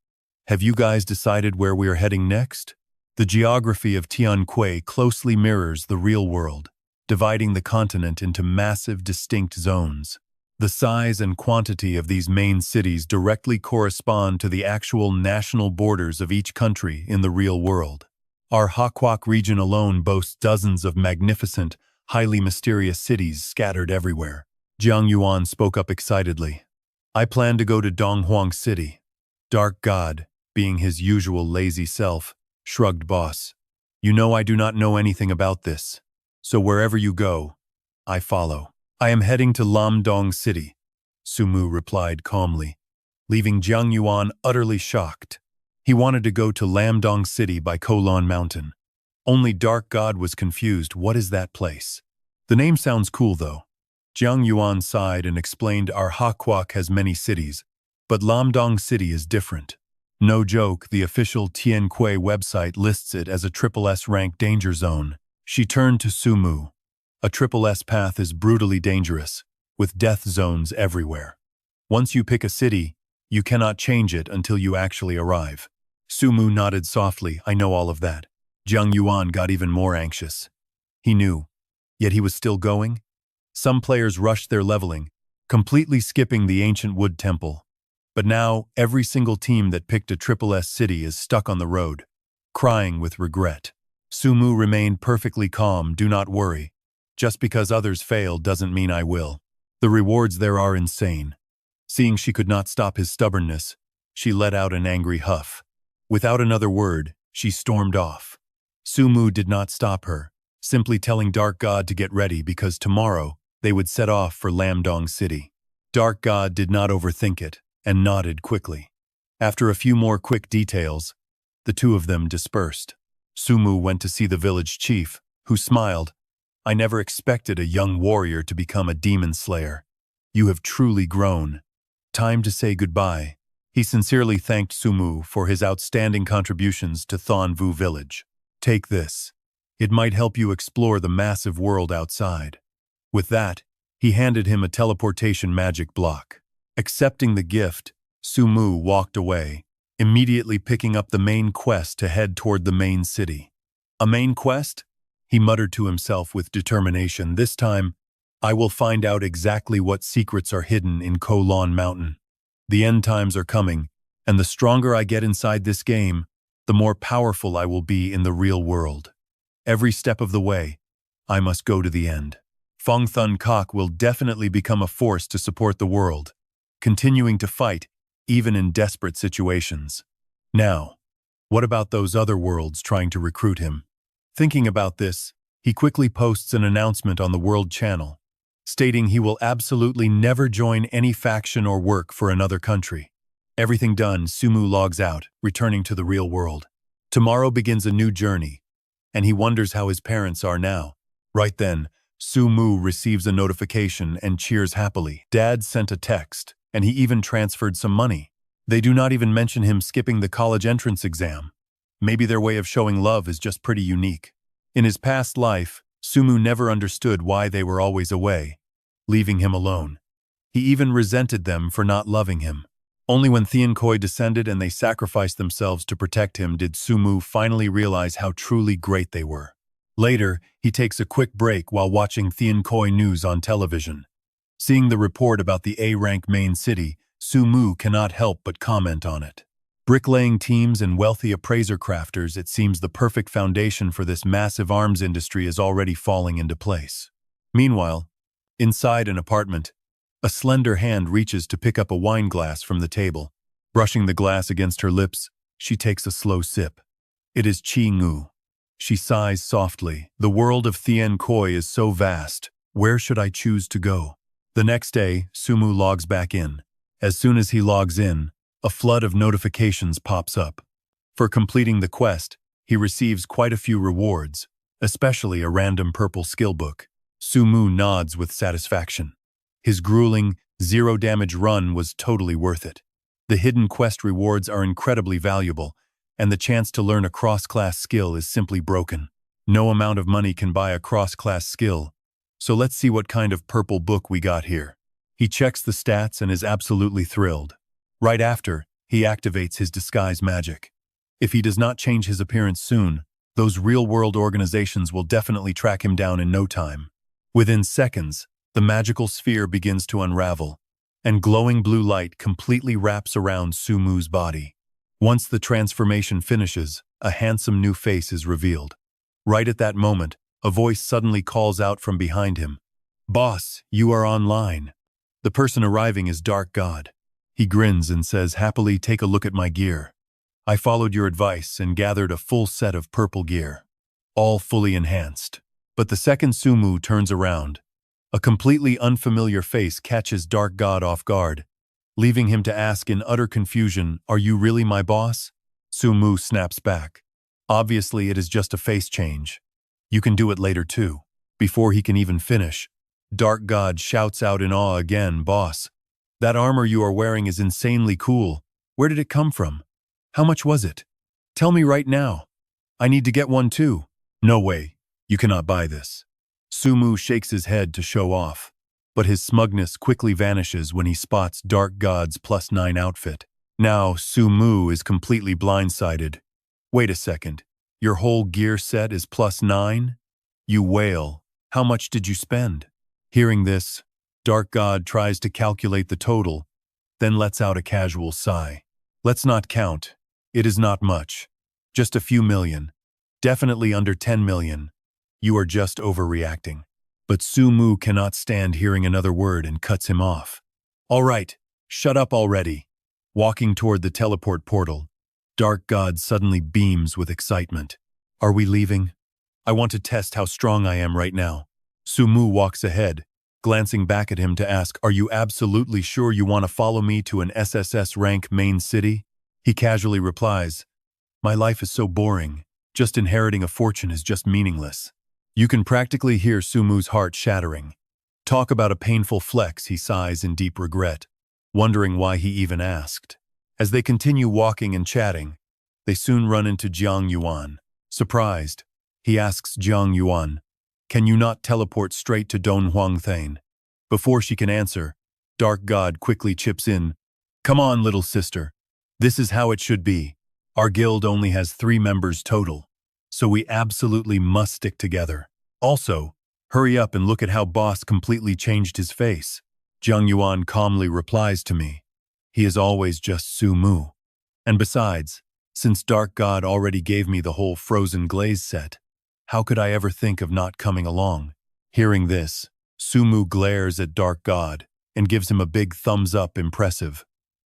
Have you guys decided where we are heading next? The geography of Tianqi closely mirrors the real world, dividing the continent into massive, distinct zones. The size and quantity of these main cities directly correspond to the actual national borders of each country in the real world. Our Hakwak region alone boasts dozens of magnificent, highly mysterious cities scattered everywhere. Jiang Yuan spoke up excitedly. I plan to go to Donghuang City. Dark God, being his usual lazy self, shrugged boss. You know I do not know anything about this, so wherever you go, I follow. I am heading to Lamdong City, Su Mu replied calmly, leaving Jiang Yuan utterly shocked. He wanted to go to Lamdong City by Kolon Mountain. Only Dark God was confused. What is that place? The name sounds cool though. Jiang Yuan sighed and explained our Hakwak has many cities, but Lamdong City is different. No joke, the official Tianqi website lists it as a SSS rank danger zone. She turned to Su Mu. A SSS path is brutally dangerous, with death zones everywhere. Once you pick a city, you cannot change it until you actually arrive. Su Mu nodded softly. I know all of that. Jiang Yuan got even more anxious. He knew, yet he was still going. Some players rushed their leveling, completely skipping the ancient wood temple. But now, every single team that picked a SSS city is stuck on the road, crying with regret. Su Mu remained perfectly calm. Do not worry. Just because others fail doesn't mean I will. The rewards there are insane. Seeing she could not stop his stubbornness, she let out an angry huff. Without another word, she stormed off. Su Mu did not stop her, simply telling Dark God to get ready because tomorrow they would set off for Lamdong City. Dark God did not overthink it and nodded quickly. After a few more quick details, the two of them dispersed. Su Mu went to see the village chief, who smiled. I never expected a young warrior to become a demon slayer. You have truly grown. Time to say goodbye. He sincerely thanked Su Mu for his outstanding contributions to Thonvu village. Take this. It might help you explore the massive world outside. With that, he handed him a teleportation magic block. Accepting the gift, Su Mu walked away, immediately picking up the main quest to head toward the main city. A main quest? He muttered to himself with determination. This time, I will find out exactly what secrets are hidden in Kolon Mountain. The end times are coming, and the stronger I get inside this game, the more powerful I will be in the real world. Every step of the way, I must go to the end. Fong Thun Kok will definitely become a force to support the world, continuing to fight even in desperate situations. Now, what about those other worlds trying to recruit him? Thinking about this, he quickly posts an announcement on the World Channel, stating he will absolutely never join any faction or work for another country. Everything done, Sumu logs out, returning to the real world. Tomorrow begins a new journey, and he wonders how his parents are now. Right then, Sumu receives a notification and cheers happily. Dad sent a text, and he even transferred some money. They do not even mention him skipping the college entrance exam. Maybe their way of showing love is just pretty unique. In his past life, Sumu never understood why they were always away, leaving him alone. He even resented them for not loving him. Only when Tianqi descended and they sacrificed themselves to protect him did Sumu finally realize how truly great they were. Later, he takes a quick break while watching Tianqi news on television. Seeing the report about the A-rank main city, Sumu cannot help but comment on it. Bricklaying teams and wealthy appraiser crafters, it seems the perfect foundation for this massive arms industry is already falling into place. Meanwhile, inside an apartment, a slender hand reaches to pick up a wine glass from the table. Brushing the glass against her lips, she takes a slow sip. It is Qi Ngu. She sighs softly. The world of Tianqi is so vast. Where should I choose to go? The next day, Sumu logs back in. As soon as he logs in, a flood of notifications pops up. For completing the quest, he receives quite a few rewards, especially a random purple skill book. Sumu nods with satisfaction. His grueling, zero-damage run was totally worth it. The hidden quest rewards are incredibly valuable, and the chance to learn a cross-class skill is simply broken. No amount of money can buy a cross-class skill, so let's see what kind of purple book we got here. He checks the stats and is absolutely thrilled. Right after, he activates his disguise magic. If he does not change his appearance soon, those real-world organizations will definitely track him down in no time. Within seconds, the magical sphere begins to unravel, and glowing blue light completely wraps around Sumu's body. Once the transformation finishes, a handsome new face is revealed. Right at that moment, a voice suddenly calls out from behind him. "Boss, you are online." The person arriving is Dark God. He grins and says, "Happily, take a look at my gear. I followed your advice and gathered a full set of purple gear, all fully enhanced." But the second Sumu turns around, a completely unfamiliar face catches Dark God off guard, leaving him to ask in utter confusion, "Are you really my boss?" Sumu snaps back. "Obviously, it is just a face change. You can do it later too." Before he can even finish, Dark God shouts out in awe again, "Boss, that armor you are wearing is insanely cool. Where did it come from? How much was it? Tell me right now. I need to get one too." "No way. You cannot buy this." Sumu shakes his head to show off, but his smugness quickly vanishes when he spots Dark God's +9 outfit. Now, Sumu is completely blindsided. "Wait a second. Your whole gear set is +9? You wail. How much did you spend?" Hearing this, Dark God tries to calculate the total, then lets out a casual sigh. "Let's not count. It is not much. Just a few million. Definitely under 10 million. You are just overreacting." But Sumu cannot stand hearing another word and cuts him off. "All right, shut up already." Walking toward the teleport portal, Dark God suddenly beams with excitement. "Are we leaving? I want to test how strong I am right now." Sumu walks ahead, glancing back at him to ask, "Are you absolutely sure you want to follow me to an SSS rank main city?" He casually replies, "My life is so boring. Just inheriting a fortune is just meaningless." You can practically hear Sumu's heart shattering. Talk about a painful flex, he sighs in deep regret, wondering why he even asked. As they continue walking and chatting, they soon run into Jiang Yuan. Surprised, he asks Jiang Yuan, "Can you not teleport straight to Don Huangthane?" Before she can answer, Dark God quickly chips in, "Come on, little sister. This is how it should be. Our guild only has 3 members total, so we absolutely must stick together. Also, hurry up and look at how boss completely changed his face." Jiang Yuan calmly replies to me, "He is always just Sumu. And besides, since Dark God already gave me the whole frozen glaze set, how could I ever think of not coming along?" Hearing this, Sumu glares at Dark God and gives him a big thumbs up impressive.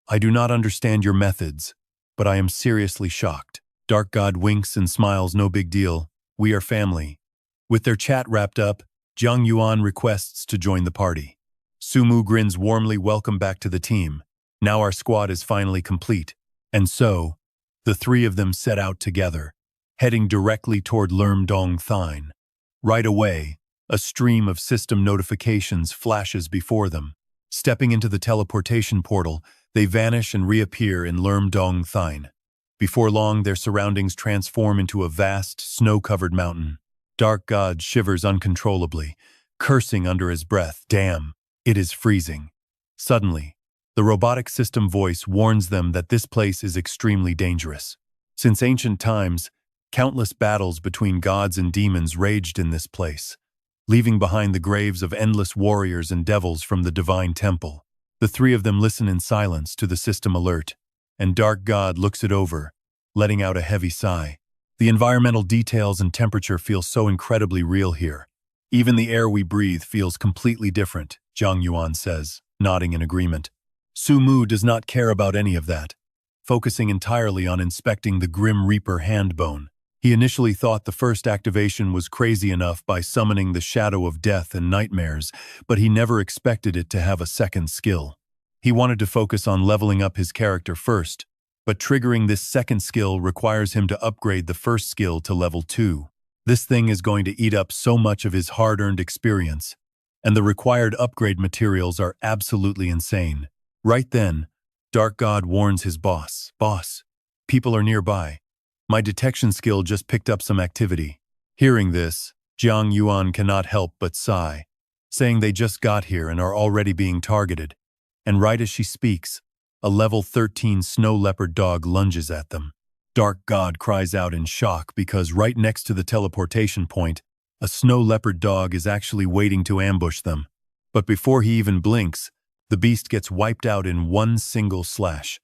I do not understand your methods, but I am seriously shocked. Dark God winks and smiles, no big deal. We are family. With their chat wrapped up, Jiang Yuan requests to join the party. Sumu grins warmly, welcome back to the team. Now our squad is finally complete. And so, the three of them set out together, heading directly toward Lermdong Thine. Right away, a stream of system notifications flashes before them. Stepping into the teleportation portal, they vanish and reappear in Lermdong Thine. Before long, their surroundings transform into a vast, snow-covered mountain. Dark God shivers uncontrollably, cursing under his breath. Damn, it is freezing. Suddenly, the robotic system voice warns them that this place is extremely dangerous. Since ancient times, countless battles between gods and demons raged in this place, leaving behind the graves of endless warriors and devils from the divine temple. The three of them listen in silence to the system alert, and Dark God looks it over, letting out a heavy sigh. The environmental details and temperature feel so incredibly real here. Even the air we breathe feels completely different, Jiang Yuan says, nodding in agreement. Sumu does not care about any of that, focusing entirely on inspecting the Grim Reaper handbone. He initially thought the first activation was crazy enough by summoning the Shadow of Death and Nightmares, but he never expected it to have a second skill. He wanted to focus on leveling up his character first, but triggering this second skill requires him to upgrade the first skill to level 2. This thing is going to eat up so much of his hard-earned experience, and the required upgrade materials are absolutely insane. Right then, Dark God warns his boss. Boss, people are nearby. My detection skill just picked up some activity. Hearing this, Jiang Yuan cannot help but sigh, saying they just got here and are already being targeted. And right as she speaks, a level 13 snow leopard dog lunges at them. Dark God cries out in shock because right next to the teleportation point, a snow leopard dog is actually waiting to ambush them. But before he even blinks, the beast gets wiped out in one single slash.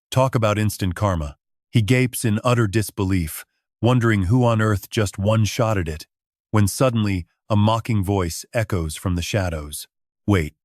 Talk about instant karma. He gapes in utter disbelief, wondering who on earth just one-shotted it, when suddenly a mocking voice echoes from the shadows. Wait,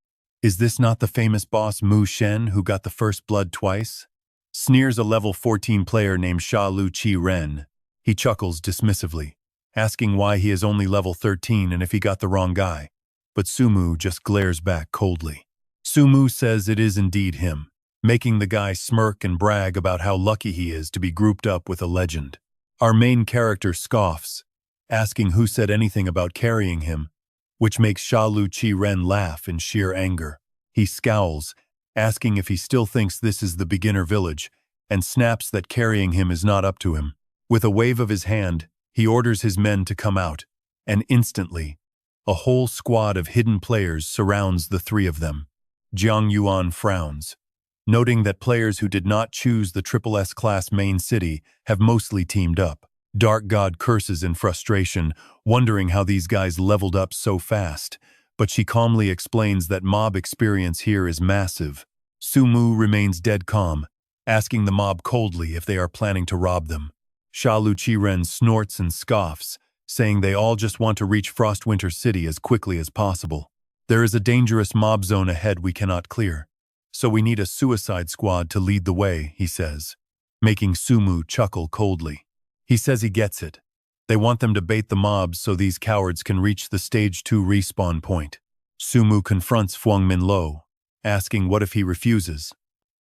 is this not the famous boss Mu Shen who got the first blood twice? Sneers a level 14 player named Sha Lu Chi Ren. He chuckles dismissively, asking why he is only level 13 and if he got the wrong guy. But Sumu just glares back coldly. Sumu says it is indeed him, making the guy smirk and brag about how lucky he is to be grouped up with a legend. Our main character scoffs, asking who said anything about carrying him, which makes Sha Lu Chi Ren laugh in sheer anger. He scowls, asking if he still thinks this is the beginner village, and snaps that carrying him is not up to him. With a wave of his hand, he orders his men to come out, and instantly, a whole squad of hidden players surrounds the three of them. Jiang Yuan frowns, noting that players who did not choose the S class main city have mostly teamed up. Dark God curses in frustration, wondering how these guys leveled up so fast, but she calmly explains that mob experience here is massive. Sumu remains dead calm, asking the mob coldly if they are planning to rob them. Sha Lu Chi Ren snorts and scoffs, saying they all just want to reach Frostwinter City as quickly as possible. There is a dangerous mob zone ahead we cannot clear, so we need a suicide squad to lead the way, he says, making Sumu chuckle coldly. He says he gets it. They want them to bait the mobs so these cowards can reach the Stage 2 respawn point. Sumu confronts Fuang Minlo, asking what if he refuses,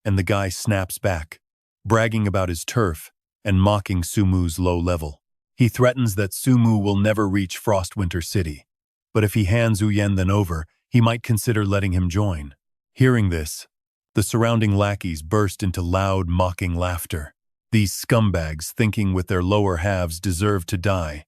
and the guy snaps back, bragging about his turf and mocking Sumu's low level. He threatens that Sumu will never reach Frostwinter City, but if he hands Uyen then over, he might consider letting him join. Hearing this, the surrounding lackeys burst into loud, mocking laughter. These scumbags, thinking with their lower halves, deserve to die.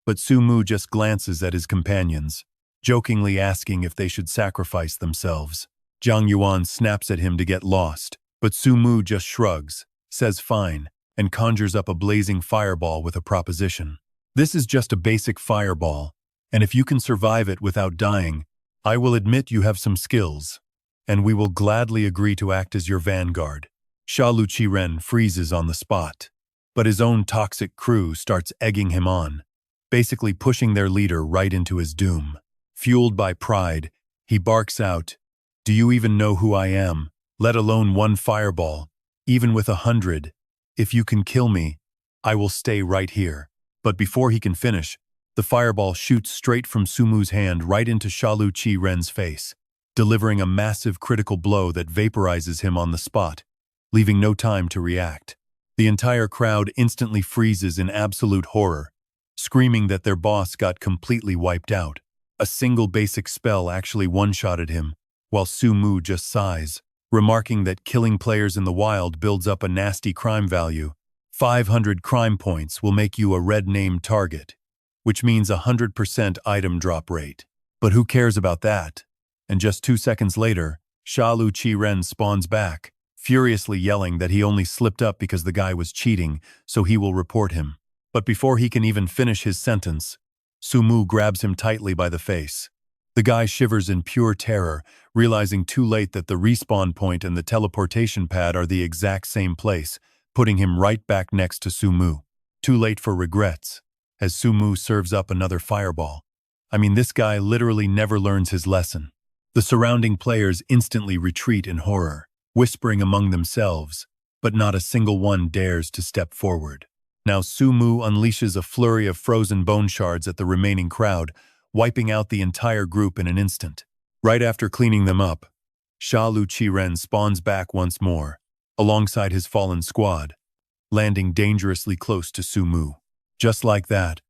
But Sumu just glances at his companions, jokingly asking if they should sacrifice themselves. Jiang Yuan snaps at him to get lost, but Sumu just shrugs, says fine, and conjures up a blazing fireball with a proposition. This is just a basic fireball, and if you can survive it without dying, I will admit you have some skills, and we will gladly agree to act as your vanguard. Sha Lu Chi Ren freezes on the spot, but his own toxic crew starts egging him on, basically pushing their leader right into his doom. Fueled by pride, He barks out, "Do you even know who I am? Let alone one fireball. Even with 100. If you can kill me, I will stay right here." But before he can finish, the fireball shoots straight from Sumu's hand right into Shalu Chi-ren's face, delivering a massive critical blow that vaporizes him on the spot, leaving no time to react. The entire crowd instantly freezes in absolute horror, screaming that their boss got completely wiped out. A single basic spell actually one-shotted him, while Sumu just sighs, remarking that killing players in the wild builds up a nasty crime value. 500 crime points will make you a red-named target, which means 100% item drop rate. But who cares about that? And just 2 seconds later, Shalu Chi-ren spawns back, furiously yelling that he only slipped up because the guy was cheating, so he will report him. But before he can even finish his sentence, Sumu grabs him tightly by the face. The guy shivers in pure terror, realizing too late that the respawn point and the teleportation pad are the exact same place, putting him right back next to Sumu. Too late for regrets, as Sumu serves up another fireball. I mean, this guy literally never learns his lesson. The surrounding players instantly retreat in horror, whispering among themselves, but not a single one dares to step forward. Now Sumu unleashes a flurry of frozen bone shards at the remaining crowd, wiping out the entire group in an instant. Right after cleaning them up, Shalu Chi-ren spawns back once more, alongside his fallen squad, landing dangerously close to Sumu. Just like that,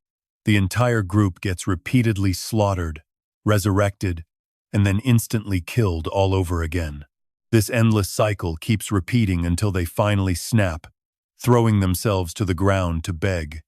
the entire group gets repeatedly slaughtered, resurrected, and then instantly killed all over again. This endless cycle keeps repeating until they finally snap, throwing themselves to the ground to beg,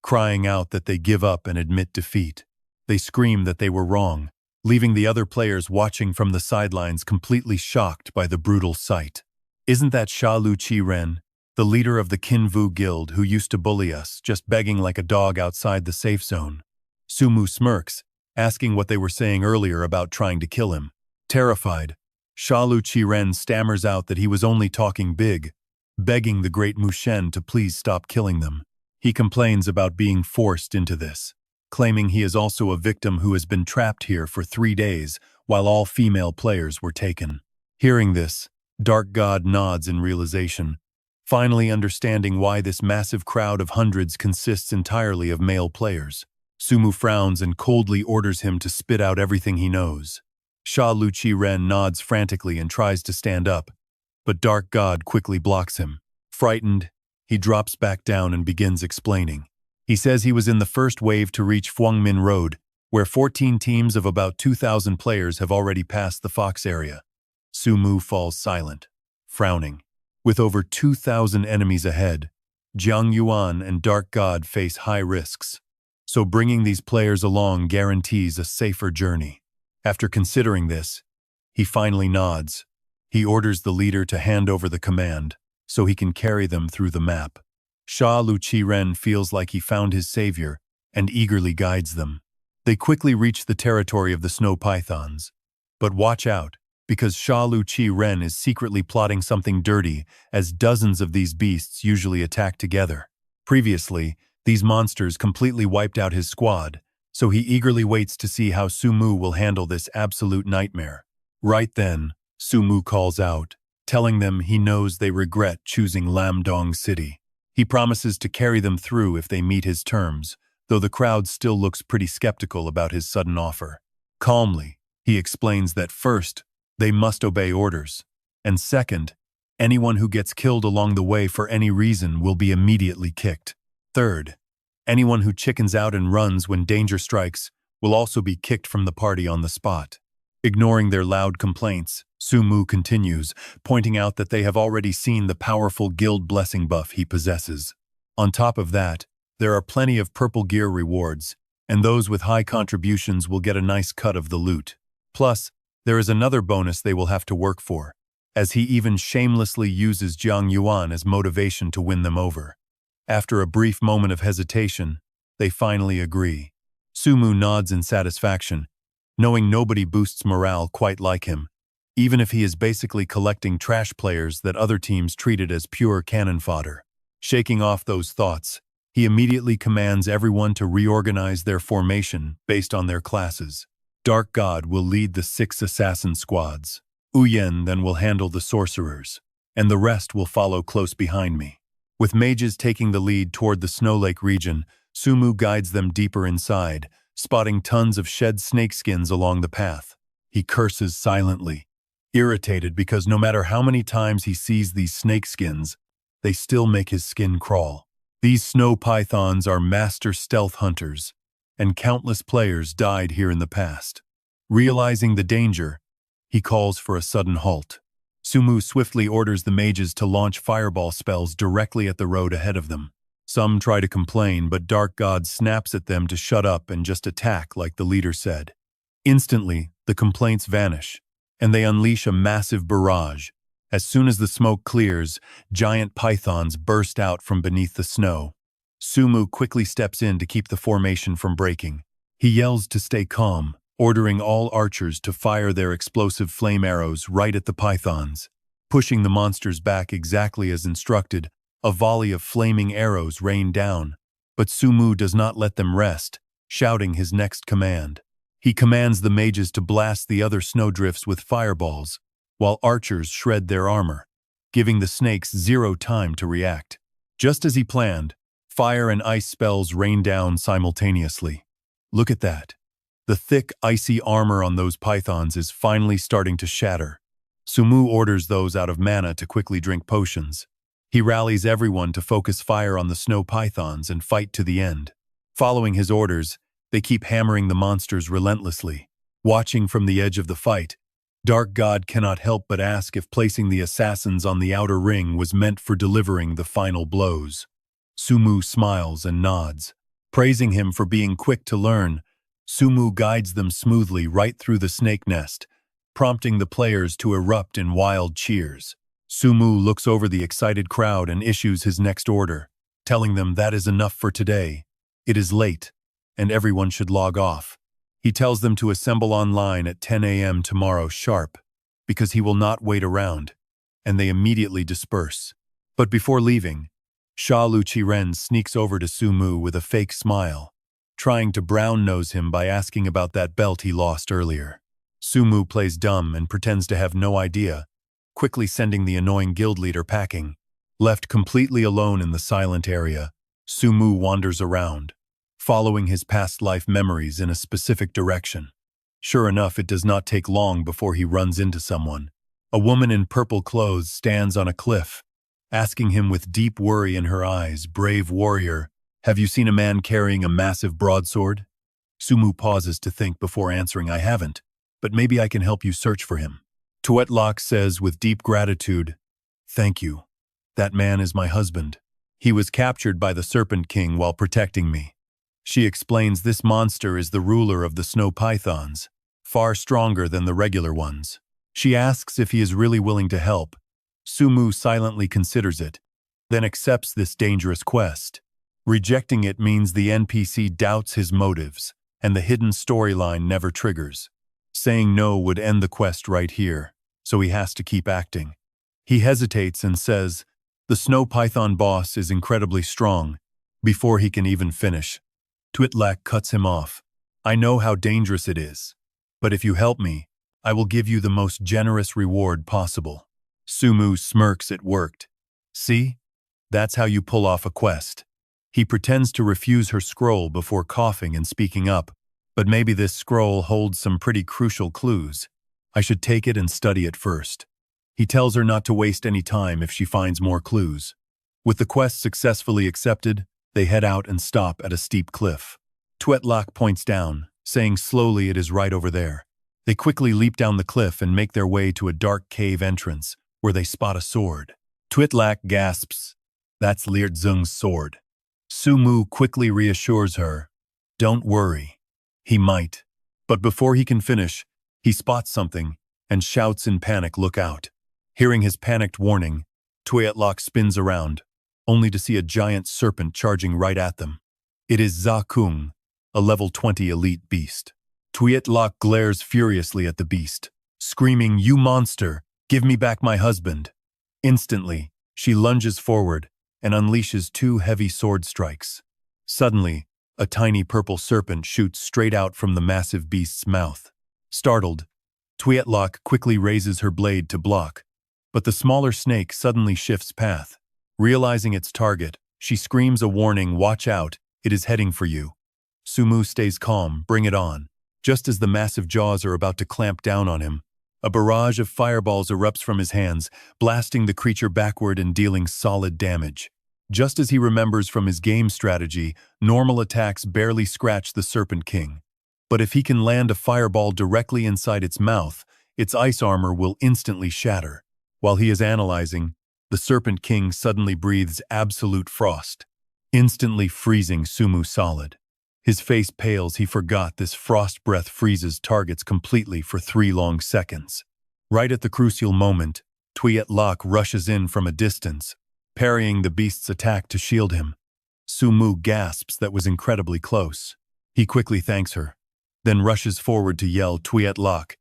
crying out that they give up and admit defeat. They scream that they were wrong, leaving the other players watching from the sidelines completely shocked by the brutal sight. Isn't that Shalu Chi-ren, the leader of the Kinvu Guild who used to bully us, just begging like a dog outside the safe zone? Sumu smirks, asking what they were saying earlier about trying to kill him. Terrified, Shalu Chi-ren stammers out that he was only talking big, begging the great Mushen to please stop killing them. He complains about being forced into this, claiming he is also a victim who has been trapped here for 3 days while all female players were taken. Hearing this, Dark God nods in realization, finally understanding why this massive crowd of hundreds consists entirely of male players. Sumu frowns and coldly orders him to spit out everything he knows. Shalu Chi-ren nods frantically and tries to stand up, but Dark God quickly blocks him. Frightened, he drops back down and begins explaining. He says he was in the first wave to reach Fuangmin Road, where 14 teams of about 2,000 players have already passed the Fox area. Sumu falls silent, frowning. With over 2,000 enemies ahead, Jiang Yuan and Dark God face high risks, so bringing these players along guarantees a safer journey. After considering this, he finally nods. He orders the leader to hand over the command, so he can carry them through the map. Shalu Chi-ren feels like he found his savior and eagerly guides them. They quickly reach the territory of the snow pythons. But watch out, because Shalu Chi-ren is secretly plotting something dirty, as dozens of these beasts usually attack together. Previously, these monsters completely wiped out his squad, so he eagerly waits to see how Sumu will handle this absolute nightmare. Right then, Sumu calls out, telling them he knows they regret choosing Lamdong City. He promises to carry them through if they meet his terms, though the crowd still looks pretty skeptical about his sudden offer. Calmly, he explains that first, they must obey orders, and second, anyone who gets killed along the way for any reason will be immediately kicked. Third, anyone who chickens out and runs when danger strikes will also be kicked from the party on the spot. Ignoring their loud complaints, Sumu continues, pointing out that they have already seen the powerful guild blessing buff he possesses. On top of that, there are plenty of purple gear rewards, and those with high contributions will get a nice cut of the loot. Plus, there is another bonus they will have to work for, as he even shamelessly uses Jiang Yuan as motivation to win them over. After a brief moment of hesitation, they finally agree. Sumu nods in satisfaction, knowing nobody boosts morale quite like him, even if he is basically collecting trash players that other teams treated as pure cannon fodder. Shaking off those thoughts, he immediately commands everyone to reorganize their formation based on their classes. Dark God will lead the 6 assassin squads. Uyen then will handle the sorcerers, and the rest will follow close behind me. With mages taking the lead toward the Snow Lake region, Sumu guides them deeper inside, spotting tons of shed snakeskins along the path. He curses silently, irritated because no matter how many times he sees these snakeskins, they still make his skin crawl. These snow pythons are master stealth hunters, and countless players died here in the past. Realizing the danger, he calls for a sudden halt. Sumu swiftly orders the mages to launch fireball spells directly at the road ahead of them. Some try to complain, but Dark God snaps at them to shut up and just attack like the leader said. Instantly, the complaints vanish, and they unleash a massive barrage. As soon as the smoke clears, giant pythons burst out from beneath the snow. Sumu quickly steps in to keep the formation from breaking. He yells to stay calm, ordering all archers to fire their explosive flame arrows right at the pythons. Pushing the monsters back exactly as instructed, a volley of flaming arrows rain down. But Sumu does not let them rest, shouting his next command. He commands the mages to blast the other snowdrifts with fireballs, while archers shred their armor, giving the snakes zero time to react. Just as he planned, fire and ice spells rain down simultaneously. Look at that. The thick, icy armor on those pythons is finally starting to shatter. Sumu orders those out of mana to quickly drink potions. He rallies everyone to focus fire on the snow pythons and fight to the end. Following his orders, they keep hammering the monsters relentlessly. Watching from the edge of the fight, Dark God cannot help but ask if placing the assassins on the outer ring was meant for delivering the final blows. Sumu smiles and nods. Praising him for being quick to learn, Sumu guides them smoothly right through the snake nest, prompting the players to erupt in wild cheers. Sumu looks over the excited crowd and issues his next order, telling them that is enough for today. It is late, and everyone should log off. He tells them to assemble online at 10 a.m. tomorrow sharp, because he will not wait around, and they immediately disperse. But before leaving, Sha Lu Qiren sneaks over to Sumu with a fake smile, trying to brown-nose him by asking about that belt he lost earlier. Sumu plays dumb and pretends to have no idea, quickly sending the annoying guild leader packing. Left completely alone in the silent area, Sumu wanders around, following his past life memories in a specific direction. Sure enough, it does not take long before he runs into someone. A woman in purple clothes stands on a cliff, asking him with deep worry in her eyes, "Brave warrior, have you seen a man carrying a massive broadsword?" Sumu pauses to think before answering, "I haven't, but maybe I can help you search for him." Tuetlok says with deep gratitude, "Thank you. That man is my husband. He was captured by the Serpent King while protecting me." She explains this monster is the ruler of the snow pythons, far stronger than the regular ones. She asks if he is really willing to help. Sumu silently considers it, then accepts this dangerous quest. Rejecting it means the NPC doubts his motives, and the hidden storyline never triggers. Saying no would end the quest right here, so he has to keep acting. He hesitates and says, "The snow python boss is incredibly strong," before he can even finish. Tuetlak cuts him off. "I know how dangerous it is, but if you help me, I will give you the most generous reward possible." Sumu smirks. It worked. "See? That's how you pull off a quest." He pretends to refuse her scroll before coughing and speaking up, "But maybe this scroll holds some pretty crucial clues. I should take it and study it first." He tells her not to waste any time if she finds more clues. With the quest successfully accepted, they head out and stop at a steep cliff. Tuetlak points down, saying slowly it is right over there. They quickly leap down the cliff and make their way to a dark cave entrance, where they spot a sword. Tuetlak gasps, "That's Lirzung's sword." Sumu quickly reassures her, "Don't worry. He might." But before he can finish, he spots something and shouts in panic, "Look out." Hearing his panicked warning, Tuetlak spins around, only to see a giant serpent charging right at them. It is Zakung, a level 20 elite beast. Tuetlak glares furiously at the beast, screaming, "You monster! Give me back my husband." Instantly, she lunges forward and unleashes 2 heavy sword strikes. Suddenly, a tiny purple serpent shoots straight out from the massive beast's mouth. Startled, Tuiatlok quickly raises her blade to block, but the smaller snake suddenly shifts path. Realizing its target, she screams a warning, "Watch out, it is heading for you." Sumu stays calm, "Bring it on." Just as the massive jaws are about to clamp down on him, a barrage of fireballs erupts from his hands, blasting the creature backward and dealing solid damage. Just as he remembers from his game strategy, normal attacks barely scratch the Serpent King. But if he can land a fireball directly inside its mouth, its ice armor will instantly shatter. While he is analyzing, the Serpent King suddenly breathes absolute frost, instantly freezing Sumu solid. His face pales. He forgot this frost breath freezes targets completely for 3 long seconds. Right at the crucial moment, Tuiatlok rushes in from a distance, parrying the beast's attack to shield him. Sumu gasps. That was incredibly close. He quickly thanks her, then rushes forward to yell, "Tuiatlok,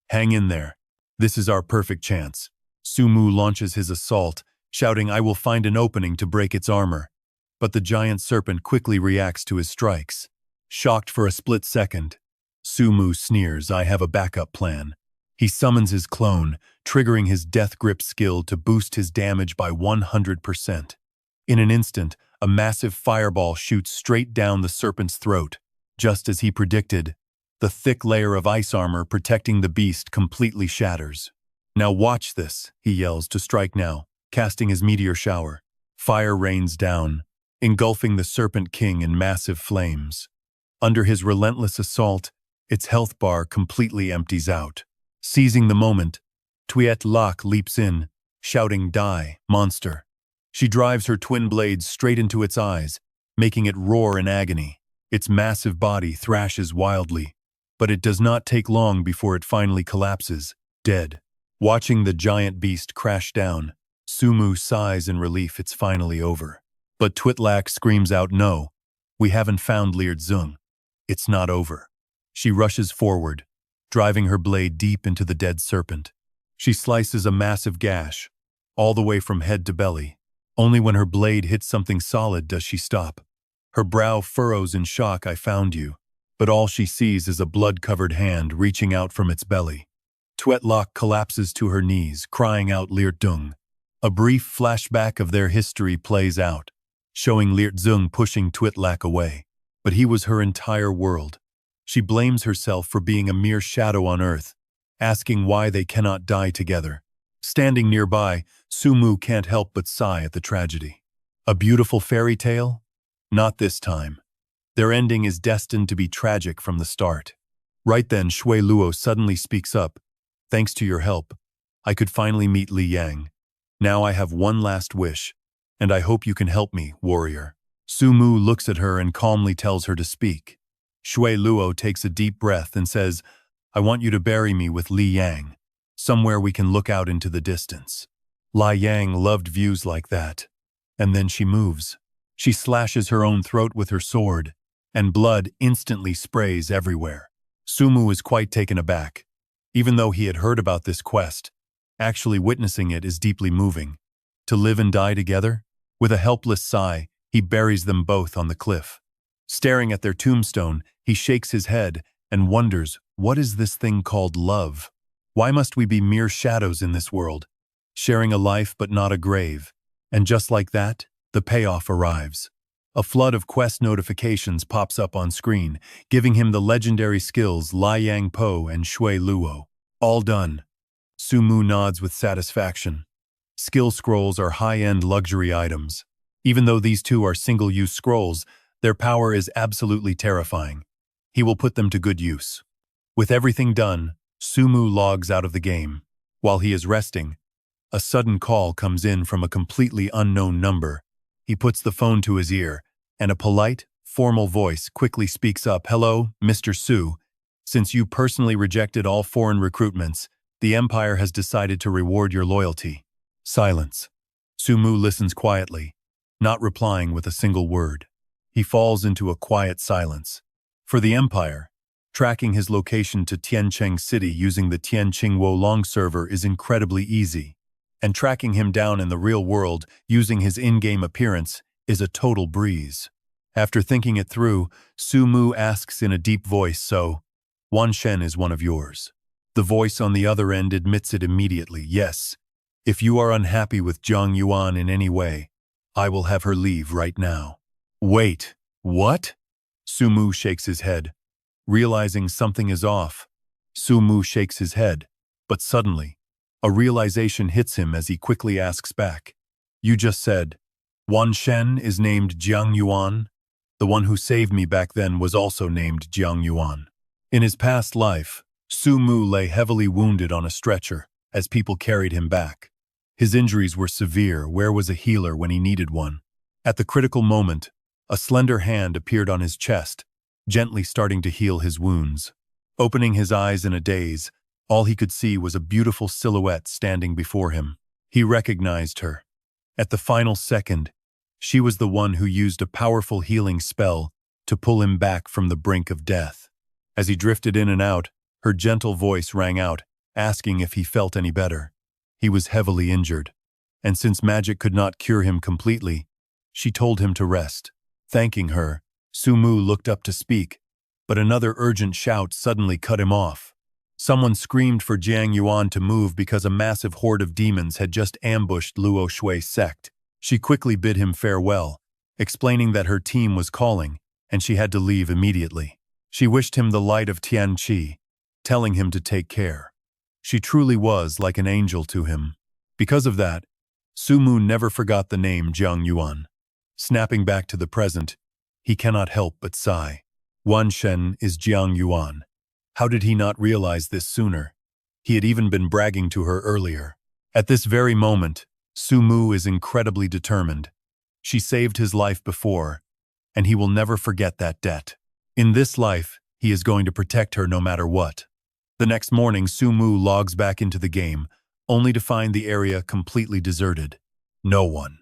hang in there. This is our perfect chance." Sumu launches his assault, shouting, "I will find an opening to break its armor." But the giant serpent quickly reacts to his strikes. Shocked for a split second, Sumu sneers, "I have a backup plan." He summons his clone, triggering his death grip skill to boost his damage by 100%. In an instant, a massive fireball shoots straight down the serpent's throat. Just as he predicted, the thick layer of ice armor protecting the beast completely shatters. "Now watch this," he yells, "to strike now." Casting his meteor shower, fire rains down, engulfing the Serpent King in massive flames. Under his relentless assault, its health bar completely empties out. Seizing the moment, Tuiatlok leaps in, shouting, "Die, monster." She drives her twin blades straight into its eyes, making it roar in agony. Its massive body thrashes wildly, but it does not take long before it finally collapses, dead. Watching the giant beast crash down, Sumu sighs in relief. It's finally over. But Tuiatlok screams out, "No, we haven't found Liert Zung. It's not over." She rushes forward, driving her blade deep into the dead serpent. She slices a massive gash, all the way from head to belly. Only when her blade hits something solid does she stop. Her brow furrows in shock. "I found you." But all she sees is a blood-covered hand reaching out from its belly. Tuiatlok collapses to her knees, crying out, "Liert Zung." A brief flashback of their history plays out, showing Liert Zung pushing Tuiatlok away. But he was her entire world. She blames herself for being a mere shadow on Earth, asking why they cannot die together. Standing nearby, Sumu can't help but sigh at the tragedy. A beautiful fairy tale? Not this time. Their ending is destined to be tragic from the start. Right then, Shui Luo suddenly speaks up. "Thanks to your help, I could finally meet Li Yang. Now I have one last wish, and I hope you can help me, warrior." Sumu looks at her and calmly tells her to speak. Shui Luo takes a deep breath and says, "I want you to bury me with Li Yang, somewhere we can look out into the distance." Li Yang loved views like that. And then she moves. She slashes her own throat with her sword, and blood instantly sprays everywhere. Sumu is quite taken aback. Even though he had heard about this quest, actually witnessing it is deeply moving. To live and die together? With a helpless sigh, he buries them both on the cliff. Staring at their tombstone, he shakes his head and wonders, what is this thing called love? Why must we be mere shadows in this world, sharing a life but not a grave? And just like that, the payoff arrives. A flood of quest notifications pops up on screen, giving him the legendary skills Li Yang Po and Shui Luo. All done. Sumu nods with satisfaction. Skill scrolls are high-end luxury items. Even though these two are single-use scrolls, their power is absolutely terrifying. He will put them to good use. With everything done, Sumu logs out of the game. While he is resting, a sudden call comes in from a completely unknown number. He puts the phone to his ear, and a polite, formal voice quickly speaks up. "Hello, Mr. Su. Since you personally rejected all foreign recruitments, the Empire has decided to reward your loyalty." Silence. Sumu listens quietly, not replying with a single word. He falls into a quiet silence. For the Empire, tracking his location to Tianqi City using the Tianqi Wolong server is incredibly easy, and tracking him down in the real world using his in-game appearance is a total breeze. After thinking it through, Sumu asks in a deep voice, "So, Wan Shen is one of yours. The voice on the other end admits it immediately. Yes, if you are unhappy with Jiang Yuan in any way, I will have her leave right now. Wait, what? Su Mu shakes his head. Realizing something is off, Su Mu shakes his head, but suddenly, a realization hits him as he quickly asks back. You just said, Wan Shen is named Jiang Yuan? The one who saved me back then was also named Jiang Yuan. In his past life, Su Mu lay heavily wounded on a stretcher as people carried him back. His injuries were severe. Where was a healer when he needed one? At the critical moment, a slender hand appeared on his chest, gently starting to heal his wounds. Opening his eyes in a daze, all he could see was a beautiful silhouette standing before him. He recognized her. At the final second, she was the one who used a powerful healing spell to pull him back from the brink of death. As he drifted in and out, her gentle voice rang out, asking if he felt any better. He was heavily injured, and since magic could not cure him completely, she told him to rest. Thanking her, Su Mu looked up to speak, but another urgent shout suddenly cut him off. Someone screamed for Jiang Yuan to move because a massive horde of demons had just ambushed Luo Shui's sect. She quickly bid him farewell, explaining that her team was calling, and she had to leave immediately. She wished him the light of Tianqi, telling him to take care. She truly was like an angel to him. Because of that, Su Mu never forgot the name Jiang Yuan. Snapping back to the present, he cannot help but sigh. Wan Shen is Jiang Yuan. How did he not realize this sooner? He had even been bragging to her earlier. At this very moment, Su Mu is incredibly determined. She saved his life before, and he will never forget that debt. In this life, he is going to protect her no matter what. The next morning, Su Mu logs back into the game, only to find the area completely deserted. No one.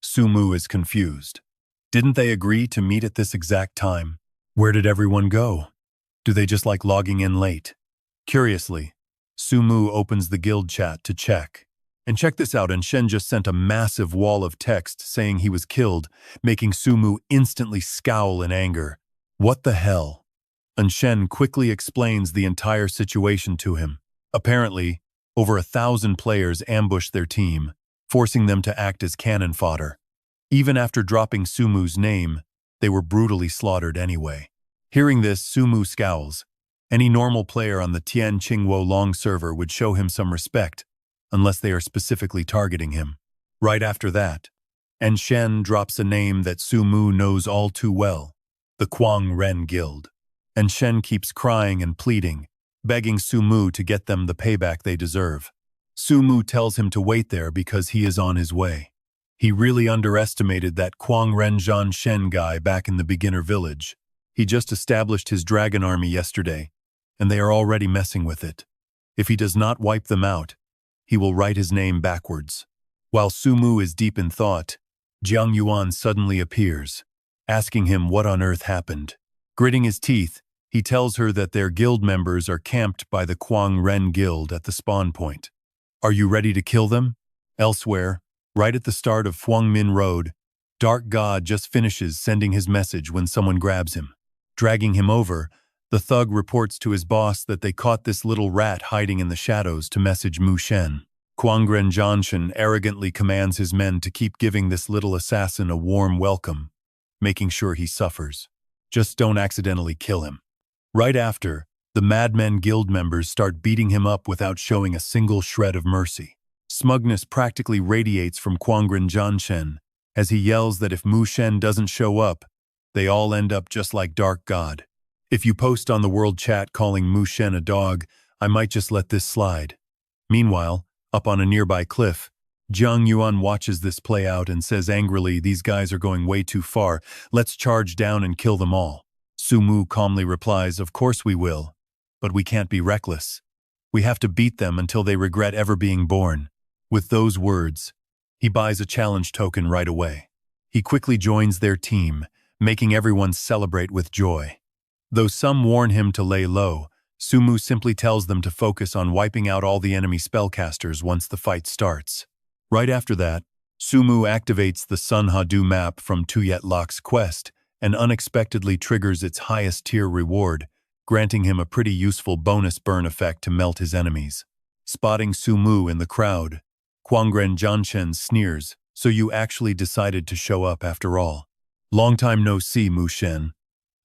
Su Mu is confused. Didn't they agree to meet at this exact time? Where did everyone go? Do they just like logging in late? Curiously, Su Mu opens the guild chat to check. And check this out, and Shen just sent a massive wall of text saying he was killed, making Su Mu instantly scowl in anger. What the hell? And Shen quickly explains the entire situation to him. Apparently, over 1,000 players ambushed their team, forcing them to act as cannon fodder. Even after dropping Su Mu's name, they were brutally slaughtered anyway. Hearing this, Su Mu scowls. Any normal player on the Tianqi Long server would show him some respect, unless they are specifically targeting him. Right after that, and Shen drops a name that Su Mu knows all too well, the Quang Ren Guild. And Shen keeps crying and pleading, begging Su Mu to get them the payback they deserve. Su Mu tells him to wait there because he is on his way. He really underestimated that Quang Ren Zhan Shen guy back in the beginner village. He just established his dragon army yesterday, and they are already messing with it. If he does not wipe them out, he will write his name backwards. While Su Mu is deep in thought, Jiang Yuan suddenly appears, asking him what on earth happened. Gritting his teeth, he tells her that their guild members are camped by the Quang Ren Guild at the spawn point. Are you ready to kill them? Elsewhere, right at the start of Fuang Min Road, Dark God just finishes sending his message when someone grabs him. Dragging him over, the thug reports to his boss that they caught this little rat hiding in the shadows to message Mu Shen. Quangren Zhanshan arrogantly commands his men to keep giving this little assassin a warm welcome, making sure he suffers. Just don't accidentally kill him. Right after, the Madmen Guild members start beating him up without showing a single shred of mercy. Smugness practically radiates from Quangren Zhanshan as he yells that if Mu Shen doesn't show up, they all end up just like Dark God. If you post on the world chat calling Mu Shen a dog, I might just let this slide. Meanwhile, up on a nearby cliff, Jiang Yuan watches this play out and says angrily, these guys are going way too far, let's charge down and kill them all. Su Mu calmly replies, of course we will, but we can't be reckless. We have to beat them until they regret ever being born. With those words, he buys a challenge token right away. He quickly joins their team, making everyone celebrate with joy. Though some warn him to lay low, Su Mu simply tells them to focus on wiping out all the enemy spellcasters once the fight starts. Right after that, Su Mu activates the Sun Hadu map from Tuyet Lok's quest and unexpectedly triggers its highest tier reward, granting him a pretty useful bonus burn effect to melt his enemies. Spotting Su Mu in the crowd, Quangren Jianshen sneers, "So you actually decided to show up after all. Long time no see, Mu Shen.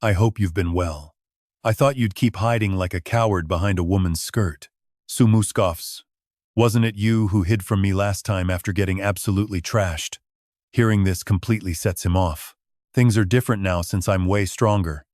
I hope you've been well. I thought you'd keep hiding like a coward behind a woman's skirt." Su Mu scoffs. "Wasn't it you who hid from me last time after getting absolutely trashed?" Hearing this completely sets him off. "Things are different now since I'm way stronger.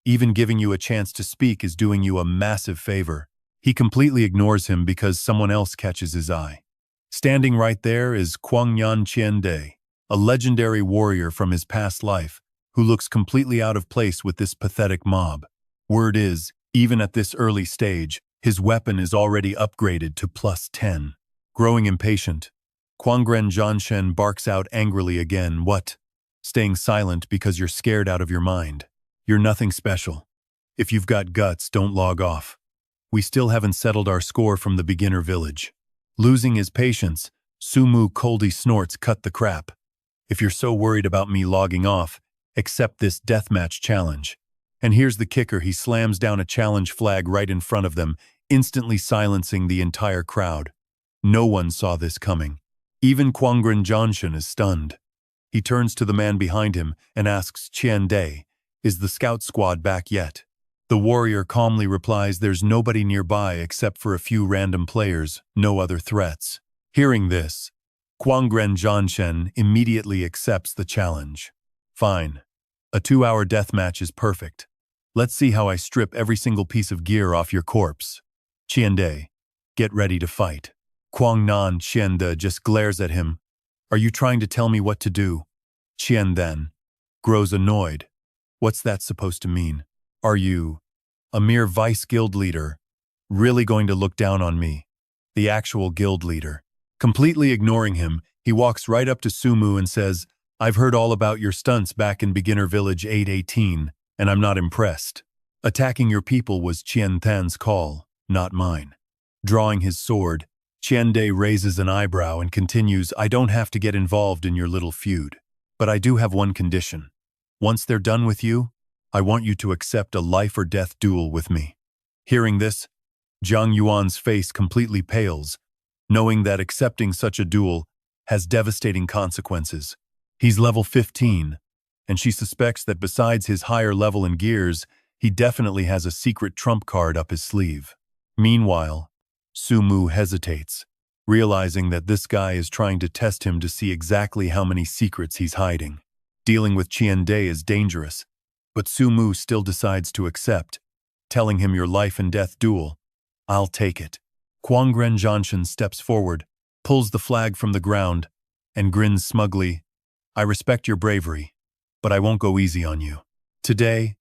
Even giving you a chance to speak is doing you a massive favor." He completely ignores him because someone else catches his eye. Standing right there is Quangyan Qiande, a legendary warrior from his past life, who looks completely out of place with this pathetic mob. Word is, even at this early stage, his weapon is already upgraded to +10. Growing impatient, Quangren Jianshen barks out angrily again, "What? Staying silent because you're scared out of your mind. You're nothing special. If you've got guts, don't log off. We still haven't settled our score from the beginner village." Losing his patience, Su Mu coldly snorts, "Cut the crap. If you're so worried about me logging off, accept this deathmatch challenge." And here's the kicker, he slams down a challenge flag right in front of them, instantly silencing the entire crowd. No one saw this coming. Even Quangren Jianshen is stunned. He turns to the man behind him and asks Qiande, "Is the scout squad back yet?" The warrior calmly replies, "There's nobody nearby except for a few random players, no other threats." Hearing this, Quangren Jianshen immediately accepts the challenge. "Fine. A 2-hour deathmatch is perfect. Let's see how I strip every single piece of gear off your corpse. Qiande, get ready to fight." Quangnan Qiande just glares at him. "Are you trying to tell me what to do?" Qian then grows annoyed. "What's that supposed to mean? Are you, a mere vice guild leader, really going to look down on me, the actual guild leader?" Completely ignoring him, he walks right up to Su Mu and says, "I've heard all about your stunts back in Beginner Village 818, and I'm not impressed. Attacking your people was Qian Tan's call, not mine." Drawing his sword, Qiande raises an eyebrow and continues, "I don't have to get involved in your little feud, but I do have one condition. Once they're done with you, I want you to accept a life-or-death duel with me." Hearing this, Zhang Yuan's face completely pales, knowing that accepting such a duel has devastating consequences. He's level 15, and she suspects that besides his higher level in gears, he definitely has a secret trump card up his sleeve. Meanwhile, Su Mu hesitates, realizing that this guy is trying to test him to see exactly how many secrets he's hiding. Dealing with Qiande is dangerous, but Su Mu still decides to accept, telling him, "Your life and death duel. I'll take it." Quangren Jianshen steps forward, pulls the flag from the ground, and grins smugly, "I respect your bravery, but I won't go easy on you. Today,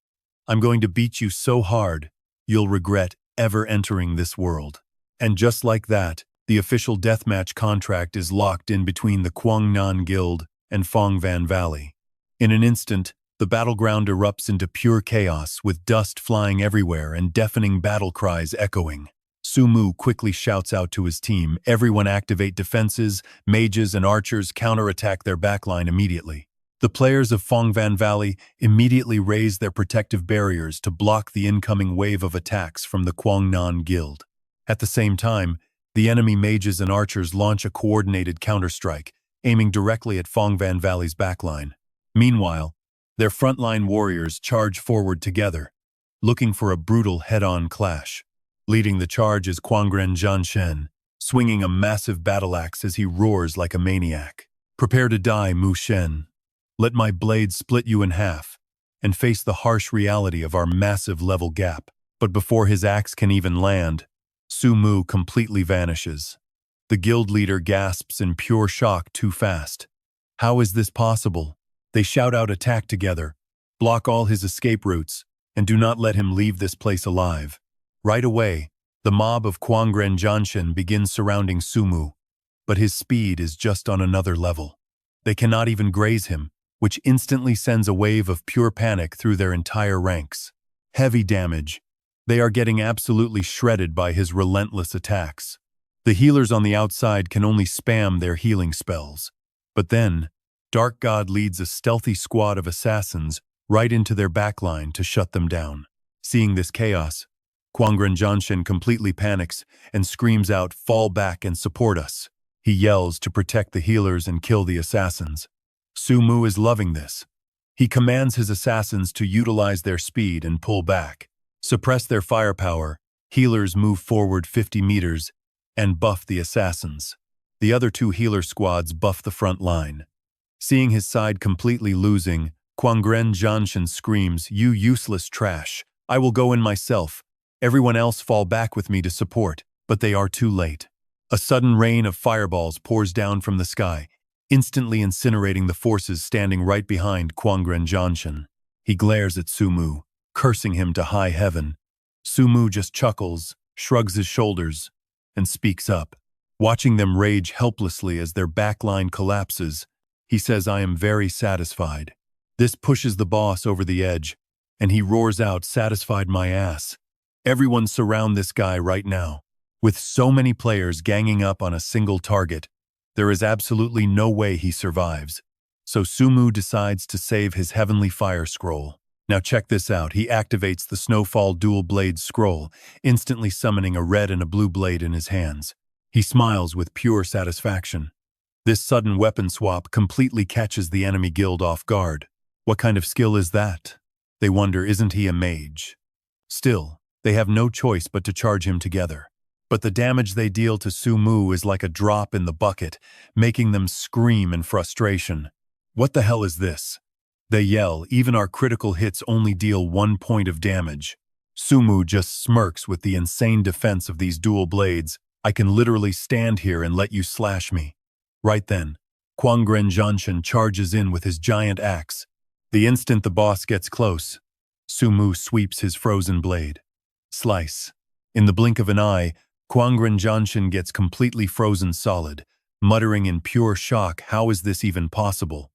I'm going to beat you so hard, you'll regret ever entering this world." And just like that, the official deathmatch contract is locked in between the Quangnan Guild and Fongvan Valley. In an instant, the battleground erupts into pure chaos, with dust flying everywhere and deafening battle cries echoing. Su Mu quickly shouts out to his team, "Everyone activate defenses, mages and archers counterattack their backline immediately." The players of Fongvan Valley immediately raise their protective barriers to block the incoming wave of attacks from the Quangnan Guild. At the same time, the enemy mages and archers launch a coordinated counterstrike, aiming directly at Fongvan Valley's backline. Meanwhile, their frontline warriors charge forward together, looking for a brutal head-on clash. Leading the charge is Quangren Jianshen, swinging a massive battle axe as he roars like a maniac. "Prepare to die, Mu Shen. Let my blade split you in half, and face the harsh reality of our massive level gap." But before his axe can even land, Su Mu completely vanishes. The guild leader gasps in pure shock too fast. How is this possible? They shout out attack together, block all his escape routes, and do not let him leave this place alive. Right away, the mob of Quangren Jianshen begins surrounding Su Mu, but his speed is just on another level. They cannot even graze him, which instantly sends a wave of pure panic through their entire ranks. Heavy damage. They are getting absolutely shredded by his relentless attacks. The healers on the outside can only spam their healing spells. But then, Dark God leads a stealthy squad of assassins right into their backline to shut them down. Seeing this chaos, Kwangren Janshin completely panics and screams out, "Fall back and support us." He yells to protect the healers and kill the assassins. Sumu is loving this. He commands his assassins to utilize their speed and pull back, suppress their firepower. Healers move forward 50 meters and buff the assassins. The other two healer squads buff the front line. Seeing his side completely losing, Kwangren Janshin screams, "You useless trash! I will go in myself. Everyone else fall back with me to support," but they are too late. A sudden rain of fireballs pours down from the sky, instantly incinerating the forces standing right behind Kwangren Janshin. He glares at Sumu, cursing him to high heaven. Sumu just chuckles, shrugs his shoulders, and speaks up. Watching them rage helplessly as their backline collapses, he says, "I am very satisfied." This pushes the boss over the edge, and he roars out, "Satisfied my ass." Everyone surround this guy right now. With so many players ganging up on a single target, there is absolutely no way he survives. So Sumu decides to save his heavenly fire scroll. Now check this out. He activates the Snowfall Dual Blade scroll, instantly summoning a red and a blue blade in his hands. He smiles with pure satisfaction. This sudden weapon swap completely catches the enemy guild off guard. What kind of skill is that? They wonder, isn't he a mage? Still, they have no choice but to charge him together. But the damage they deal to Sumu is like a drop in the bucket, making them scream in frustration. What the hell is this? They yell, "Even our critical hits only deal 1 point of damage." Sumu just smirks with the insane defense of these dual blades. "I can literally stand here and let you slash me." Right then, Kwangren Janshin charges in with his giant axe. The instant the boss gets close, Sumu sweeps his frozen blade. Slice. In the blink of an eye, Kwangren Janshin gets completely frozen solid, muttering in pure shock, "How is this even possible?"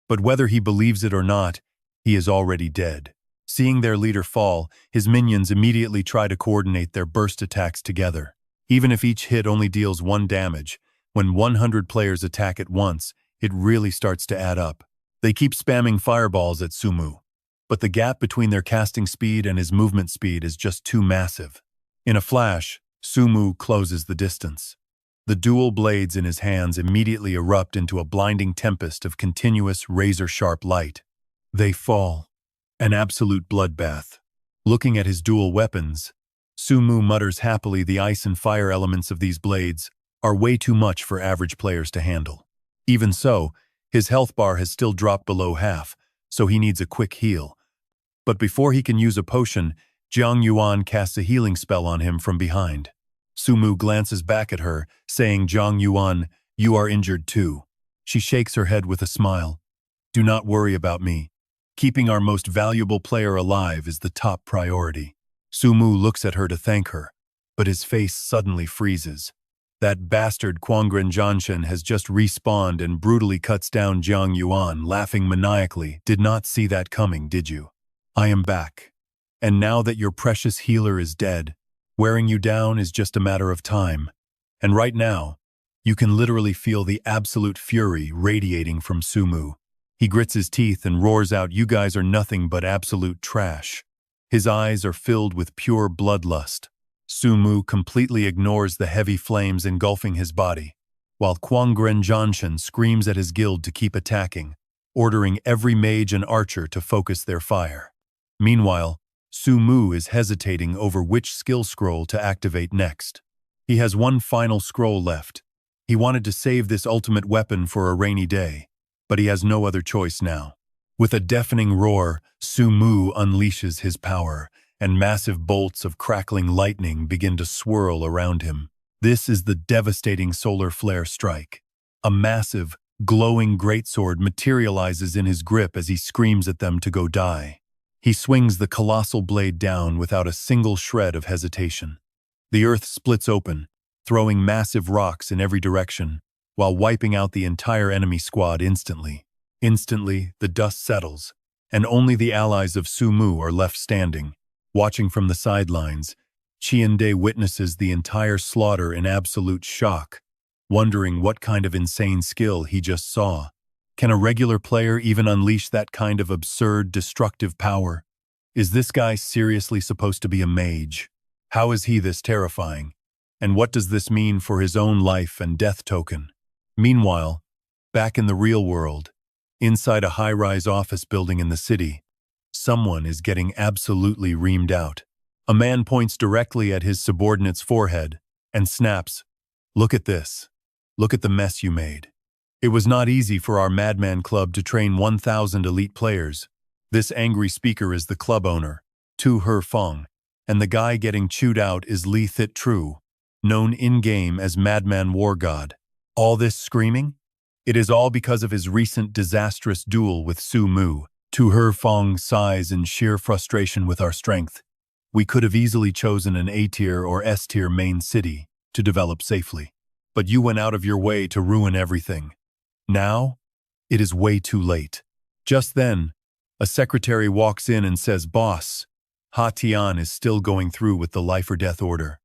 But whether he believes it or not, he is already dead. Seeing their leader fall, his minions immediately try to coordinate their burst attacks together. Even if each hit only deals 1 damage, when 100 players attack at once, it really starts to add up. They keep spamming fireballs at Sumu, but the gap between their casting speed and his movement speed is just too massive. In a flash, Sumu closes the distance. The dual blades in his hands immediately erupt into a blinding tempest of continuous razor-sharp light. They fall. An absolute bloodbath. Looking at his dual weapons, Sumu mutters happily, "The ice and fire elements of these blades are way too much for average players to handle." Even so, his health bar has still dropped below half, so he needs a quick heal. But before he can use a potion, Jiang Yuan casts a healing spell on him from behind. Sumu glances back at her, saying, "Jiang Yuan, you are injured too." She shakes her head with a smile. "Do not worry about me. Keeping our most valuable player alive is the top priority." Sumu looks at her to thank her, but his face suddenly freezes. That bastard Kwangren Janshin has just respawned and brutally cuts down Jiang Yuan, laughing maniacally. "Did not see that coming, did you? I am back. And now that your precious healer is dead, wearing you down is just a matter of time. And right now, you can literally feel the absolute fury radiating from Sumu. He grits his teeth and roars out, "You guys are nothing but absolute trash." His eyes are filled with pure bloodlust. Sumu completely ignores the heavy flames engulfing his body, while Kwangren Janshin screams at his guild to keep attacking, ordering every mage and archer to focus their fire. Meanwhile, Sumu is hesitating over which skill scroll to activate next. He has one final scroll left. He wanted to save this ultimate weapon for a rainy day, but he has no other choice now. With a deafening roar, Sumu unleashes his power, and massive bolts of crackling lightning begin to swirl around him. This is the devastating solar flare strike. A massive, glowing greatsword materializes in his grip as he screams at them to go die. He swings the colossal blade down without a single shred of hesitation. The earth splits open, throwing massive rocks in every direction, while wiping out the entire enemy squad instantly. Instantly, the dust settles, and only the allies of Sumu are left standing. Watching from the sidelines, Chiande witnesses the entire slaughter in absolute shock, wondering what kind of insane skill he just saw. Can a regular player even unleash that kind of absurd, destructive power? Is this guy seriously supposed to be a mage? How is he this terrifying? And what does this mean for his own life and death token? Meanwhile, back in the real world, inside a high-rise office building in the city, someone is getting absolutely reamed out. A man points directly at his subordinate's forehead and snaps, "Look at this. Look at the mess you made." It was not easy for our Madman Club to train 1,000 elite players. This angry speaker is the club owner, Tu Her Fong, and the guy getting chewed out is Li Thit Tru, known in-game as Madman War God. All this screaming? It is all because of his recent disastrous duel with Su Mu. Tu Her Fong sighs in sheer frustration with our strength. We could have easily chosen an A-tier or S-tier main city to develop safely. But you went out of your way to ruin everything. Now, it is way too late. Just then, a secretary walks in and says, "Boss, Ha Tian is still going through with the life or death order.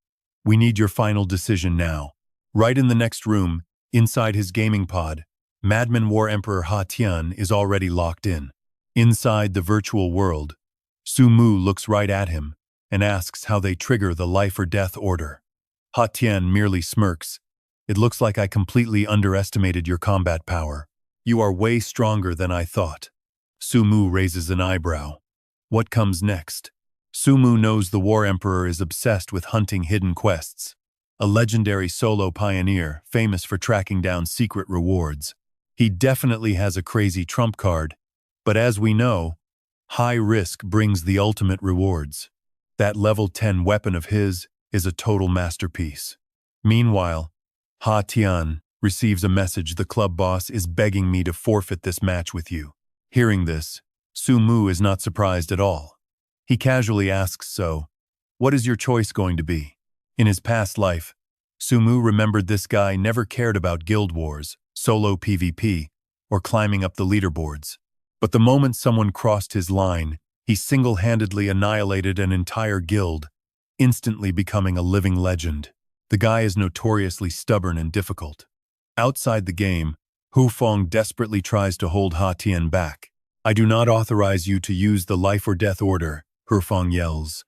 We need your final decision now." Right in the next room, inside his gaming pod, Madman War Emperor Ha Tian is already locked in. Inside the virtual world, Su Mu looks right at him and asks how they trigger the life or death order. Ha Tian merely smirks. "It looks like I completely underestimated your combat power. You are way stronger than I thought." Su Mu raises an eyebrow. What comes next? Su Mu knows the War Emperor is obsessed with hunting hidden quests. A legendary solo pioneer, famous for tracking down secret rewards. He definitely has a crazy trump card, but as we know, high risk brings the ultimate rewards. That level 10 weapon of his is a total masterpiece. Meanwhile, Ha Tian receives a message: "The club boss is begging me to forfeit this match with you." Hearing this, Su Mu is not surprised at all. He casually asks, "So, what is your choice going to be?" In his past life, Su Mu remembered this guy never cared about guild wars, solo PvP, or climbing up the leaderboards. But the moment someone crossed his line, he single-handedly annihilated an entire guild, instantly becoming a living legend. The guy is notoriously stubborn and difficult. Outside the game, Hu Fong desperately tries to hold Ha Tian back. "I do not authorize you to use the life or death order," Hu Fong yells.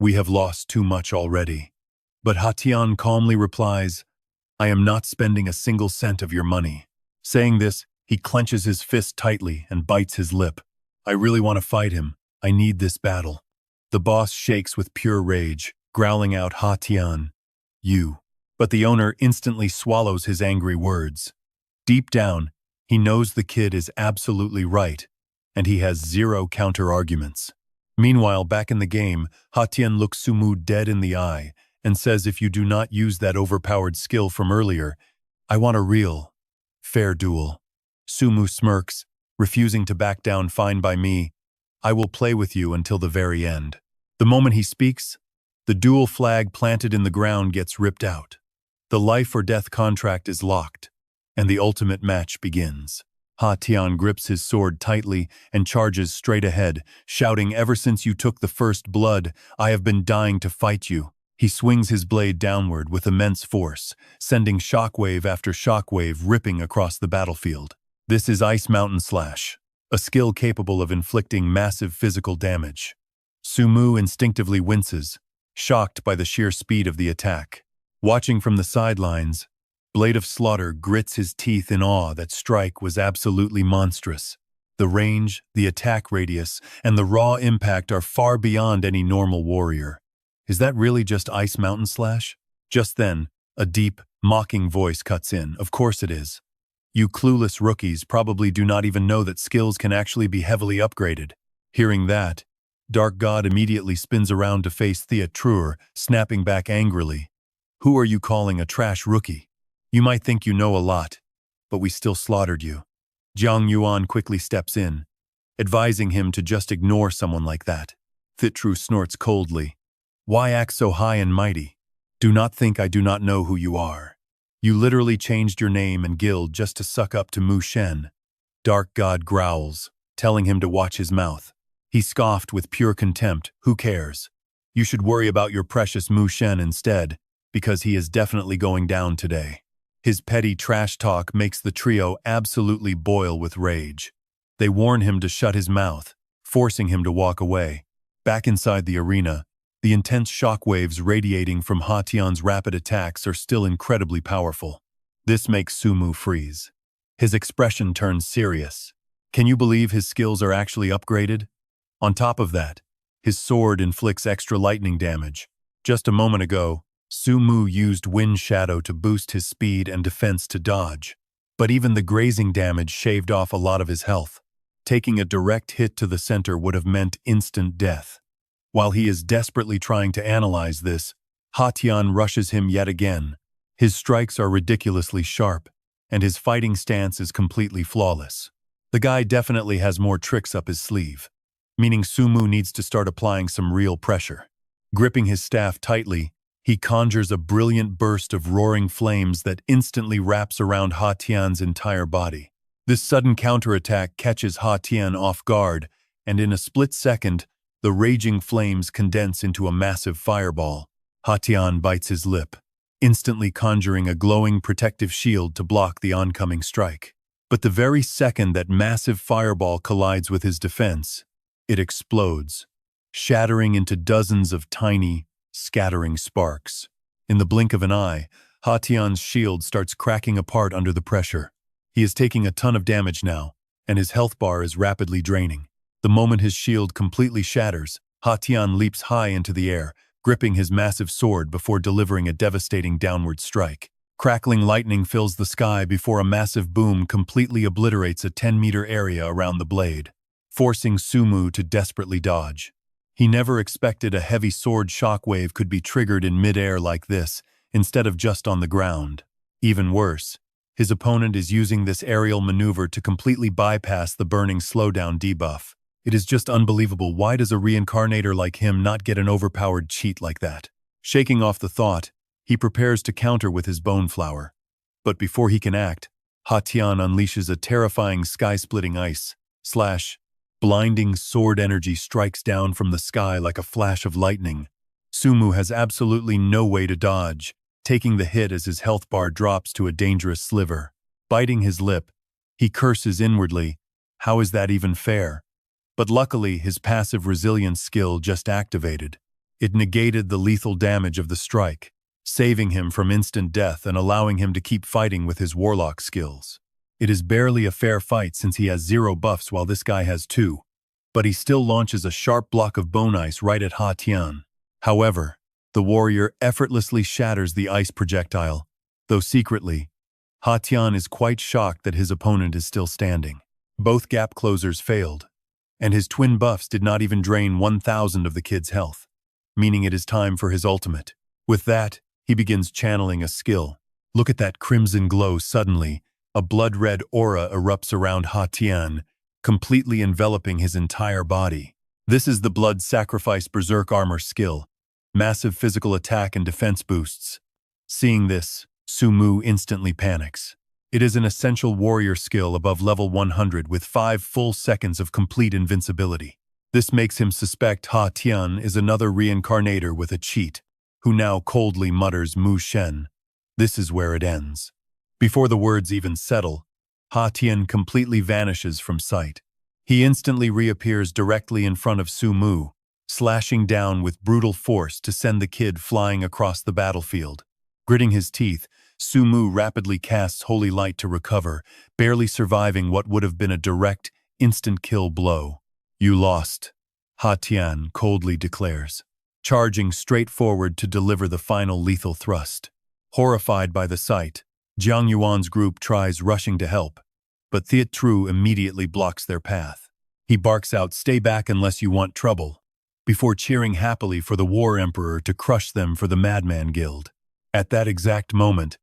"We have lost too much already." But Ha Tian calmly replies, "I am not spending a single cent of your money." Saying this, he clenches his fist tightly and bites his lip. "I really want to fight him. I need this battle." The boss shakes with pure rage, growling out, "Ha Tian, you." But the owner instantly swallows his angry words. Deep down, he knows the kid is absolutely right, and he has zero counter-arguments. Meanwhile, back in the game, Ha Tian looks Su Mu dead in the eye and says, "If you do not use that overpowered skill from earlier, I want a real, fair duel." Su Mu smirks, refusing to back down. "Fine by me. I will play with you until the very end." The moment he speaks, the duel flag planted in the ground gets ripped out. The life or death contract is locked, and the ultimate match begins. Ha Tian grips his sword tightly and charges straight ahead, shouting, "Ever since you took the first blood, I have been dying to fight you." He swings his blade downward with immense force, sending shockwave after shockwave ripping across the battlefield. This is Ice Mountain Slash, a skill capable of inflicting massive physical damage. Su Mu instinctively winces, shocked by the sheer speed of the attack. Watching from the sidelines, Blade of Slaughter grits his teeth in awe that strike was absolutely monstrous. The range, the attack radius, and the raw impact are far beyond any normal warrior. Is that really just Ice Mountain Slash? Just then, a deep, mocking voice cuts in. "Of course it is. You clueless rookies probably do not even know that skills can actually be heavily upgraded." Hearing that, Dark God immediately spins around to face Thea Truer, snapping back angrily. "Who are you calling a trash rookie? You might think you know a lot, but we still slaughtered you." Jiang Yuan quickly steps in, advising him to just ignore someone like that. Thitru snorts coldly. "Why act so high and mighty? Do not think I do not know who you are. You literally changed your name and guild just to suck up to Mu Shen." Dark God growls, telling him to watch his mouth. He scoffed with pure contempt. "Who cares? You should worry about your precious Mu Shen instead, because he is definitely going down today." His petty trash talk makes the trio absolutely boil with rage. They warn him to shut his mouth, forcing him to walk away. Back inside the arena, the intense shockwaves radiating from Ha Tian's rapid attacks are still incredibly powerful. This makes Sumu freeze. His expression turns serious. Can you believe his skills are actually upgraded? On top of that, his sword inflicts extra lightning damage. Just a moment ago, Sumu used Wind Shadow to boost his speed and defense to dodge. But even the grazing damage shaved off a lot of his health. Taking a direct hit to the center would have meant instant death. While he is desperately trying to analyze this, Ha Tian rushes him yet again. His strikes are ridiculously sharp, and his fighting stance is completely flawless. The guy definitely has more tricks up his sleeve, meaning Sumu needs to start applying some real pressure. Gripping his staff tightly, he conjures a brilliant burst of roaring flames that instantly wraps around Ha Tian's entire body. This sudden counterattack catches Ha Tian off guard, and in a split second, the raging flames condense into a massive fireball. Ha Tian bites his lip, instantly conjuring a glowing protective shield to block the oncoming strike. But the very second that massive fireball collides with his defense, it explodes, shattering into dozens of tiny, scattering sparks. In the blink of an eye, Ha Tian's shield starts cracking apart under the pressure. He is taking a ton of damage now, and his health bar is rapidly draining. The moment his shield completely shatters, Ha Tian leaps high into the air, gripping his massive sword before delivering a devastating downward strike. Crackling lightning fills the sky before a massive boom completely obliterates a 10-meter area around the blade, forcing Sumu to desperately dodge. He never expected a heavy sword shockwave could be triggered in midair like this, instead of just on the ground. Even worse, his opponent is using this aerial maneuver to completely bypass the burning slowdown debuff. It is just unbelievable. Why does a reincarnator like him not get an overpowered cheat like that? Shaking off the thought, he prepares to counter with his bone flower. But before he can act, Ha Tian unleashes a terrifying sky-splitting blinding sword energy strikes down from the sky like a flash of lightning. Sumu has absolutely no way to dodge, taking the hit as his health bar drops to a dangerous sliver. Biting his lip, he curses inwardly. How is that even fair? But luckily, his passive resilience skill just activated. It negated the lethal damage of the strike, saving him from instant death and allowing him to keep fighting with his warlock skills. It is barely a fair fight since he has 0 buffs while this guy has 2, but he still launches a sharp block of bone ice right at Ha Tian. However, the warrior effortlessly shatters the ice projectile, though secretly, Ha Tian is quite shocked that his opponent is still standing. Both gap closers failed, and his twin buffs did not even drain 1,000 of the kid's health, meaning it is time for his ultimate. With that, he begins channeling a skill. Look at that crimson glow. Suddenly, a blood-red aura erupts around Ha Tian, completely enveloping his entire body. This is the blood sacrifice berserk armor skill, massive physical attack and defense boosts. Seeing this, Sumu instantly panics. It is an essential warrior skill above level 100 with 5 full seconds of complete invincibility. This makes him suspect Ha Tian is another reincarnator with a cheat, who now coldly mutters Mu Shen. This is where it ends. Before the words even settle, Ha Tian completely vanishes from sight. He instantly reappears directly in front of Sumu, slashing down with brutal force to send the kid flying across the battlefield. Gritting his teeth, Sumu rapidly casts Holy Light to recover, barely surviving what would have been a direct, instant kill blow. You lost, Ha Tian coldly declares, charging straight forward to deliver the final lethal thrust. Horrified by the sight, Jiang Yuan's group tries rushing to help, but Thiet Tru immediately blocks their path. He barks out, "Stay back unless you want trouble," before cheering happily for the War Emperor to crush them for the Madman Guild. At that exact moment,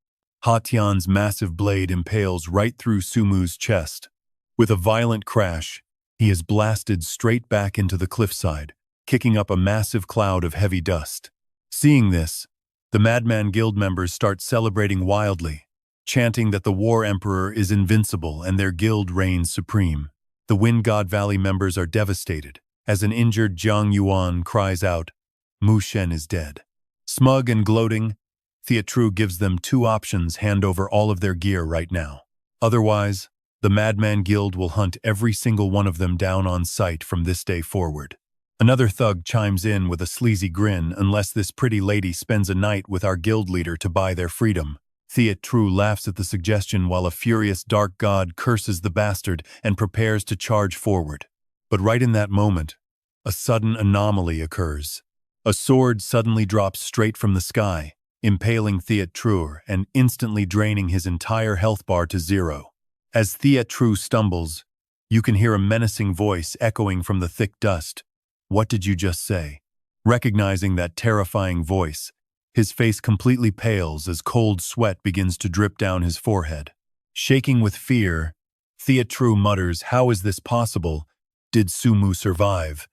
Ha Tian's massive blade impales right through Sumu's chest. With a violent crash, he is blasted straight back into the cliffside, kicking up a massive cloud of heavy dust. Seeing this, the Madman Guild members start celebrating wildly, chanting that the War Emperor is invincible and their guild reigns supreme. The Wind God Valley members are devastated, as an injured Jiang Yuan cries out, "Mu Shen is dead." Smug and gloating, Thiet Tru gives them 2 options: hand over all of their gear right now. Otherwise, the Madman Guild will hunt every single one of them down on sight from this day forward. Another thug chimes in with a sleazy grin, unless this pretty lady spends a night with our guild leader to buy their freedom. Tianqi laughs at the suggestion while a furious dark god curses the bastard and prepares to charge forward. But right in that moment, a sudden anomaly occurs. A sword suddenly drops straight from the sky, impaling Tianqi and instantly draining his entire health bar to 0. As Tianqi stumbles, you can hear a menacing voice echoing from the thick dust. "What did you just say?" Recognizing that terrifying voice, his face completely pales as cold sweat begins to drip down his forehead. Shaking with fear, Tianqi mutters, "How is this possible? Did Sumu survive?"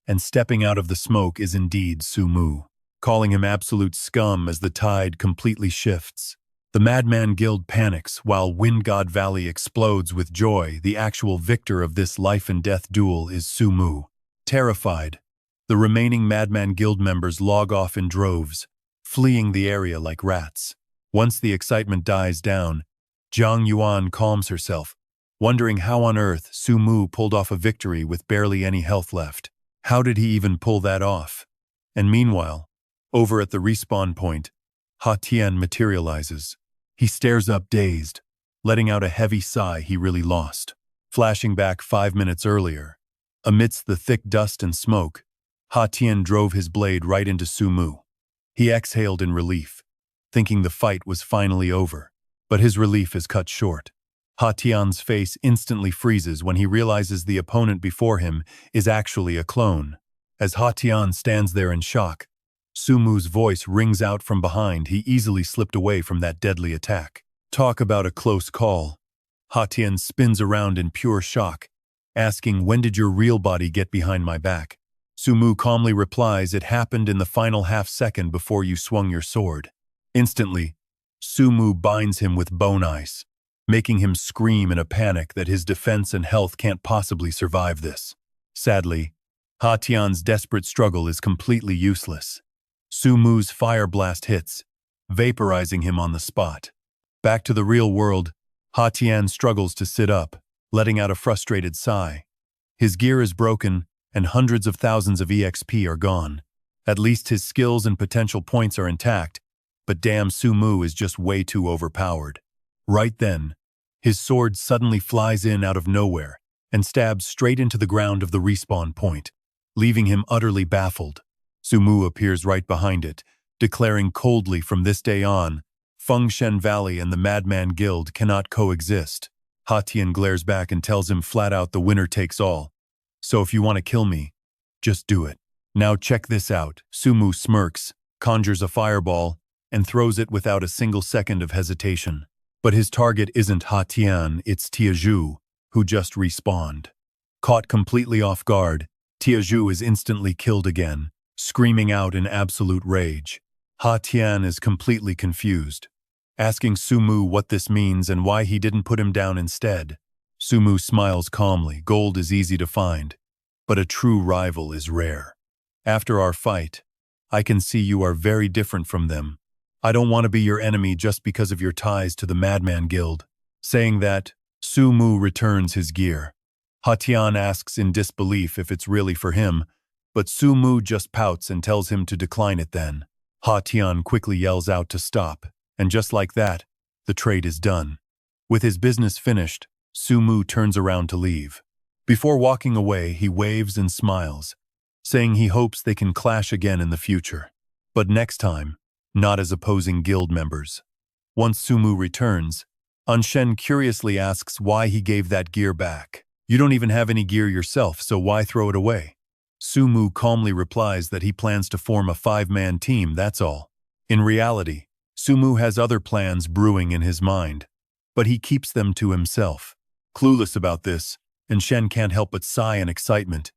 And stepping out of the smoke is indeed Sumu, calling him absolute scum as the tide completely shifts. The Madman Guild panics while Wind God Valley explodes with joy. The actual victor of this life-and-death duel is Sumu. Terrified, the remaining Madman Guild members log off in droves, fleeing the area like rats. Once the excitement dies down, Zhang Yuan calms herself, wondering how on earth Sumu pulled off a victory with barely any health left. How did he even pull that off? And meanwhile, over at the respawn point, Ha Tian materializes. He stares up dazed, letting out a heavy sigh he really lost. Flashing back 5 minutes earlier, amidst the thick dust and smoke, Ha Tian drove his blade right into Sumu. He exhaled in relief, thinking the fight was finally over. But his relief is cut short. Ha Tian's face instantly freezes when he realizes the opponent before him is actually a clone. As Ha Tian stands there in shock, Sumu's voice rings out from behind. He easily slipped away from that deadly attack. Talk about a close call. Ha Tian spins around in pure shock, asking, "When did your real body get behind my back?" Sumu calmly replies, "It happened in the final half-second before you swung your sword." Instantly, Sumu binds him with bone ice, making him scream in a panic that his defense and health can't possibly survive this. Sadly, Ha Tian's desperate struggle is completely useless. Sumu's fire blast hits, vaporizing him on the spot. Back to the real world, Ha Tian struggles to sit up, letting out a frustrated sigh. His gear is broken, and hundreds of thousands of EXP are gone. At least his skills and potential points are intact, but damn, Sumu is just way too overpowered. Right then, his sword suddenly flies in out of nowhere and stabs straight into the ground of the respawn point, leaving him utterly baffled. Sumu appears right behind it, declaring coldly, "From this day on, Fengshen Valley and the Madman Guild cannot coexist." Ha Tian glares back and tells him flat out, "The winner takes all. So if you want to kill me, just do it." "Now check this out." Sumu smirks, conjures a fireball, and throws it without a single second of hesitation. But his target isn't Ha Tian, it's Tianqi, who just respawned. Caught completely off guard, Tianqi is instantly killed again, screaming out in absolute rage. Ha Tian is completely confused, asking Sumu what this means and why he didn't put him down instead. Sumu smiles calmly. "Gold is easy to find, but a true rival is rare. After our fight, I can see you are very different from them. I don't want to be your enemy just because of your ties to the Madman Guild." Saying that, Sumu returns his gear. Ha Tian asks in disbelief if it's really for him, but Sumu just pouts and tells him to decline it then. Ha Tian quickly yells out to stop, and just like that, the trade is done. With his business finished, Sumu turns around to leave. Before walking away, he waves and smiles, saying he hopes they can clash again in the future. But next time, not as opposing guild members. Once Sumu returns, Anshen curiously asks why he gave that gear back. "You don't even have any gear yourself, so why throw it away?" Sumu calmly replies that he plans to form a 5-man team, that's all. In reality, Sumu has other plans brewing in his mind, but he keeps them to himself. Clueless about this, Anshen can't help but sigh in excitement,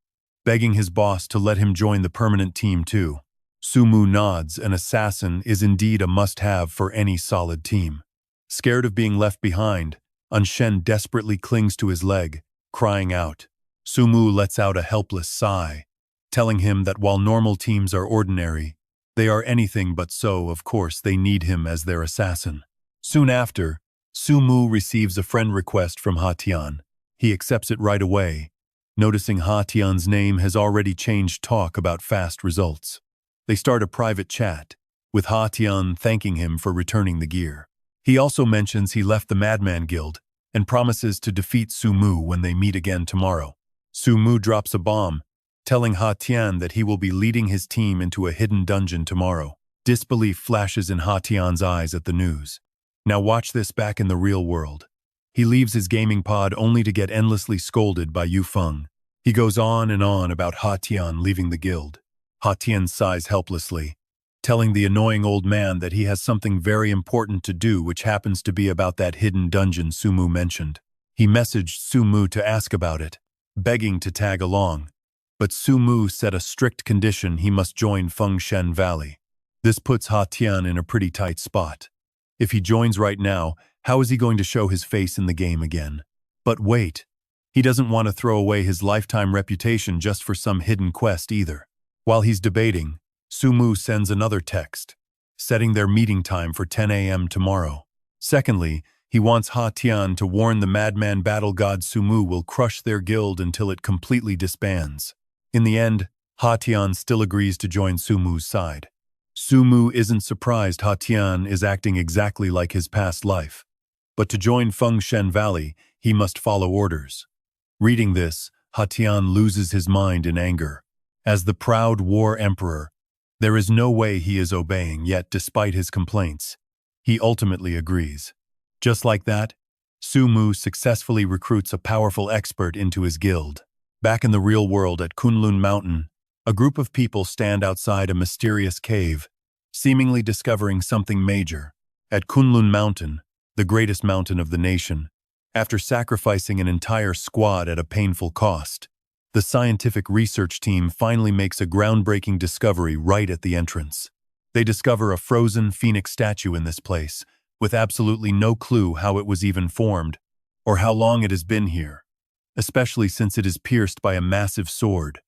begging his boss to let him join the permanent team too. Sumu nods. An assassin is indeed a must-have for any solid team. Scared of being left behind, Anshen desperately clings to his leg, crying out. Sumu lets out a helpless sigh, telling him that while normal teams are ordinary, they are anything but so. Of course, they need him as their assassin. Soon after, Sumu receives a friend request from Ha Tian. He accepts it right away, Noticing Ha Tian's name has already changed talk about fast results. They start a private chat, with Ha Tian thanking him for returning the gear. He also mentions he left the Madman Guild and promises to defeat Su Mu when they meet again tomorrow. Su Mu drops a bomb, telling Ha Tian that he will be leading his team into a hidden dungeon tomorrow. Disbelief flashes in Ha Tian's eyes at the news. Now watch this back in the real world. He leaves his gaming pod only to get endlessly scolded by Yu Feng. He goes on and on about Ha Tian leaving the guild. Ha Tian sighs helplessly, telling the annoying old man that he has something very important to do, which happens to be about that hidden dungeon Su Mu mentioned. He messaged Su Mu to ask about it, begging to tag along. But Su Mu set a strict condition: he must join Fengshen Valley. This puts Ha Tian in a pretty tight spot. If he joins right now, how is he going to show his face in the game again? But wait, he doesn't want to throw away his lifetime reputation just for some hidden quest either. While he's debating, Su Mu sends another text, setting their meeting time for 10 a.m. tomorrow. Secondly, he wants Ha Tian to warn the madman battle god Su Mu will crush their guild until it completely disbands. In the end, Ha Tian still agrees to join Su Mu's side. Su Mu isn't surprised Ha Tian is acting exactly like his past life. But to join Fengshen Valley, he must follow orders. Reading this, Ha Tian loses his mind in anger. As the proud war emperor, there is no way he is obeying, yet despite his complaints, he ultimately agrees. Just like that, Su Mu successfully recruits a powerful expert into his guild. Back in the real world at Kunlun Mountain, a group of people stand outside a mysterious cave, seemingly discovering something major. At Kunlun Mountain, the greatest mountain of the nation, after sacrificing an entire squad at a painful cost, the scientific research team finally makes a groundbreaking discovery right at the entrance. They discover a frozen phoenix statue in this place, with absolutely no clue how it was even formed, or how long it has been here, especially since it is pierced by a massive sword,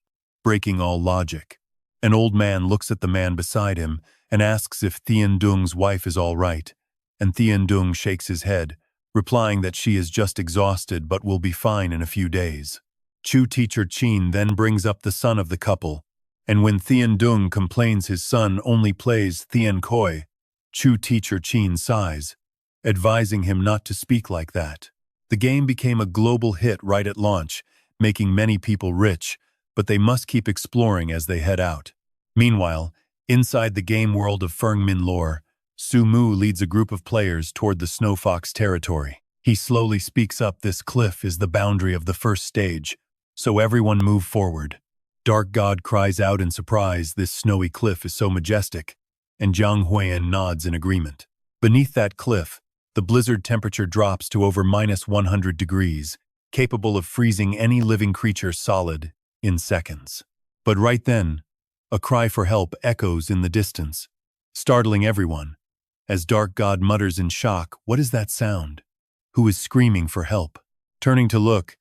breaking all logic. An old man looks at the man beside him and asks if Thian Dung's wife is all right, and Thian Dung shakes his head, replying that she is just exhausted but will be fine in a few days. Chu teacher Qin then brings up the son of the couple, and when Thian Dung complains his son only plays Thian Koi, Chu teacher Qin sighs, advising him not to speak like that. The game became a global hit right at launch, making many people rich, but they must keep exploring as they head out. Meanwhile, inside the game world of Fengmin lore, Su Mu leads a group of players toward the Snow Fox territory. He slowly speaks up: this cliff is the boundary of the first stage, so everyone move forward. Dark God cries out in surprise: this snowy cliff is so majestic, and Zhang Huiyan nods in agreement. Beneath that cliff, the blizzard temperature drops to over -100 degrees, capable of freezing any living creature solid in seconds. But right then, a cry for help echoes in the distance, startling everyone. As Dark God mutters in shock, "What is that sound? Who is screaming for help?" Turning to look,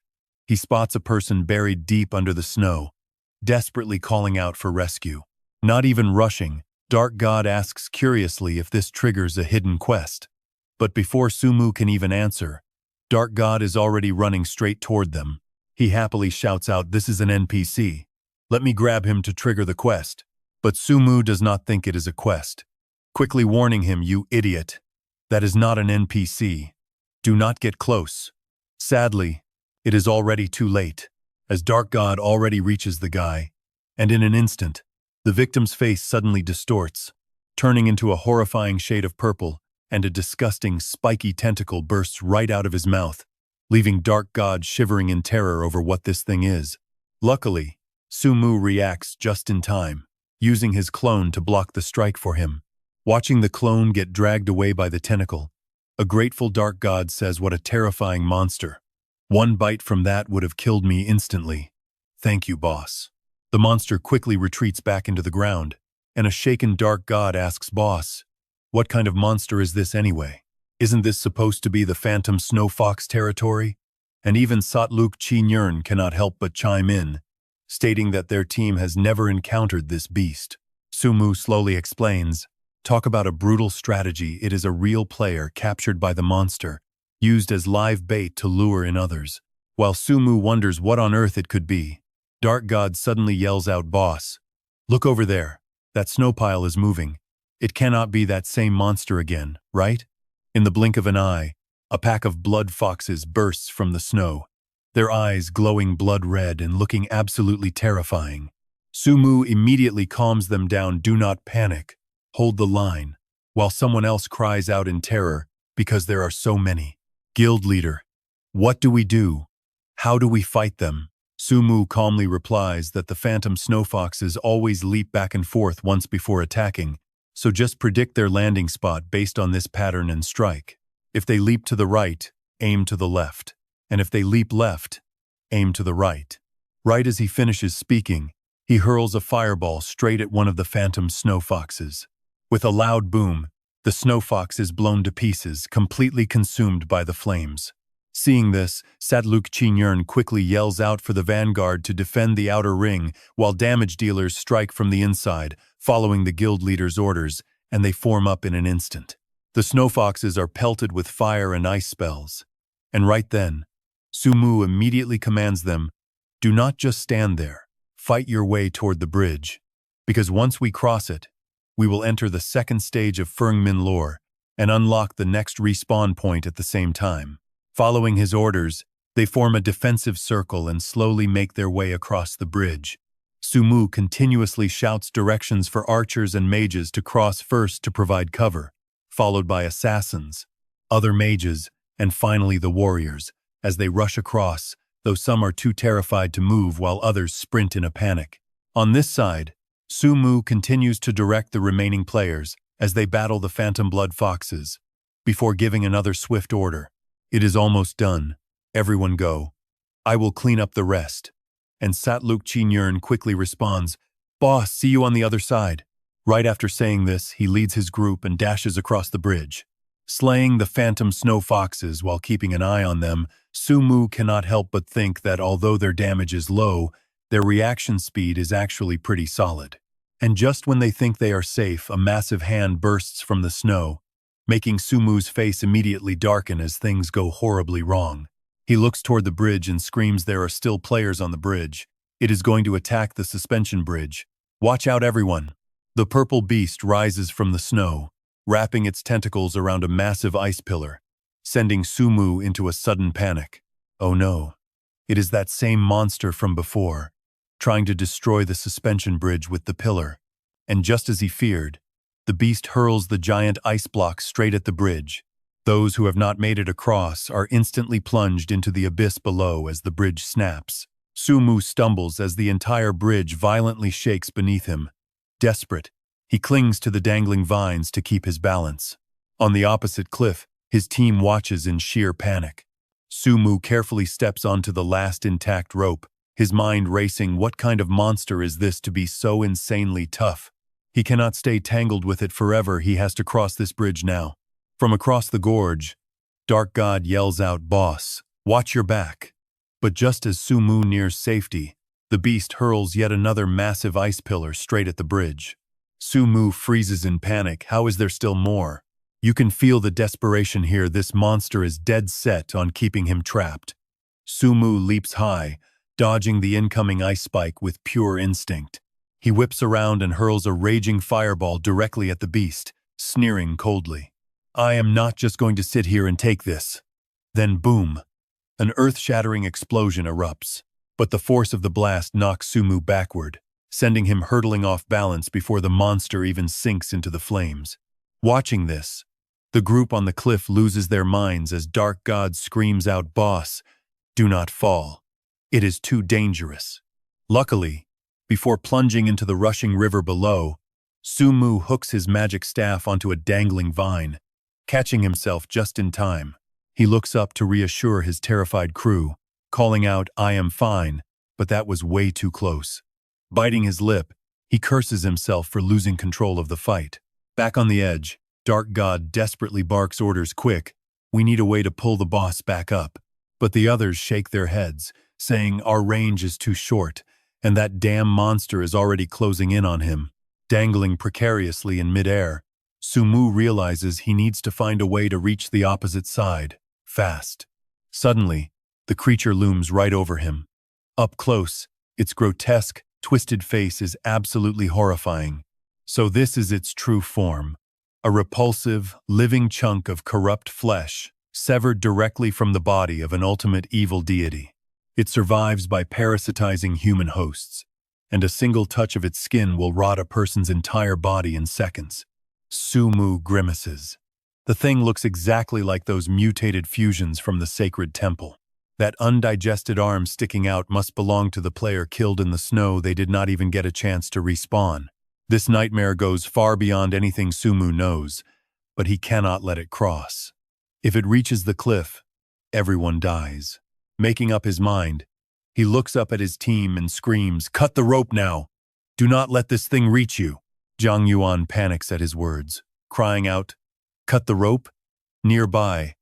he spots a person buried deep under the snow, desperately calling out for rescue. Not even rushing, Dark God asks curiously if this triggers a hidden quest. But before Su Mu can even answer, Dark God is already running straight toward them. He happily shouts out, "This is an NPC. Let me grab him to trigger the quest." But Su Mu does not think it is a quest, quickly warning him, "You idiot. That is not an NPC. Do not get close." Sadly, it is already too late, as Dark God already reaches the guy, and in an instant, the victim's face suddenly distorts, turning into a horrifying shade of purple, and a disgusting, spiky tentacle bursts right out of his mouth, leaving Dark God shivering in terror over what this thing is. Luckily, Su Mu reacts just in time, using his clone to block the strike for him. Watching the clone get dragged away by the tentacle, a grateful Dark God says, "What a terrifying monster. One bite from that would have killed me instantly. Thank you, boss." The monster quickly retreats back into the ground, and a shaken Dark God asks, "Boss, what kind of monster is this anyway? Isn't this supposed to be the Phantom Snow Fox territory?" And even Satluk Chi cannot help but chime in, stating that their team has never encountered this beast. Su Mu slowly explains, "Talk about a brutal strategy. It is a real player captured by the monster, used as live bait to lure in others. While Sumu wonders what on earth it could be, Dark God suddenly yells out, "Boss! Look over there. That snow pile is moving. It cannot be that same monster again, right?" In the blink of an eye, a pack of blood foxes bursts from the snow, their eyes glowing blood red and looking absolutely terrifying. Sumu immediately calms them down. "Do not panic. Hold the line," while someone else cries out in terror because there are so many. "Guild leader, what do we do? How do we fight them?" Sumu calmly replies that the phantom snow foxes always leap back and forth once before attacking, so just predict their landing spot based on this pattern and strike. If they leap to the right, aim to the left, and if they leap left, aim to the right. Right as he finishes speaking, he hurls a fireball straight at one of the phantom snow foxes. With a loud boom, the snow fox is blown to pieces, completely consumed by the flames. Seeing this, Satluk Chinyern quickly yells out for the vanguard to defend the outer ring, while damage dealers strike from the inside, following the guild leader's orders, and they form up in an instant. The snow foxes are pelted with fire and ice spells. And right then, Sumu immediately commands them, "Do not just stand there. Fight your way toward the bridge. Because once we cross it, we will enter the second stage of Fengmin lore and unlock the next respawn point at the same time." Following his orders, they form a defensive circle and slowly make their way across the bridge. Sumu continuously shouts directions for archers and mages to cross first to provide cover, followed by assassins, other mages, and finally the warriors, as they rush across, though some are too terrified to move while others sprint in a panic. On this side, Sumu continues to direct the remaining players as they battle the phantom blood foxes, before giving another swift order. "It is almost done. Everyone go. I will clean up the rest." And Satluk Chinyern quickly responds, "Boss, see you on the other side." Right after saying this, he leads his group and dashes across the bridge. Slaying the phantom snow foxes while keeping an eye on them, Sumu cannot help but think that although their damage is low, their reaction speed is actually pretty solid. And just when they think they are safe, a massive hand bursts from the snow, making Sumu's face immediately darken as things go horribly wrong. He looks toward the bridge and screams there are still players on the bridge. It is going to attack the suspension bridge. "Watch out, everyone." The purple beast rises from the snow, wrapping its tentacles around a massive ice pillar, sending Sumu into a sudden panic. Oh no, it is that same monster from before, trying to destroy the suspension bridge with the pillar. And just as he feared, the beast hurls the giant ice block straight at the bridge. Those who have not made it across are instantly plunged into the abyss below as the bridge snaps. Sumu stumbles as the entire bridge violently shakes beneath him. Desperate, he clings to the dangling vines to keep his balance. On the opposite cliff, his team watches in sheer panic. Sumu carefully steps onto the last intact rope, his mind racing. What kind of monster is this to be so insanely tough? He cannot stay tangled with it forever. He has to cross this bridge now. From across the gorge, Dark God yells out, "Boss, watch your back." But just as Sumu nears safety, the beast hurls yet another massive ice pillar straight at the bridge. Sumu freezes in panic. How is there still more? You can feel the desperation here. This monster is dead set on keeping him trapped. Sumu leaps high, dodging the incoming ice spike with pure instinct. He whips around and hurls a raging fireball directly at the beast, sneering coldly. "I am not just going to sit here and take this." Then boom! An earth-shattering explosion erupts, but the force of the blast knocks Sumu backward, sending him hurtling off balance before the monster even sinks into the flames. Watching this, the group on the cliff loses their minds as Dark God screams out, "Boss, do not fall. It is too dangerous." Luckily, before plunging into the rushing river below, Sumu hooks his magic staff onto a dangling vine, catching himself just in time. He looks up to reassure his terrified crew, calling out, "I am fine," but that was way too close. Biting his lip, he curses himself for losing control of the fight. Back on the edge, Dark God desperately barks orders, "Quick, we need a way to pull the boss back up." But the others shake their heads, saying our range is too short, and that damn monster is already closing in on him. Dangling precariously in midair, Sumu realizes he needs to find a way to reach the opposite side, fast. Suddenly, The creature looms right over him. Up close, its grotesque, twisted face is absolutely horrifying. So this is its true form. A repulsive, living chunk of corrupt flesh, severed directly from the body of an ultimate evil deity. It survives by parasitizing human hosts, and a single touch of its skin will rot a person's entire body in seconds. Sumu grimaces. The thing looks exactly like those mutated fusions from the sacred temple. That undigested arm sticking out must belong to the player killed in the snow. They did not even get a chance to respawn. This nightmare goes far beyond anything Sumu knows, but he cannot let it cross. If it reaches the cliff, everyone dies. Making up his mind, he looks up at his team and screams, "Cut the rope now! Do not let this thing reach you!" Jiang Yuan panics at his words, crying out, "Cut the rope?" Nearby,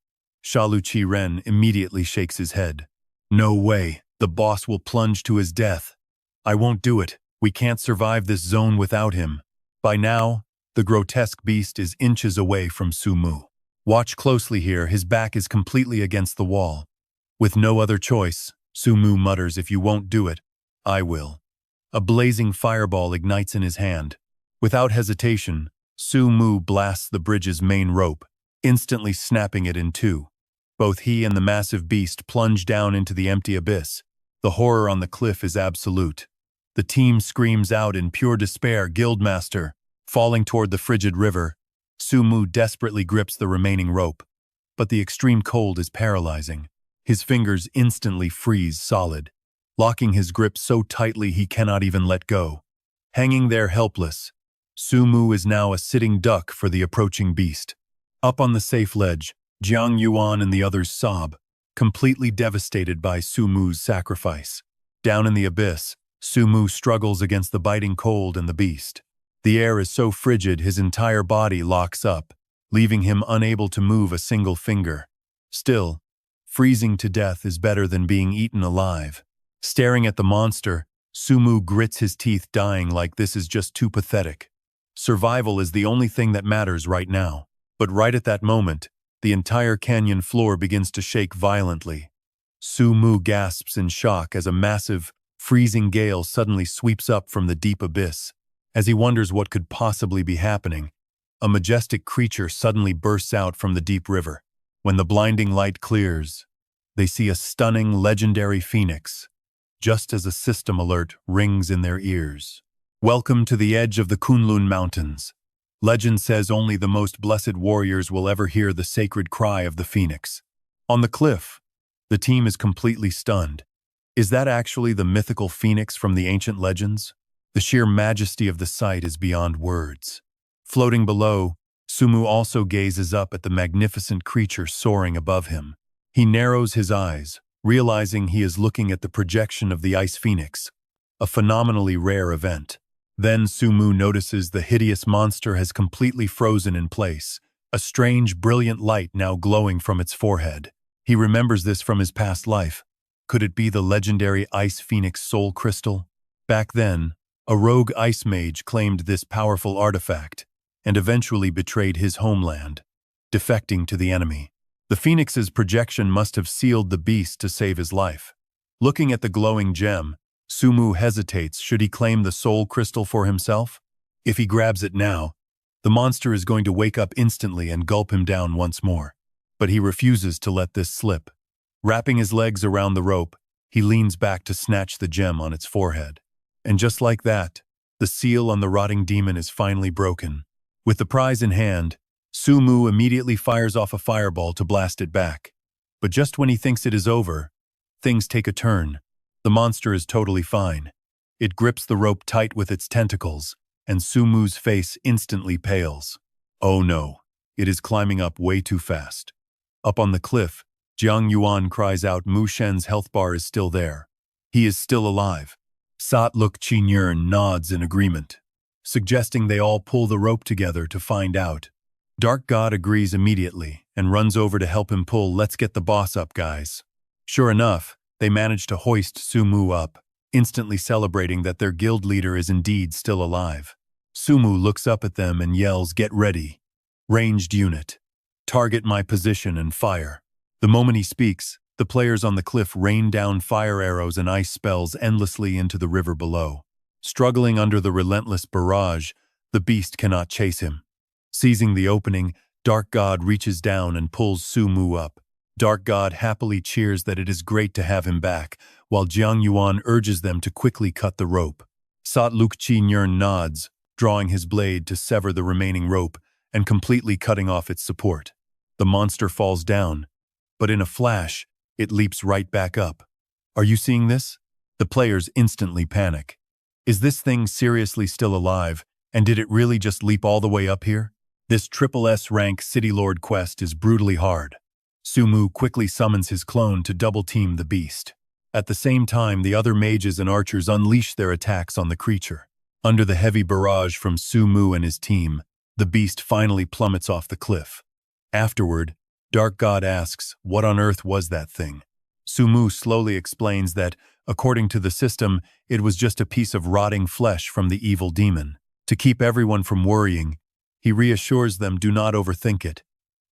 Shalu Ren immediately shakes his head. "No way, the boss will plunge to his death. I won't do it. We can't survive this zone without him." By now, the grotesque beast is inches away from Sumu. Watch closely here, his back is completely against the wall. With no other choice, Sumu mutters, "If you won't do it, I will." A blazing fireball ignites in his hand. Without hesitation, Sumu blasts the bridge's main rope, instantly snapping it in two. Both he and the massive beast plunge down into the empty abyss. The horror on the cliff is absolute. The team screams out in pure despair, "Guildmaster!" Falling toward the frigid river, Sumu desperately grips the remaining rope. But the extreme cold is paralyzing. His fingers instantly freeze solid, locking his grip so tightly he cannot even let go. Hanging there helpless, Sumu is now a sitting duck for the approaching beast. Up on the safe ledge, Jiang Yuan and the others sob, completely devastated by Sumu's sacrifice. Down in the abyss, Sumu struggles against the biting cold and the beast. The air is so frigid his entire body locks up, leaving him unable to move a single finger. Still, freezing to death is better than being eaten alive. Staring at the monster, Sumu grits his teeth, dying like this is just too pathetic. Survival is the only thing that matters right now. But right at that moment, the entire canyon floor begins to shake violently. Sumu gasps in shock as a massive, freezing gale suddenly sweeps up from the deep abyss. As he wonders what could possibly be happening, a majestic creature suddenly bursts out from the deep river. When the blinding light clears, they see a stunning, legendary phoenix, just as a system alert rings in their ears. "Welcome to the edge of the Kunlun Mountains. Legend says only the most blessed warriors will ever hear the sacred cry of the phoenix." On the cliff, the team is completely stunned. Is that actually the mythical phoenix from the ancient legends? The sheer majesty of the sight is beyond words. Floating below, Sumu also gazes up at the magnificent creature soaring above him. He narrows his eyes, realizing he is looking at the projection of the ice phoenix, a phenomenally rare event. Then Sumu notices the hideous monster has completely frozen in place, a strange, brilliant light now glowing from its forehead. He remembers this from his past life. Could it be the legendary ice phoenix soul crystal? Back then, a rogue ice mage claimed this powerful artifact and eventually betrayed his homeland, defecting to the enemy. The phoenix's projection must have sealed the beast to save his life. Looking at the glowing gem, Sumu hesitates. Should he claim the soul crystal for himself? If he grabs it now, the monster is going to wake up instantly and gulp him down once more. But he refuses to let this slip. Wrapping his legs around the rope, he leans back to snatch the gem on its forehead. And just like that, the seal on the rotting demon is finally broken. With the prize in hand, Sumu immediately fires off a fireball to blast it back. But just when he thinks it is over, things take a turn. The monster is totally fine. It grips the rope tight with its tentacles, and Sumu's face instantly pales. Oh no, it is climbing up way too fast. Up on the cliff, Jiang Yuan cries out. Mu Shen's health bar is still there. He is still alive. Sat Luk Qingyern nods in agreement, suggesting they all pull the rope together to find out. Dark God agrees immediately and runs over to help him pull. "Let's get the boss up, guys." Sure enough, they manage to hoist Sumu up, instantly celebrating that their guild leader is indeed still alive. Sumu looks up at them and yells, "Get ready. Ranged unit. Target my position and fire." The moment he speaks, The players on the cliff rain down fire arrows and ice spells endlessly into the river below. Struggling under the relentless barrage, the beast cannot chase him. Seizing the opening, Dark God reaches down and pulls Su Mu up. Dark God happily cheers that it is great to have him back, while Jiang Yuan urges them to quickly cut the rope. Sat Luk Chi Nyern nods, drawing his blade to sever the remaining rope and completely cutting off its support. The monster falls down, but in a flash, it leaps right back up. Are you seeing this? The players instantly panic. Is this thing seriously still alive, and did it really just leap all the way up here? This triple S rank City Lord quest is brutally hard. Su Mu quickly summons his clone to double-team the beast. At the same time, the other mages and archers unleash their attacks on the creature. Under the heavy barrage from Su Mu and his team, the beast finally plummets off the cliff. Afterward, Dark God asks, what on earth was that thing? Su Mu slowly explains that, according to the system, it was just a piece of rotting flesh from the evil demon. To keep everyone from worrying, he reassures them do not overthink it.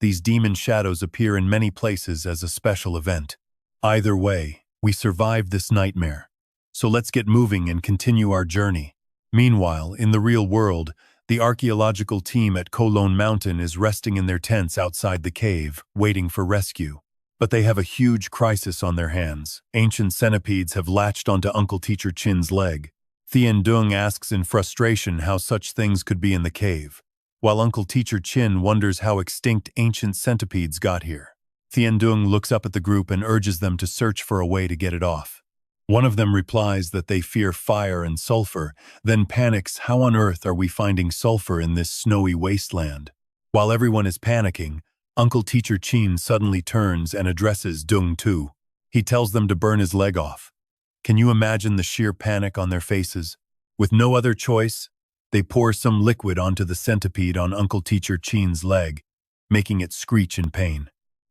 These demon shadows appear in many places as a special event. Either way, we survived this nightmare. So let's get moving and continue our journey. Meanwhile, in the real world, the archaeological team at Kowloon Mountain is resting in their tents outside the cave, waiting for rescue. But they have a huge crisis on their hands. Ancient centipedes have latched onto Uncle Teacher Chin's leg. Thien Dung asks in frustration how such things could be in the cave, while Uncle Teacher Chin wonders how extinct ancient centipedes got here. Thien Dung looks up at the group and urges them to search for a way to get it off. One of them replies that they fear fire and sulfur, then panics, how on earth are we finding sulfur in this snowy wasteland? While everyone is panicking, Uncle Teacher Chin suddenly turns and addresses Dung Tu. He tells them to burn his leg off. Can you imagine the sheer panic on their faces? With no other choice, they pour some liquid onto the centipede on Uncle Teacher Chin's leg, making it screech in pain.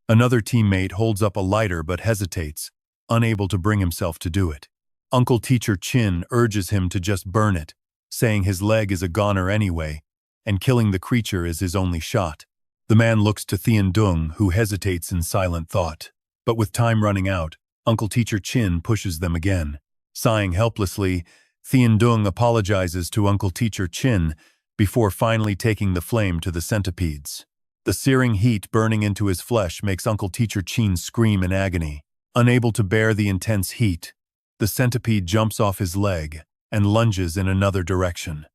Another teammate holds up a lighter but hesitates, unable to bring himself to do it. Uncle Teacher Chin urges him to just burn it, saying his leg is a goner anyway, and killing the creature is his only shot. The man looks to Thien Dung, who hesitates in silent thought. But with time running out, Uncle Teacher Chin pushes them again. Sighing helplessly, Thien Dung apologizes to Uncle Teacher Chin before finally taking the flame to the centipedes. The searing heat burning into his flesh makes Uncle Teacher Chin scream in agony. Unable to bear the intense heat, the centipede jumps off his leg and lunges in another direction,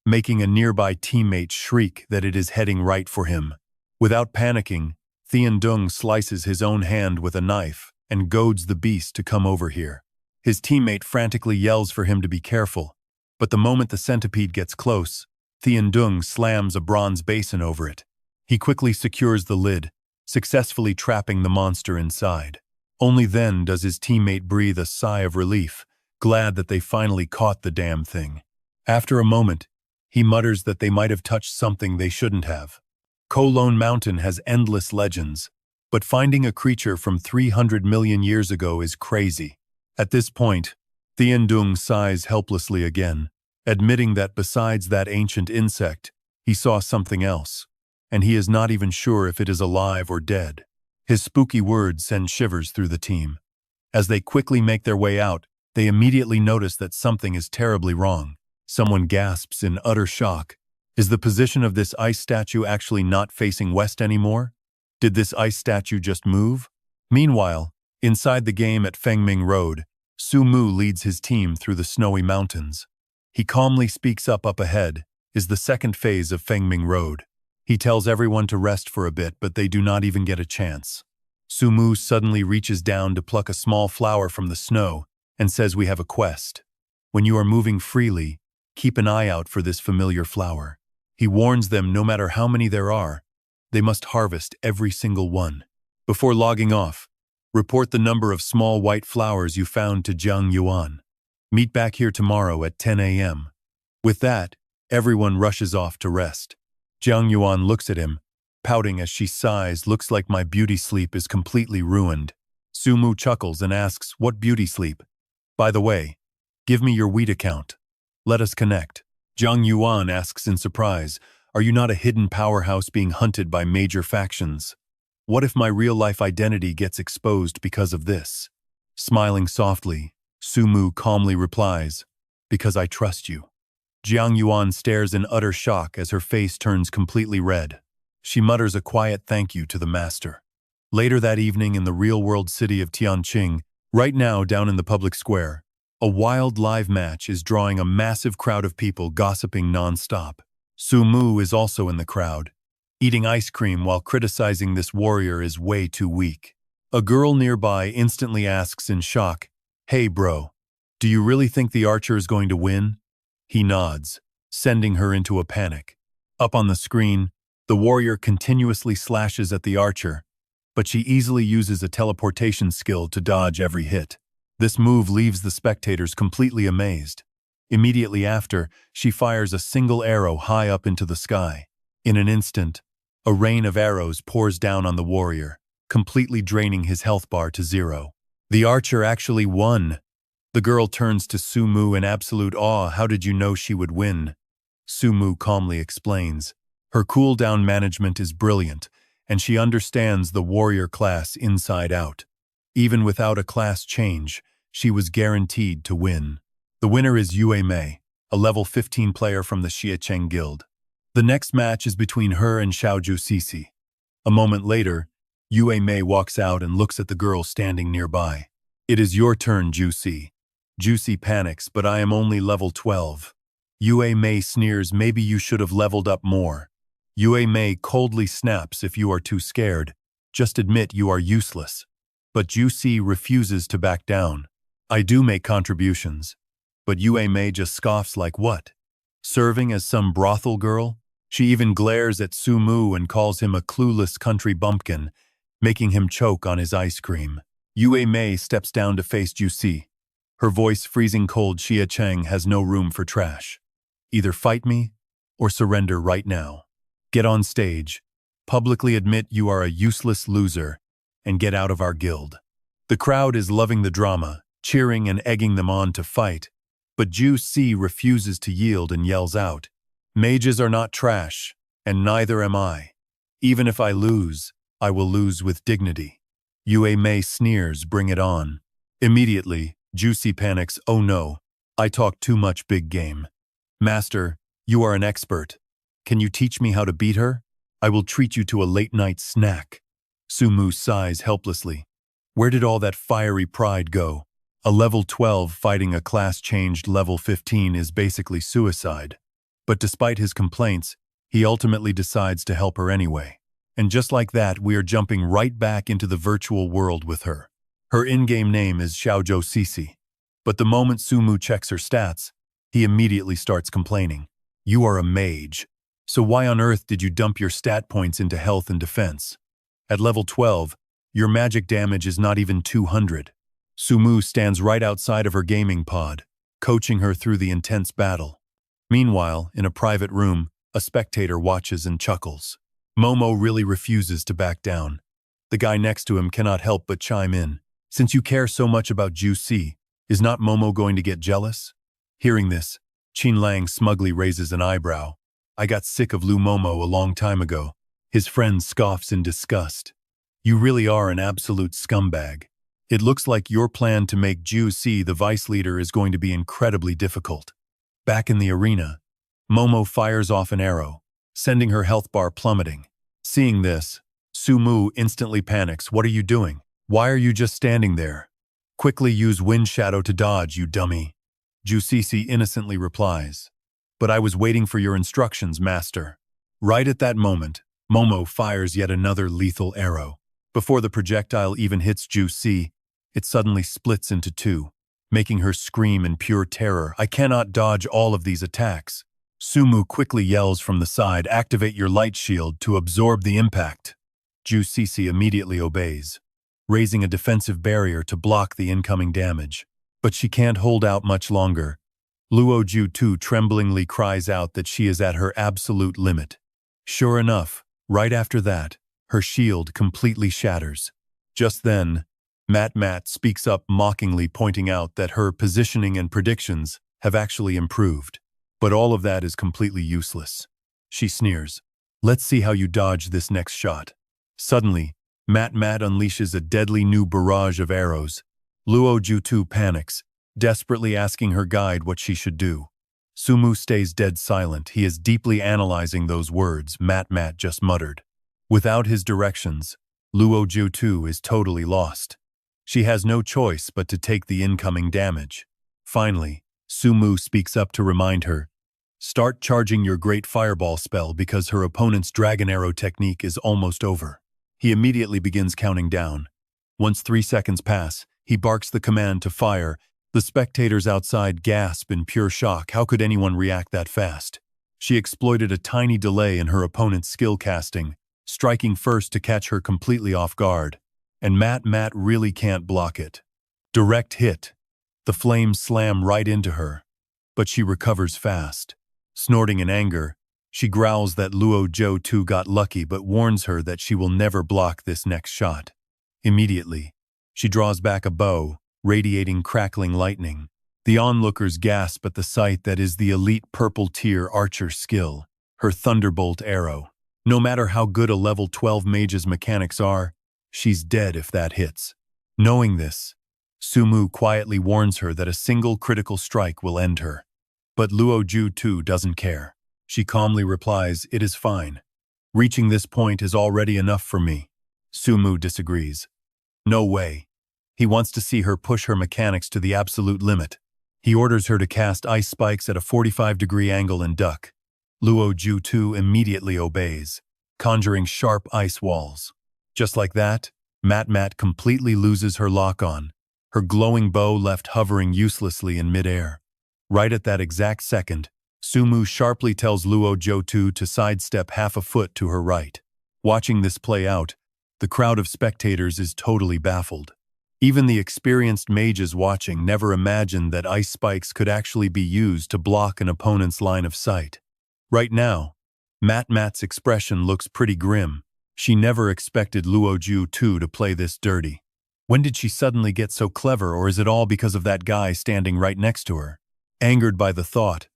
making a nearby teammate shriek that it is heading right for him. Without panicking, Thien Dung slices his own hand with a knife and goads the beast to come over here. His teammate frantically yells for him to be careful, but the moment the centipede gets close, Thien Dung slams a bronze basin over it. He quickly secures the lid, successfully trapping the monster inside. Only then does his teammate breathe a sigh of relief, glad that they finally caught the damn thing. After a moment, he mutters that they might have touched something they shouldn't have. Kowloon Mountain has endless legends, but finding a creature from 300 million years ago is crazy. At this point, Thien Dung sighs helplessly again, admitting that besides that ancient insect, he saw something else, and he is not even sure if it is alive or dead. His spooky words send shivers through the team. As they quickly make their way out, they immediately notice that something is terribly wrong. Someone gasps in utter shock. Is the position of this ice statue actually not facing west anymore? Did this ice statue just move? Meanwhile, inside the game at Fengming Road, Su Mu leads his team through the snowy mountains. He calmly speaks up ahead, is the second phase of Fengming Road. He tells everyone to rest for a bit, but they do not even get a chance. Su Mu suddenly reaches down to pluck a small flower from the snow and says we have a quest. When you are moving freely, keep an eye out for this familiar flower. He warns them no matter how many there are, they must harvest every single one. Before logging off, report the number of small white flowers you found to Jiang Yuan. Meet back here tomorrow at 10 a.m. With that, everyone rushes off to rest. Jiang Yuan looks at him, pouting as she sighs, looks like my beauty sleep is completely ruined. Su Mu chuckles and asks, what beauty sleep? By the way, give me your wheat account. Let us connect. Jiang Yuan asks in surprise, are you not a hidden powerhouse being hunted by major factions? What if my real-life identity gets exposed because of this? Smiling softly, Sumu calmly replies, because I trust you. Jiang Yuan stares in utter shock as her face turns completely red. She mutters a quiet thank you to the master. Later that evening in the real-world city of Tianqi, right now down in the public square, a wild live match is drawing a massive crowd of people gossiping non-stop. Sumu is also in the crowd, eating ice cream while criticizing this warrior is way too weak. A girl nearby instantly asks in shock, "Hey bro, do you really think the archer is going to win?" He nods, sending her into a panic. Up on the screen, the warrior continuously slashes at the archer, but she easily uses a teleportation skill to dodge every hit. This move leaves the spectators completely amazed. Immediately after, she fires a single arrow high up into the sky. In an instant, a rain of arrows pours down on the warrior, completely draining his health bar to 0. The archer actually won. The girl turns to Sumu in absolute awe. How did you know she would win? Sumu calmly explains. Her cooldown management is brilliant, and she understands the warrior class inside out. Even without a class change, she was guaranteed to win. The winner is Yue Mei, a level 15 player from the Xiecheng Guild. The next match is between her and Xiaozhu Sisi. A moment later, Yue Mei walks out and looks at the girl standing nearby. It is your turn, Juicy. Juicy panics, but I am only level 12. Yue Mei sneers, maybe you should have leveled up more. Yue Mei coldly snaps, if you are too scared, just admit you are useless. But Juicy refuses to back down. I do make contributions. But Yue Mei just scoffs like what? Serving as some brothel girl? She even glares at Sumu and calls him a clueless country bumpkin, making him choke on his ice cream. Yue Mei steps down to face Juicy. Her voice freezing cold. Xiecheng has no room for trash. Either fight me or surrender right now. Get on stage, publicly admit you are a useless loser, and get out of our guild. The crowd is loving the drama, cheering and egging them on to fight, but Juicy refuses to yield and yells out, "Mages are not trash, and neither am I. Even if I lose, I will lose with dignity." Yue Mei sneers, bring it on. Immediately, Juicy panics, oh no, I talk too much big game. Master, you are an expert. Can you teach me how to beat her? I will treat you to a late-night snack. Sumu sighs helplessly. Where did all that fiery pride go? A level 12 fighting a class-changed level 15 is basically suicide. But despite his complaints, he ultimately decides to help her anyway. And just like that, we are jumping right back into the virtual world with her. Her in-game name is Xiaozhu Sisi. But the moment Sumu checks her stats, he immediately starts complaining. You are a mage. So why on earth did you dump your stat points into health and defense? At level 12, your magic damage is not even 200. Sumu stands right outside of her gaming pod, coaching her through the intense battle. Meanwhile, in a private room, a spectator watches and chuckles. Momo really refuses to back down. The guy next to him cannot help but chime in. Since you care so much about Juicy, is not Momo going to get jealous? Hearing this, Qin Lang smugly raises an eyebrow. I got sick of Lu Momo a long time ago. His friend scoffs in disgust. You really are an absolute scumbag. It looks like your plan to make Juicy the vice leader is going to be incredibly difficult. Back in the arena, Momo fires off an arrow, sending her health bar plummeting. Seeing this, Sumu instantly panics. What are you doing? Why are you just standing there? Quickly use Wind Shadow to dodge, you dummy. Juicy innocently replies. But I was waiting for your instructions, master. Right at that moment, Momo fires yet another lethal arrow. Before the projectile even hits Juicy, it suddenly splits into two, making her scream in pure terror. I cannot dodge all of these attacks. Sumu quickly yells from the side, activate your light shield to absorb the impact. Juicy immediately obeys, raising a defensive barrier to block the incoming damage. But she can't hold out much longer. Luoju too tremblingly cries out that she is at her absolute limit. Sure enough, right after that, her shield completely shatters. Just then, Mat speaks up mockingly, pointing out that her positioning and predictions have actually improved. But all of that is completely useless. She sneers. Let's see how you dodge this next shot. Suddenly, Mat unleashes a deadly new barrage of arrows. Luo Jiutu panics, desperately asking her guide what she should do. Sumu stays dead silent. He is deeply analyzing those words Mat just muttered. Without his directions, Luo Jiutu is totally lost. She has no choice but to take the incoming damage. Finally, Sumu speaks up to remind her, "Start charging your great fireball spell because her opponent's dragon arrow technique is almost over." He immediately begins counting down. Once 3 seconds pass, he barks the command to fire. The spectators outside gasp in pure shock. How could anyone react that fast? She exploited a tiny delay in her opponent's skill casting, striking first to catch her completely off guard. And Mat really can't block it. Direct hit. The flames slam right into her, but she recovers fast. Snorting in anger, she growls that Luo Jiutu got lucky but warns her that she will never block this next shot. Immediately, she draws back a bow, radiating crackling lightning. The onlookers gasp at the sight that is the elite purple-tier archer skill, her thunderbolt arrow. No matter how good a level 12 mage's mechanics are, she's dead if that hits. Knowing this, Sumu quietly warns her that a single critical strike will end her. But Luo Jiutu doesn't care. She calmly replies, "It is fine. Reaching this point is already enough for me." Sumu disagrees. No way. He wants to see her push her mechanics to the absolute limit. He orders her to cast ice spikes at a 45-degree angle and duck. Luo Jiutu immediately obeys, conjuring sharp ice walls. Just like that, Mat completely loses her lock-on, her glowing bow left hovering uselessly in midair. Right at that exact second, Sumu sharply tells Luo Jiutu to sidestep half a foot to her right. Watching this play out, the crowd of spectators is totally baffled. Even the experienced mages watching never imagined that ice spikes could actually be used to block an opponent's line of sight. Right now, Mat's expression looks pretty grim. She never expected Luo Jiutu to play this dirty. When did she suddenly get so clever, or is it all because of that guy standing right next to her? Angered by the thought,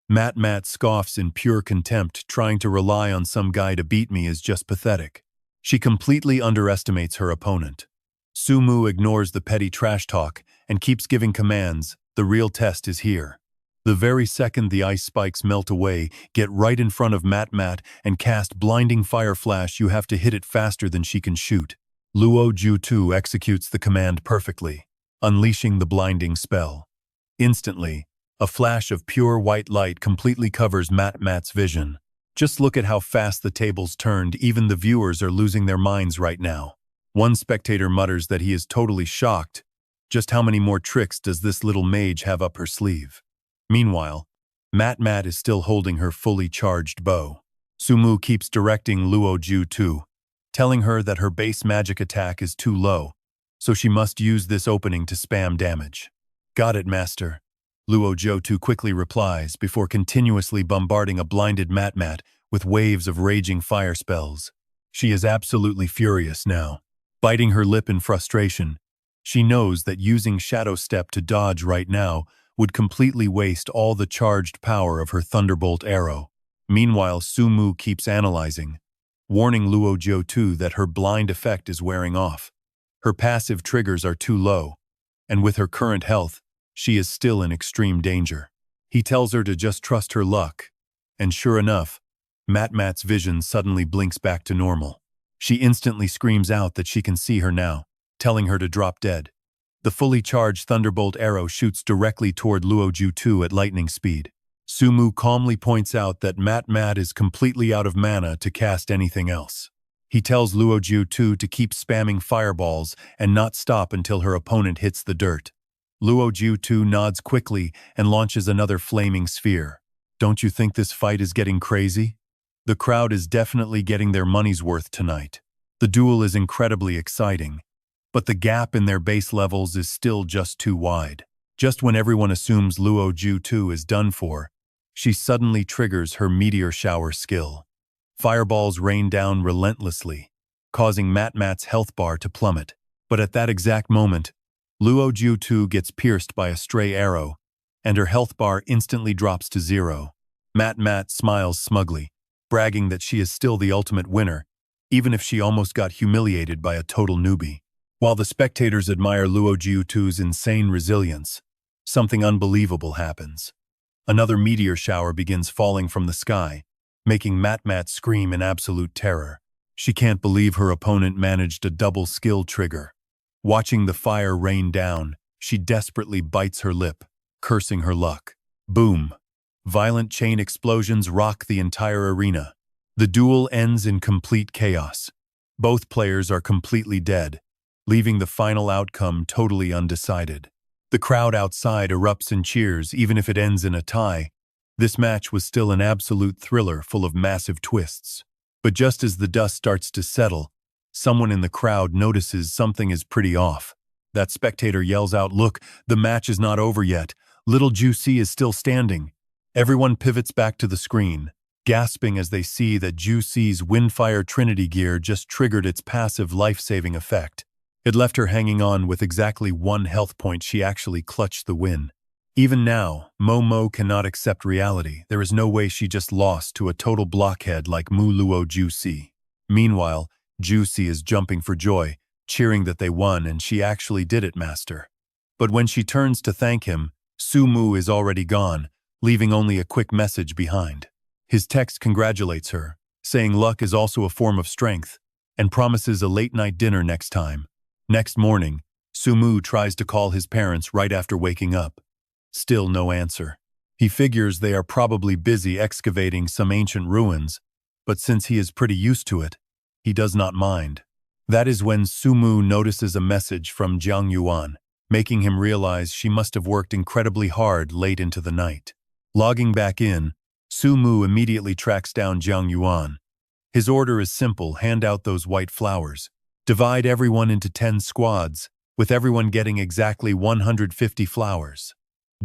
Mat scoffs in pure contempt. Trying to rely on some guy to beat me is just pathetic. She completely underestimates her opponent. Sumu ignores the petty trash talk and keeps giving commands. The real test is here. The very second the ice spikes melt away, get right in front of Mat and cast blinding fire flash. You have to hit it faster than she can shoot. Luo Jiutu executes the command perfectly, unleashing the blinding spell. Instantly, a flash of pure white light completely covers Mat's vision. Just look at how fast the tables turned. Even the viewers are losing their minds right now. One spectator mutters that he is totally shocked. Just how many more tricks does this little mage have up her sleeve? Meanwhile, Mat is still holding her fully charged bow. Sumu keeps directing Luo Jiutu, telling her that her base magic attack is too low, so she must use this opening to spam damage. "Got it, master," Luo Jiutu quickly replies before continuously bombarding a blinded Mat with waves of raging fire spells. She is absolutely furious now. Biting her lip in frustration, she knows that using Shadow Step to dodge right now would completely waste all the charged power of her Thunderbolt arrow. Meanwhile, Sumu keeps analyzing, warning Luo Jiutu that her blind effect is wearing off. Her passive triggers are too low, and with her current health, she is still in extreme danger. He tells her to just trust her luck, and sure enough, Mat's vision suddenly blinks back to normal. She instantly screams out that she can see her now, telling her to drop dead. The fully charged Thunderbolt arrow shoots directly toward Luo Jiutu at lightning speed. Sumu calmly points out that Mat is completely out of mana to cast anything else. He tells Luo Jiutu to keep spamming fireballs and not stop until her opponent hits the dirt. Luo Jiutu nods quickly and launches another flaming sphere. Don't you think this fight is getting crazy? The crowd is definitely getting their money's worth tonight. The duel is incredibly exciting, but the gap in their base levels is still just too wide. Just when everyone assumes Luo Jiutu is done for, she suddenly triggers her meteor shower skill. Fireballs rain down relentlessly, causing Mat's health bar to plummet. But at that exact moment, Luo Jiutu gets pierced by a stray arrow, and her health bar instantly drops to 0. Mat smiles smugly, bragging that she is still the ultimate winner, even if she almost got humiliated by a total newbie. While the spectators admire Luo Jiutu's insane resilience, something unbelievable happens. Another meteor shower begins falling from the sky, making Matmat scream in absolute terror. She can't believe her opponent managed a double skill trigger. Watching the fire rain down, she desperately bites her lip, cursing her luck. Boom! Violent chain explosions rock the entire arena. The duel ends in complete chaos. Both players are completely dead, leaving the final outcome totally undecided. The crowd outside erupts in cheers even if it ends in a tie. This match was still an absolute thriller full of massive twists. But just as the dust starts to settle, someone in the crowd notices something is pretty off. That spectator yells out, "Look, the match is not over yet. Little Juicy is still standing." Everyone pivots back to the screen, gasping as they see that Juicy's Windfire Trinity gear just triggered its passive life-saving effect. It left her hanging on with exactly 1 health point. She actually clutched the win. Even now, Momo cannot accept reality. There is no way she just lost to a total blockhead like Mu Luo Juicy. Meanwhile, Juicy is jumping for joy, cheering that they won and she actually did it, master. But when she turns to thank him, Su Mu is already gone, leaving only a quick message behind. His text congratulates her, saying luck is also a form of strength, and promises a late-night dinner next time. Next morning, Su Mu tries to call his parents right after waking up. Still no answer. He figures they are probably busy excavating some ancient ruins, but since he is pretty used to it, he does not mind. That is when Su Mu notices a message from Jiang Yuan, making him realize she must have worked incredibly hard late into the night. Logging back in, Su Mu immediately tracks down Jiang Yuan. His order is simple: hand out those white flowers. Divide everyone into 10 squads, with everyone getting exactly 150 flowers.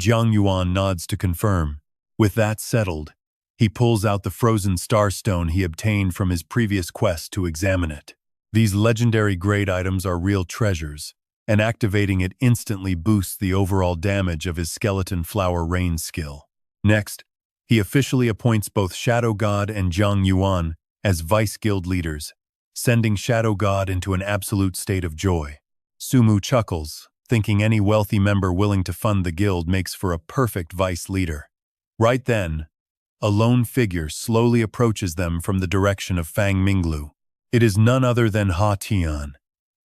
Jiang Yuan nods to confirm. With that settled, he pulls out the frozen starstone he obtained from his previous quest to examine it. These legendary grade items are real treasures, and activating it instantly boosts the overall damage of his skeleton flower rain skill. Next, he officially appoints both Shadow God and Jiang Yuan as vice guild leaders, sending Shadow God into an absolute state of joy. Su Mu chuckles, thinking any wealthy member willing to fund the guild makes for a perfect vice leader. Right then, a lone figure slowly approaches them from the direction of Fang Minglu. It is none other than Ha Tian,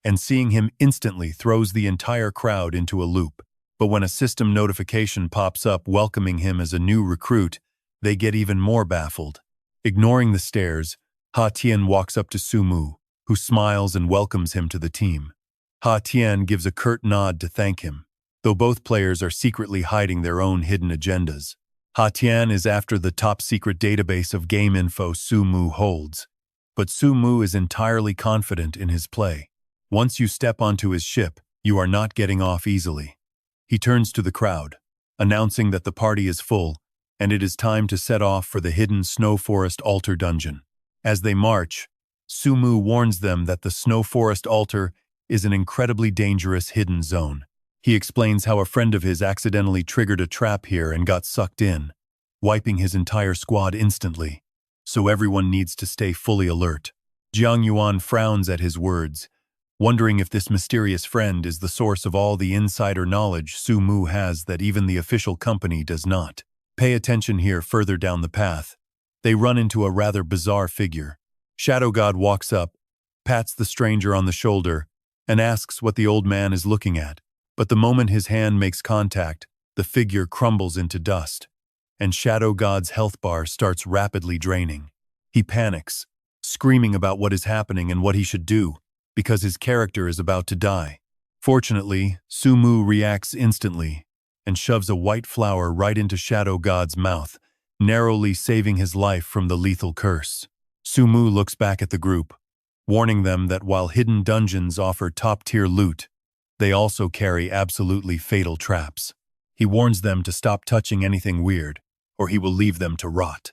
and seeing him instantly throws the entire crowd into a loop. But when a system notification pops up welcoming him as a new recruit, they get even more baffled. Ignoring the stares, Ha Tian walks up to Su Mu, who smiles and welcomes him to the team. Ha Tian gives a curt nod to thank him, though both players are secretly hiding their own hidden agendas. Ha Tian is after the top-secret database of game info Su Mu holds, but Su Mu is entirely confident in his play. Once you step onto his ship, you are not getting off easily. He turns to the crowd, announcing that the party is full, and it is time to set off for the hidden Snow Forest Altar dungeon. As they march, Su Mu warns them that the Snow Forest Altar is an incredibly dangerous hidden zone. He explains how a friend of his accidentally triggered a trap here and got sucked in, wiping his entire squad instantly, so everyone needs to stay fully alert. Jiang Yuan frowns at his words, wondering if this mysterious friend is the source of all the insider knowledge Su Mu has that even the official company does not. Pay attention here. Further down the path, they run into a rather bizarre figure. Shadow God walks up, pats the stranger on the shoulder, and asks what the old man is looking at. But the moment his hand makes contact, the figure crumbles into dust, and Shadow God's health bar starts rapidly draining. He panics, screaming about what is happening and what he should do, because his character is about to die. Fortunately, Su Mu reacts instantly and shoves a white flower right into Shadow God's mouth, narrowly saving his life from the lethal curse. Su Mu looks back at the group, warning them that while hidden dungeons offer top-tier loot, they also carry absolutely fatal traps. He warns them to stop touching anything weird, or he will leave them to rot,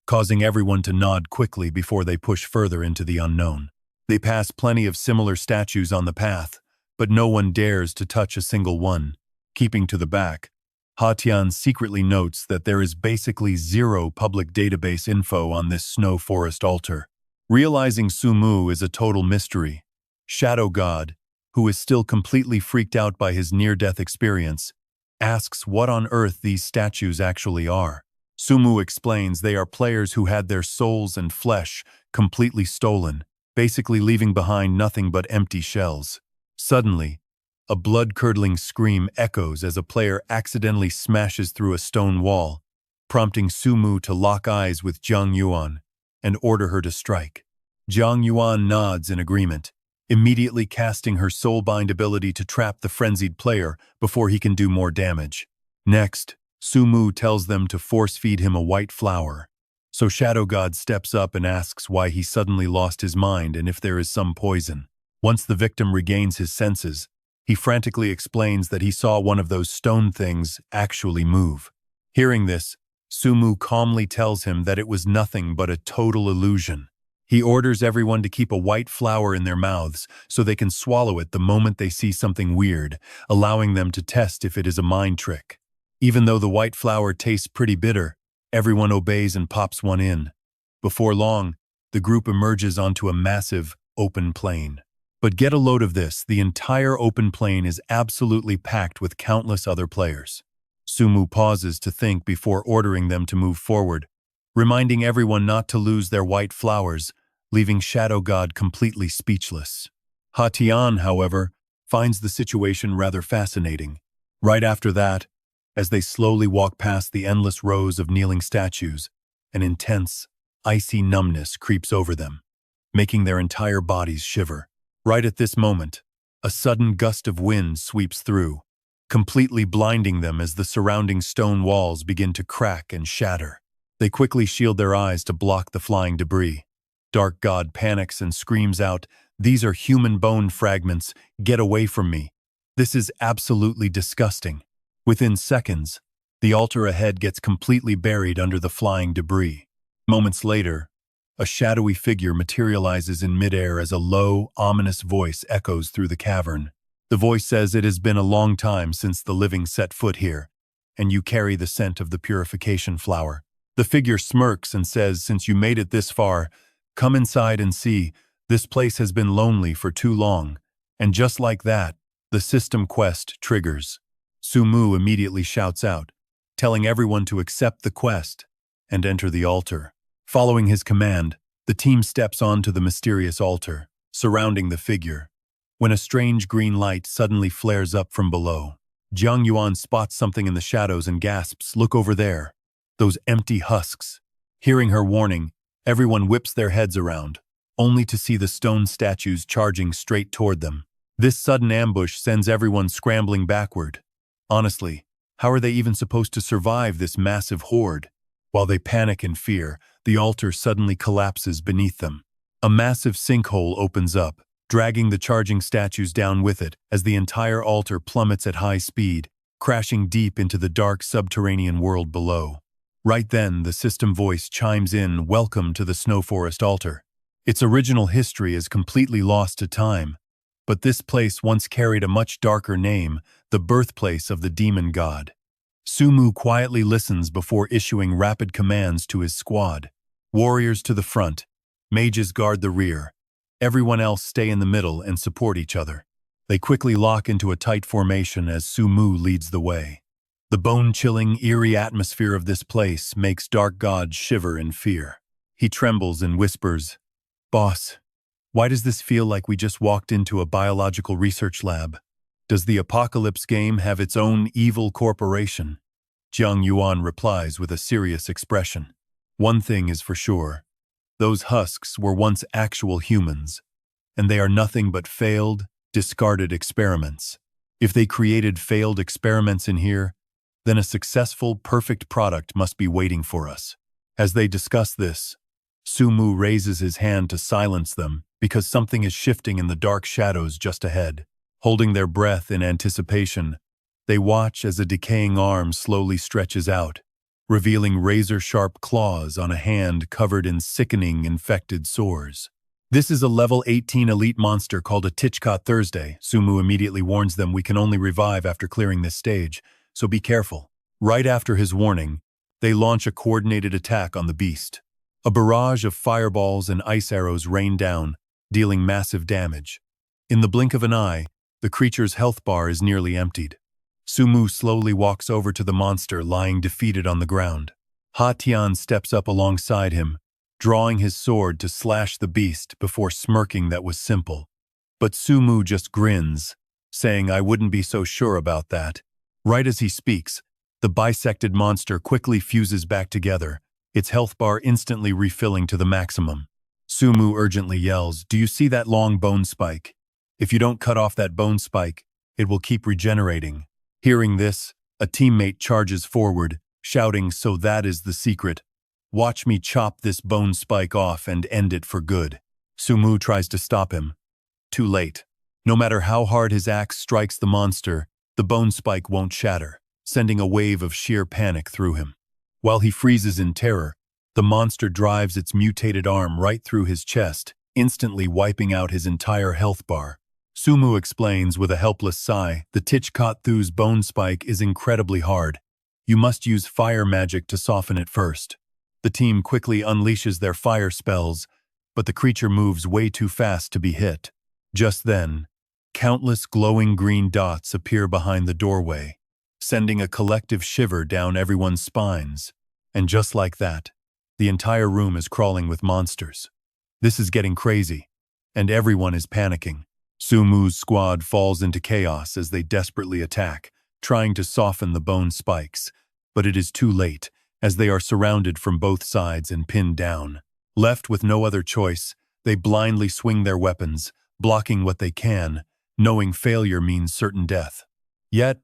causing everyone to nod quickly before they push further into the unknown. They pass plenty of similar statues on the path, but no one dares to touch a single one. Keeping to the back, Ha Tian secretly notes that there is basically zero public database info on this Snow Forest Altar. Realizing Sumu is a total mystery, Shadow God, who is still completely freaked out by his near-death experience, asks what on earth these statues actually are. Sumu explains they are players who had their souls and flesh completely stolen, basically leaving behind nothing but empty shells. Suddenly, a blood-curdling scream echoes as a player accidentally smashes through a stone wall, prompting Sumu to lock eyes with Zhang Yuan and order her to strike. Zhang Yuan nods in agreement, immediately casting her soulbind ability to trap the frenzied player before he can do more damage. Next, Sumu tells them to force-feed him a white flower. So Shadow God steps up and asks why he suddenly lost his mind and if there is some poison. Once the victim regains his senses, he frantically explains that he saw one of those stone things actually move. Hearing this, Sumu calmly tells him that it was nothing but a total illusion. He orders everyone to keep a white flower in their mouths so they can swallow it the moment they see something weird, allowing them to test if it is a mind trick. Even though the white flower tastes pretty bitter, everyone obeys and pops one in. Before long, the group emerges onto a massive, open plain. But get a load of this, the entire open plain is absolutely packed with countless other players. Sumu pauses to think before ordering them to move forward, reminding everyone not to lose their white flowers, leaving Shadow God completely speechless. Tian, however, finds the situation rather fascinating. Right after that, as they slowly walk past the endless rows of kneeling statues, an intense, icy numbness creeps over them, making their entire bodies shiver. Right at this moment, a sudden gust of wind sweeps through, completely blinding them as the surrounding stone walls begin to crack and shatter. They quickly shield their eyes to block the flying debris. Dark God panics and screams out, "These are human bone fragments, get away from me. This is absolutely disgusting." Within seconds, the altar ahead gets completely buried under the flying debris. Moments later, a shadowy figure materializes in midair as a low, ominous voice echoes through the cavern. The voice says it has been a long time since the living set foot here, and you carry the scent of the purification flower. The figure smirks and says, "Since you made it this far, come inside and see. This place has been lonely for too long." And just like that, the system quest triggers. Sumu immediately shouts out, telling everyone to accept the quest and enter the altar. Following his command, the team steps onto the mysterious altar, surrounding the figure, when a strange green light suddenly flares up from below. Zhang Yuan spots something in the shadows and gasps, "Look over there. Those empty husks." Hearing her warning, everyone whips their heads around, only to see the stone statues charging straight toward them. This sudden ambush sends everyone scrambling backward. Honestly, how are they even supposed to survive this massive horde? While they panic in fear, the altar suddenly collapses beneath them. A massive sinkhole opens up, dragging the charging statues down with it as the entire altar plummets at high speed, crashing deep into the dark subterranean world below. Right then, the system voice chimes in, "Welcome to the Snow Forest altar." Its original history is completely lost to time, but this place once carried a much darker name, the birthplace of the demon god. Sumu quietly listens before issuing rapid commands to his squad. Warriors to the front, mages guard the rear. Everyone else stay in the middle and support each other. They quickly lock into a tight formation as Sumu leads the way. The bone-chilling, eerie atmosphere of this place makes Dark God shiver in fear. He trembles and whispers, "Boss, why does this feel like we just walked into a biological research lab? Does the Apocalypse game have its own evil corporation?" Zhang Yuan replies with a serious expression. "One thing is for sure. Those husks were once actual humans, and they are nothing but failed, discarded experiments. If they created failed experiments in here, then a successful, perfect product must be waiting for us." As they discuss this, Sumu raises his hand to silence them because something is shifting in the dark shadows just ahead. Holding their breath in anticipation, they watch as a decaying arm slowly stretches out, revealing razor-sharp claws on a hand covered in sickening, infected sores. "This is a level 18 elite monster called a Tichka Thursday." Sumu immediately warns them, "We can only revive after clearing this stage, so be careful." Right after his warning, they launch a coordinated attack on the beast. A barrage of fireballs and ice arrows rain down, dealing massive damage. In the blink of an eye, the creature's health bar is nearly emptied. Sumu slowly walks over to the monster lying defeated on the ground. Ha Tian steps up alongside him, drawing his sword to slash the beast before smirking that was simple. But Sumu just grins, saying, "I wouldn't be so sure about that." Right as he speaks, the bisected monster quickly fuses back together, its health bar instantly refilling to the maximum. Sumu urgently yells, "Do you see that long bone spike? If you don't cut off that bone spike, it will keep regenerating." Hearing this, a teammate charges forward, shouting, "So that is the secret. Watch me chop this bone spike off and end it for good." Sumu tries to stop him. Too late. No matter how hard his axe strikes the monster, the bone spike won't shatter, sending a wave of sheer panic through him. While he freezes in terror, the monster drives its mutated arm right through his chest, instantly wiping out his entire health bar. Sumu explains with a helpless sigh, "The Tianqi's bone spike is incredibly hard. You must use fire magic to soften it first." The team quickly unleashes their fire spells, but the creature moves way too fast to be hit. Just then, countless glowing green dots appear behind the doorway, sending a collective shiver down everyone's spines. And just like that, the entire room is crawling with monsters. This is getting crazy, and everyone is panicking. Sumu's squad falls into chaos as they desperately attack, trying to soften the bone spikes. But it is too late, as they are surrounded from both sides and pinned down. Left with no other choice, they blindly swing their weapons, blocking what they can, knowing failure means certain death. Yet,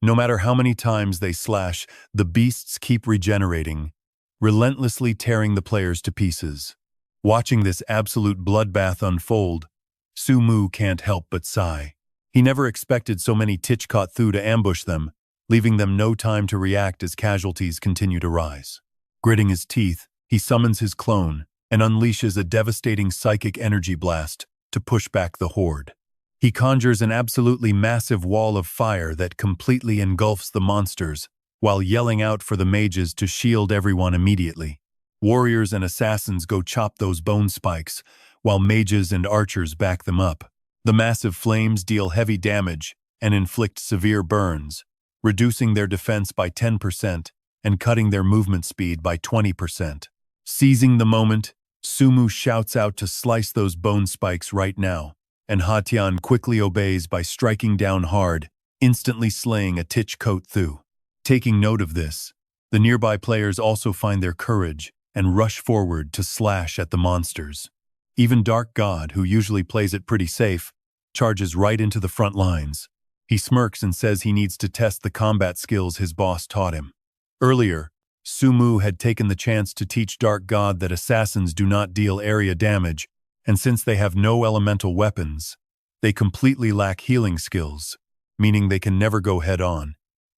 no matter how many times they slash, the beasts keep regenerating, relentlessly tearing the players to pieces. Watching this absolute bloodbath unfold, Sumu can't help but sigh. He never expected so many Tianqi to ambush them, leaving them no time to react as casualties continue to rise. Gritting his teeth, he summons his clone and unleashes a devastating psychic energy blast to push back the horde. He conjures an absolutely massive wall of fire that completely engulfs the monsters, while yelling out for the mages to shield everyone immediately. Warriors and assassins go chop those bone spikes, while mages and archers back them up. The massive flames deal heavy damage and inflict severe burns, reducing their defense by 10% and cutting their movement speed by 20%. Seizing the moment, Sumu shouts out to slice those bone spikes right now, and Ha Tian quickly obeys by striking down hard, instantly slaying a Tianqi. Taking note of this, the nearby players also find their courage and rush forward to slash at the monsters. Even Dark God, who usually plays it pretty safe, charges right into the front lines. He smirks and says he needs to test the combat skills his boss taught him. Earlier, Sumu had taken the chance to teach Dark God that assassins do not deal area damage, and since they have no elemental weapons, they completely lack healing skills, meaning they can never go head-on.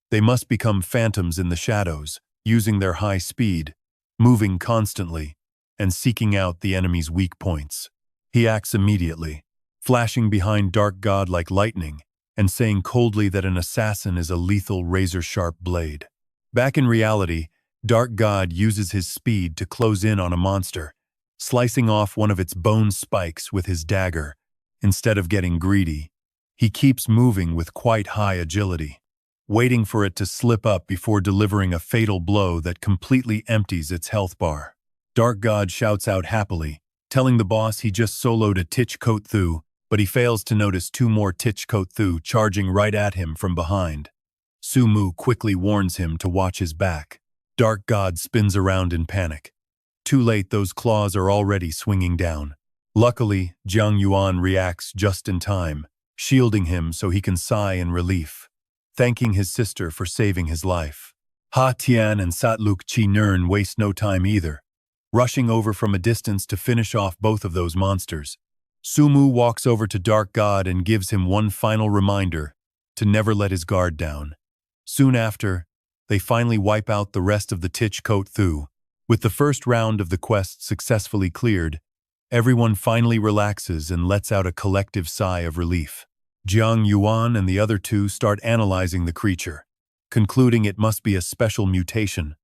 They must become phantoms in the shadows, using their high speed, moving constantly, and seeking out the enemy's weak points. He acts immediately, flashing behind Dark God like lightning, and saying coldly that an assassin is a lethal razor-sharp blade. Back in reality, Dark God uses his speed to close in on a monster, slicing off one of its bone spikes with his dagger. Instead of getting greedy, he keeps moving with quite high agility, waiting for it to slip up before delivering a fatal blow that completely empties its health bar. Dark God shouts out happily, telling the boss he just soloed a Tianqi, but he fails to notice two more Tianqi charging right at him from behind. Sumu quickly warns him to watch his back. Dark God spins around in panic. Too late, those claws are already swinging down. Luckily, Jiang Yuan reacts just in time, shielding him so he can sigh in relief, thanking his sister for saving his life. Ha Tian and Satluk Chi Nern waste no time either, rushing over from a distance to finish off both of those monsters. Sumu walks over to Dark God and gives him one final reminder to never let his guard down. Soon after, they finally wipe out the rest of the Tianqi. With the first round of the quest successfully cleared, everyone finally relaxes and lets out a collective sigh of relief. Jiang Yuan and the other two start analyzing the creature, concluding it must be a special mutation,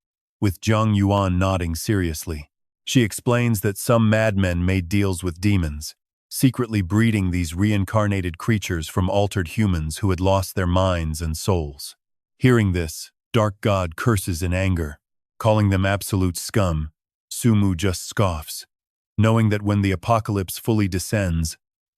with Jiang Yuan nodding seriously. She explains that some madmen made deals with demons, secretly breeding these reincarnated creatures from altered humans who had lost their minds and souls. Hearing this, Dark God curses in anger, calling them absolute scum. Sumu just scoffs, knowing that when the apocalypse fully descends,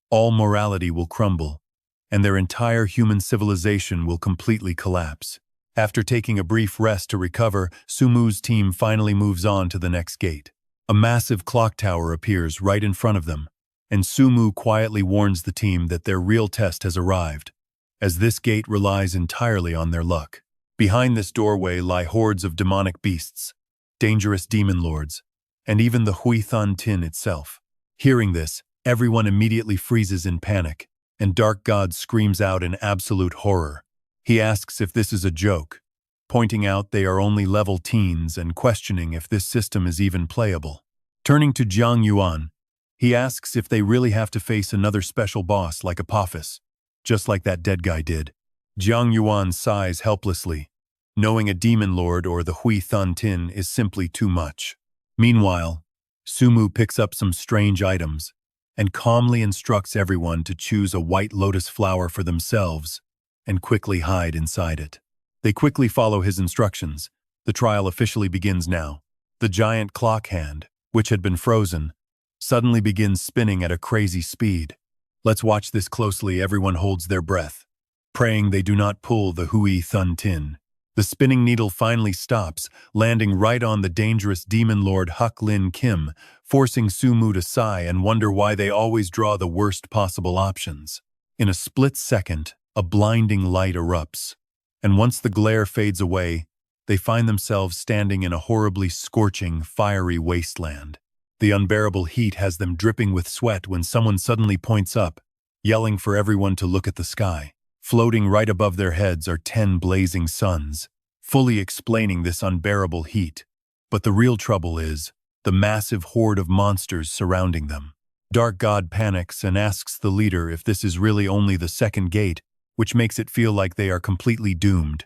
all morality will crumble, and their entire human civilization will completely collapse. After taking a brief rest to recover, Sumu's team finally moves on to the next gate. A massive clock tower appears right in front of them, and Sumu quietly warns the team that their real test has arrived, as this gate relies entirely on their luck. Behind this doorway lie hordes of demonic beasts, dangerous demon lords, and even the Hui Thun Tin itself. Hearing this, everyone immediately freezes in panic, and Dark God screams out in absolute horror. He asks if this is a joke, pointing out they are only level teens and questioning if this system is even playable. Turning to Jiang Yuan, he asks if they really have to face another special boss like Apophis, just like that dead guy did. Jiang Yuan sighs helplessly, knowing a demon lord or the Hui Thun Tin is simply too much. Meanwhile, Sumu picks up some strange items and calmly instructs everyone to choose a white lotus flower for themselves and quickly hide inside it. They quickly follow his instructions. The trial officially begins now. The giant clock hand, which had been frozen, suddenly begins spinning at a crazy speed. Let's watch this closely. Everyone holds their breath, praying they do not pull the Hui Thun Tin. The spinning needle finally stops, landing right on the dangerous demon lord Huk Lin Kim, forcing Sumu to sigh and wonder why they always draw the worst possible options. In a split second, a blinding light erupts, and once the glare fades away, they find themselves standing in a horribly scorching, fiery wasteland. The unbearable heat has them dripping with sweat when someone suddenly points up, yelling for everyone to look at the sky. Floating right above their heads are 10 blazing suns, fully explaining this unbearable heat. But the real trouble is the massive horde of monsters surrounding them. Dark God panics and asks the leader if this is really only the second gate, which makes it feel like they are completely doomed.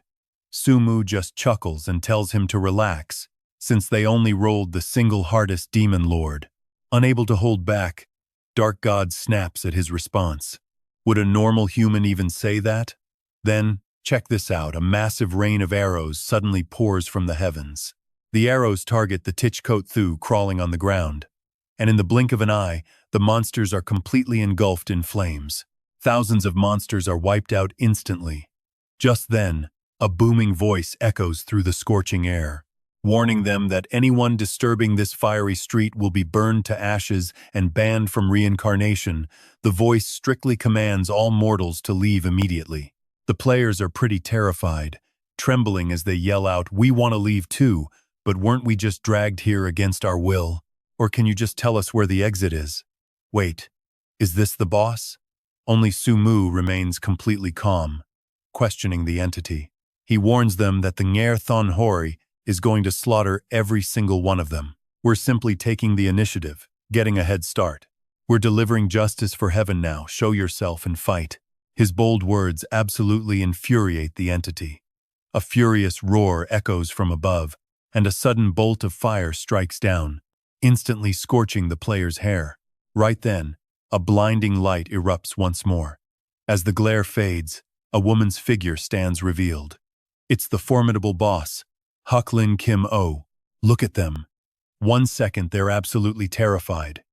Sumu just chuckles and tells him to relax, since they only rolled the single hardest demon lord. Unable to hold back, Dark God snaps at his response. Would a normal human even say that? Then, check this out, a massive rain of arrows suddenly pours from the heavens. The arrows target the Tichkot Thu crawling on the ground, and in the blink of an eye, the monsters are completely engulfed in flames. Thousands of monsters are wiped out instantly. Just then, a booming voice echoes through the scorching air, warning them that anyone disturbing this fiery street will be burned to ashes and banned from reincarnation. The voice strictly commands all mortals to leave immediately. The players are pretty terrified, trembling as they yell out, "We want to leave too, but weren't we just dragged here against our will? Or can you just tell us where the exit is?" Wait, is this the boss? Only Sumu remains completely calm, questioning the entity. He warns them that the Nger Thon Hori is going to slaughter every single one of them. We're simply taking the initiative, getting a head start. We're delivering justice for heaven now. Show yourself and fight. His bold words absolutely infuriate the entity. A furious roar echoes from above, and a sudden bolt of fire strikes down, instantly scorching the player's hair. Right then, a blinding light erupts once more. As the glare fades, a woman's figure stands revealed. It's the formidable boss, Huk Lin Kim O. Look at them. 1 second they're absolutely terrified,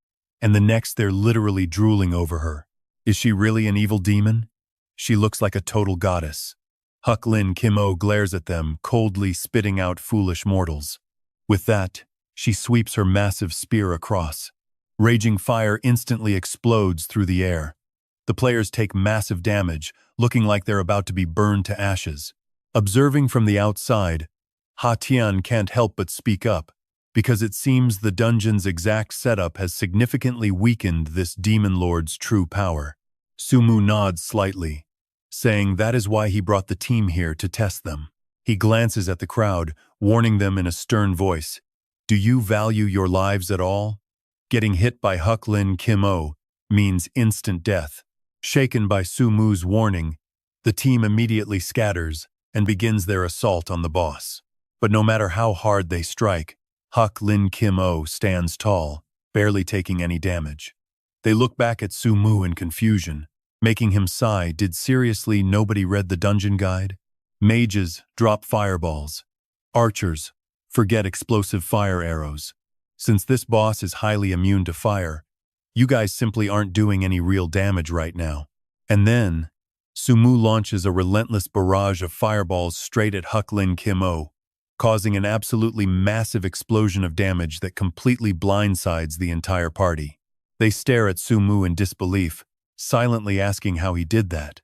and the next they're literally drooling over her. Is she really an evil demon? She looks like a total goddess. Huk Lin Kim O glares at them, coldly spitting out foolish mortals. With that, she sweeps her massive spear across. Raging fire instantly explodes through the air. The players take massive damage, looking like they're about to be burned to ashes. Observing from the outside, Ha Tian can't help but speak up, because it seems the dungeon's exact setup has significantly weakened this demon lord's true power. Sumu nods slightly, saying that is why he brought the team here to test them. He glances at the crowd, warning them in a stern voice, "Do you value your lives at all? Getting hit by Huk Lin Kim O means instant death." Shaken by Sumu's warning, the team immediately scatters and begins their assault on the boss. But no matter how hard they strike, Hak Lin Kim O stands tall, barely taking any damage. They look back at Su Mu in confusion, making him sigh. Did seriously nobody read the dungeon guide? Mages drop fireballs. Archers forget explosive fire arrows. Since this boss is highly immune to fire, you guys simply aren't doing any real damage right now. And then, Su Mu launches a relentless barrage of fireballs straight at Hak Lin Kim O, causing an absolutely massive explosion of damage that completely blindsides the entire party. They stare at Su Mu in disbelief, silently asking how he did that.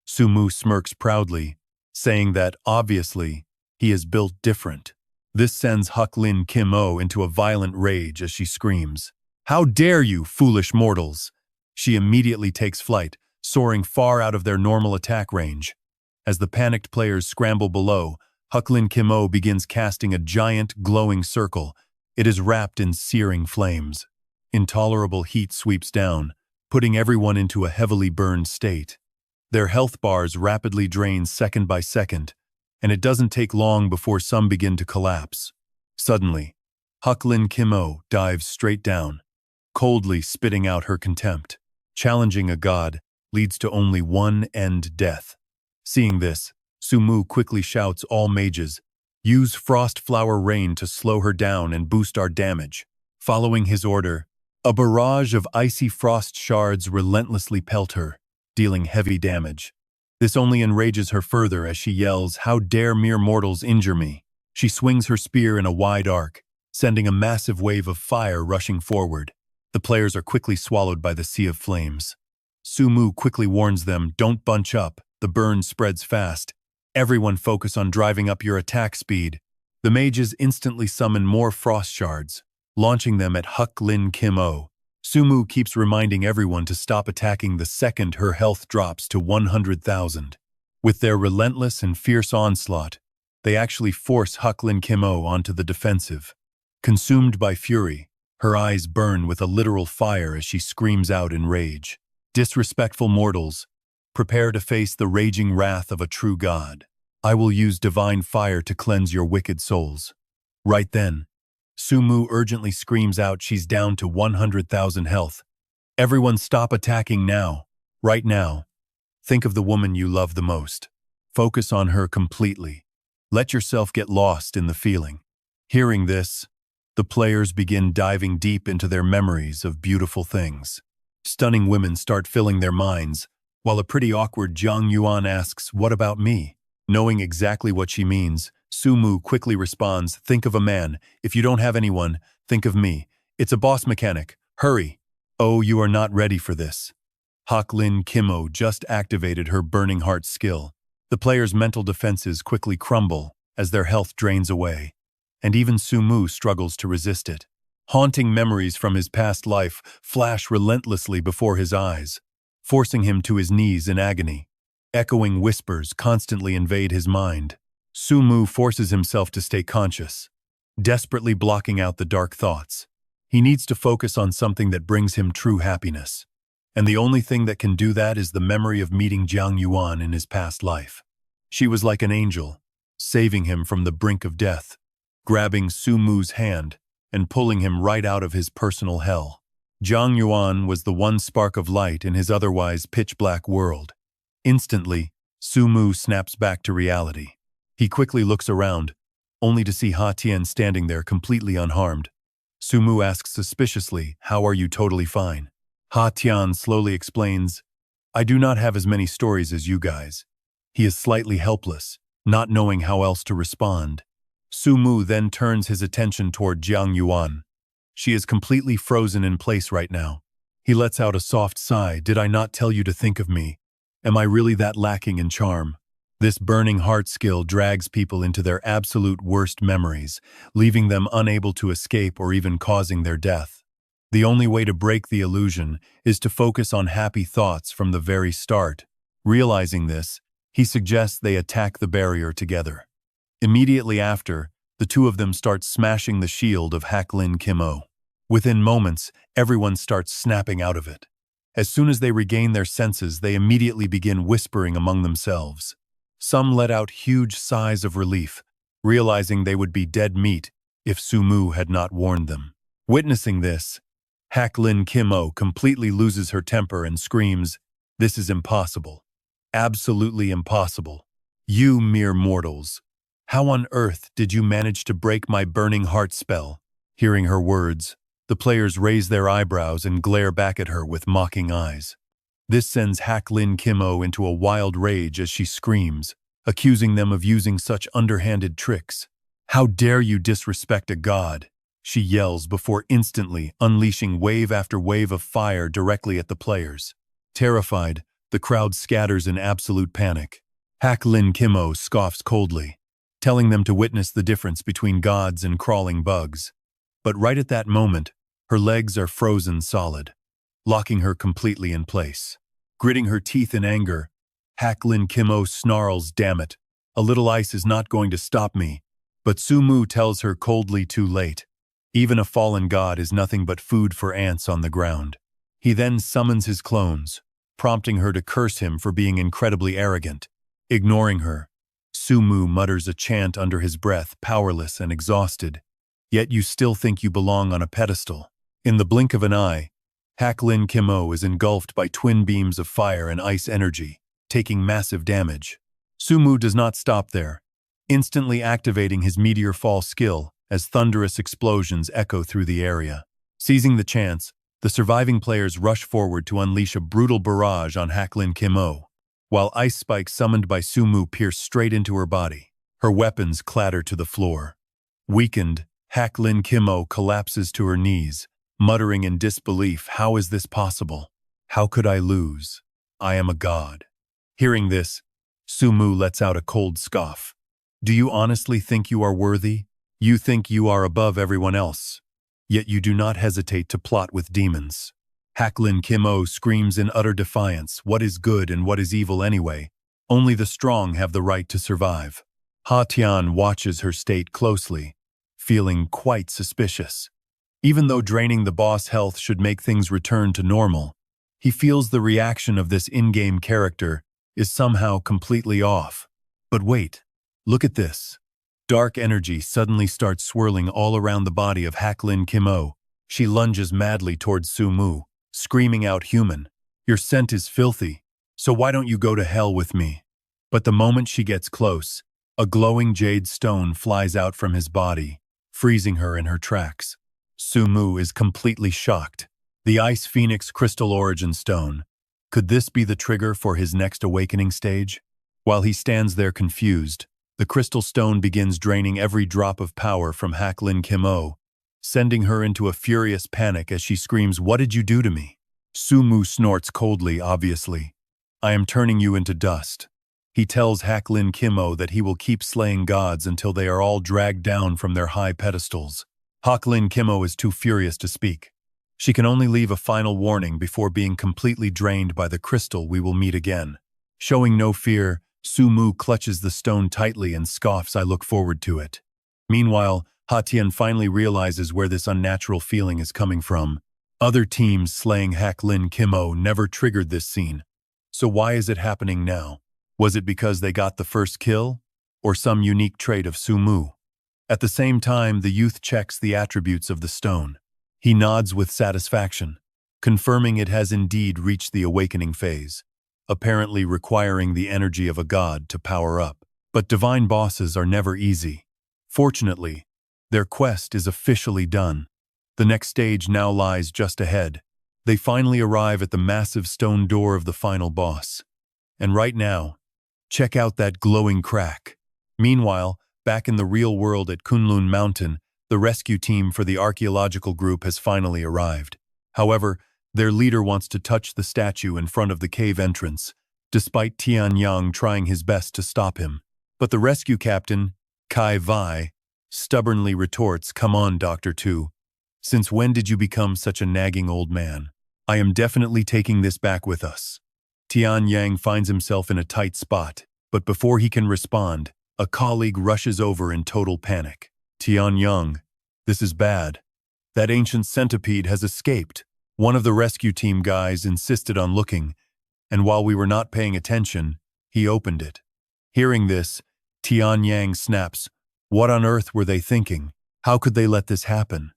Su Mu smirks proudly, saying that, obviously, he is built different. This sends Hak Lin Kim O into a violent rage as she screams, "How dare you, foolish mortals!" She immediately takes flight, soaring far out of their normal attack range. As the panicked players scramble below, Hak Lin Kim O begins casting a giant, glowing circle. It is wrapped in searing flames. Intolerable heat sweeps down, putting everyone into a heavily burned state. Their health bars rapidly drain second by second, and it doesn't take long before some begin to collapse. Suddenly, Hak Lin Kim O dives straight down, coldly spitting out her contempt. Challenging a god leads to only one end: death. Seeing this, Su Mu quickly shouts, "All mages, use Frost Flower Rain to slow her down and boost our damage." Following his order, a barrage of icy frost shards relentlessly pelt her, dealing heavy damage. This only enrages her further as she yells, "How dare mere mortals injure me?" She swings her spear in a wide arc, sending a massive wave of fire rushing forward. The players are quickly swallowed by the sea of flames. Su Mu quickly warns them, "Don't bunch up, the burn spreads fast. Everyone focus on driving up your attack speed." The mages instantly summon more frost shards, launching them at Hak Lin Kim O. Su Mu keeps reminding everyone to stop attacking the second her health drops to 100,000. With their relentless and fierce onslaught, they actually force Hak Lin Kim O onto the defensive. Consumed by fury, her eyes burn with a literal fire as she screams out in rage, "Disrespectful mortals, prepare to face the raging wrath of a true god. I will use divine fire to cleanse your wicked souls." Right then, Su Mu urgently screams out she's down to 100,000 health. "Everyone stop attacking now. Right now. Think of the woman you love the most. Focus on her completely. Let yourself get lost in the feeling." Hearing this, the players begin diving deep into their memories of beautiful things. Stunning women start filling their minds, while a pretty awkward Jiang Yuan asks, "What about me?" Knowing exactly what she means, Su Mu quickly responds, "Think of a man. If you don't have anyone, think of me. It's a boss mechanic. Hurry." "Oh, you are not ready for this." Hak Lin Kim O just activated her Burning Heart skill. The players' mental defenses quickly crumble as their health drains away, and even Su Mu struggles to resist it. Haunting memories from his past life flash relentlessly before his eyes, forcing him to his knees in agony. Echoing whispers constantly invade his mind. Su Mu forces himself to stay conscious, desperately blocking out the dark thoughts. He needs to focus on something that brings him true happiness. And the only thing that can do that is the memory of meeting Jiang Yuan in his past life. She was like an angel, saving him from the brink of death, grabbing Su Mu's hand and pulling him right out of his personal hell. Jiang Yuan was the one spark of light in his otherwise pitch-black world. Instantly, Su Mu snaps back to reality. He quickly looks around, only to see Ha Tian standing there completely unharmed. Su Mu asks suspiciously, "How are you totally fine?" Ha Tian slowly explains, "I do not have as many stories as you guys." He is slightly helpless, not knowing how else to respond. Su Mu then turns his attention toward Jiang Yuan. She is completely frozen in place right now. He lets out a soft sigh. "Did I not tell you to think of me? Am I really that lacking in charm?" This burning heart skill drags people into their absolute worst memories, leaving them unable to escape or even causing their death. The only way to break the illusion is to focus on happy thoughts from the very start. Realizing this, he suggests they attack the barrier together. Immediately after, the two of them start smashing the shield of Hak Lin Kim O. Within moments, everyone starts snapping out of it. As soon as they regain their senses, they immediately begin whispering among themselves. Some let out huge sighs of relief, realizing they would be dead meat if Sumu had not warned them. Witnessing this, Haklin Kimo completely loses her temper and screams, "This is impossible. Absolutely impossible. You mere mortals. How on earth did you manage to break my burning heart spell?" Hearing her words, the players raise their eyebrows and glare back at her with mocking eyes. This sends Haklin Kimo into a wild rage as she screams, accusing them of using such underhanded tricks. "How dare you disrespect a god?" she yells before instantly unleashing wave after wave of fire directly at the players. Terrified, the crowd scatters in absolute panic. Haklin Kimo scoffs coldly, telling them to witness the difference between gods and crawling bugs. But right at that moment, her legs are frozen solid, locking her completely in place. Gritting her teeth in anger, Haklin Kimo snarls, "Damn it, a little ice is not going to stop me." But Sumu tells her coldly, too late. Even a fallen god is nothing but food for ants on the ground. He then summons his clones, prompting her to curse him for being incredibly arrogant. Ignoring her, Sumu mutters a chant under his breath, powerless and exhausted. "Yet you still think you belong on a pedestal." In the blink of an eye, Haklin Kimo is engulfed by twin beams of fire and ice energy, taking massive damage. Sumu does not stop there, instantly activating his meteor fall skill as thunderous explosions echo through the area. Seizing the chance, the surviving players rush forward to unleash a brutal barrage on Haklin Kimo, while ice spikes summoned by Sumu pierce straight into her body. Her weapons clatter to the floor. Weakened, Haklin Kimo collapses to her knees, muttering in disbelief, "How is this possible? How could I lose? I am a god." Hearing this, Sumu lets out a cold scoff. "Do you honestly think you are worthy? You think you are above everyone else, yet you do not hesitate to plot with demons." Haklin Kimo screams in utter defiance, "What is good and what is evil anyway? Only the strong have the right to survive." Ha Tian watches her state closely, feeling quite suspicious. Even though draining the boss' health should make things return to normal, he feels the reaction of this in-game character is somehow completely off. But wait, look at this. Dark energy suddenly starts swirling all around the body of Haklin Kimo. She lunges madly towards Sumu, screaming out, "Human, your scent is filthy, so why don't you go to hell with me?" But the moment she gets close, a glowing jade stone flies out from his body, freezing her in her tracks. Sumu is completely shocked. The Ice Phoenix Crystal Origin Stone. Could this be the trigger for his next awakening stage? While he stands there confused, the crystal stone begins draining every drop of power from Haklin Kimo, sending her into a furious panic as she screams, "What did you do to me?" Sumu snorts coldly, obviously. "I am turning you into dust." He tells Haklin Kimo that he will keep slaying gods until they are all dragged down from their high pedestals. Haklin Kimo is too furious to speak. She can only leave a final warning before being completely drained by the crystal. "We will meet again." Showing no fear, Sumu clutches the stone tightly and scoffs, "I look forward to it." Meanwhile, Hatian finally realizes where this unnatural feeling is coming from. Other teams slaying Haklin Kimo never triggered this scene. So why is it happening now? Was it because they got the first kill? Or some unique trait of Sumu? At the same time, the youth checks the attributes of the stone. He nods with satisfaction, confirming it has indeed reached the awakening phase, apparently requiring the energy of a god to power up. But divine bosses are never easy. Fortunately, their quest is officially done. The next stage now lies just ahead. They finally arrive at the massive stone door of the final boss. And right now, check out that glowing crack. Meanwhile, back in the real world at Kunlun Mountain, the rescue team for the archaeological group has finally arrived. However, their leader wants to touch the statue in front of the cave entrance, despite Tianyang trying his best to stop him. But the rescue captain, Kai Vai, stubbornly retorts, "Come on, Dr. Tu. Since when did you become such a nagging old man? I am definitely taking this back with us." Tianyang finds himself in a tight spot, but before he can respond, a colleague rushes over in total panic. "Tianyang, this is bad. That ancient centipede has escaped." One of the rescue team guys insisted on looking, and while we were not paying attention, he opened it. Hearing this, Tianyang snaps, "What on earth were they thinking? How could they let this happen?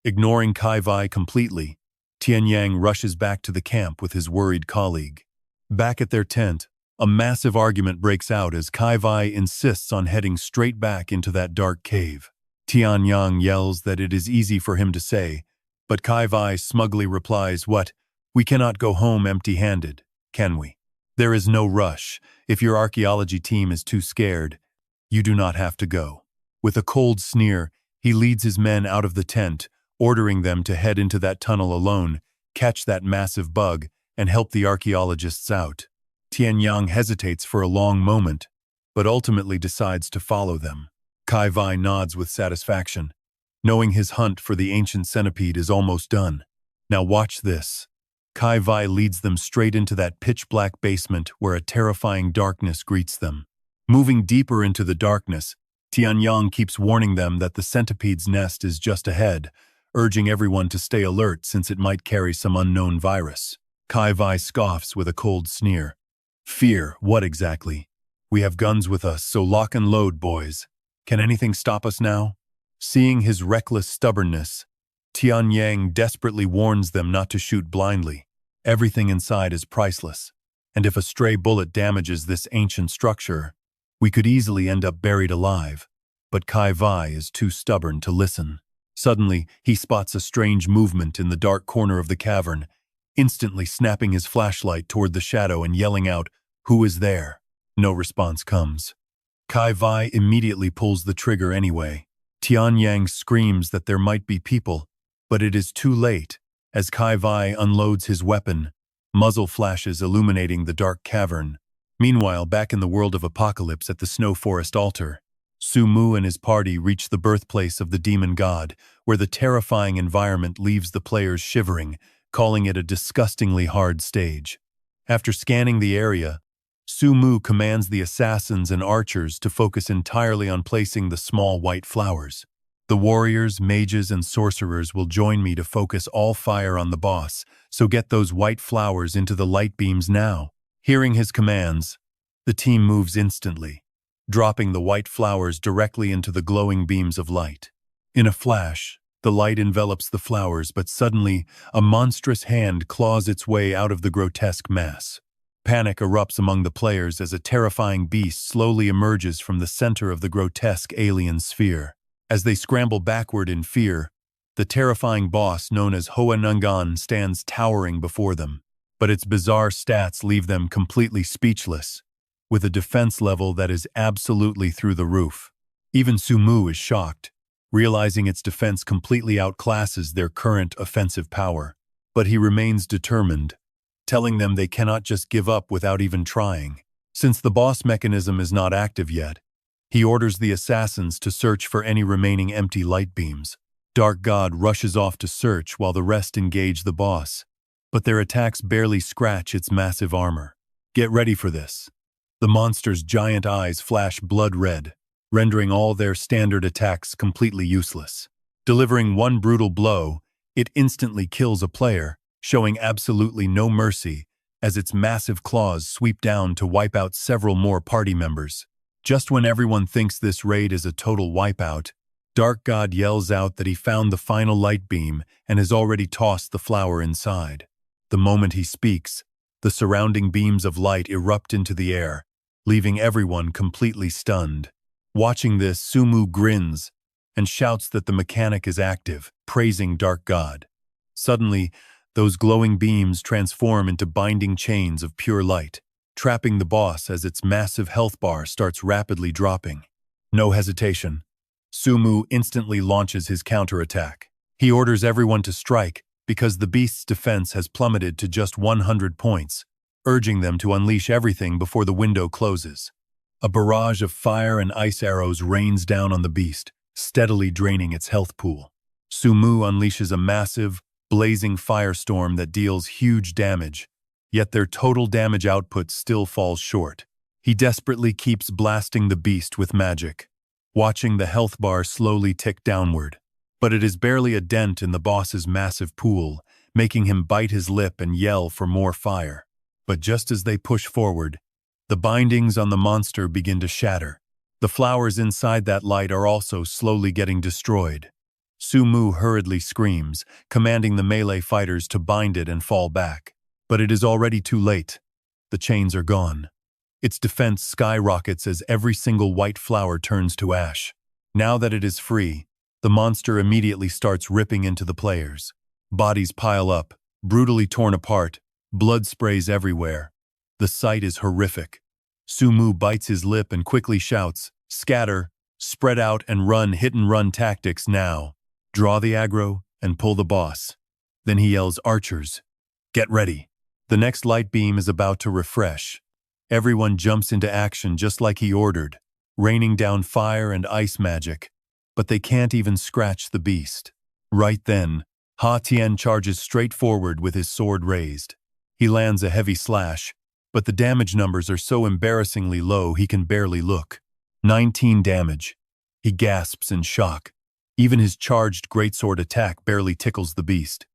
Ignoring Kai Vai completely, Tianyang rushes back to the camp with his worried colleague. Back at their tent, a massive argument breaks out as Kai Vai insists on heading straight back into that dark cave. Tianyang yells that it is easy for him to say, but Kai Vai smugly replies, "What? We cannot go home empty-handed, can we? There is no rush. If your archaeology team is too scared, you do not have to go." With a cold sneer, he leads his men out of the tent, ordering them to head into that tunnel alone, catch that massive bug, and help the archaeologists out. Tianyang hesitates for a long moment, but ultimately decides to follow them. Kai Vai nods with satisfaction, knowing his hunt for the ancient centipede is almost done. Now watch this. Kai Vai leads them straight into that pitch-black basement where a terrifying darkness greets them. Moving deeper into the darkness, Tianyang keeps warning them that the centipede's nest is just ahead, urging everyone to stay alert since it might carry some unknown virus. Kai Vai scoffs with a cold sneer. "Fear, what exactly? We have guns with us, so lock and load, boys. Can anything stop us now?" Seeing his reckless stubbornness, Tianyang desperately warns them not to shoot blindly. Everything inside is priceless, and if a stray bullet damages this ancient structure, we could easily end up buried alive. But Kai Vai is too stubborn to listen. Suddenly, he spots a strange movement in the dark corner of the cavern, instantly snapping his flashlight toward the shadow and yelling out, "Who is there?" No response comes. Kai Vai immediately pulls the trigger anyway. Tianyang screams that there might be people, but it is too late. As Kai Vai unloads his weapon, muzzle flashes illuminating the dark cavern. Meanwhile, back in the world of Apocalypse at the Snow Forest altar, Su Mu and his party reach the birthplace of the demon god, where the terrifying environment leaves the players shivering, calling it a disgustingly hard stage. After scanning the area, Su Mu commands the assassins and archers to focus entirely on placing the small white flowers. The warriors, mages, and sorcerers will join me to focus all fire on the boss, so get those white flowers into the light beams now. Hearing his commands, the team moves instantly, dropping the white flowers directly into the glowing beams of light. In a flash, the light envelops the flowers, but suddenly, a monstrous hand claws its way out of the grotesque mass. Panic erupts among the players as a terrifying beast slowly emerges from the center of the grotesque alien sphere. As they scramble backward in fear, the terrifying boss known as Hoa Nungan stands towering before them, but its bizarre stats leave them completely speechless, with a defense level that is absolutely through the roof. Even Su Mu is shocked, realizing its defense completely outclasses their current offensive power. But he remains determined, telling them they cannot just give up without even trying. Since the boss mechanism is not active yet, he orders the assassins to search for any remaining empty light beams. Dark God rushes off to search while the rest engage the boss, but their attacks barely scratch its massive armor. Get ready for this. The monster's giant eyes flash blood red, rendering all their standard attacks completely useless. Delivering one brutal blow, it instantly kills a player, showing absolutely no mercy as its massive claws sweep down to wipe out several more party members. Just when everyone thinks this raid is a total wipeout, Dark God yells out that he found the final light beam and has already tossed the flower inside. The moment he speaks, the surrounding beams of light erupt into the air, leaving everyone completely stunned. Watching this, Su Mu grins and shouts that the mechanic is active, praising Dark God. Suddenly, those glowing beams transform into binding chains of pure light, trapping the boss as its massive health bar starts rapidly dropping. No hesitation, Su Mu instantly launches his counterattack. He orders everyone to strike because the beast's defense has plummeted to just 100 points, urging them to unleash everything before the window closes. A barrage of fire and ice arrows rains down on the beast, steadily draining its health pool. Su Mu unleashes a massive, blazing firestorm that deals huge damage, yet their total damage output still falls short. He desperately keeps blasting the beast with magic, watching the health bar slowly tick downward. But it is barely a dent in the boss's massive pool, making him bite his lip and yell for more fire. But just as they push forward, the bindings on the monster begin to shatter, The flowers inside that light are also slowly getting destroyed. Sumu hurriedly screams, commanding the melee fighters to bind it and fall back. But it is already too late. The chains are gone. Its defense skyrockets as every single white flower turns to ash. Now that it is free, the monster immediately starts ripping into the players. Bodies pile up, brutally torn apart, blood sprays everywhere. The sight is horrific. Sumu bites his lip and quickly shouts, "Scatter, spread out and run hit-and-run tactics now. Draw the aggro and pull the boss." Then he yells, "Archers, get ready." The next light beam is about to refresh. Everyone jumps into action just like he ordered, raining down fire and ice magic. But they can't even scratch the beast. Right then, Ha Tian charges straight forward with his sword raised. He lands a heavy slash, but the damage numbers are so embarrassingly low he can barely look. 19 damage. He gasps in shock. Even his charged greatsword attack barely tickles the beast.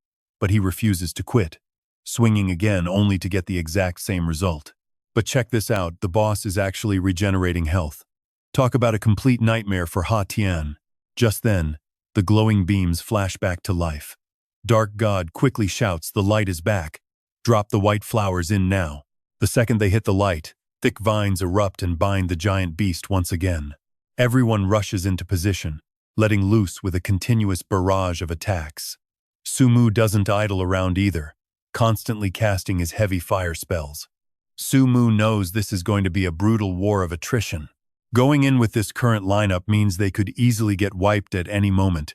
But he refuses to quit, swinging again only to get the exact same result. But check this out, the boss is actually regenerating health. Talk about a complete nightmare for Ha Tian. Just then, the glowing beams flash back to life. Dark God quickly shouts, "The light is back. Drop the white flowers in now." The second they hit the light, thick vines erupt and bind the giant beast once again. Everyone rushes into position, letting loose with a continuous barrage of attacks. Sumu doesn't idle around either, constantly casting his heavy fire spells. Sumu knows this is going to be a brutal war of attrition. Going in with this current lineup means they could easily get wiped at any moment,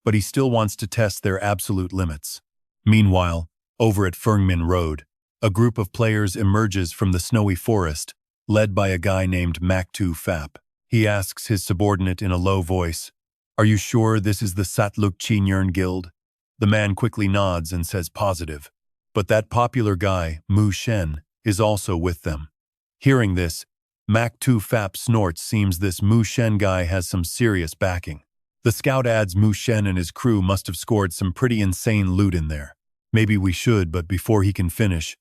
but he still wants to test their absolute limits. Meanwhile, over at Fengmin Road, a group of players emerges from the snowy forest, led by a guy named Maktu Fap. He asks his subordinate in a low voice, "Are you sure this is the Satluk Chinyern Guild?" The man quickly nods and says positive. But that popular guy, Mu Shen, is also with them. Hearing this, Maktu Fap snorts. Seems this Mu Shen guy has some serious backing. The scout adds Mu Shen and his crew must have scored some pretty insane loot in there. "Maybe we should," but before he can finish,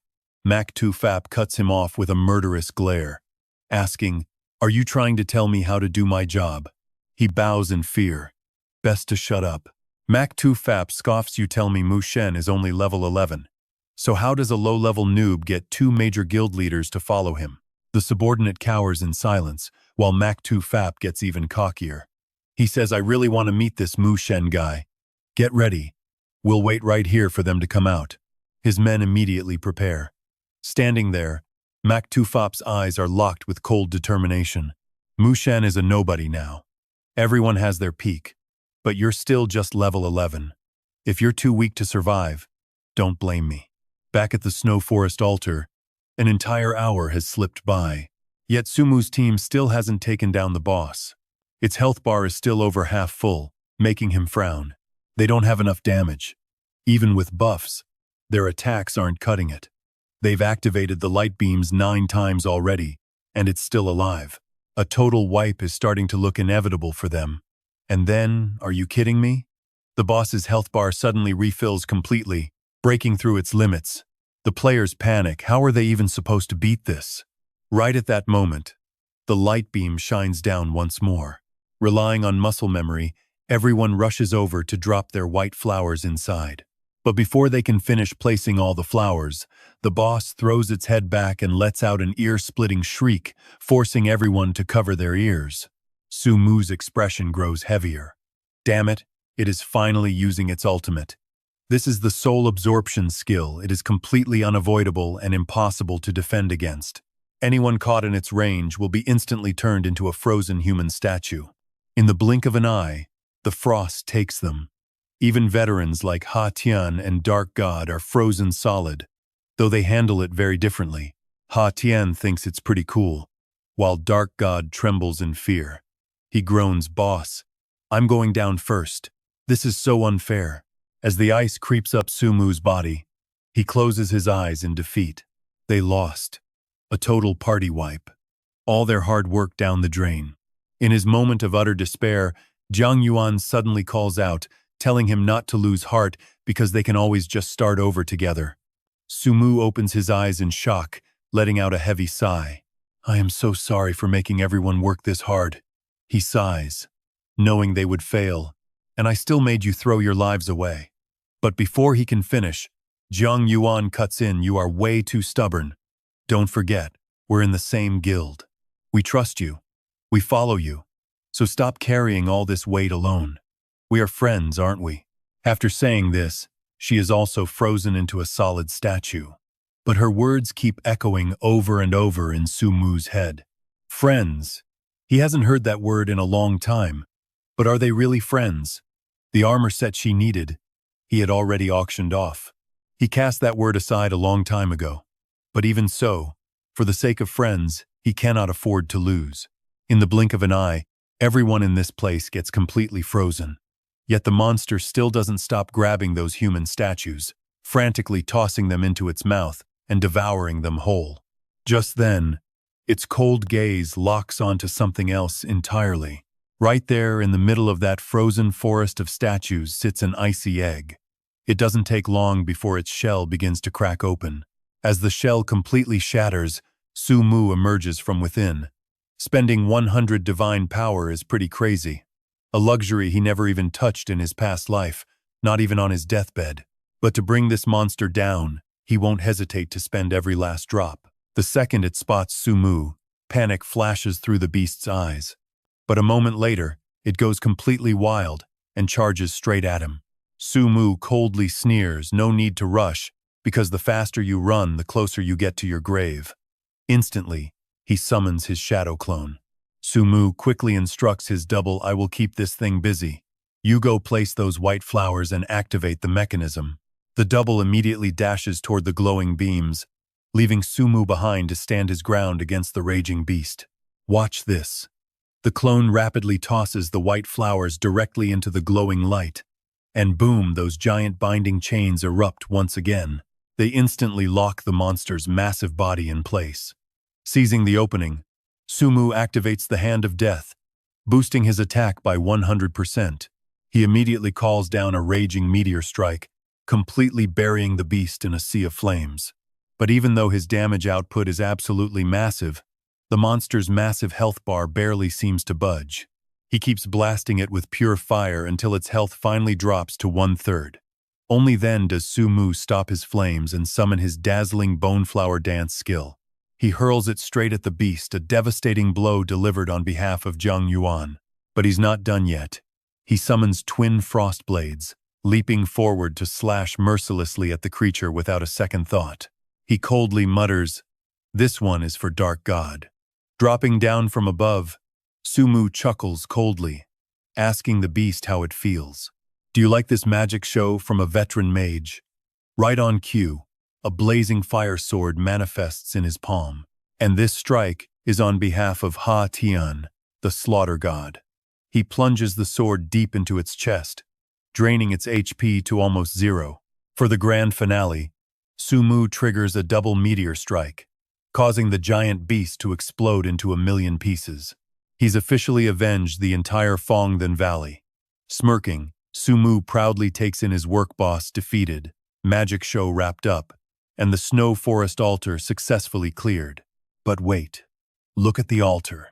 Maktu Fap cuts him off with a murderous glare, asking, "Are you trying to tell me how to do my job?" He bows in fear. "Best to shut up." Maktu Fap scoffs, "You tell me Mu Shen is only level 11. So how does a low-level noob get 2 major guild leaders to follow him?" The subordinate cowers in silence, while Maktu Fap gets even cockier. He says, "I really want to meet this Mu Shen guy. Get ready. We'll wait right here for them to come out." His men immediately prepare. Standing there, Maktu Fap's eyes are locked with cold determination. Mu Shen is a nobody now. Everyone has their peak, but you're still just level 11. If you're too weak to survive, don't blame me. Back at the Snow Forest altar, an entire hour has slipped by, yet Sumu's team still hasn't taken down the boss. Its health bar is still over half full, making him frown. They don't have enough damage. Even with buffs, their attacks aren't cutting it. They've activated the light beams 9 times already, and it's still alive. A total wipe is starting to look inevitable for them. And then, are you kidding me? The boss's health bar suddenly refills completely, breaking through its limits. The players panic. How are they even supposed to beat this? Right at that moment, the light beam shines down once more. Relying on muscle memory, everyone rushes over to drop their white flowers inside. But before they can finish placing all the flowers, the boss throws its head back and lets out an ear-splitting shriek, forcing everyone to cover their ears. Sumu's expression grows heavier. Damn it, it is finally using its ultimate. This is the soul absorption skill. It is completely unavoidable and impossible to defend against. Anyone caught in its range will be instantly turned into a frozen human statue. In the blink of an eye, the frost takes them. Even veterans like Ha Tian and Dark God are frozen solid, though they handle it very differently. Ha Tian thinks it's pretty cool, while Dark God trembles in fear. He groans, "Boss, I'm going down first. This is so unfair." As the ice creeps up Sumu's body, he closes his eyes in defeat. They lost. A total party wipe. All their hard work down the drain. In his moment of utter despair, Zhang Yuan suddenly calls out, telling him not to lose heart because they can always just start over together. Sumu opens his eyes in shock, letting out a heavy sigh. "I am so sorry for making everyone work this hard." He sighs, knowing they would fail, and I still made you throw your lives away. But before he can finish, Jiang Yuan cuts in. You are way too stubborn. Don't forget, we're in the same guild. We trust you. We follow you. So stop carrying all this weight alone. We are friends, aren't we? After saying this, she is also frozen into a solid statue. But her words keep echoing over and over in Sumu's head. Friends. He hasn't heard that word in a long time. But are they really friends? The armor set she needed, he had already auctioned off. He cast that word aside a long time ago. But even so, for the sake of friends, he cannot afford to lose. In the blink of an eye, everyone in this place gets completely frozen. Yet the monster still doesn't stop grabbing those human statues, frantically tossing them into its mouth and devouring them whole. Just then, its cold gaze locks onto something else entirely. Right there in the middle of that frozen forest of statues sits an icy egg. It doesn't take long before its shell begins to crack open. As the shell completely shatters, Sumu emerges from within. Spending 100 divine power is pretty crazy. A luxury he never even touched in his past life, not even on his deathbed. But to bring this monster down, he won't hesitate to spend every last drop. The second it spots Sumu, panic flashes through the beast's eyes. But a moment later, it goes completely wild and charges straight at him. Sumu coldly sneers, no need to rush, because the faster you run, the closer you get to your grave. Instantly, he summons his shadow clone. Sumu quickly instructs his double, I will keep this thing busy. You go place those white flowers and activate the mechanism. The double immediately dashes toward the glowing beams, leaving Sumu behind to stand his ground against the raging beast. Watch this. The clone rapidly tosses the white flowers directly into the glowing light. And boom, those giant binding chains erupt once again. They instantly lock the monster's massive body in place. Seizing the opening, Sumu activates the Hand of Death, boosting his attack by 100%. He immediately calls down a raging meteor strike, completely burying the beast in a sea of flames. But even though his damage output is absolutely massive, the monster's massive health bar barely seems to budge. He keeps blasting it with pure fire until its health finally drops to 1/3. Only then does Sumu stop his flames and summon his dazzling boneflower dance skill. He hurls it straight at the beast, a devastating blow delivered on behalf of Jiang Yuan. But he's not done yet. He summons twin frost blades, leaping forward to slash mercilessly at the creature without a second thought. He coldly mutters, "This one is for Dark God." Dropping down from above, Sumu chuckles coldly, asking the beast how it feels. Do you like this magic show from a veteran mage? Right on cue, a blazing fire sword manifests in his palm. And this strike is on behalf of Ha Tian, the slaughter god. He plunges the sword deep into its chest, draining its HP to almost zero. For the grand finale, Sumu triggers a double meteor strike, causing the giant beast to explode into a million pieces. He's officially avenged the entire Fongdan Valley. Smirking, Sumu proudly takes in his work boss defeated, magic show wrapped up, and the snow forest altar successfully cleared. But wait, look at the altar.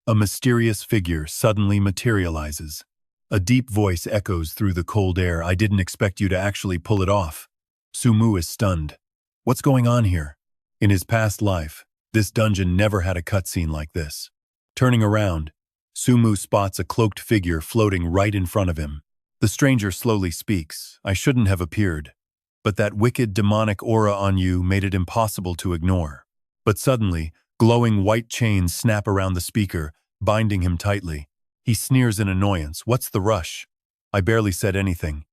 A mysterious figure suddenly materializes. A deep voice echoes through the cold air. I didn't expect you to actually pull it off. Sumu is stunned. What's going on here? In his past life, this dungeon never had a cutscene like this. Turning around, Sumu spots a cloaked figure floating right in front of him. The stranger slowly speaks. I shouldn't have appeared, but that wicked demonic aura on you made it impossible to ignore. But suddenly, glowing white chains snap around the speaker, binding him tightly. He sneers in annoyance. What's the rush? I barely said anything.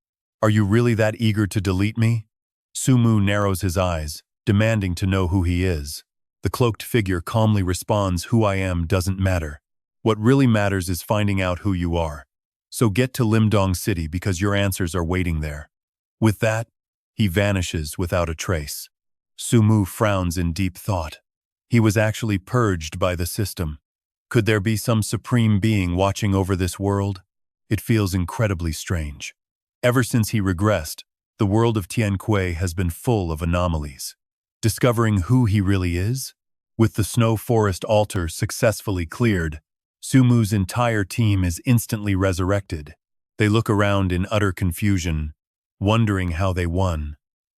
Are you really that eager to delete me? Sumu narrows his eyes, demanding to know who he is. The cloaked figure calmly responds, who I am doesn't matter. What really matters is finding out who you are. So get to Limdong City because your answers are waiting there. With that, he vanishes without a trace. Sumu frowns in deep thought. He was actually purged by the system. Could there be some supreme being watching over this world? It feels incredibly strange. Ever since he regressed, the world of Tianqi has been full of anomalies. Discovering who he really is? With the snow forest altar successfully cleared, Sumu's entire team is instantly resurrected. They look around in utter confusion, wondering how they won,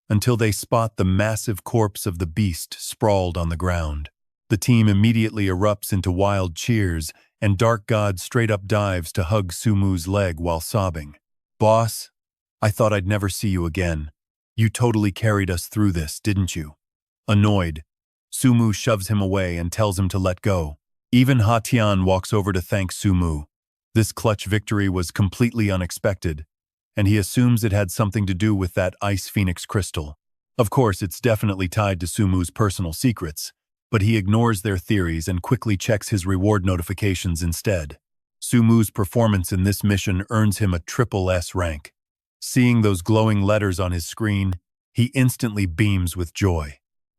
until they spot the massive corpse of the beast sprawled on the ground. The team immediately erupts into wild cheers, and Dark God straight up dives to hug Sumu's leg while sobbing. "Boss, I thought I'd never see you again. You totally carried us through this, didn't you?" Annoyed, Sumu shoves him away and tells him to let go. Even Tian walks over to thank Sumu. This clutch victory was completely unexpected, and he assumes it had something to do with that Ice Phoenix crystal. Of course, it's definitely tied to Sumu's personal secrets, but he ignores their theories and quickly checks his reward notifications instead. Sumu's performance in this mission earns him a triple S rank. Seeing those glowing letters on his screen, he instantly beams with joy.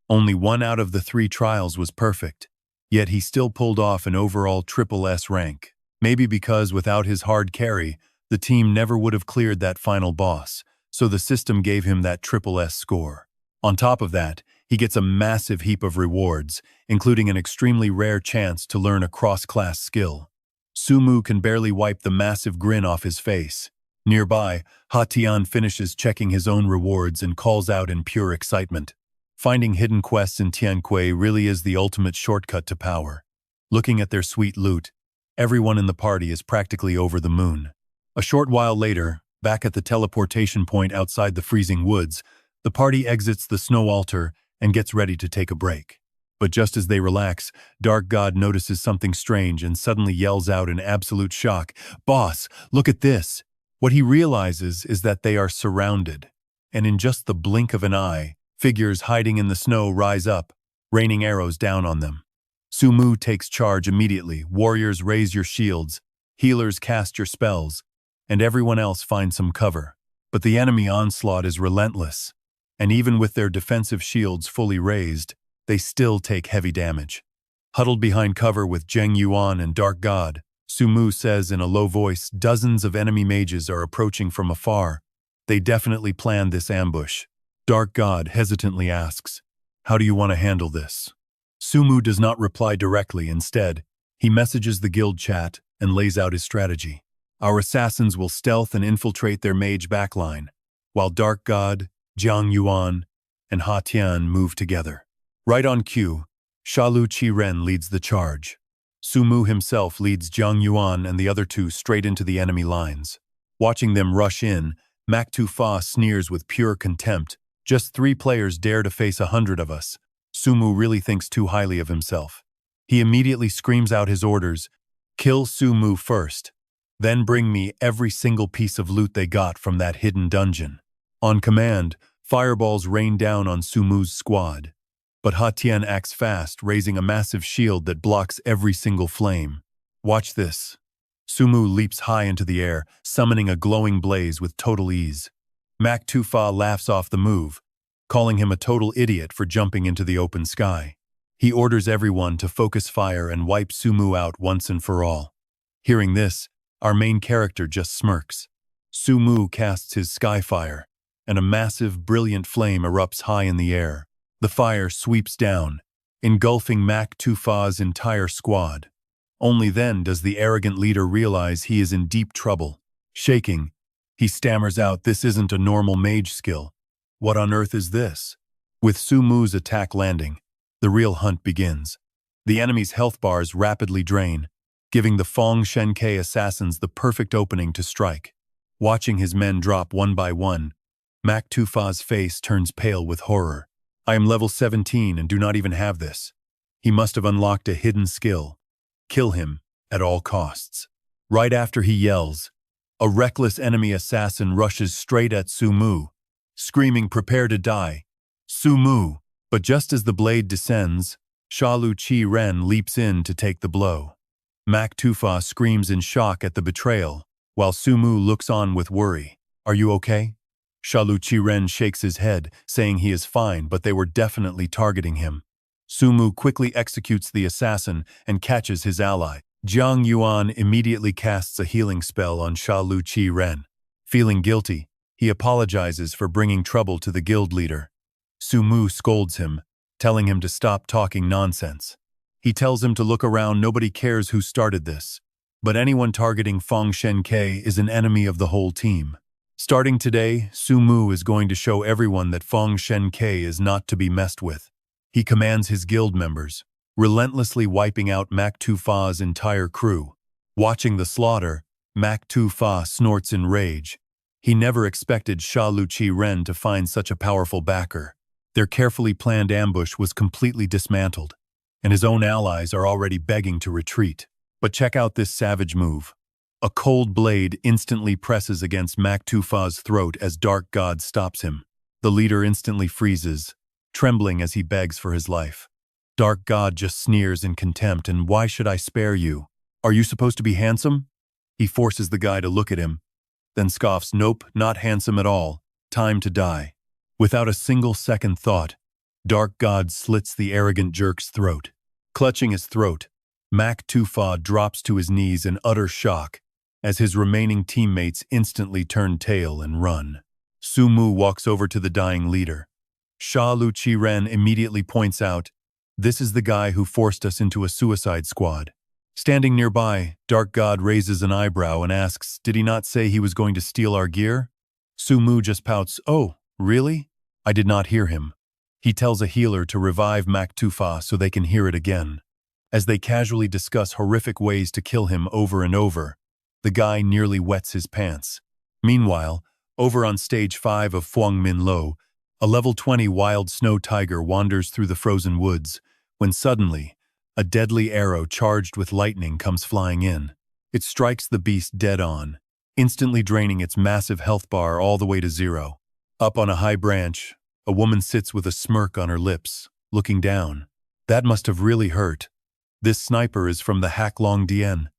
Only 1 out of the 3 trials was perfect, yet he still pulled off an overall triple S rank. Maybe because without his hard carry, the team never would have cleared that final boss, so the system gave him that triple S score. On top of that, he gets a massive heap of rewards, including an extremely rare chance to learn a cross-class skill. Sumu can barely wipe the massive grin off his face. Nearby, Tian finishes checking his own rewards and calls out in pure excitement. Finding hidden quests in Tianqi really is the ultimate shortcut to power. Looking at their sweet loot, everyone in the party is practically over the moon. A short while later, back at the teleportation point outside the freezing woods, the party exits the snow altar and gets ready to take a break. But just as they relax, Dark God notices something strange and suddenly yells out in absolute shock, "Boss, look at this!" What he realizes is that they are surrounded, and in just the blink of an eye, figures hiding in the snow rise up, raining arrows down on them. Sumu takes charge immediately. Warriors, raise your shields, healers, cast your spells, and everyone else find some cover. But the enemy onslaught is relentless, and even with their defensive shields fully raised, they still take heavy damage. Huddled behind cover with Zheng Yuan and Dark God, Sumu says in a low voice, "Dozens of enemy mages are approaching from afar. They definitely planned this ambush." Dark God hesitantly asks, "How do you want to handle this?" Sumu does not reply directly. Instead, he messages the guild chat and lays out his strategy. "Our assassins will stealth and infiltrate their mage backline, while Dark God, Zhang Yuan, and Tian move together." Right on cue, Shalu Qiren leads the charge. Sumu himself leads Zhang Yuan and the other 2 straight into the enemy lines. Watching them rush in, Fa sneers with pure contempt. "Just 3 players dare to face 100 of us. Sumu really thinks too highly of himself." He immediately screams out his orders, "Kill Sumu first, then bring me every single piece of loot they got from that hidden dungeon." On command, fireballs rain down on Sumu's squad. But Tian acts fast, raising a massive shield that blocks every single flame. Watch this. Sumu leaps high into the air, summoning a glowing blaze with total ease. Fa laughs off the move, calling him a total idiot for jumping into the open sky. He orders everyone to focus fire and wipe Sumu out once and for all. Hearing this, our main character just smirks. Sumu casts his skyfire, and a massive, brilliant flame erupts high in the air. The fire sweeps down, engulfing Fa's entire squad. Only then does the arrogant leader realize he is in deep trouble. Shaking, he stammers out, "This isn't a normal mage skill. What on earth is this?" With Sumu's attack landing, the real hunt begins. The enemy's health bars rapidly drain, giving the Fong Shenkei assassins the perfect opening to strike. Watching his men drop one by one, Fa's face turns pale with horror. "I am level 17 and do not even have this. He must have unlocked a hidden skill. Kill him at all costs." Right after he yells, a reckless enemy assassin rushes straight at Sumu, screaming, "Prepare to die, Sumu!" But just as the blade descends, Shalu Qiren leaps in to take the blow. Fa screams in shock at the betrayal, while Sumu looks on with worry. "Are you okay?" Shalu Qiren shakes his head, saying he is fine, but they were definitely targeting him. Sumu quickly executes the assassin and catches his ally. Zhang Yuan immediately casts a healing spell on Shalu Qiren. Feeling guilty, he apologizes for bringing trouble to the guild leader. Sumu scolds him, telling him to stop talking nonsense. He tells him to look around, nobody cares who started this. But anyone targeting Feng Shenke is an enemy of the whole team. Starting today, Su Mu is going to show everyone that Feng Shenke is not to be messed with. He commands his guild members, relentlessly wiping out Mak Tufa's entire crew. Watching the slaughter, Mak Tufa snorts in rage. He never expected Sha Luqi Ren to find such a powerful backer. Their carefully planned ambush was completely dismantled, and his own allies are already begging to retreat. But check out this savage move. A cold blade instantly presses against Mak Tufa's throat as Dark God stops him. The leader instantly freezes, trembling as he begs for his life. Dark God just sneers in contempt, and why should I spare you? Are you supposed to be handsome? He forces the guy to look at him, then scoffs, nope, not handsome at all, time to die. Without a single second thought, Dark God slits the arrogant jerk's throat. Clutching his throat, Mak Tufa drops to his knees in utter shock as his remaining teammates instantly turn tail and run. Su Mu walks over to the dying leader. Sha Luqi Ren immediately points out, "This is the guy who forced us into a suicide squad." Standing nearby, Dark God raises an eyebrow and asks, "Did he not say he was going to steal our gear?" Su Mu just pouts, "Oh, really? I did not hear him." He tells a healer to revive Mak Tufa so they can hear it again. As they casually discuss horrific ways to kill him over and over, the guy nearly wets his pants. Meanwhile, over on stage 5 of Fuang Min Lo, a level 20 wild snow tiger wanders through the frozen woods, when suddenly, a deadly arrow charged with lightning comes flying in. It strikes the beast dead on, instantly draining its massive health bar all the way to 0. Up on a high branch, a woman sits with a smirk on her lips, looking down. That must have really hurt. This sniper is from the Hak Long Dien.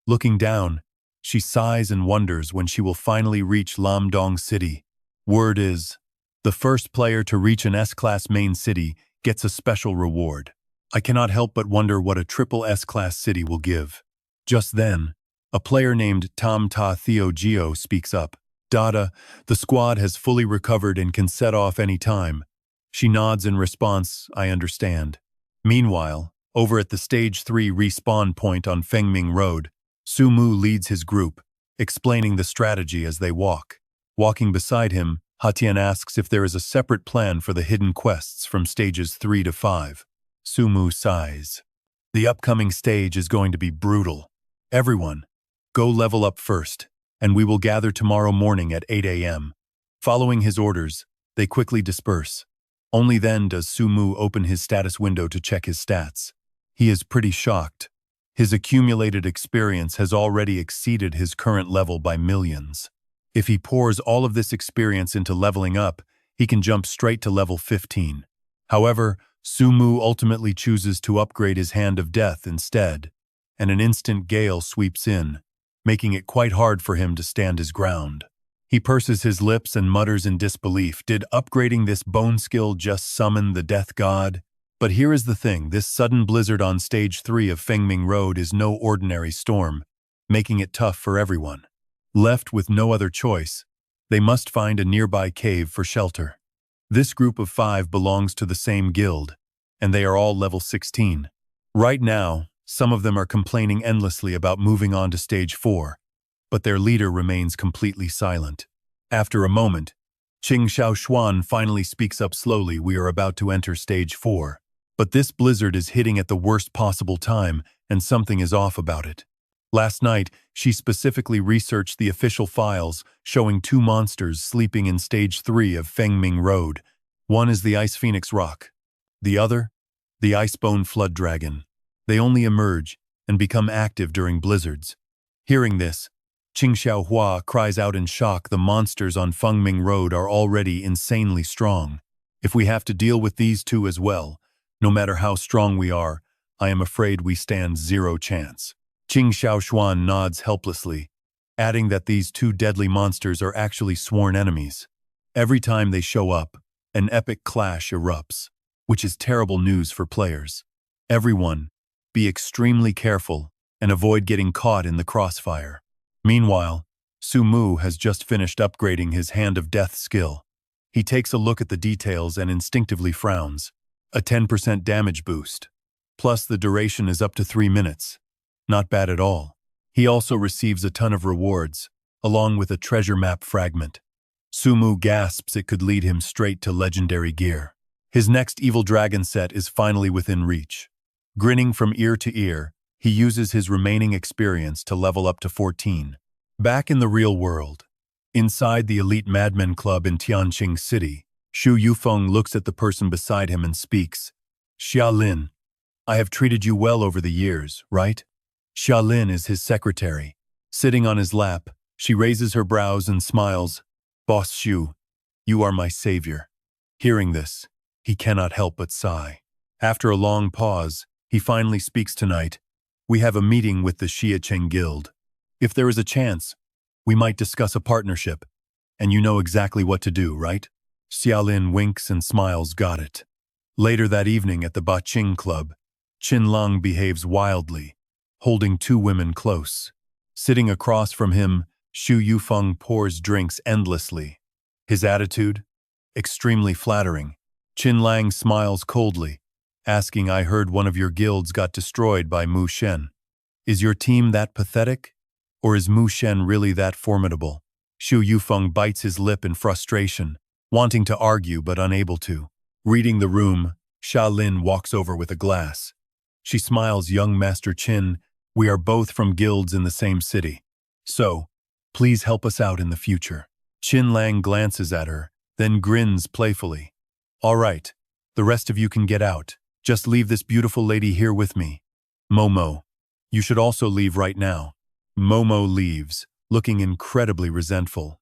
Looking down, she sighs and wonders when she will finally reach Lam Dong City. Word is, the first player to reach an S-Class main city gets a special reward. I cannot help but wonder what a triple S-Class city will give. Just then, a player named Tam Ta Theo Geo speaks up. "Dada, the squad has fully recovered and can set off any time." She nods in response, "I understand." Meanwhile, over at the Stage 3 respawn point on Fengming Road, Su Mu leads his group, explaining the strategy as they walk. Walking beside him, Hatian asks if there is a separate plan for the hidden quests from stages 3 to 5. Su Mu sighs. The upcoming stage is going to be brutal. Everyone, go level up first, and we will gather tomorrow morning at 8 a.m. Following his orders, they quickly disperse. Only then does Su Mu open his status window to check his stats. He is pretty shocked. His accumulated experience has already exceeded his current level by millions. If he pours all of this experience into leveling up, he can jump straight to level 15. However, Su Mu ultimately chooses to upgrade his Hand of Death instead, and an instant gale sweeps in, making it quite hard for him to stand his ground. He purses his lips and mutters in disbelief. Did upgrading this bone skill just summon the death god? But here is the thing, this sudden blizzard on stage 3 of Fengming Road is no ordinary storm, making it tough for everyone. Left with no other choice, they must find a nearby cave for shelter. This group of 5 belongs to the same guild, and they are all level 16. Right now, some of them are complaining endlessly about moving on to stage 4, but their leader remains completely silent. After a moment, Qing Xiaoshuan finally speaks up slowly. "We are about to enter stage 4. But this blizzard is hitting at the worst possible time, and something is off about it." Last night, she specifically researched the official files showing 2 monsters sleeping in stage 3 of Fengming Road. One is the Ice Phoenix Rock. The other, the Icebone Flood Dragon. They only emerge and become active during blizzards. Hearing this, Qing Xiaohua cries out in shock. The monsters on Fengming Road are already insanely strong. If we have to deal with these 2 as well, no matter how strong we are, I am afraid we stand 0 chance. Qing Xiaoshuan nods helplessly, adding that these 2 deadly monsters are actually sworn enemies. Every time they show up, an epic clash erupts, which is terrible news for players. Everyone, be extremely careful and avoid getting caught in the crossfire. Meanwhile, Su Mu has just finished upgrading his Hand of Death skill. He takes a look at the details and instinctively frowns. A 10% damage boost. Plus, the duration is up to 3 minutes. Not bad at all. He also receives a ton of rewards, along with a treasure map fragment. Sumu gasps it could lead him straight to legendary gear. His next evil dragon set is finally within reach. Grinning from ear to ear, he uses his remaining experience to level up to 14. Back in the real world, inside the elite madmen club in Tianqi City, Xu Yufeng looks at the person beside him and speaks. Xia Lin, I have treated you well over the years, right? Xia Lin is his secretary. Sitting on his lap, she raises her brows and smiles. Boss Xu, you are my savior. Hearing this, he cannot help but sigh. After a long pause, he finally speaks tonight. We have a meeting with the Xiacheng Guild. If there is a chance, we might discuss a partnership, and you know exactly what to do, right? Xiaolin winks and smiles. Got it. Later that evening at the Baqing Club, Qin Lung behaves wildly, holding 2 women close. Sitting across from him, Xu Yufeng pours drinks endlessly. His attitude? Extremely flattering. Qin Lang smiles coldly, asking, I heard one of your guilds got destroyed by Mu Shen. Is your team that pathetic? Or is Mu Shen really that formidable? Xu Yufeng bites his lip in frustration, wanting to argue but unable to. Reading the room, Xia Lin walks over with a glass. She smiles, young Master Qin, we are both from guilds in the same city. So, please help us out in the future. Qin Lang glances at her, then grins playfully. All right, the rest of you can get out. Just leave this beautiful lady here with me. Momo, you should also leave right now. Momo leaves, looking incredibly resentful.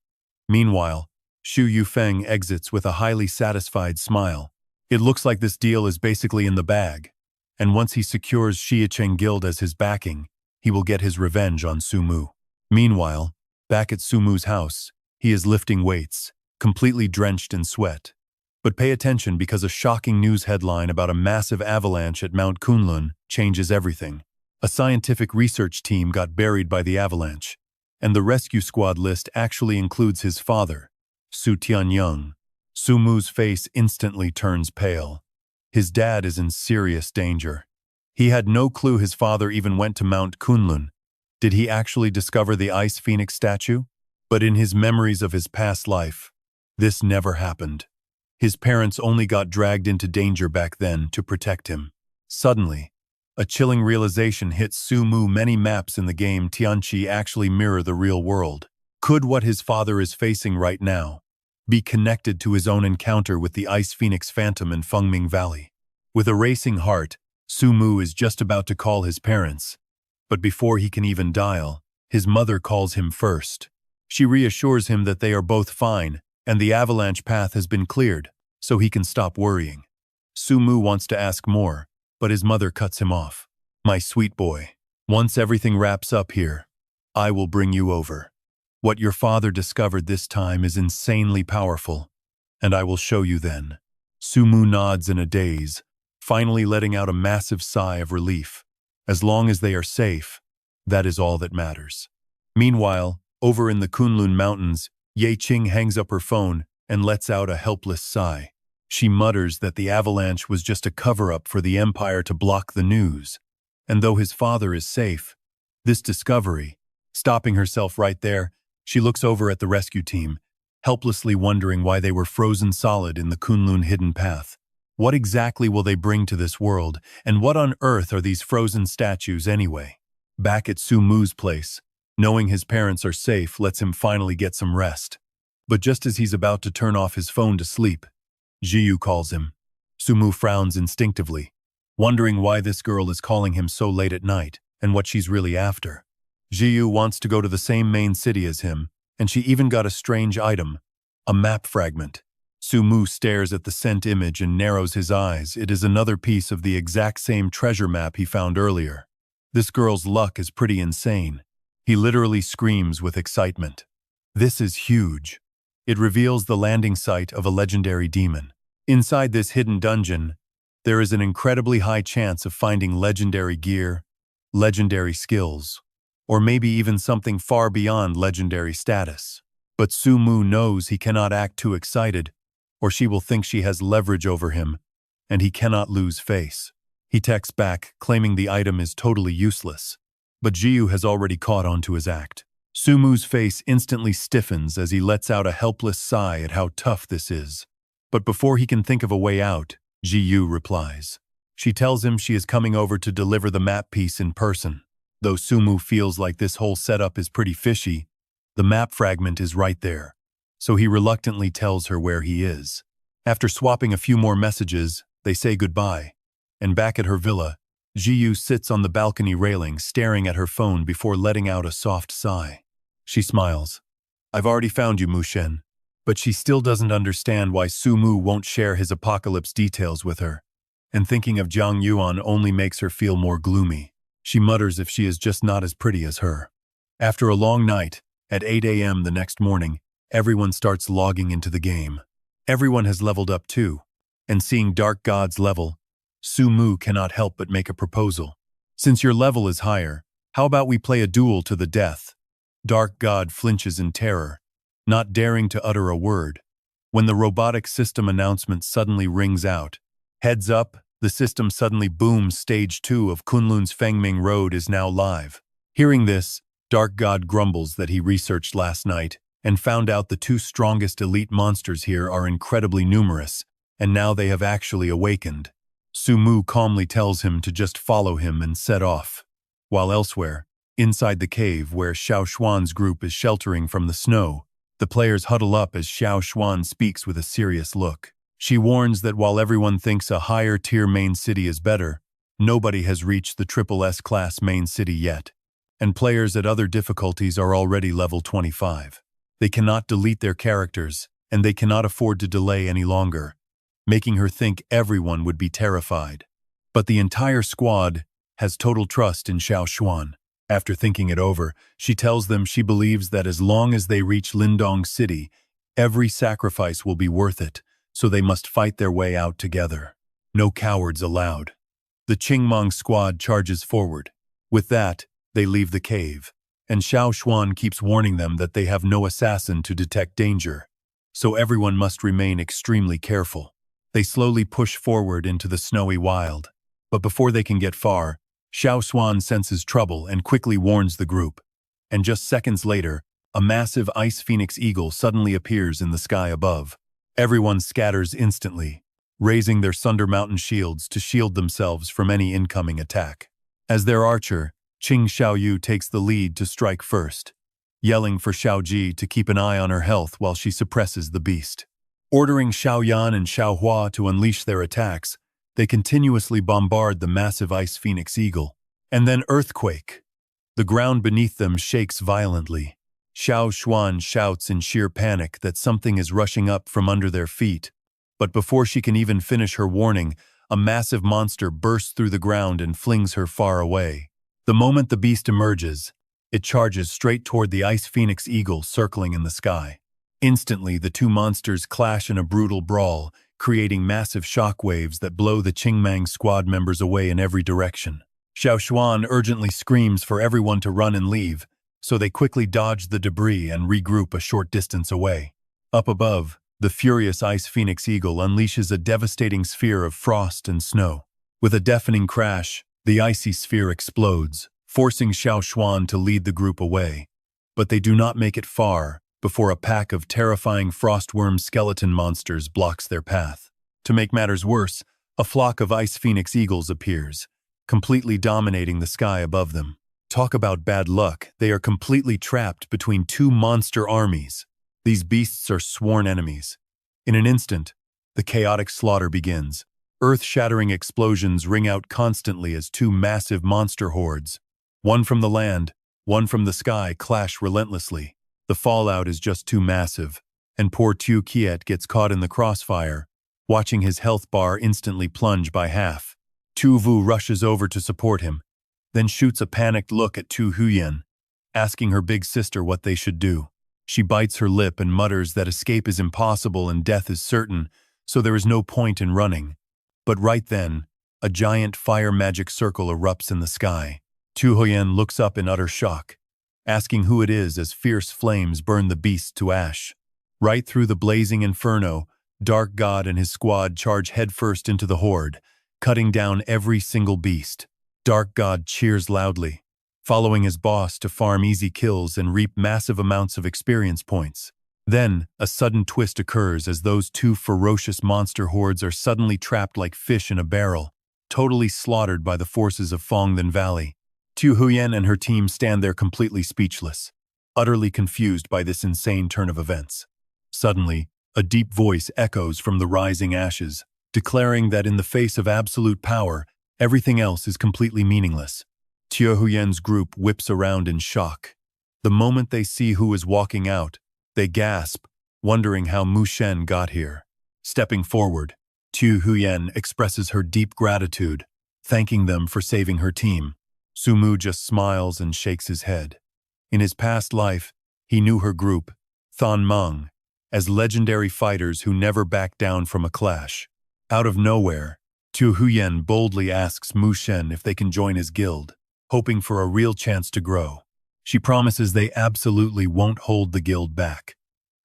Meanwhile, Xu Yufeng exits with a highly satisfied smile. It looks like this deal is basically in the bag, and once he secures Xiacheng Guild as his backing, he will get his revenge on Sumu. Meanwhile, back at Sumu's house, he is lifting weights, completely drenched in sweat. But pay attention because a shocking news headline about a massive avalanche at Mount Kunlun changes everything. A scientific research team got buried by the avalanche, and the rescue squad list actually includes his father, Su Tianyang. Sumu's face instantly turns pale. His dad is in serious danger. He had no clue his father even went to Mount Kunlun. Did he actually discover the Ice Phoenix statue? But in his memories of his past life, this never happened. His parents only got dragged into danger back then to protect him. Suddenly, a chilling realization hits Sumu. Many maps in the game Tianqi actually mirror the real world. Could what his father is facing right now be connected to his own encounter with the Ice Phoenix Phantom in Fengming Valley? With a racing heart, Sumu is just about to call his parents. But before he can even dial, his mother calls him first. She reassures him that they are both fine, and the avalanche path has been cleared, so he can stop worrying. Sumu wants to ask more, but his mother cuts him off. My sweet boy, once everything wraps up here, I will bring you over. What your father discovered this time is insanely powerful, and I will show you then. Sumu nods in a daze, finally letting out a massive sigh of relief. As long as they are safe, that is all that matters. Meanwhile, over in the Kunlun Mountains, Ye Qing hangs up her phone and lets out a helpless sigh. She mutters that the avalanche was just a cover-up for the Empire to block the news. And though his father is safe, this discovery, stopping herself right there, she looks over at the rescue team, helplessly wondering why they were frozen solid in the Kunlun hidden path. What exactly will they bring to this world, and what on earth are these frozen statues anyway? Back at Sumu's place, knowing his parents are safe lets him finally get some rest. But just as he's about to turn off his phone to sleep, Jiyu calls him. Sumu frowns instinctively, wondering why this girl is calling him so late at night and what she's really after. Jiyu wants to go to the same main city as him, and she even got a strange item, a map fragment. Sumu stares at the sent image and narrows his eyes. It is another piece of the exact same treasure map he found earlier. This girl's luck is pretty insane. He literally screams with excitement. This is huge. It reveals the landing site of a legendary demon. Inside this hidden dungeon, there is an incredibly high chance of finding legendary gear, legendary skills, or maybe even something far beyond legendary status. But Sumu knows he cannot act too excited, or she will think she has leverage over him, and he cannot lose face. He texts back, claiming the item is totally useless. But Jiu has already caught on to his act. Sumu's face instantly stiffens as he lets out a helpless sigh at how tough this is. But before he can think of a way out, Jiu replies. She tells him she is coming over to deliver the map piece in person. Though Sumu feels like this whole setup is pretty fishy, the map fragment is right there. So he reluctantly tells her where he is. After swapping a few more messages, they say goodbye. And back at her villa, Jiu sits on the balcony railing staring at her phone before letting out a soft sigh. She smiles. I've already found you, Mushen. But she still doesn't understand why Sumu won't share his apocalypse details with her. And thinking of Jiang Yuan only makes her feel more gloomy. She mutters if she is just not as pretty as her. After a long night, at 8 a.m. the next morning, everyone starts logging into the game. Everyone has leveled up too. And seeing Dark God's level, Sumu cannot help but make a proposal. Since your level is higher, how about we play a duel to the death? Dark God flinches in terror, not daring to utter a word. When the robotic system announcement suddenly rings out, heads up, the system suddenly booms. Stage 2 of Kunlun's Fengming Road is now live. Hearing this, Dark God grumbles that he researched last night and found out the 2 strongest elite monsters here are incredibly numerous, and now they have actually awakened. Sumu calmly tells him to just follow him and set off. While elsewhere, inside the cave where Xiao Xuan's group is sheltering from the snow, the players huddle up as Xiao Xuan speaks with a serious look. She warns that while everyone thinks a higher-tier main city is better, nobody has reached the triple S-class main city yet, and players at other difficulties are already level 25. They cannot delete their characters, and they cannot afford to delay any longer, making her think everyone would be terrified. But the entire squad has total trust in Xiao Xuan. After thinking it over, she tells them she believes that as long as they reach Lindong City, every sacrifice will be worth it, so they must fight their way out together. No cowards allowed. The Qingmong squad charges forward. With that, they leave the cave, and Xiao Xuan keeps warning them that they have no assassin to detect danger, so everyone must remain extremely careful. They slowly push forward into the snowy wild, but before they can get far, Xiao Xuan senses trouble and quickly warns the group. And just seconds later, a massive ice phoenix eagle suddenly appears in the sky above. Everyone scatters instantly, raising their Sunder Mountain shields to shield themselves from any incoming attack. As their archer, Qing Xiaoyu takes the lead to strike first, yelling for Xiaoji to keep an eye on her health while she suppresses the beast. Ordering Xiaoyan and Xiaohua to unleash their attacks, they continuously bombard the massive ice phoenix eagle. And then earthquake. The ground beneath them shakes violently. Xiao Xuan shouts in sheer panic that something is rushing up from under their feet. But before she can even finish her warning, a massive monster bursts through the ground and flings her far away. The moment the beast emerges, it charges straight toward the ice phoenix eagle circling in the sky. Instantly, the 2 monsters clash in a brutal brawl, creating massive shockwaves that blow the Qingmang squad members away in every direction. Xiao Xuan urgently screams for everyone to run and leave, so they quickly dodge the debris and regroup a short distance away. Up above, the furious ice phoenix eagle unleashes a devastating sphere of frost and snow. With a deafening crash, the icy sphere explodes, forcing Xiao Xuan to lead the group away. But they do not make it far before a pack of terrifying frostworm skeleton monsters blocks their path. To make matters worse, a flock of ice phoenix eagles appears, completely dominating the sky above them. Talk about bad luck, they are completely trapped between 2 monster armies. These beasts are sworn enemies. In an instant, the chaotic slaughter begins. Earth-shattering explosions ring out constantly as 2 massive monster hordes, one from the land, one from the sky, clash relentlessly. The fallout is just too massive, and poor Tu Kiet gets caught in the crossfire, watching his health bar instantly plunge by half. Tu Vu rushes over to support him, then shoots a panicked look at Tu Huyen, asking her big sister what they should do. She bites her lip and mutters that escape is impossible and death is certain, so there is no point in running. But right then, a giant fire magic circle erupts in the sky. Tu Huyen looks up in utter shock, asking who it is as fierce flames burn the beast to ash. Right through the blazing inferno, Dark God and his squad charge headfirst into the horde, cutting down every single beast. Dark God cheers loudly, following his boss to farm easy kills and reap massive amounts of experience points. Then, a sudden twist occurs as those two ferocious monster hordes are suddenly trapped like fish in a barrel, totally slaughtered by the forces of Fongdan Valley. Tu Huyen and her team stand there completely speechless, utterly confused by this insane turn of events. Suddenly, a deep voice echoes from the rising ashes, declaring that in the face of absolute power, everything else is completely meaningless. Tu Huyen's group whips around in shock. The moment they see who is walking out, they gasp, wondering how Mu Shen got here. Stepping forward, Tu Huyen expresses her deep gratitude, thanking them for saving her team. Su Mu just smiles and shakes his head. In his past life, he knew her group, Thon Meng, as legendary fighters who never back down from a clash. Out of nowhere, Tu Huyen boldly asks Mu Shen if they can join his guild, hoping for a real chance to grow. She promises they absolutely won't hold the guild back.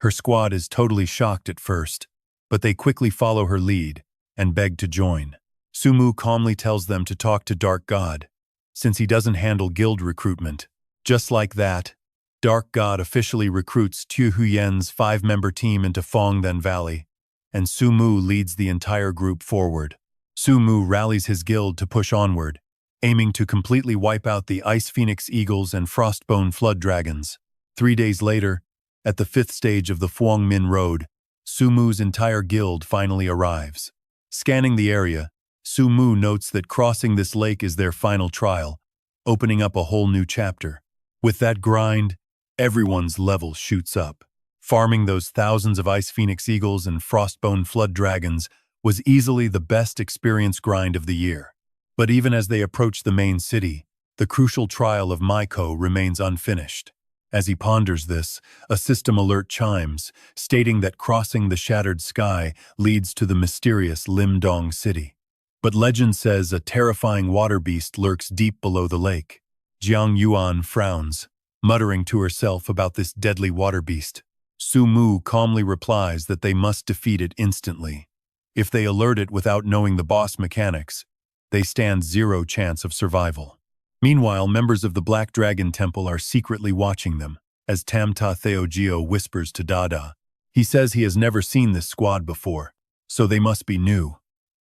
Her squad is totally shocked at first, but they quickly follow her lead and beg to join. Su Mu calmly tells them to talk to Dark God, since he doesn't handle guild recruitment. Just like that, Dark God officially recruits Tu Huyen's 5-member team into Fongdan Valley, and Su Mu leads the entire group forward. Su Mu rallies his guild to push onward, aiming to completely wipe out the Ice Phoenix Eagles and Frostbone Flood Dragons. 3 days later, at the 5th stage of the Fuang Min Road, Su Mu's entire guild finally arrives. Scanning the area, Su Mu notes that crossing this lake is their final trial, opening up a whole new chapter. With that grind, everyone's level shoots up. Farming those thousands of Ice Phoenix Eagles and Frostbone Flood Dragons was easily the best experience grind of the year. But even as they approach the main city, the crucial trial of Maiko remains unfinished. As he ponders this, a system alert chimes, stating that crossing the shattered sky leads to the mysterious Limdong city. But legend says a terrifying water beast lurks deep below the lake. Jiang Yuan frowns, muttering to herself about this deadly water beast. Su Mu calmly replies that they must defeat it instantly. If they alert it without knowing the boss mechanics, they stand zero chance of survival. Meanwhile, members of the Black Dragon Temple are secretly watching them, as Tamta Theogeo whispers to Dada. He says he has never seen this squad before, so they must be new.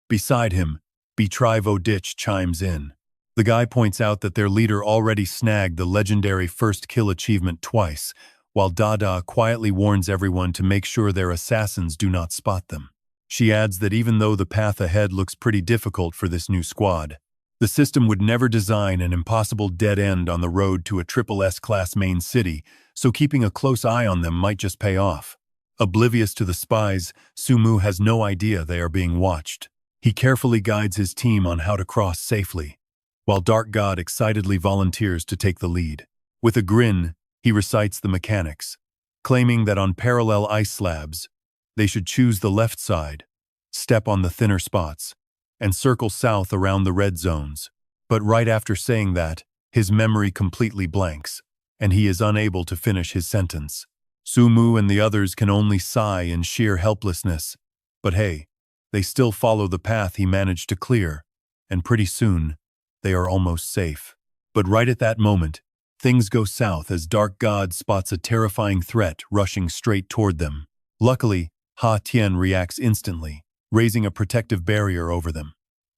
Beside him, Betrivo Ditch chimes in. The guy points out that their leader already snagged the legendary first kill achievement twice, while Dada quietly warns everyone to make sure their assassins do not spot them. She adds that even though the path ahead looks pretty difficult for this new squad, the system would never design an impossible dead end on the road to a triple S-class main city, so keeping a close eye on them might just pay off. Oblivious to the spies, Su Mu has no idea they are being watched. He carefully guides his team on how to cross safely, while Dark God excitedly volunteers to take the lead. With a grin, he recites the mechanics, claiming that on parallel ice slabs, they should choose the left side, step on the thinner spots, and circle south around the red zones. But right after saying that, his memory completely blanks, and he is unable to finish his sentence. Su Mu and the others can only sigh in sheer helplessness. But hey, they still follow the path he managed to clear, and pretty soon, they are almost safe. But right at that moment, things go south as Dark God spots a terrifying threat rushing straight toward them. Luckily, Ha Tian reacts instantly, raising a protective barrier over them.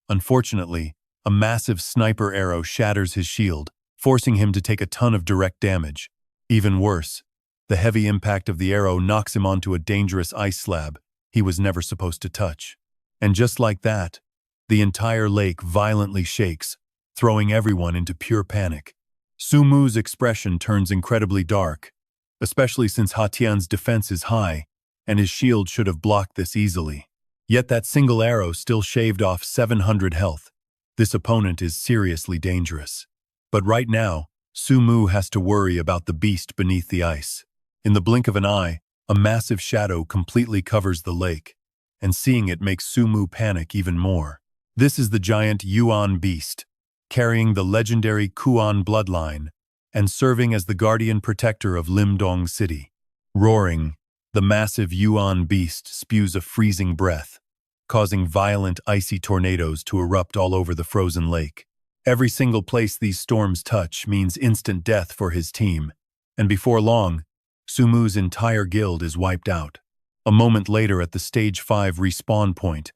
Unfortunately, a massive sniper arrow shatters his shield, forcing him to take a ton of direct damage. Even worse, the heavy impact of the arrow knocks him onto a dangerous ice slab he was never supposed to touch. And just like that, the entire lake violently shakes, throwing everyone into pure panic. Su Mu's expression turns incredibly dark, especially since Ha Tian's defense is high, and his shield should have blocked this easily. Yet that single arrow still shaved off 700 health. This opponent is seriously dangerous. But right now, Su Mu has to worry about the beast beneath the ice. In the blink of an eye, a massive shadow completely covers the lake, and seeing it makes Su Mu panic even more. This is the giant Yuan beast, carrying the legendary Kuan bloodline and serving as the guardian protector of Limdong City. Roaring, the massive Yuan beast spews a freezing breath, causing violent, icy tornadoes to erupt all over the frozen lake. Every single place these storms touch means instant death for his team, and before long, Sumu's entire guild is wiped out. A moment later at the Stage 5 respawn point,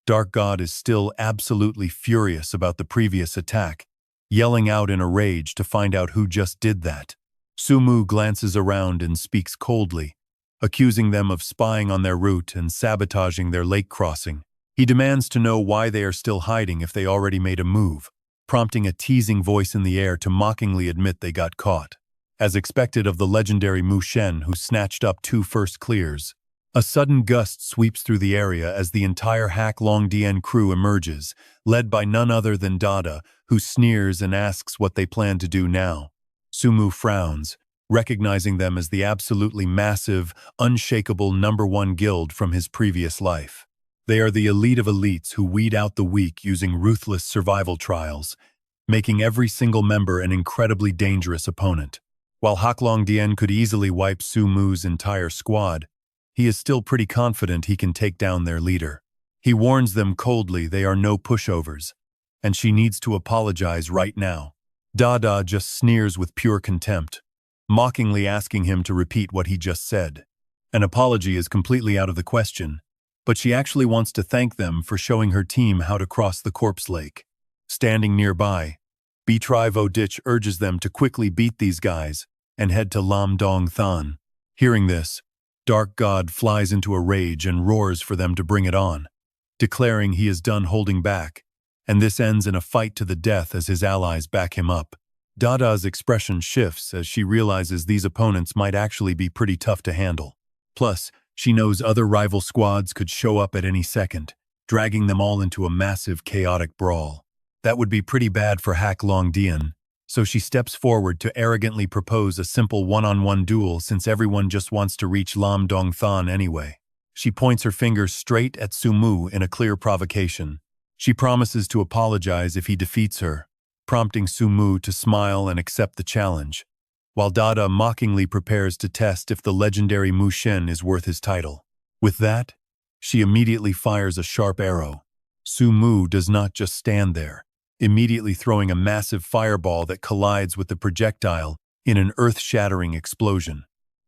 Dark God is still absolutely furious about the previous attack, yelling out in a rage to find out who just did that. Sumu glances around and speaks coldly, accusing them of spying on their route and sabotaging their lake crossing. He demands to know why they are still hiding if they already made a move, prompting a teasing voice in the air to mockingly admit they got caught. As expected of the legendary Mu Shen who snatched up 2 first clears, a sudden gust sweeps through the area as the entire Hak Long Dian crew emerges, led by none other than Dada, who sneers and asks what they plan to do now. Sumu frowns, recognizing them as the absolutely massive, unshakable #1 guild from his previous life. They are the elite of elites who weed out the weak using ruthless survival trials, making every single member an incredibly dangerous opponent. While Hak Long Dian could easily wipe Sumu's entire squad, he is still pretty confident he can take down their leader. He warns them coldly they are no pushovers, and she needs to apologize right now. Dada just sneers with pure contempt, mockingly asking him to repeat what he just said. An apology is completely out of the question, but she actually wants to thank them for showing her team how to cross the corpse lake. Standing nearby, Bitrai Vodich urges them to quickly beat these guys and head to Lam Dong Than. Hearing this, Dark God flies into a rage and roars for them to bring it on, declaring he is done holding back, and this ends in a fight to the death as his allies back him up. Dada's expression shifts as she realizes these opponents might actually be pretty tough to handle. Plus, she knows other rival squads could show up at any second, dragging them all into a massive, chaotic brawl. That would be pretty bad for Hak Long Dian, so she steps forward to arrogantly propose a simple one-on-one duel since everyone just wants to reach Lam Dong Than anyway. She points her finger straight at Sumu in a clear provocation. She promises to apologize if he defeats her, prompting Sumu to smile and accept the challenge, while Dada mockingly prepares to test if the legendary Mu Shen is worth his title. With that, she immediately fires a sharp arrow. Sumu does not just stand there, immediately throwing a massive fireball that collides with the projectile in an earth-shattering explosion.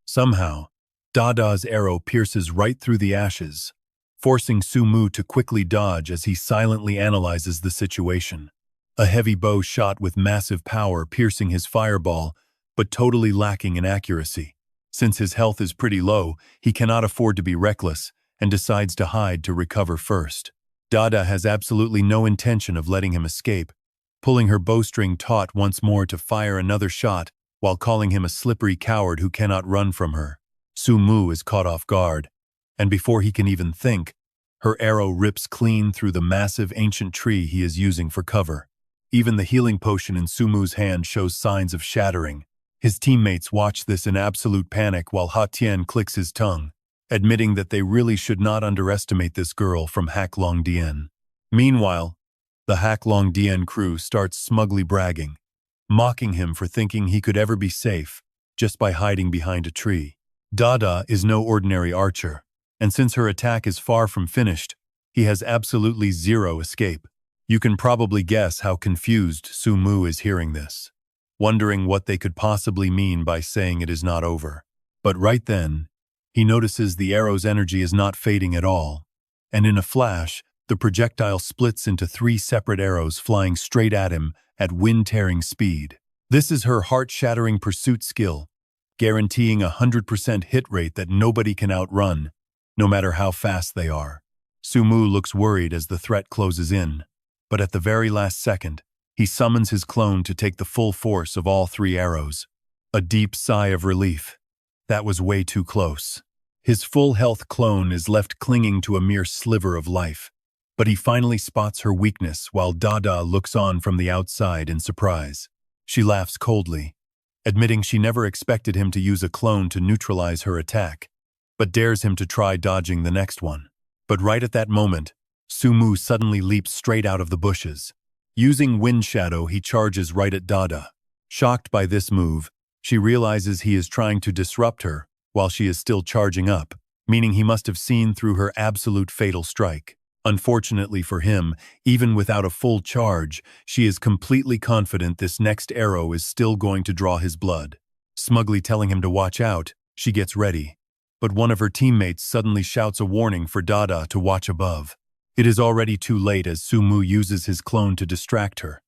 Somehow, Dada's arrow pierces right through the ashes, forcing Sumu to quickly dodge as he silently analyzes the situation. A heavy bow shot with massive power piercing his fireball, but totally lacking in accuracy. Since his health is pretty low, he cannot afford to be reckless and decides to hide to recover first. Dada has absolutely no intention of letting him escape, pulling her bowstring taut once more to fire another shot while calling him a slippery coward who cannot run from her. Sumu is caught off guard, and before he can even think, her arrow rips clean through the massive ancient tree he is using for cover. Even the healing potion in Sumu's hand shows signs of shattering. His teammates watch this in absolute panic while Ha Tian clicks his tongue, admitting that they really should not underestimate this girl from Hak Long Dian. Meanwhile, the Hak Long Dian crew starts smugly bragging, mocking him for thinking he could ever be safe just by hiding behind a tree. Dada is no ordinary archer, and since her attack is far from finished, he has absolutely zero escape. You can probably guess how confused Sumu is hearing this, wondering what they could possibly mean by saying it is not over. But right then, he notices the arrow's energy is not fading at all, and in a flash, the projectile splits into 3 separate arrows flying straight at him at wind-tearing speed. This is her heart-shattering pursuit skill, guaranteeing a 100% hit rate that nobody can outrun, no matter how fast they are. Sumu looks worried as the threat closes in, but at the very last second, he summons his clone to take the full force of all 3 arrows. A deep sigh of relief. That was way too close. His full health clone is left clinging to a mere sliver of life, but he finally spots her weakness while Dada looks on from the outside in surprise. She laughs coldly, admitting she never expected him to use a clone to neutralize her attack, but dares him to try dodging the next one. But right at that moment, Sumu suddenly leaps straight out of the bushes. Using Wind Shadow, he charges right at Dada. Shocked by this move, she realizes he is trying to disrupt her while she is still charging up, meaning he must have seen through her absolute fatal strike. Unfortunately for him, even without a full charge, she is completely confident this next arrow is still going to draw his blood. Smugly telling him to watch out, she gets ready. But one of her teammates suddenly shouts a warning for Dada to watch above. It is already too late as Sumu uses his clone to distract her,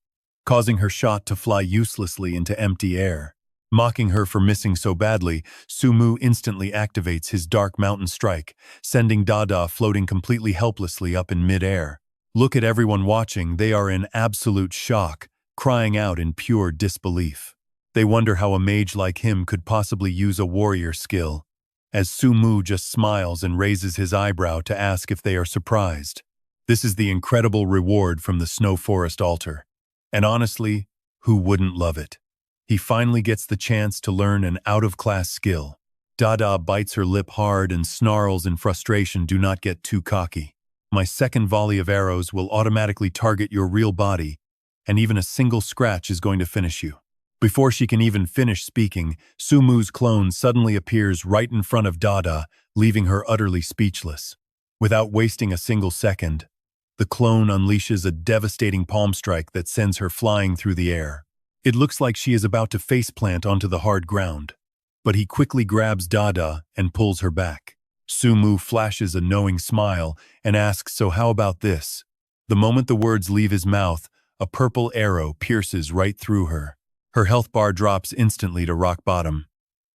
causing her shot to fly uselessly into empty air. Mocking her for missing so badly, Sumu instantly activates his Dark Mountain Strike, sending Dada floating completely helplessly up in mid-air. Look at everyone watching, they are in absolute shock, crying out in pure disbelief. They wonder how a mage like him could possibly use a warrior skill, as Sumu just smiles and raises his eyebrow to ask if they are surprised. This is the incredible reward from the Snow Forest altar. And honestly, who wouldn't love it? He finally gets the chance to learn an out-of-class skill. Dada bites her lip hard and snarls in frustration, "Do not get too cocky. My second volley of arrows will automatically target your real body, and even a single scratch is going to finish you." Before she can even finish speaking, Sumu's clone suddenly appears right in front of Dada, leaving her utterly speechless. Without wasting a single second, the clone unleashes a devastating palm strike that sends her flying through the air. It looks like she is about to faceplant onto the hard ground, but he quickly grabs Dada and pulls her back. Sumu flashes a knowing smile and asks, "So how about this?" The moment the words leave his mouth, a purple arrow pierces right through her. Her health bar drops instantly to rock bottom.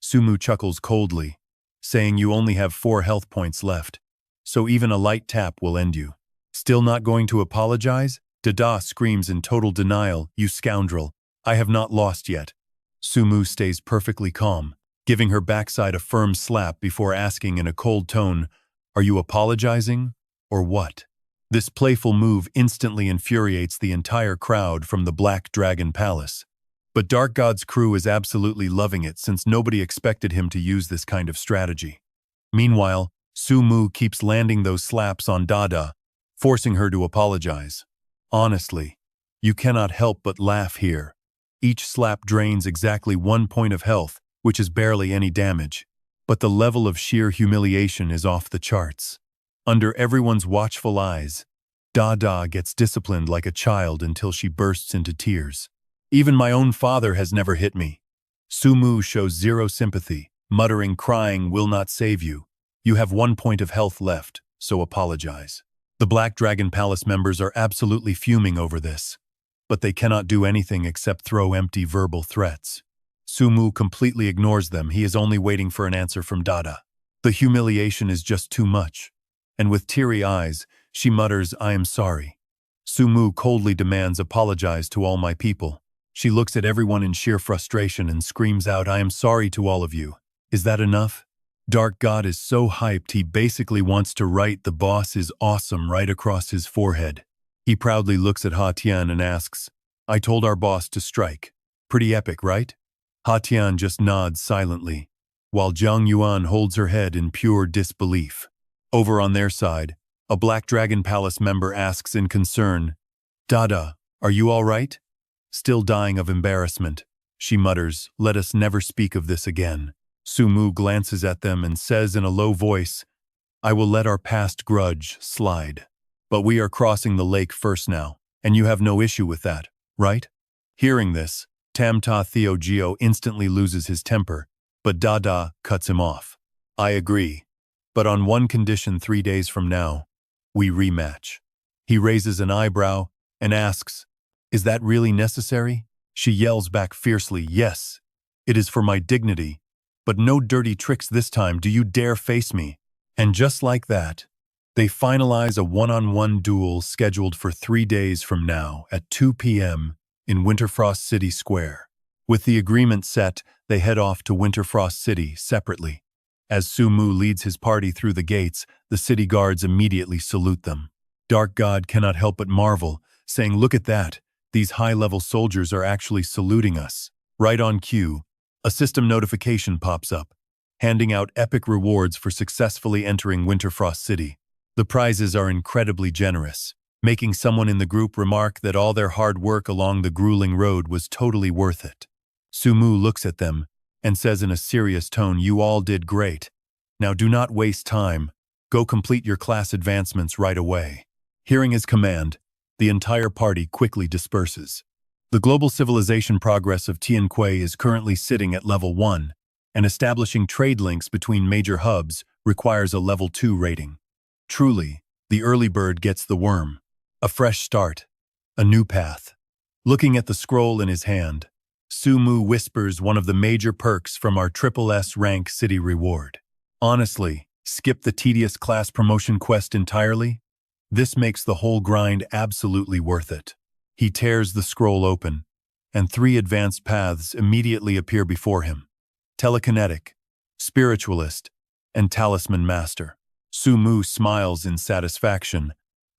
Sumu chuckles coldly, saying, "You only have 4 health points left, so even a light tap will end you." "Still not going to apologize?" Dada screams in total denial, "You scoundrel. I have not lost yet." Sumu stays perfectly calm, giving her backside a firm slap before asking in a cold tone, "Are you apologizing, or what?" This playful move instantly infuriates the entire crowd from the Black Dragon Palace. But Dark God's crew is absolutely loving it since nobody expected him to use this kind of strategy. Meanwhile, Sumu keeps landing those slaps on Dada, forcing her to apologize. Honestly, you cannot help but laugh here. Each slap drains exactly 1 point of health, which is barely any damage. But the level of sheer humiliation is off the charts. Under everyone's watchful eyes, Dada gets disciplined like a child until she bursts into tears. "Even my own father has never hit me." Sumu shows zero sympathy, muttering, "Crying will not save you. You have 1 point of health left, so apologize." The Black Dragon Palace members are absolutely fuming over this, but they cannot do anything except throw empty verbal threats. Sumu completely ignores them. He is only waiting for an answer from Dada. The humiliation is just too much, and with teary eyes, she mutters, "I am sorry." Sumu coldly demands, "Apologize to all my people." She looks at everyone in sheer frustration and screams out, "I am sorry to all of you. Is that enough?" Dark God is so hyped he basically wants to write "The boss is awesome" right across his forehead. He proudly looks at Ha Tian and asks, "I told our boss to strike. Pretty epic, right?" Ha Tian just nods silently, while Zhang Yuan holds her head in pure disbelief. Over on their side, a Black Dragon Palace member asks in concern, "Dada, are you all right?" Still dying of embarrassment, she mutters, "Let us never speak of this again." Sumu glances at them and says in a low voice, "I will let our past grudge slide. But we are crossing the lake first now, and you have no issue with that, right?" Hearing this, Tamta Theogeo instantly loses his temper, but Dada cuts him off. "I agree, but on one condition: 3 days from now, we rematch." He raises an eyebrow and asks, "Is that really necessary?" She yells back fiercely, "Yes, it is for my dignity. But no dirty tricks this time. Do you dare face me?" And just like that, they finalize a one-on-one duel scheduled for 3 days from now at 2 p.m. in Winterfrost City Square. With the agreement set, they head off to Winterfrost City separately. As Sumu leads his party through the gates, the city guards immediately salute them. Dark God cannot help but marvel, saying, "Look at that. These high-level soldiers are actually saluting us." Right on cue, a system notification pops up, handing out epic rewards for successfully entering Winterfrost City. The prizes are incredibly generous, making someone in the group remark that all their hard work along the grueling road was totally worth it. Sumu looks at them and says in a serious tone, "You all did great. Now do not waste time. Go complete your class advancements right away." Hearing his command, the entire party quickly disperses. The global civilization progress of Tianqi is currently sitting at level 1, and establishing trade links between major hubs requires a level 2 rating. Truly, the early bird gets the worm. A fresh start. A new path. Looking at the scroll in his hand, Sumu whispers one of the major perks from our SSS rank city reward. Honestly, skip the tedious class promotion quest entirely? This makes the whole grind absolutely worth it. He tears the scroll open, and 3 advanced paths immediately appear before him. Telekinetic, Spiritualist, and Talisman Master. Sumu smiles in satisfaction,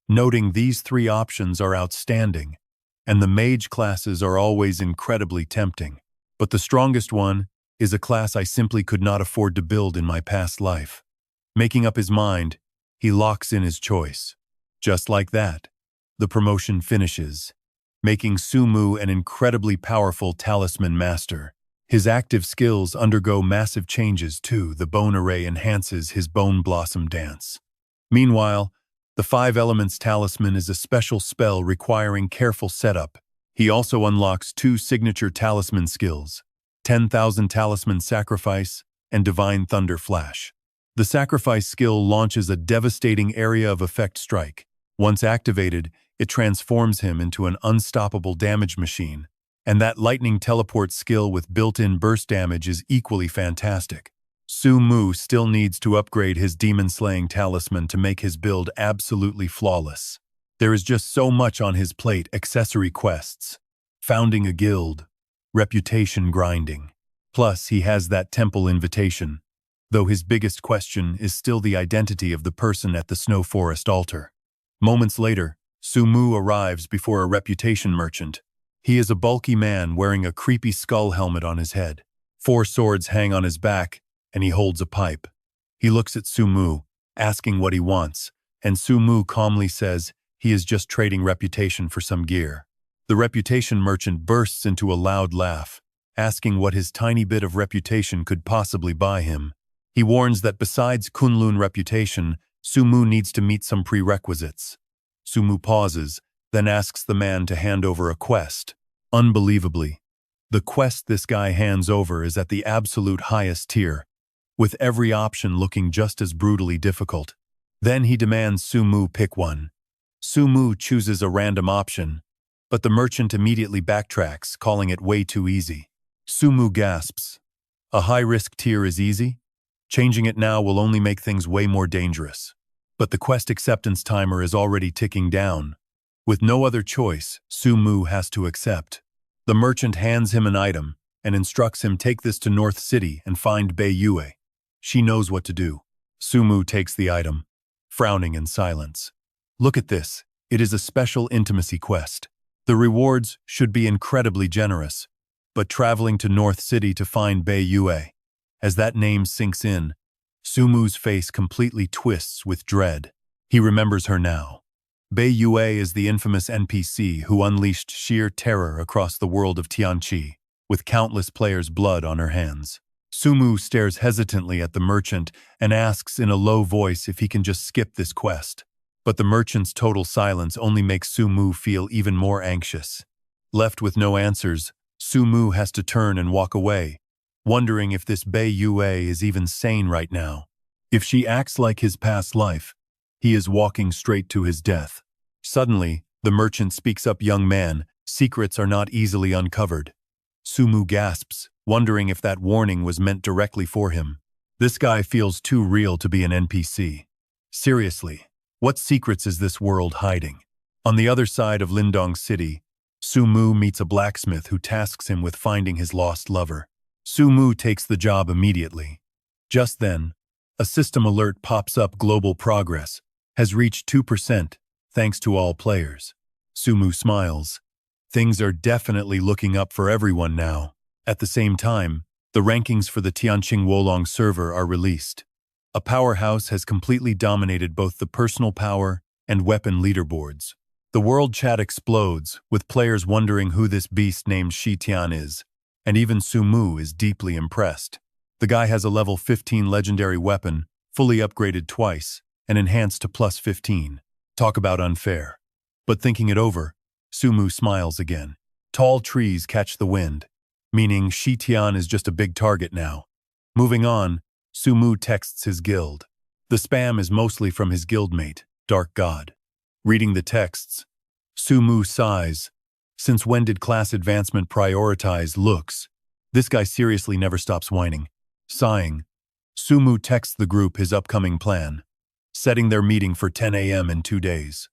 noting these 3 options are outstanding, and the mage classes are always incredibly tempting. But the strongest one is a class I simply could not afford to build in my past life. Making up his mind, he locks in his choice. Just like that, the promotion finishes, making Sumu an incredibly powerful Talisman Master. His active skills undergo massive changes too. The bone array enhances his bone blossom dance. Meanwhile, the 5 Elements Talisman is a special spell requiring careful setup. He also unlocks 2 signature talisman skills, 10,000 Talisman Sacrifice and Divine Thunder Flash. The Sacrifice skill launches a devastating area of effect strike. Once activated, it transforms him into an unstoppable damage machine, and that lightning teleport skill with built-in burst damage is equally fantastic. Sumu still needs to upgrade his demon-slaying talisman to make his build absolutely flawless. There is just so much on his plate: accessory quests, founding a guild, reputation grinding. Plus, he has that temple invitation, though his biggest question is still the identity of the person at the Snow Forest altar. Moments later, Sumu arrives before a reputation merchant. He is a bulky man wearing a creepy skull helmet on his head. 4 swords hang on his back, and he holds a pipe. He looks at Sumu, asking what he wants, and Sumu calmly says he is just trading reputation for some gear. The reputation merchant bursts into a loud laugh, asking what his tiny bit of reputation could possibly buy him. He warns that besides Kunlun reputation, Sumu needs to meet some prerequisites. Sumu pauses, then asks the man to hand over a quest. Unbelievably, the quest this guy hands over is at the absolute highest tier, with every option looking just as brutally difficult. Then he demands Sumu pick one. Sumu chooses a random option, but the merchant immediately backtracks, calling it way too easy. Sumu gasps. A high-risk tier is easy? Changing it now will only make things way more dangerous. But the quest acceptance timer is already ticking down. With no other choice, Sumu has to accept. The merchant hands him an item and instructs him take this to North City and find Bei Yue. She knows what to do. Sumu takes the item, frowning in silence. Look at this. It is a special intimacy quest. The rewards should be incredibly generous, but traveling to North City to find Bei Yue. As that name sinks in, Sumu's face completely twists with dread. He remembers her now. Bei Yue is the infamous NPC who unleashed sheer terror across the world of Tianqi, with countless players' blood on her hands. Sumu stares hesitantly at the merchant and asks in a low voice if he can just skip this quest. But the merchant's total silence only makes Sumu feel even more anxious. Left with no answers, Sumu has to turn and walk away, wondering if this Bei Yue is even sane right now. If she acts like his past life, he is walking straight to his death. Suddenly, the merchant speaks up. Young man, secrets are not easily uncovered. Sumu gasps, wondering if that warning was meant directly for him. This guy feels too real to be an NPC. Seriously, what secrets is this world hiding? On the other side of Lindong City, Sumu meets a blacksmith who tasks him with finding his lost lover. Sumu takes the job immediately. Just then, a system alert pops up. Global progress has reached 2%, thanks to all players. Sumu smiles. Things are definitely looking up for everyone now. At the same time, the rankings for the Tianqi Wolong server are released. A powerhouse has completely dominated both the personal power and weapon leaderboards. The world chat explodes, with players wondering who this beast named Shi Tian is. And even Sumu is deeply impressed. The guy has a level 15 legendary weapon, fully upgraded twice, and enhanced to plus 15. Talk about unfair. But thinking it over, Sumu smiles again. Tall trees catch the wind, meaning Shi Tian is just a big target now. Moving on, Sumu texts his guild. The spam is mostly from his guildmate, Dark God. Reading the texts, Sumu sighs. Since when did class advancement prioritize looks? This guy seriously never stops whining. Sighing, Sumu texts the group his upcoming plan, setting their meeting for 10 a.m. in 2 days.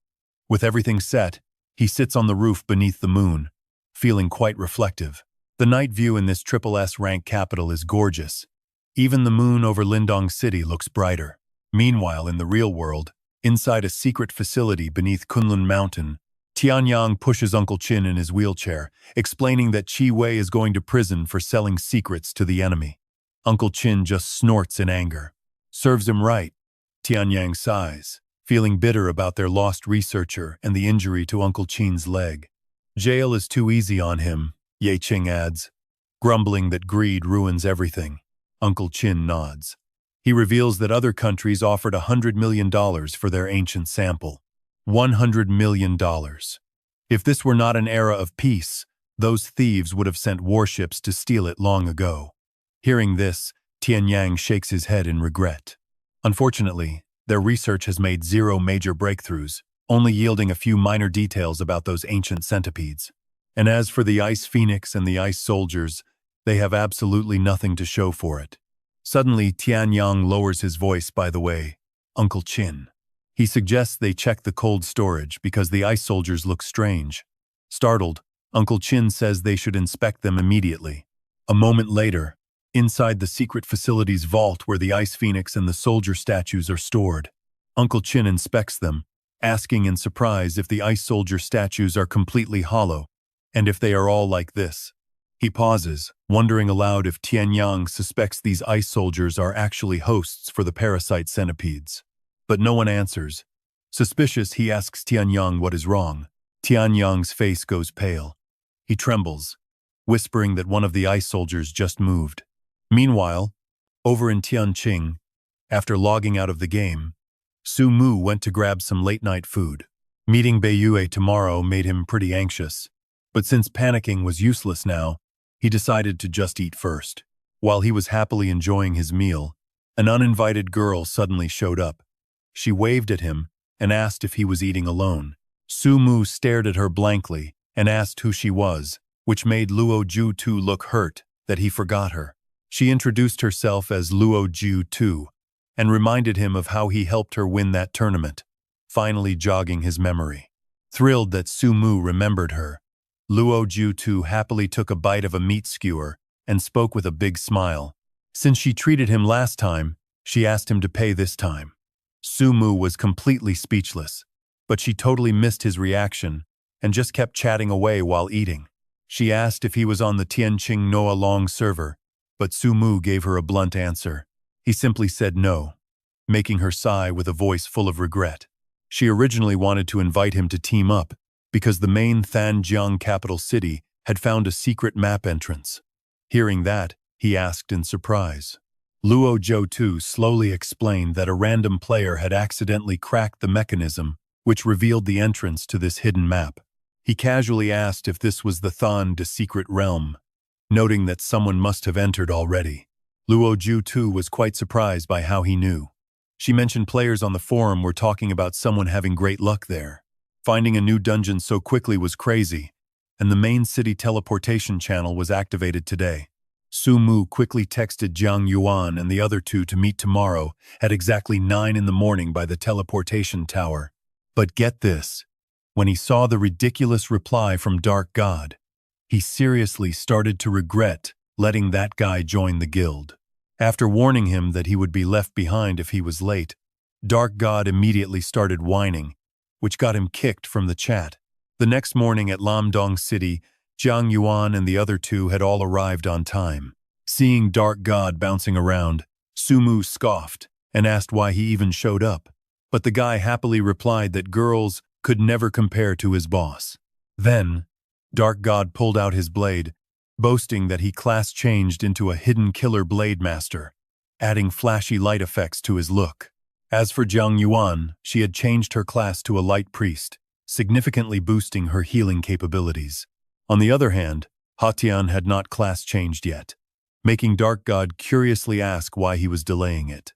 With everything set, he sits on the roof beneath the moon, feeling quite reflective. The night view in this triple S rank capital is gorgeous. Even the moon over Lindong City looks brighter. Meanwhile, in the real world, inside a secret facility beneath Kunlun Mountain, Tianyang pushes Uncle Chin in his wheelchair, explaining that Chi Wei is going to prison for selling secrets to the enemy. Uncle Chin just snorts in anger. Serves him right. Tianyang sighs, feeling bitter about their lost researcher and the injury to Uncle Chin's leg. Jail is too easy on him, Ye Ching adds, grumbling that greed ruins everything. Uncle Chin nods. He reveals that other countries offered $100 million for their ancient sample. $100 million. If this were not an era of peace, those thieves would have sent warships to steal it long ago. Hearing this, Tianyang shakes his head in regret. Unfortunately, their research has made 0 major breakthroughs, only yielding a few minor details about those ancient centipedes. And as for the Ice Phoenix and the Ice Soldiers, they have absolutely nothing to show for it. Suddenly, Tianyang lowers his voice. By the way, Uncle Chin. He suggests they check the cold storage because the Ice Soldiers look strange. Startled, Uncle Chin says they should inspect them immediately. A moment later, inside the secret facility's vault where the Ice Phoenix and the soldier statues are stored, Uncle Chin inspects them, asking in surprise if the Ice Soldier statues are completely hollow, and if they are all like this. He pauses, wondering aloud if Tianyang suspects these Ice Soldiers are actually hosts for the parasite centipedes. But no one answers. Suspicious, he asks Tianyang what is wrong. Tianyang's face goes pale. He trembles, whispering that one of the Ice Soldiers just moved. Meanwhile, over in Tianqi, after logging out of the game, Sumu went to grab some late-night food. Meeting Beiyue tomorrow made him pretty anxious, but since panicking was useless now, he decided to just eat first. While he was happily enjoying his meal, an uninvited girl suddenly showed up. She waved at him and asked if he was eating alone. Sumu stared at her blankly and asked who she was, which made Luo Ju Tu look hurt that he forgot her. She introduced herself as Luo Ju Tu and reminded him of how he helped her win that tournament, finally jogging his memory. Thrilled that Sumu remembered her, Luo Ju Tu happily took a bite of a meat skewer and spoke with a big smile. Since she treated him last time, she asked him to pay this time. Sumu was completely speechless, but she totally missed his reaction and just kept chatting away while eating. She asked if he was on the Tianqi Noa Long server, but Sumu gave her a blunt answer. He simply said no, making her sigh with a voice full of regret. She originally wanted to invite him to team up because the main Thanjiang capital city had found a secret map entrance. Hearing that, he asked in surprise. Luo Zhou Tu slowly explained that a random player had accidentally cracked the mechanism which revealed the entrance to this hidden map. He casually asked if this was the Than de Secret Realm, noting that someone must have entered already. Luo Zhou Tu was quite surprised by how he knew. She mentioned players on the forum were talking about someone having great luck there. Finding a new dungeon so quickly was crazy, and the main city teleportation channel was activated today. Sumu quickly texted Jiang Yuan and the other two to meet tomorrow at exactly 9 in the morning by the teleportation tower. But get this, when he saw the ridiculous reply from Dark God, he seriously started to regret letting that guy join the guild. After warning him that he would be left behind if he was late, Dark God immediately started whining, which got him kicked from the chat. The next morning at Lamdong City, Jiang Yuan and the other two had all arrived on time. Seeing Dark God bouncing around, Sumu scoffed and asked why he even showed up. But the guy happily replied that girls could never compare to his boss. Then, Dark God pulled out his blade, boasting that he class-changed into a hidden killer blade master, adding flashy light effects to his look. As for Jiang Yuan, she had changed her class to a light priest, significantly boosting her healing capabilities. On the other hand, Tian had not class changed yet, making Dark God curiously ask why he was delaying it.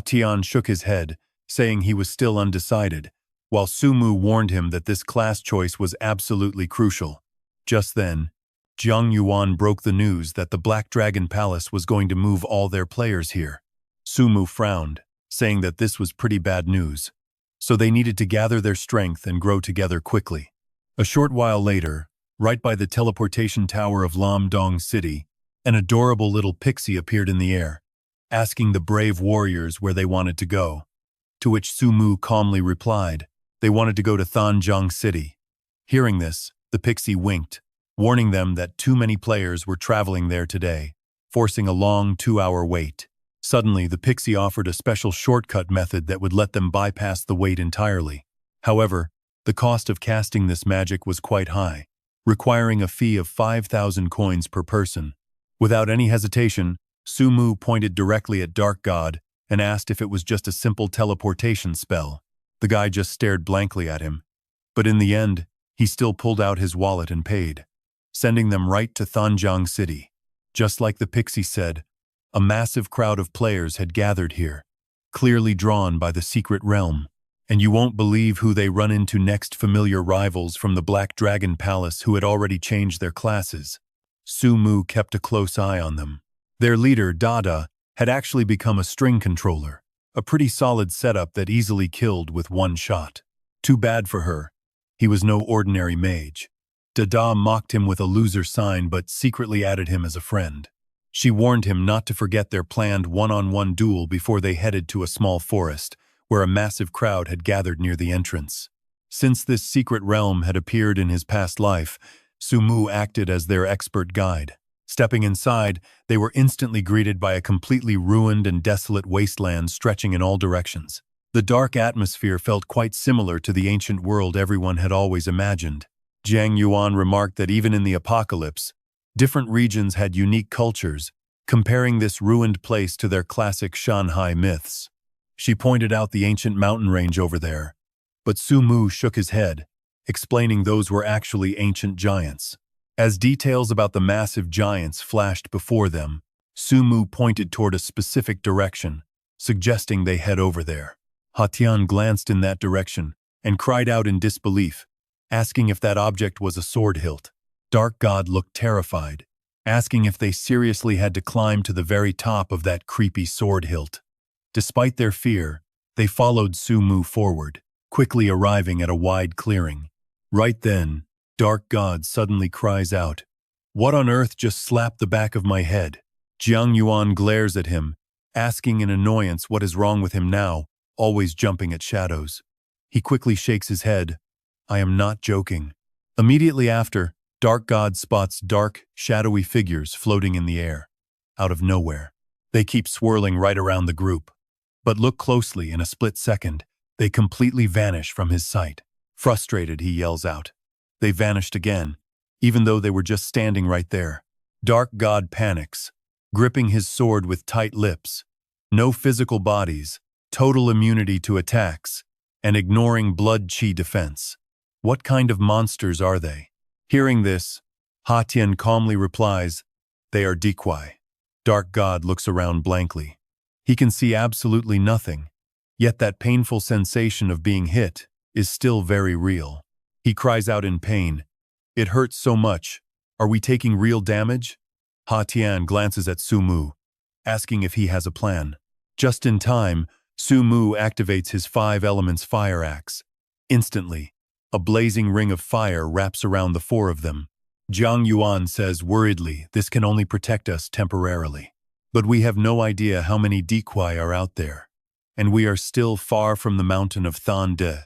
Tian shook his head, saying he was still undecided, while Sumu warned him that this class choice was absolutely crucial. Just then, Jiang Yuan broke the news that the Black Dragon Palace was going to move all their players here. Sumu frowned, saying that this was pretty bad news, so they needed to gather their strength and grow together quickly. A short while later, right by the teleportation tower of Lamdong City, an adorable little pixie appeared in the air, asking the brave warriors where they wanted to go, to which Sumu calmly replied, they wanted to go to Thanjiang City. Hearing this, the pixie winked, warning them that too many players were traveling there today, forcing a long 2-hour wait. Suddenly, the pixie offered a special shortcut method that would let them bypass the wait entirely. However, the cost of casting this magic was quite high, requiring a fee of 5,000 coins per person. Without any hesitation, Sumu pointed directly at Dark God and asked if it was just a simple teleportation spell. The guy just stared blankly at him, but in the end, he still pulled out his wallet and paid, sending them right to Thanjiang City. Just like the pixie said, a massive crowd of players had gathered here, clearly drawn by the secret realm, and you won't believe who they run into next. Familiar rivals from the Black Dragon Palace who had already changed their classes. Sumu kept a close eye on them. Their leader, Dada, had actually become a string controller, a pretty solid setup that easily killed with one shot. Too bad for her. He was no ordinary mage. Dada mocked him with a loser sign but secretly added him as a friend. She warned him not to forget their planned one-on-one duel before they headed to a small forest, where a massive crowd had gathered near the entrance. Since this secret realm had appeared in his past life, Sumu acted as their expert guide. Stepping inside, they were instantly greeted by a completely ruined and desolate wasteland stretching in all directions. The dark atmosphere felt quite similar to the ancient world everyone had always imagined. Jiang Yuan remarked that even in the apocalypse, different regions had unique cultures, comparing this ruined place to their classic Shanghai myths. She pointed out the ancient mountain range over there, but Sumu shook his head, explaining those were actually ancient giants. As details about the massive giants flashed before them, Sumu pointed toward a specific direction, suggesting they head over there. Tian glanced in that direction and cried out in disbelief, asking if that object was a sword hilt. Dark God looked terrified, asking if they seriously had to climb to the very top of that creepy sword hilt. Despite their fear, they followed Sumu forward, quickly arriving at a wide clearing. Right then, Dark God suddenly cries out, "What on earth just slapped the back of my head?" Jiang Yuan glares at him, asking in annoyance what is wrong with him now, always jumping at shadows. He quickly shakes his head. "I am not joking." Immediately after, Dark God spots dark, shadowy figures floating in the air. Out of nowhere, they keep swirling right around the group. But look closely, in a split second, they completely vanish from his sight. Frustrated, he yells out. They vanished again, even though they were just standing right there. Dark God panics, gripping his sword with tight lips. No physical bodies, total immunity to attacks, and ignoring blood chi defense. What kind of monsters are they? Hearing this, Tian calmly replies, "They are decoy." Dark God looks around blankly. He can see absolutely nothing, yet that painful sensation of being hit is still very real. He cries out in pain, "It hurts so much. Are we taking real damage?" Tian glances at Sumu, asking if he has a plan. Just in time, Sumu activates his 5 elements fire axe. Instantly, a blazing ring of fire wraps around the 4 of them. Jiang Yuan says worriedly, "This can only protect us temporarily. But we have no idea how many decoy are out there, and we are still far from the mountain of Thande."